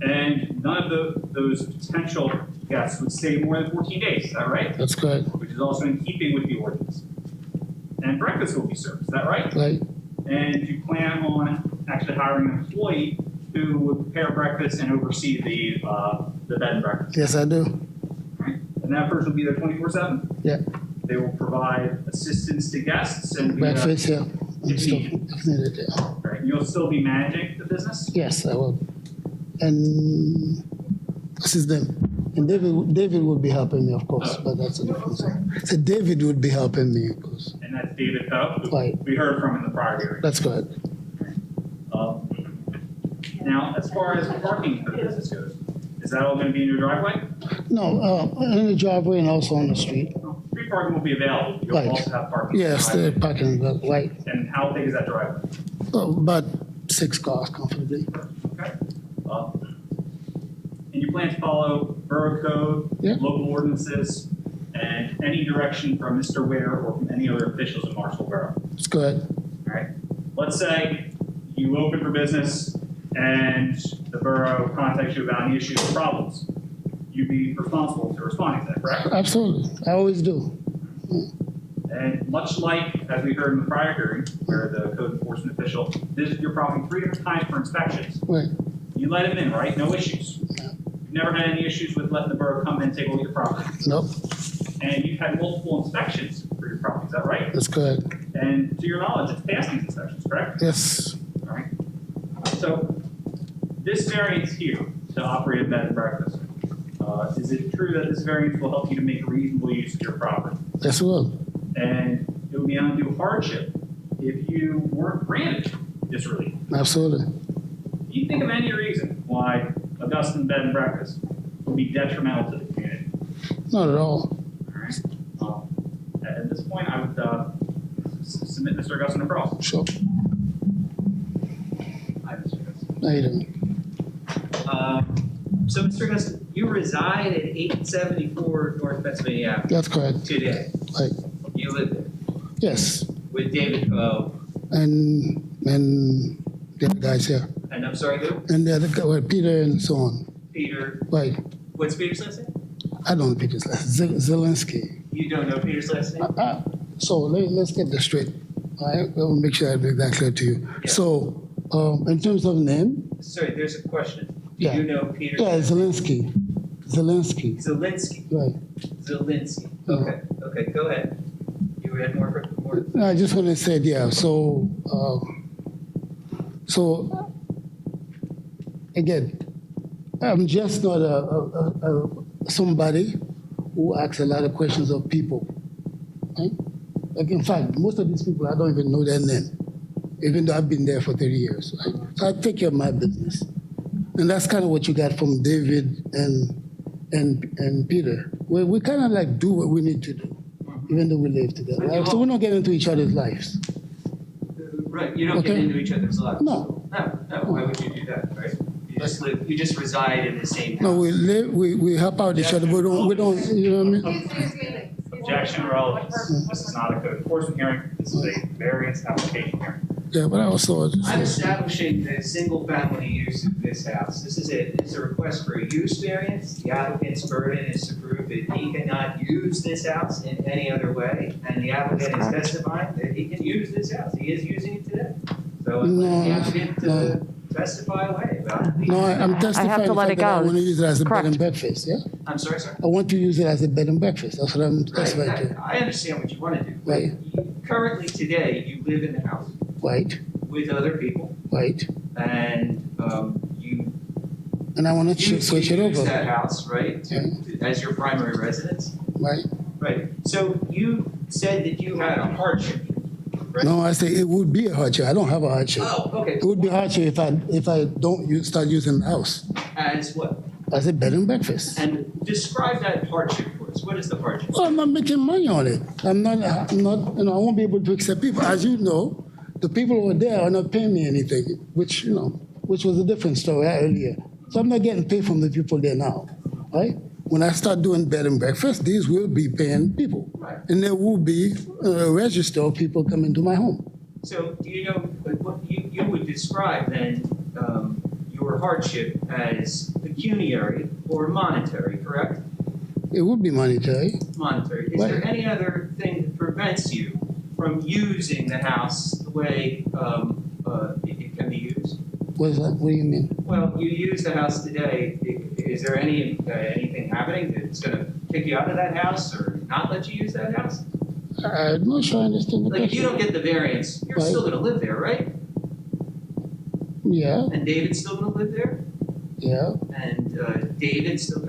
And none of those potential guests would stay more than 14 days, is that right? That's correct. Which is also in keeping with the ordinance. And breakfast will be served, is that right? Right. And you plan on actually hiring an employee who would prepare breakfast and oversee the bed and breakfast. Yes, I do. Right? And that person will be there 24/7. Yeah. They will provide assistance to guests and Breakfast, yeah. if And stuff needed. if needed, yeah. Right. You'll still be managing the business. Yes, I will. And what's his name? And David would be helping me, of course, but that's a different thing. So David would be helping me, of course. And that's David Coe, who Right. we heard from in the prior hearing. That's correct. Now, as far as parking for the business goes, is that all going to be in your driveway? No, in the driveway and also on the street. Street parking will be available. You'll Right. also have parking. Yes, the parking lot, right. And how big is that driveway? About 6 cars comfortably. Okay. And you plan to follow borough code, Yeah. local ordinances, and any direction from Mr. Ware or from any other officials in Morrisville Borough. That's correct. All right. Let's say you open for business and the borough contacts you about any issues or problems. You'd be responsible to responding to that, correct? Absolutely. I always do. And much like, as we heard in the prior hearing, where the code enforcement official visited your property 3 different times for inspections, Right. you let him in, right? No issues. You've never had any issues with letting the borough come in and take a look at your property. Nope. And you've had multiple inspections for your property, is that right? That's correct. And to your knowledge, it's passed these inspections, correct? Yes. All right. So this variance here to operate a bed and breakfast, is it true that this variance will help you to make reasonable use of your property? Yes, it will. And it would be an undue hardship if you weren't granted this relief. Absolutely. Do you think of any reason why Augustine Bed and Breakfast would be detrimental to the community? Not at all. All right. At this point, I would submit Mr. Augustine across. Sure. Hi, Mr. Augustine. How you doing? So, Mr. Augustine, you reside at 874 North Pennsylvania Avenue That's correct. today. Right. You live there Yes. with David Coe, And the other guys here. and I'm sorry, who? And the other guy, well, Peter and so on. Peter. Right. What's Peter's last name? I don't know Peter's last name. Zelensky. You don't know Peter's last name? So let's get this straight. All right, we'll make sure I make that clear to you. Yeah. So, in terms of name, Sorry, there's a question. Do Yeah. you know Peter? yeah, Zelensky. Zelensky. Right. Zelensky. Okay. Okay. Go ahead. You had more. I just want to say, yeah. So, again, I'm just not somebody who asks a lot of questions of people. Right? Like, in fact, most of these people, I don't even know their name, even though I've been there for 30 years. Right? So I take care of my business. And that's kind of what you got from David and Peter. We kind of like do what we need to do, even though we live together. Right? So we don't get into each other's lives. Right. You don't get Okay. into each other's lives. No. No. Why would you do that? Right. You just live. You just reside in the same house. No, we live, we help out each other, we don't, you know what I mean? Objection, relevance. This is not a code enforcement hearing. This is a variance application hearing. Yeah, but I also. I'm establishing the single-family use of this house. This is a request for a use variance. The applicant's burden is to prove that he cannot use this house in any other way, and the applicant is testifying that he can use this house. He is using it today. So I want the applicant testify away about the. No, I'm I testifying. have to the let fact it that I go. want to use it as a bed Correct. and breakfast, yeah? I'm sorry, sir. I want to use it as a bed and breakfast. That's what I'm testifying to. I understand what you want to do. Right. Currently, today, you live in the house Right, with other people, right. and you And I want to switch it use over. that house, right, as your primary residence? Right. Right. So you said that you had a hardship, right? No, I say it would be a hardship. I don't have a hardship. Oh, okay. It would be a hardship if I don't start using the house As what? as a bed and breakfast. And describe that hardship for us. What is the hardship? Well, I'm not making money on it. I'm not, you know, I won't be able to accept people. As you know, the people over there are not paying me anything, which was a different story earlier. So I'm not getting paid from the people there now, right? When I start doing bed and breakfast, these will be paying people. Right. And there will be a register of people coming to my home. So do you know what you would describe then your hardship as pecuniary or monetary, correct? It would be monetary. Monetary. Is there any other thing that prevents you from using the house the way it can be used? What's that? What do you mean? Well, you use the house today. Is there anything happening that's going to kick you out of that house or not let you use that house? I'm not sure I understand the Like if question. you don't get the variance, you're Right. still going to live there, right? Yeah, And David's still going to live there? yeah. And David's still,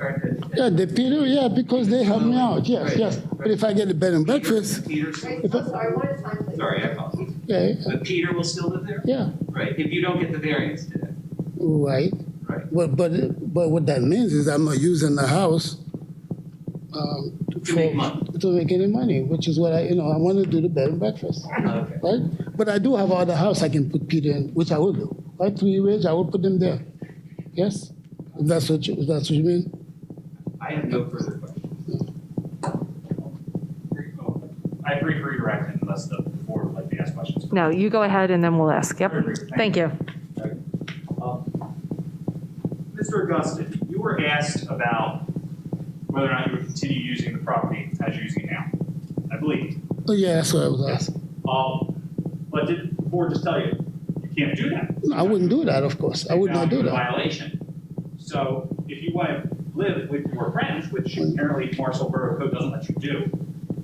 Yeah, the Peter, yeah, because they help me out, yes, Right. yes. But if I get a bed and breakfast, Peter's still, if I, Sorry, one at a time, please. sorry, I apologize. okay, But Peter will still live there? yeah, Right, if you don't get the variance today. right. Right. But what that means is I'm not using the house To make money. to make any money, which is what I want to do the bed and breakfast, Okay. right? But I do have other house I can put Peter in, which I will do, right? 3 years, I will put them there. Yes? If that's what you mean? I have no further questions. I agree for redirect unless the board would like to ask questions. No, you go ahead and then we'll ask. Yep. Thank you. Mr. Augustin, you were asked about whether or not you would continue using the property as you're using it now, I believe. Oh, yeah, that's what I was asking. But did the board just tell you, you can't do that? No, I wouldn't do that, of course. I would not do You're in that. violation. So if you want to live with your friends, which apparently Morrisville Borough Code doesn't let you do,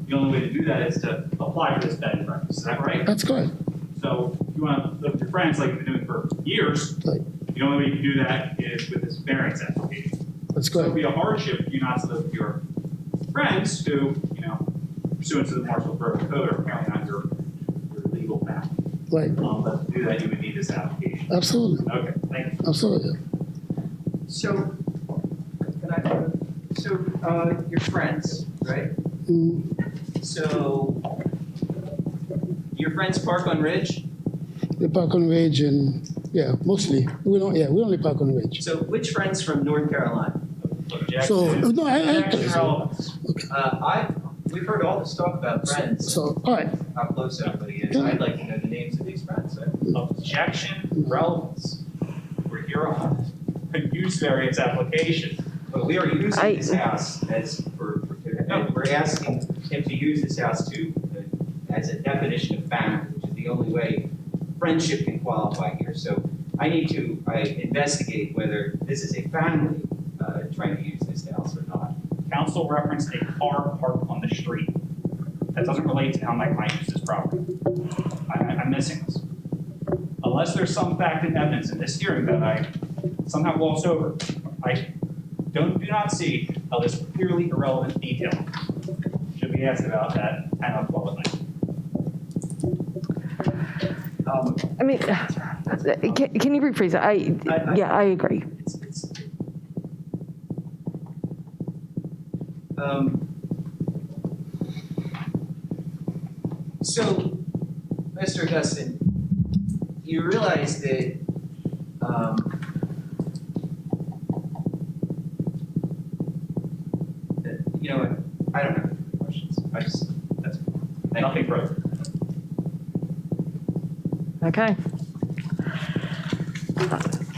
the only way to do that is to apply for this bed and breakfast. Is that right? That's correct. So if you want to live with your friends like you've been doing for years, Right. the only way you can do that is with this variance application. That's So it'd correct. be a hardship for you not to live with your friends who, pursuant to the Morrisville Borough Code, are apparently not your legal family. Right. But to do that, you would need this application. Absolutely. Okay, thank you. Absolutely. So, your friends, right? Mm, So, your friends park on Ridge? they park on Ridge and, yeah, mostly. We only park on Ridge. So, which friends from North Carolina? So, no, Objection, relevance. We've heard all this talk about friends, So, all right. how close everybody is. I'd like to know the names of these friends. Objection, relevance. We're here on a use variance application. But we are using this house we're asking him to use this house as a definition of family, which is the only way friendship can qualify here. So I need to investigate whether this is a family trying to use this house or not. Council referenced a car parked on the street. That doesn't relate to how my client used his property. I'm missing this. Unless there's some fact and evidence in this hearing that I somehow glossed over, I do not see how this purely irrelevant detail should be asked about at 10:12 at night. I mean, can you rephrase it? Yeah, I agree. So, Mr. Augustin, you realize that you know what? I don't have any questions. Nothing further. Okay.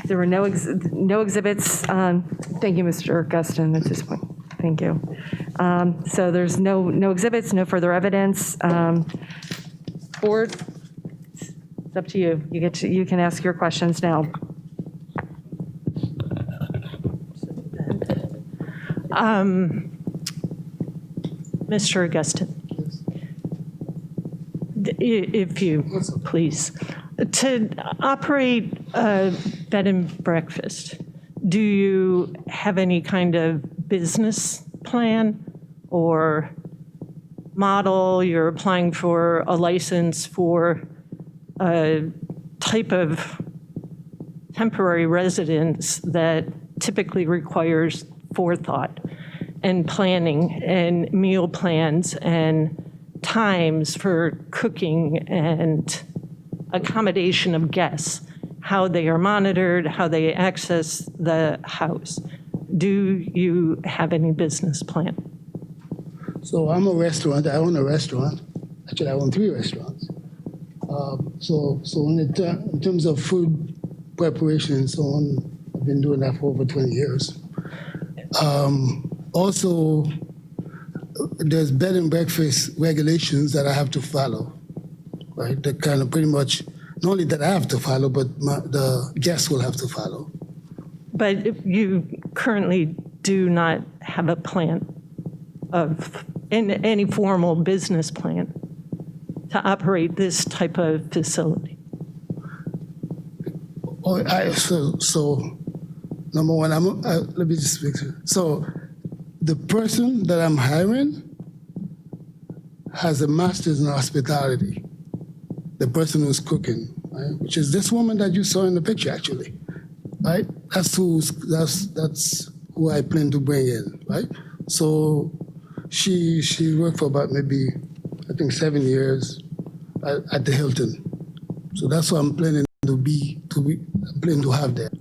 There were no exhibits. Thank you, Mr. Augustin, at this point. Thank you. So there's no exhibits, no further evidence. Board, it's up to you. You can ask your questions now. Mr. Augustin, if you please, to operate a bed and breakfast, do you have any kind of business plan or model? You're applying for a license for a type of temporary residence that typically requires forethought and planning and meal plans and times for cooking and accommodation of guests, how they are monitored, how they access the house. Do you have any business plan? So I'm a restaurant. I own a restaurant. Actually, I own 3 restaurants. So in terms of food preparation and so on, I've been doing that for over 20 years. Also, there's bed and breakfast regulations that I have to follow, right? That kind of pretty much, not only that I have to follow, but the guests will have to follow. But you currently do not have a plan of any formal business plan to operate this type of facility. So number one, let me just speak to you. So the person that I'm hiring has a master's in hospitality. The person who's cooking, right? Which is this woman that you saw in the picture, actually, right? That's who I plan to bring in, right? So she worked for about maybe, I think, 7 years at the Hilton. So that's what I'm planning to have there.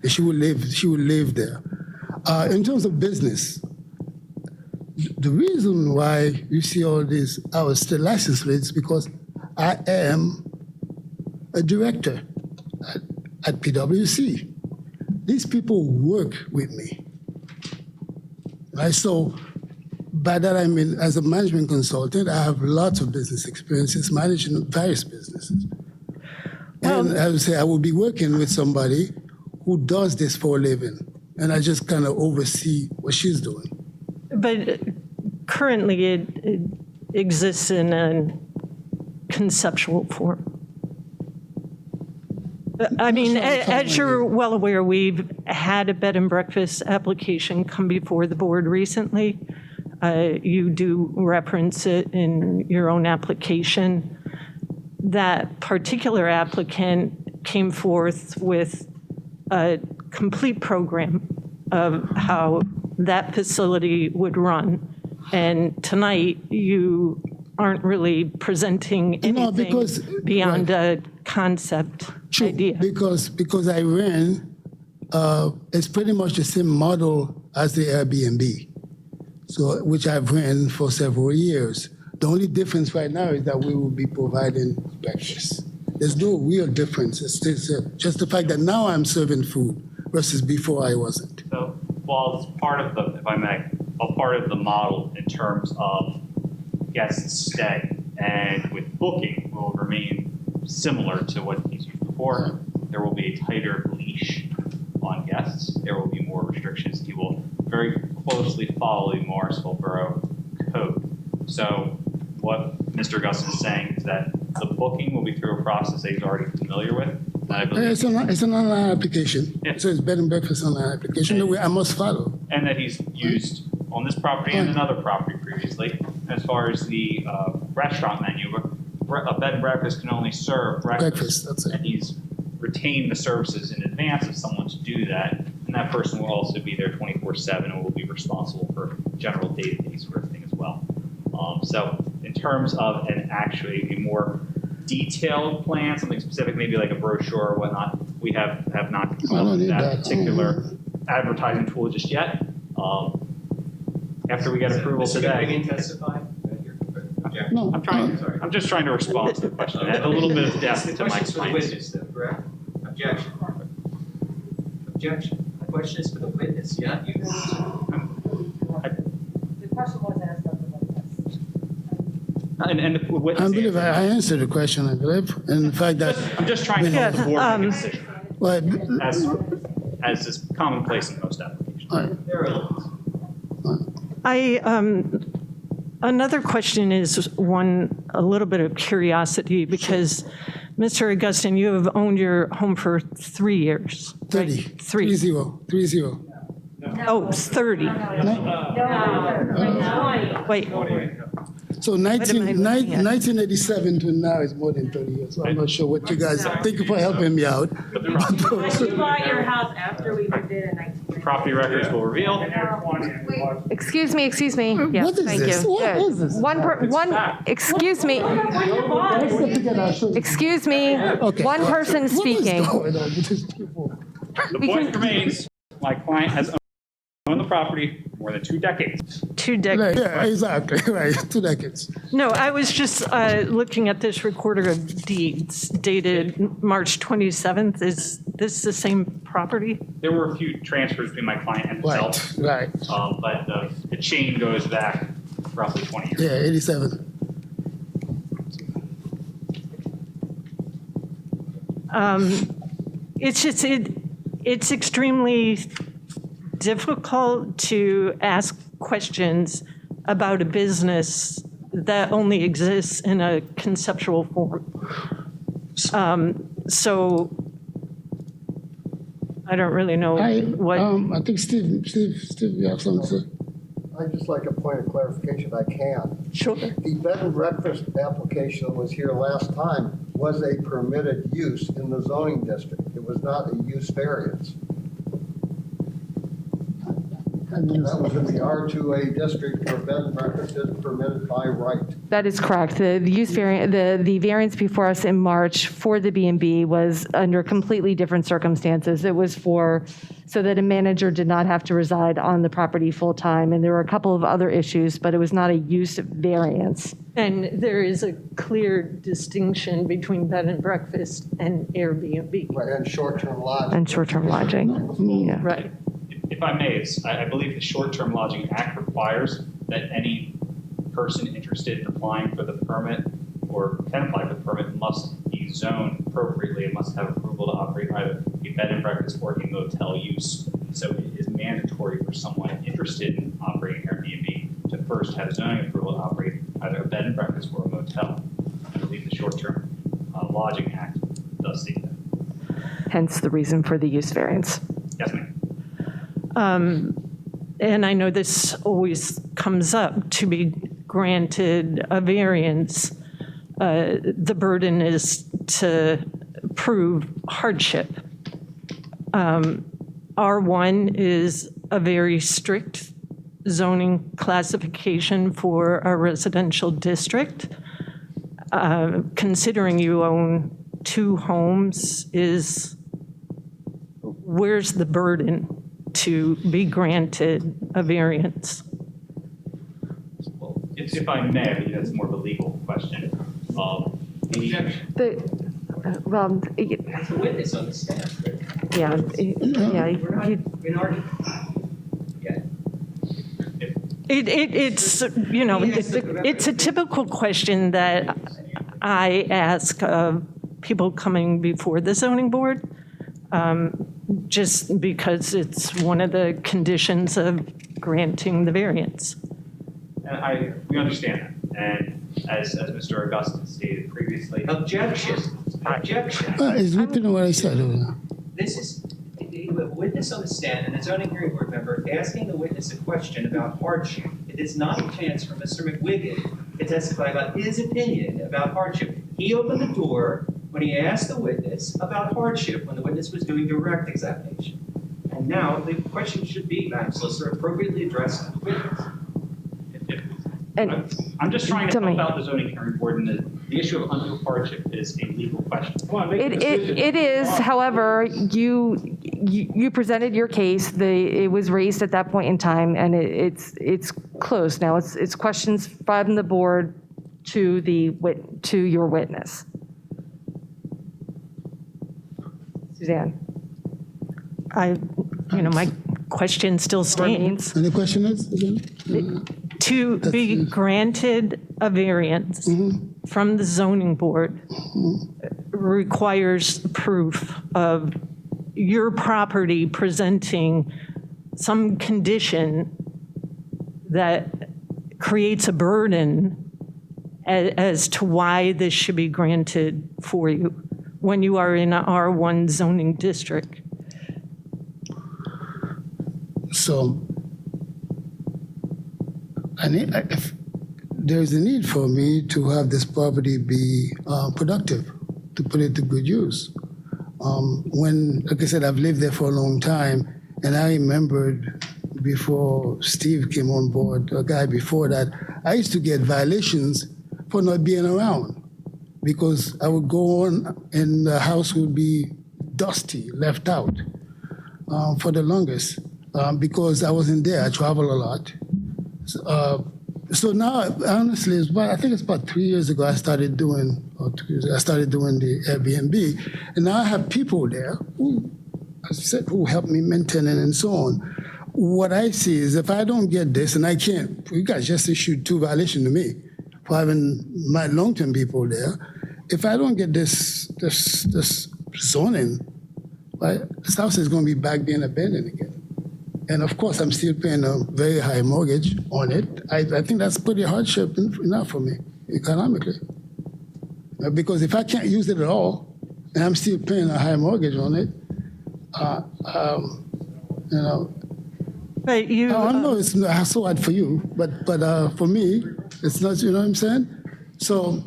She will live there. In terms of business, the reason why you see all these our state license plates is because I am a director at PwC. These people work with me, right? So by that I mean, as a management consultant, I have lots of business experiences managing various businesses. And I would say I will be working with somebody who does this for a living, and I just kind of oversee what she's doing. But currently it exists in a conceptual form. I mean, as you're well aware, we've had a bed and breakfast application come before the board recently. You do reference it in your own application. That particular applicant came forth with a complete program of how that facility would run. And tonight, you aren't really presenting anything beyond a concept idea. Because I ran, it's pretty much the same model as the Airbnb, so which I've ran for several years. The only difference right now is that we will be providing breakfast. There's no real difference. It's just the fact that now I'm serving food versus before I wasn't. So, well, it's part of the, if I may, a part of the model in terms of guest stay, and with booking will remain similar to what he's used before. There will be a tighter leash on guests. There will be more restrictions. He will very closely follow the Morrisville Borough Code. So what Mr. Gus is saying is that the booking will be through a process that he's already familiar with. I believe, It's an online application. Yeah. So it's bed and breakfast online application that I must follow. and that he's used on this property and another property previously. As far as the restaurant menu, a bed and breakfast can only serve breakfast. That's it. And he's retained the services in advance of someone to do that. And that person will also be there 24/7 and will be responsible for general day-to-day sort of thing as well. So in terms of actually a more detailed plan, something specific, maybe like a brochure or whatnot, we have not developed that particular advertising tool just yet. After we get approval today. No, I'm just trying to respond to the question. Add a little bit of depth to my The claims. witness, though, correct? Objection. Objection. The question is for the witness, yeah? The question was asked of the witness. And the witness. I believe I answered the question, I believe. And the fact that. I'm just trying to help the board make a decision. Well, As is commonplace in most applications. all right. There it is. Another question is a little bit of curiosity, because Mr. Augustine, you have owned your home for 3 years. 30. 30. Oh, 30. Wait. So 1987 to now is more than 30 years. So I'm not sure what you guys, thank you for helping me out. You bought your house after we moved in 1990. Property records will reveal. Excuse me. Yes, What is thank this? you. What is this? Excuse me. Excuse me. Okay. One person speaking. What is going on with these people? The point remains, my client has owned the property more than 2 decades. 2 decades. Yeah, exactly, right, 2 decades. No, I was just looking at this recorder of deeds dated March 27th. Is this the same property? There were a few transfers between my client and himself. Right. But the chain goes back roughly 20 years. Yeah, 87. It's extremely difficult to ask questions about a business that only exists in a conceptual form. So I don't really know what. I think Steve, you have something to say? I'd just like a point of clarification if I can. Sure. The bed and breakfast application that was here last time was a permitted use in the zoning district. It was not a use variance. That was in the R2A district where bed and breakfast is permitted by right. That is correct. The use variant, the variance before us in March for the B&B was under completely different circumstances. It was so that a manager did not have to reside on the property full time, and there were a couple of other issues, but it was not a use variance. And there is a clear distinction between bed and breakfast and Airbnb. Right, and short-term lodging. And short-term lodging. Yeah. Right. If I may, I believe the Short-Term Lodging Act requires that any person interested in applying for the permit or can apply for the permit must be zoned appropriately and must have approval to operate either a bed and breakfast or a motel use. So it is mandatory for someone interested in operating Airbnb to first have zoning approval to operate either a bed and breakfast or a motel. I believe the Short-Term Lodging Act does state that. Hence the reason for the use variance. Yes, ma'am. And I know this always comes up. To be granted a variance, the burden is to prove hardship. R1 is a very strict zoning classification for a residential district. Considering you own 2 homes, where's the burden to be granted a variance? Well, if I may, I think that's more of a legal question. The witness on the stand. It's a typical question that I ask of people coming before the zoning board. Just because it's one of the conditions of granting the variance. And we understand that. And as Mr. Augustine stated previously. Objection. It's written what I said. This is a witness on the stand and a zoning hearing board member asking the witness a question about hardship. It is not a chance for Mr. McWiggin to testify about his opinion about hardship. He opened the door when he asked the witness about hardship when the witness was doing direct examination. And now the question should be, Madam Solicitor, appropriately addressed to the witness. I'm just trying to help out the zoning hearing board, and the issue of undue hardship is a legal question. It is, however, you presented your case. It was raised at that point in time, and it's closed now. It's questions from the board to your witness. Suzanne. My question still stands. And the question is? To be granted a variance from the zoning board requires proof of your property presenting some condition that creates a burden as to why this should be granted for you when you are in a R1 zoning district. So if there's a need for me to have this property be productive, to put it to good use. When, like I said, I've lived there for a long time, and I remembered before Steve came on board, a guy before that, I used to get violations for not being around because I would go on and the house would be dusty, left out for the longest because I wasn't there. I travel a lot. So now, honestly, I think it's about 3 years ago I started doing the Airbnb, and now I have people there who help me maintain it and so on. What I see is if I don't get this, and I can't, you guys just issued 2 violations to me for having my long-term people there. If I don't get this zoning, right, this house is going to be back being abandoned again. And of course, I'm still paying a very high mortgage on it. I think that's pretty hardship enough for me economically. Because if I can't use it at all, and I'm still paying a high mortgage on it, you know. But you, I know it's not so hard for you, but for me, it's not. You know what I'm saying? So.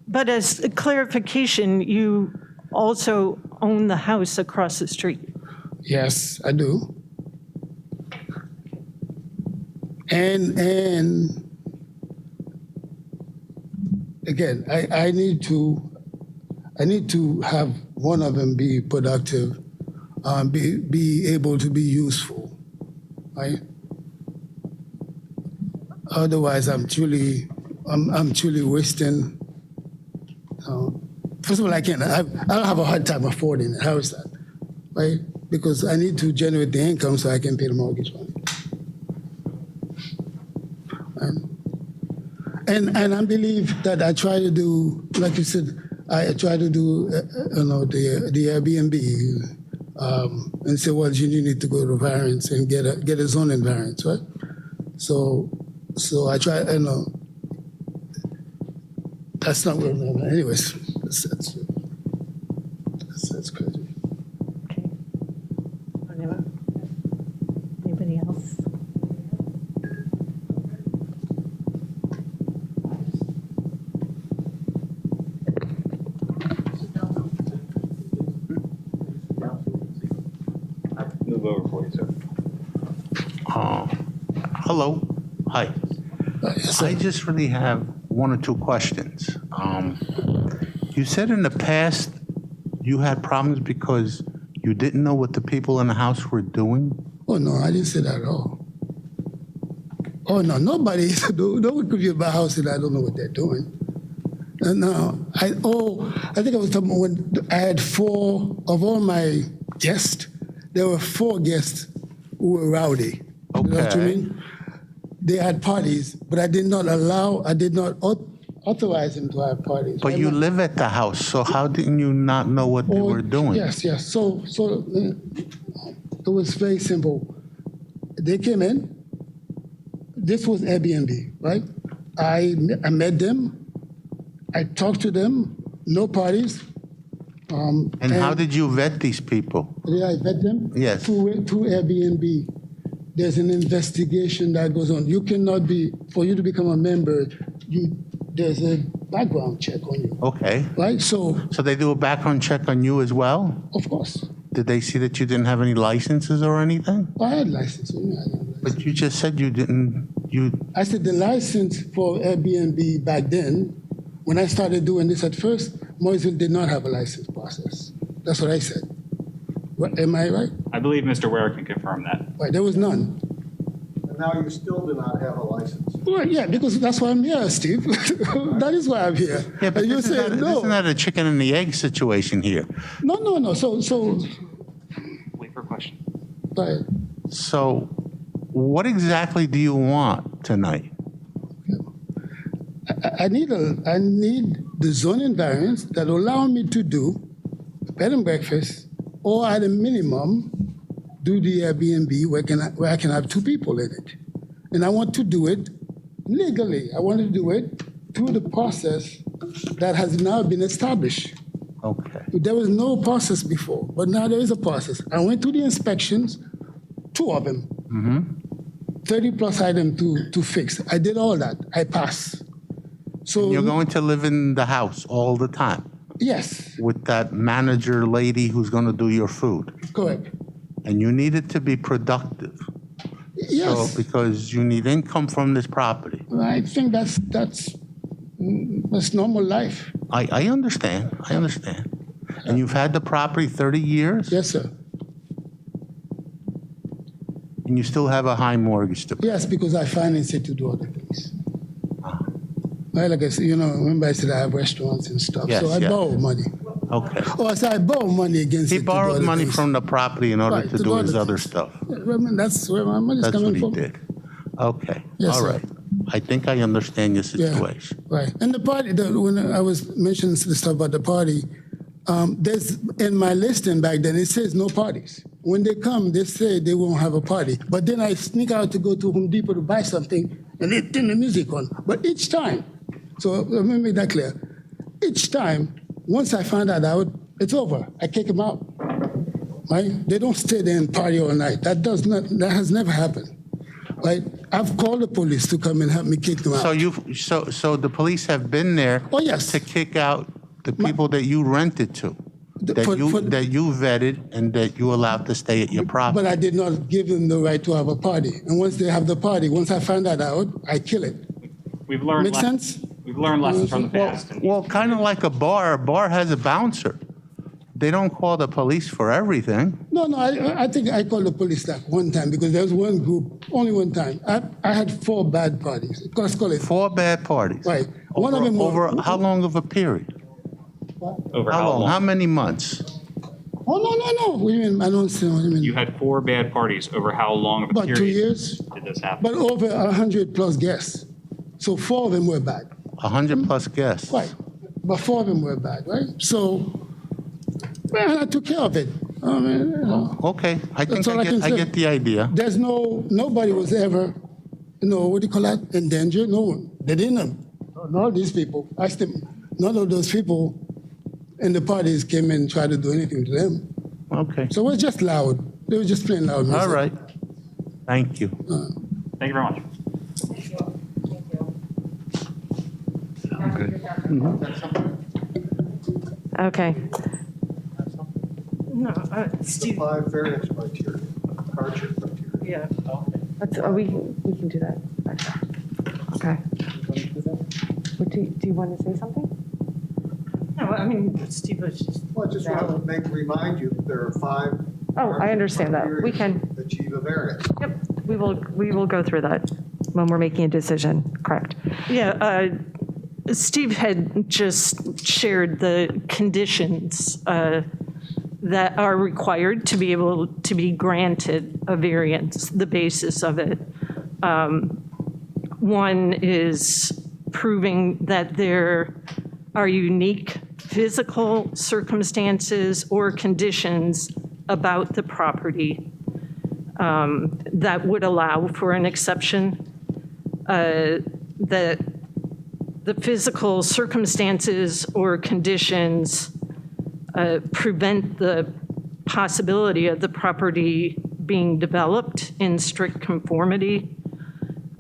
But as a clarification, you also own the house across the street. Yes, I do. And again, I need to have one of them be productive, be able to be useful, right? Otherwise, I'm truly wasting. First of all, I don't have a hard time affording it. How is that, right? Because I need to generate the income so I can pay the mortgage on it. And I believe that I try to do, like you said, I try to do, the Airbnb, and say, well, you need to go to variance and get a zoning variance, right? So I try, that's not what I'm doing. Anyways, that's crazy. Okay. Anybody else? Move over for you, sir. Hello. Hi. I just really have 1 or 2 questions. You said in the past you had problems because you didn't know what the people in the house were doing? Oh, no, I didn't say that at all. Oh, no, nobody could be about house and I don't know what they're doing. No, I think I was talking about when I had 4 of all my guests, there were 4 guests who were rowdy. Okay. You know what I mean? They had parties, but I did not authorize them to have parties. But you live at the house, so how didn't you not know what they were doing? Yes. So it was very simple. They came in. This was Airbnb, right? I met them. I talked to them. No parties. And how did you vet these people? Did I vet them? Yes. Through Airbnb. There's an investigation that goes on. You cannot for you to become a member, there's a background check on you. Okay. Right? So they do a background check on you as well? Of course. Did they see that you didn't have any licenses or anything? I had license. But you just said you didn't. I said the license for Airbnb back then, when I started doing this at first, Morrisville did not have a license process. That's what I said. Am I right? I believe Mr. Ware can confirm that. Right, there was none. And now you still do not have a license. Well, yeah, because that's why I'm here, Steve. That is why I'm here. Yeah, but and you said no. Isn't that a chicken and the egg situation here? No. So. Wait for a question. Right. So, what exactly do you want tonight? I need the zoning variance that will allow me to do bed and breakfast, or at a minimum, do the Airbnb where I can have 2 people in it. and I want to do it legally. I want to do it through the process that has now been established. Okay. There was no process before, but now there is a process. I went to the inspections, 2 of them, 30 plus items to fix. I did all that. I passed. So You're going to live in the house all the time yes, with that manager lady who's going to do your food. correct. And you need it to be productive. Yes. So, because you need income from this property. I think that's normal life. I understand. And you've had the property 30 years? Yes, sir. And you still have a high mortgage to pay? Yes, because I finance it to do other things. Ah. Right, like I said, remember I said I have restaurants and stuff, Yes, so I yes. borrow money. Okay. Oh, so I borrow money against it. He to do borrowed other money things. from the property in order Right, to to do do his other other things. stuff. I mean, that's where my money's That's coming what he from. did. Okay, Yes, all sir. right. I think I understand your situation. Right. And the party, when I was mentioning the stuff about the party, there's in my listing back then, it says no parties. When they come, they say they won't have a party. But then I sneak out to go to Home Depot to buy something, and they turn the music on. But each time, so let me make that clear. Each time, once I find that out, it's over. I kick them out. Right? They don't stay there and party all night. That has never happened. Right? I've called the police to come and help me kick them out. So the police have been there Oh, yes. to kick out the people that you rented to, that you vetted and that you allowed to stay at your property. But I did not give them the right to have a party. And once they have the party, once I find that out, I kill it. We've learned. Make sense? We've learned lessons from the past. Well, kind of like a bar. A bar has a bouncer. They don't call the police for everything. No, I think I called the police that one time because there was one group, only one time. I had 4 bad parties. Let's call it 4 bad parties. Right. One of them over how long of a period? Over How how long? long? How many months? Oh, no. What do you mean? I don't understand what you mean. You had 4 bad parties over how long of a About period? 2 years, Did this happen? but over 100 plus guests. So 4 of them were bad. 100 plus guests. Right. But 4 of them were bad, right? So, well, I took care of it. I mean, Okay, I think That's all I can I say. get the idea. There's nobody was ever, what do you call that, in danger? No one. They didn't. None of these people, none of those people in the parties came and tried to do anything to them. Okay. So it was just loud. They were just playing loud music. All right. Thank you. Thank you very much. Okay. No, Steve. 5 variance criteria, hardship criteria. Yeah. We can do that. Okay. Do you want to say something? No, I mean, Steve was just. Well, I just want to remind you that there are 5. Oh, I understand that. We can. Achieve a variance. Yep. We will go through that when we're making a decision. Correct. Yeah, Steve had just shared the conditions that are required to be able to be granted a variance, the basis of it. One is proving that there are unique physical circumstances or conditions about the property that would allow for an exception, that the physical circumstances or conditions prevent the possibility of the property being developed in strict conformity.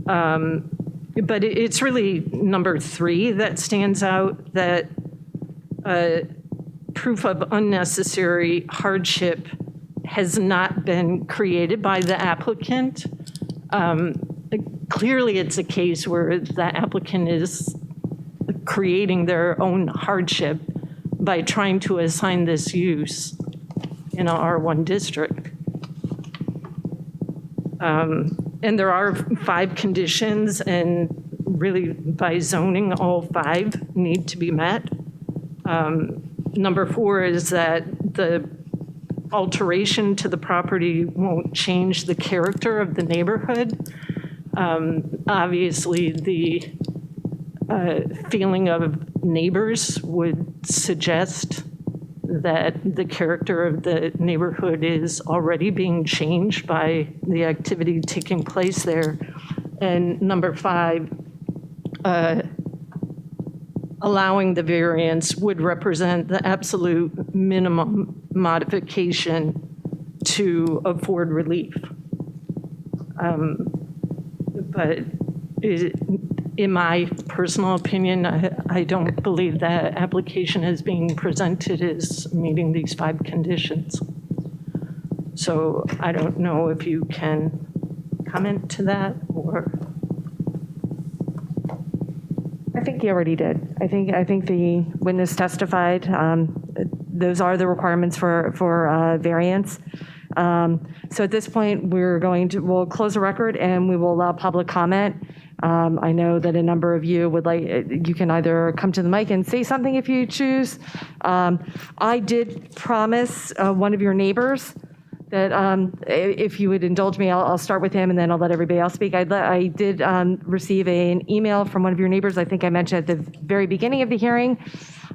But it's really number 3 that stands out, that proof of unnecessary hardship has not been created by the applicant. Clearly, it's a case where the applicant is creating their own hardship by trying to assign this use in a R1 district. And there are 5 conditions, and really by zoning, all 5 need to be met. Number 4 is that the alteration to the property won't change the character of the neighborhood. Obviously, the feeling of neighbors would suggest that the character of the neighborhood is already being changed by the activity taking place there. And number 5, allowing the variance would represent the absolute minimum modification to afford relief. But in my personal opinion, I don't believe that application is being presented as meeting these 5 conditions. So I don't know if you can comment to that or. I think you already did. I think the witness testified. Those are the requirements for variance. So at this point, we'll close the record and we will allow public comment. I know that a number of you would like, you can either come to the mic and say something if you choose. I did promise one of your neighbors that if you would indulge me, I'll start with him and then I'll let everybody else speak. I did receive an email from one of your neighbors, I think I mentioned at the very beginning of the hearing,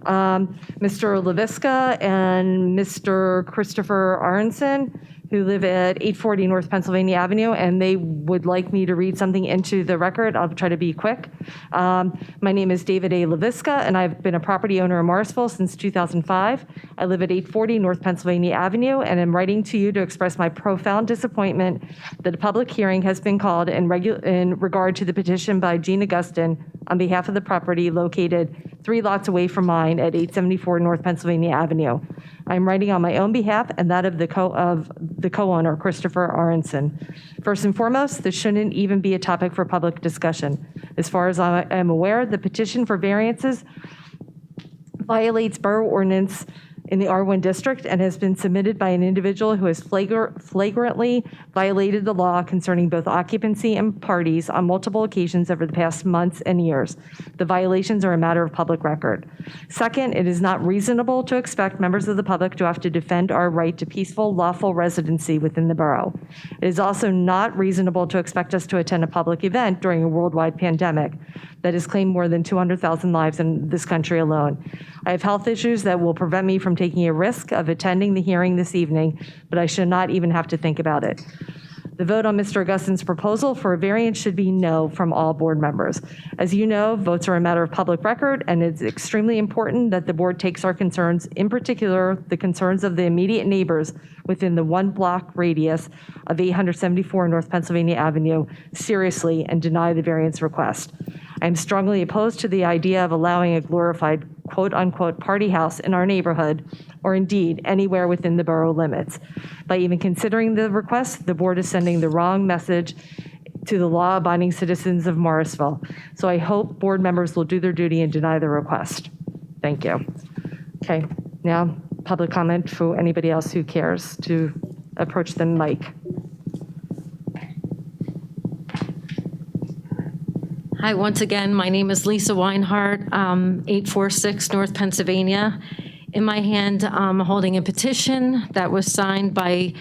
Mr. LaVisca and Mr. Christopher Aronson, who live at 840 North Pennsylvania Avenue, and they would like me to read something into the record. I'll try to be quick. My name is David A. LaVisca, and I've been a property owner in Morrisville since 2005. I live at 840 North Pennsylvania Avenue, and I'm writing to you to express my profound disappointment that a public hearing has been called in regard to the petition by Gene Augustin on behalf of the property located 3 lots away from mine at 874 North Pennsylvania Avenue. I'm writing on my own behalf and that of the co-owner, Christopher Aronson. First and foremost, this shouldn't even be a topic for public discussion. As far as I am aware, the petition for variances violates borough ordinance in the R1 district and has been submitted by an individual who has flagrantly violated the law concerning both occupancy and parties on multiple occasions over the past months and years. The violations are a matter of public record. Second, it is not reasonable to expect members of the public to have to defend our right to peaceful, lawful residency within the borough. It is also not reasonable to expect us to attend a public event during a worldwide pandemic that has claimed more than 200,000 lives in this country alone. I have health issues that will prevent me from taking a risk of attending the hearing this evening, but I should not even have to think about it. The vote on Mr. Augustin's proposal for a variance should be no from all board members. As you know, votes are a matter of public record, and it's extremely important that the board takes our concerns, in particular, the concerns of the immediate neighbors within the 1-block radius of 874 North Pennsylvania Avenue, seriously and deny the variance request. I'm strongly opposed to the idea of allowing a glorified quote-unquote party house in our neighborhood, or indeed anywhere within the borough limits. By even considering the request, the board is sending the wrong message to the law-abiding citizens of Morrisville. So I hope board members will do their duty and deny the request. Thank you. Okay, now public comment for anybody else who cares to approach the mic. Hi, once again, my name is Lisa Weinhardt, 846 North Pennsylvania. In my hand, I'm holding a petition that was signed by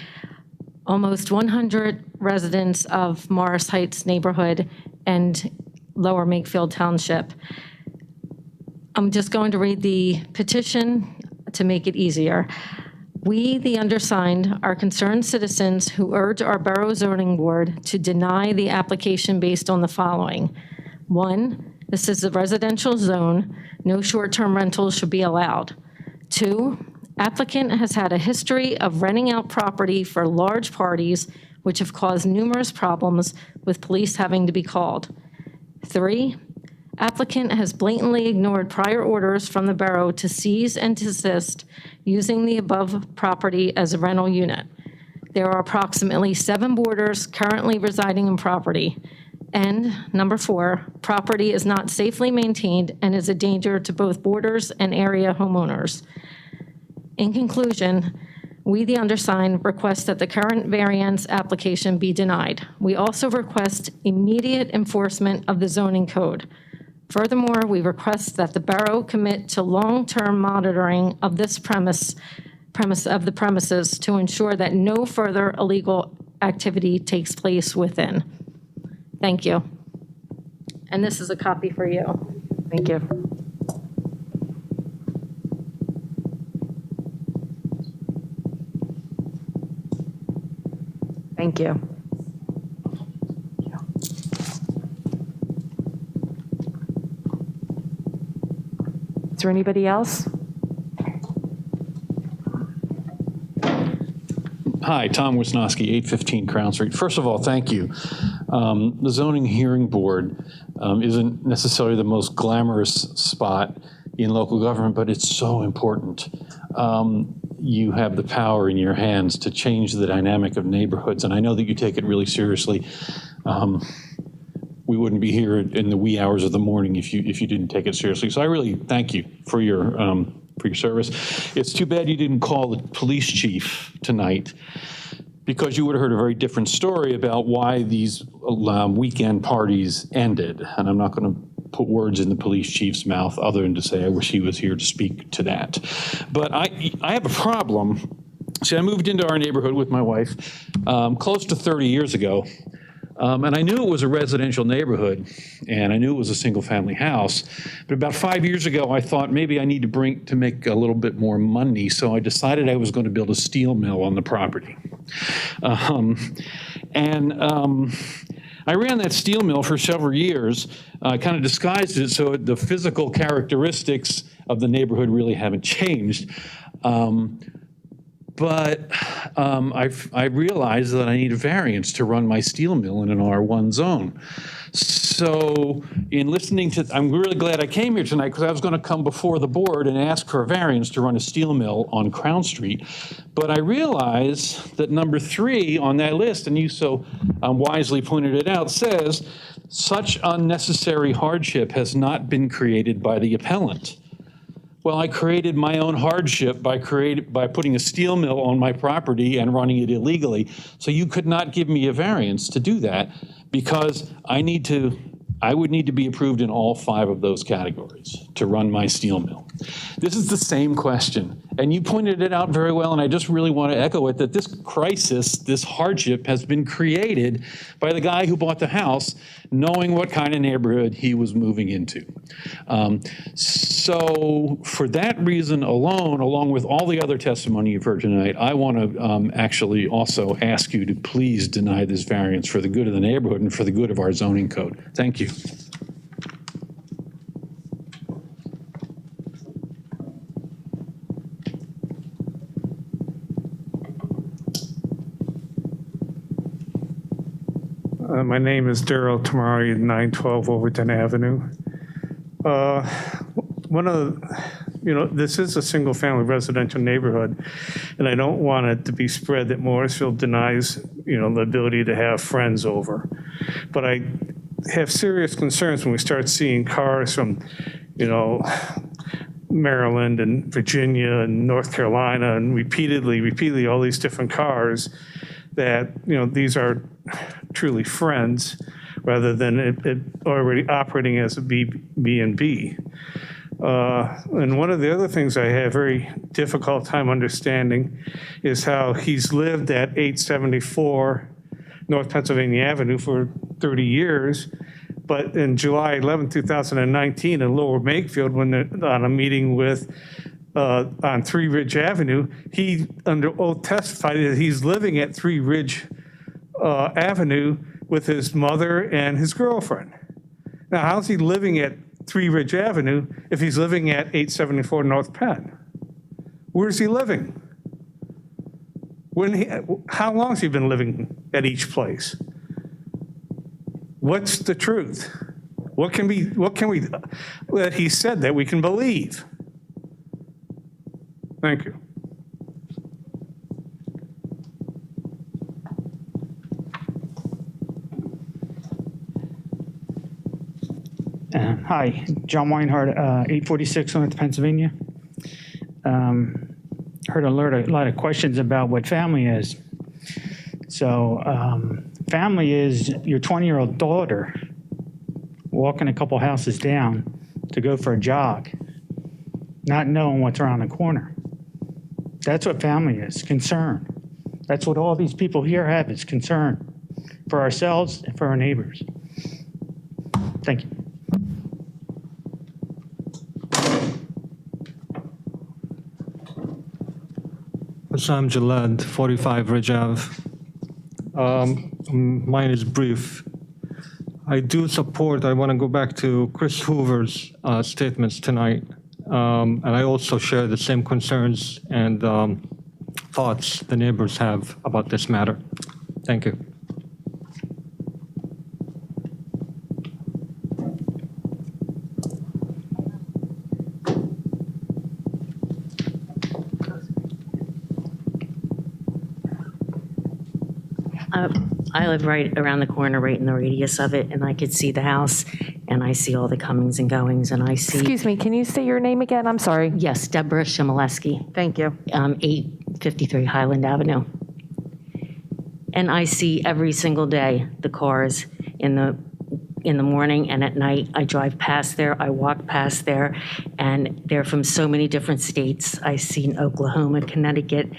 almost 100 residents of Morris Heights neighborhood and Lower Makefield Township. I'm just going to read the petition to make it easier. We, the undersigned, are concerned citizens who urge our borough zoning board to deny the application based on the following. 1, this is a residential zone. No short-term rentals should be allowed. 2, applicant has had a history of renting out property for large parties, which have caused numerous problems with police having to be called. 3, applicant has blatantly ignored prior orders from the borough to seize and desist using the above property as a rental unit. There are approximately 7 boarders currently residing in property. And number 4, property is not safely maintained and is a danger to both boarders and area homeowners. In conclusion, we, the undersigned, request that the current variance application be denied. We also request immediate enforcement of the zoning code. Furthermore, we request that the borough commit to long-term monitoring of this premises to ensure that no further illegal activity takes place within. Thank you. And this is a copy for you. Thank you. Thank you. Is there anybody else? Hi, Tom Wisnowski, 815 Crown Street. First of all, thank you. The Zoning Hearing Board isn't necessarily the most glamorous spot in local government, but it's so important. You have the power in your hands to change the dynamic of neighborhoods, and I know that you take it really seriously. We wouldn't be here in the wee hours of the morning if you didn't take it seriously. So I really thank you for your service. It's too bad you didn't call the police chief tonight, because you would have heard a very different story about why these weekend parties ended. And I'm not going to put words in the police chief's mouth other than to say I wish he was here to speak to that. But I have a problem. See, I moved into our neighborhood with my wife close to 30 years ago. And I knew it was a residential neighborhood, and I knew it was a single-family house. But about 5 years ago, I thought maybe I need to make a little bit more money, so I decided I was going to build a steel mill on the property. I ran that steel mill for several years, kind of disguised it so the physical characteristics of the neighborhood really haven't changed. But I realized that I need a variance to run my steel mill in an R1 zone. So in listening to, I'm really glad I came here tonight, because I was going to come before the board and ask for a variance to run a steel mill on Crown Street. But I realized that number 3 on that list, and you so wisely pointed it out, says, such unnecessary hardship has not been created by the appellant. Well, I created my own hardship by putting a steel mill on my property and running it illegally. So you could not give me a variance to do that, because I would need to be approved in all 5 of those categories to run my steel mill. This is the same question, and you pointed it out very well, and I just really want to echo it, that this crisis, this hardship, has been created by the guy who bought the house, knowing what kind of neighborhood he was moving into. So for that reason alone, along with all the other testimony you've heard tonight, I want to actually also ask you to please deny this variance for the good of the neighborhood and for the good of our zoning code. Thank you. My name is Daryl Tamari, 912 Overton Avenue. This is a single-family residential neighborhood, and I don't want it to be spread that Morrisville denies, the ability to have friends over. But I have serious concerns when we start seeing cars from, Maryland and Virginia and North Carolina, and repeatedly all these different cars that, these are truly friends rather than it already operating as a B&B. And one of the other things I have very difficult time understanding is how he's lived at 874 North Pennsylvania Avenue for 30 years, but in July 11, 2019 in Lower Makefield, when on a meeting with on 3 Ridge Avenue, he under oath testified that he's living at 3 Ridge Avenue with his mother and his girlfriend. Now, how's he living at 3 Ridge Avenue if he's living at 874 North Penn? Where's he living? How long has he been living at each place? What's the truth? What can we that he said that we can believe? Thank you. Hi, John Weinhardt, 846 North Pennsylvania. Heard a lot of questions about what family is. So family is your 20-year-old daughter walking a couple houses down to go for a jog, not knowing what's around the corner. That's what family is, concern. That's what all these people here have, is concern for ourselves and for our neighbors. Thank you. Sam Jalad, 45 Ridge Ave. Mine is brief. I want to go back to Chris Hoover's statements tonight. And I also share the same concerns and thoughts the neighbors have about this matter. Thank you. I live right around the corner, right in the radius of it, and I could see the house, and I see all the comings and goings, and I see. Excuse me, can you say your name again? I'm sorry. Yes, Deborah Shimoleski. Thank you. 853 Highland Avenue. And I see every single day the cars in the morning and at night. I drive past there, I walk past there, and they're from so many different states. I see in Oklahoma, Connecticut,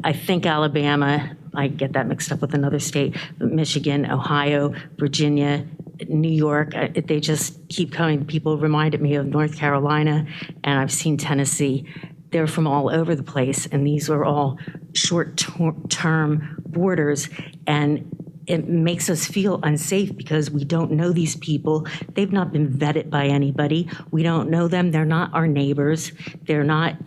I think Alabama, I get that mixed up with another state, Michigan, Ohio, Virginia, New York. They just keep coming. People reminded me of North Carolina, and I've seen Tennessee. They're from all over the place, and these are all short-term borders, and it makes us feel unsafe because we don't know these people. They've not been vetted by anybody. We don't know them. They're not our neighbors. They're not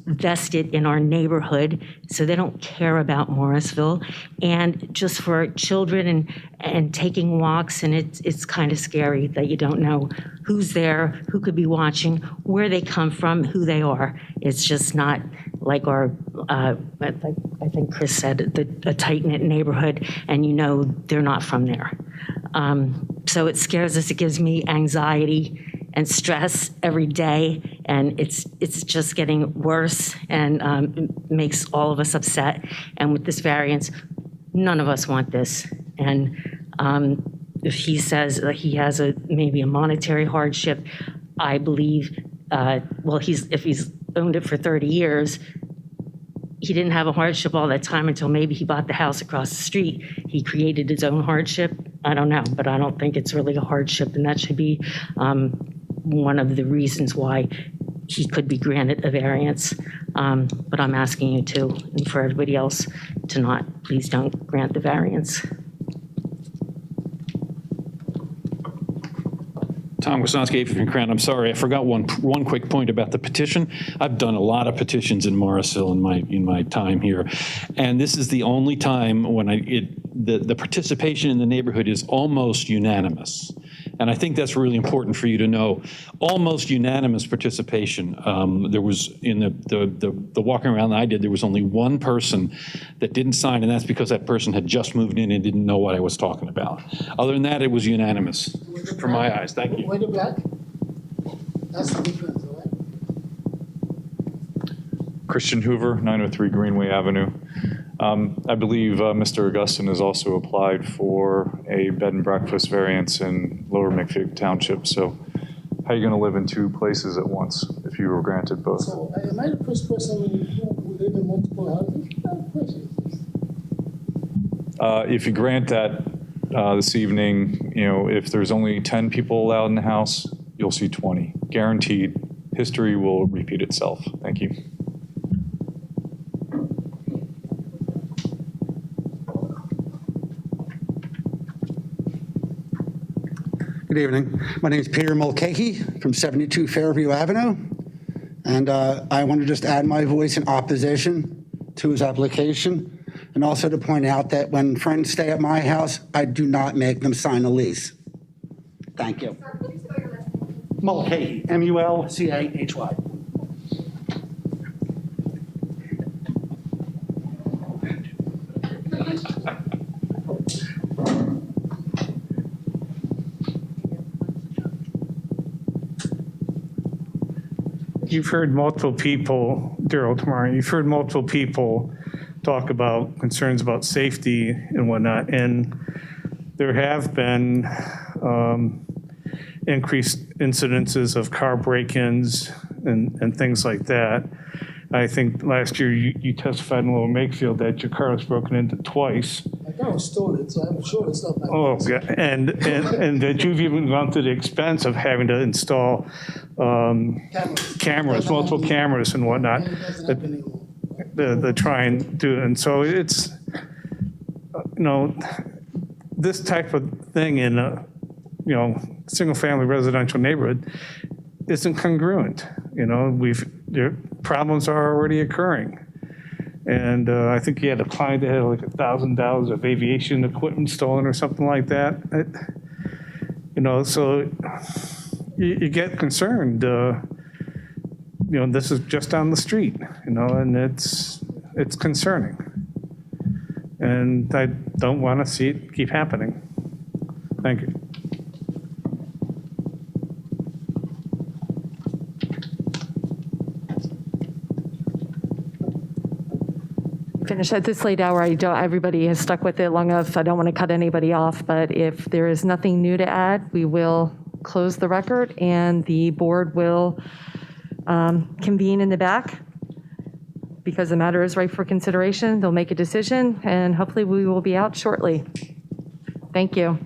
vested in our neighborhood, so they don't care about Morrisville. And just for children and taking walks, and it's kind of scary that you don't know who's there, who could be watching, where they come from, who they are. It's just not like our, like I think Chris said, a tight-knit neighborhood, and you know they're not from there. So it scares us. It gives me anxiety and stress every day, and it's just getting worse, and it makes all of us upset. And with this variance, none of us want this. And if he says that he has maybe a monetary hardship, I believe, if he's owned it for 30 years, he didn't have a hardship all that time until maybe he bought the house across the street. He created his own hardship. I don't know, but I don't think it's really a hardship, and that should be one of the reasons why he could be granted a variance. But I'm asking you to, and for everybody else, to not, please don't grant the variance. Tom Wasowski, from Crown. I'm sorry, I forgot one quick point about the petition. I've done a lot of petitions in Morrisville in my time here, and this is the only time when the participation in the neighborhood is almost unanimous. And I think that's really important for you to know. Almost unanimous participation. There was, in the walking around that I did, there was only one person that didn't sign, and that's because that person had just moved in and didn't know what I was talking about. Other than that, it was unanimous from my eyes. Thank you. Where the black? That's the difference, all right? Christian Hoover, 903 Greenway Avenue. I believe Mr. Augustin has also applied for a bed and breakfast variance in Lower McFig Township. So how are you going to live in two places at once if you were granted both? So am I the first person who live in multiple houses? I have a question. If you grant that this evening, if there's only 10 people allowed in the house, you'll see 20. Guaranteed. History will repeat itself. Thank you. Good evening. My name is Peter Mulcahy from 72 Fairview Avenue, and I want to just add my voice in opposition to his application, and also to point out that when friends stay at my house, I do not make them sign a lease. Thank you. Mulcahy, M-U-L-C-A-H-Y. You've heard multiple people, Daryl Tamari, you've heard multiple people talk about concerns about safety and whatnot, and there have been increased incidences of car break-ins and things like that. I think last year you testified in Lower Makefield that your car was broken into twice. My car was stolen, so I'm sure it's not my Oh, yeah, and that you've even gone to the expense of having to install cameras, multiple cameras and whatnot, to try and do it. And so it's, this type of thing in a, single-family residential neighborhood isn't congruent. Their problems are already occurring. And I think he had a client that had like $1,000 of aviation equipment stolen or something like that. So you get concerned. This is just down the street, and it's concerning. And I don't want to see it keep happening. Thank you. Finish at this late hour. Everybody has stuck with it long enough. I don't want to cut anybody off, but if there is nothing new to add, we will close the record and the board will convene in the back because the matter is ripe for consideration. They'll make a decision and hopefully we will be out shortly. Thank you.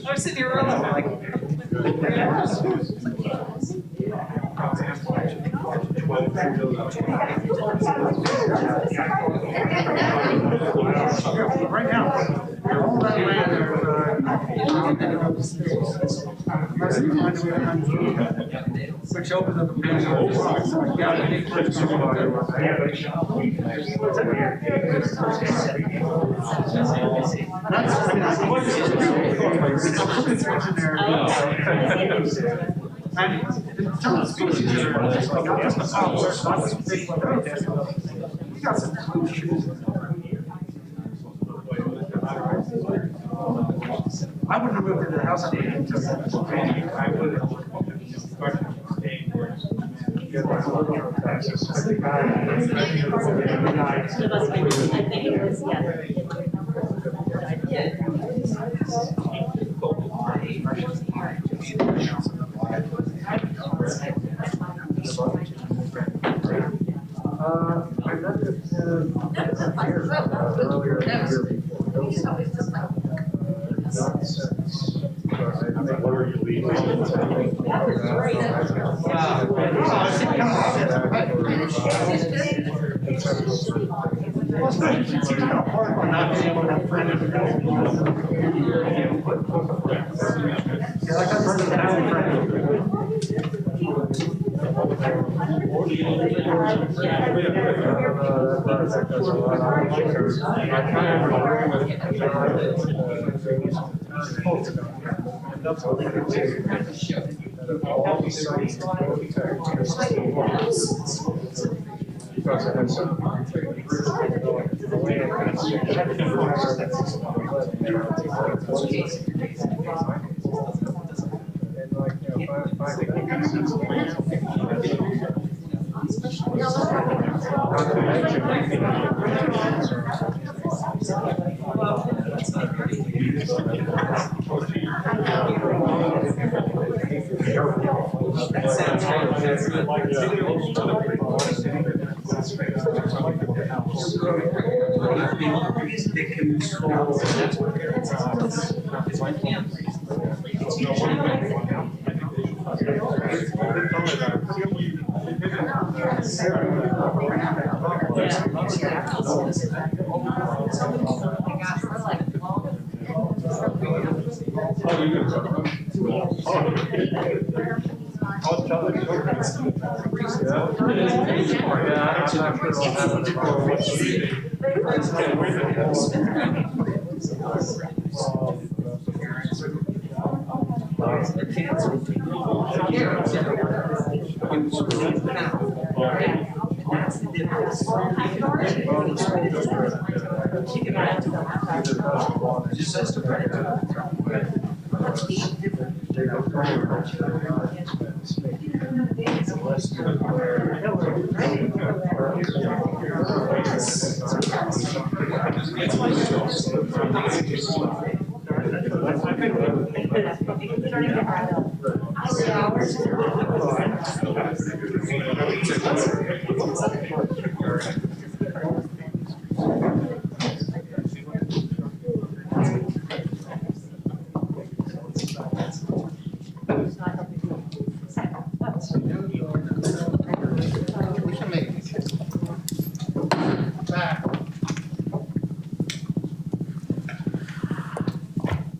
I'm sitting here around like. Right now, all that land which opens up the and in terms of species, not just the flowers, not just the we got some cool issues. I wouldn't have moved into the house. I would I met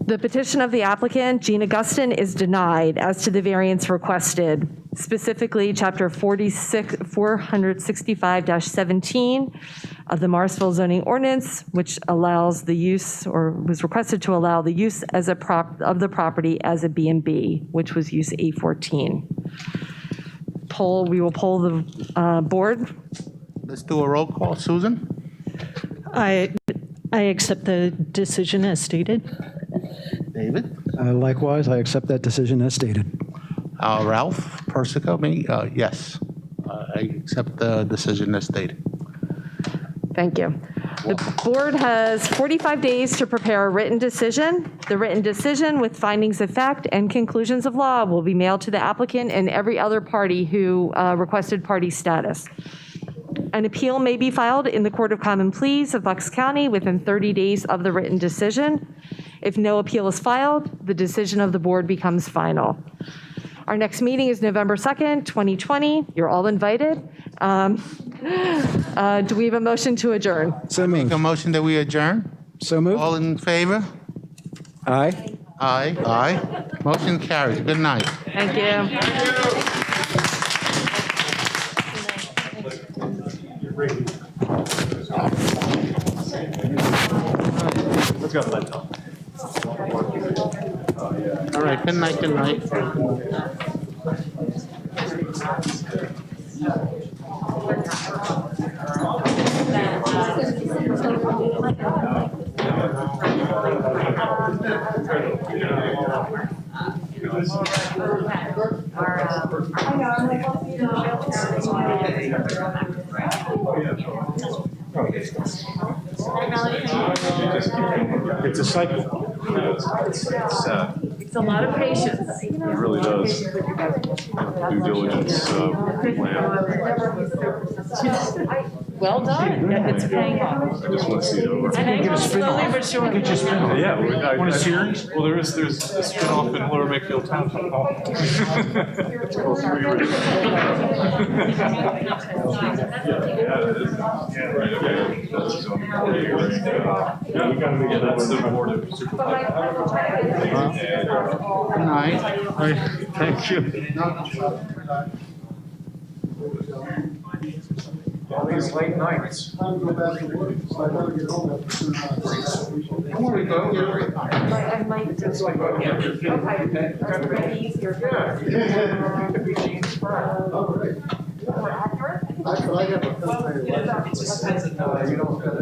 The petition of the applicant, Jean Augustin, is denied as to the variance requested, specifically Chapter 465-17 of the Morrisville zoning ordinance, which allows the use, or was requested to allow the use as of the property as a B&B, which was use A14. We will poll the board. Let's do a roll call. Susan? I accept the decision as stated. David? Likewise, I accept that decision as stated. Ralph Persico, me? Yes. I accept the decision as stated. Thank you. The board has 45 days to prepare a written decision. The written decision with findings of fact and conclusions of law will be mailed to the applicant and every other party who requested party status. An appeal may be filed in the Court of Common Pleas of Bucks County within 30 days of the written decision. If no appeal is filed, the decision of the board becomes final. Our next meeting is November 2nd, 2020. You're all invited. Do we have a motion to adjourn? So moved. Make a motion that we adjourn? So moved. All in favor? Aye. Aye. Aye. Motion carries. Good night. Thank you. Let's go, all right, good night, good night. It's a cycle. It's a lot of patience. It really does. Due diligence plan. Well done. It's paying off. And then slowly but surely. Yeah. Want a series? Well, there's a spin-off in Lower Makefield Township. That's the board of supervisors. Good night. Thank you. All these late nights. Time to go back to work, so I gotta get home after 2 hours. I want to go. I have a filter. You don't spend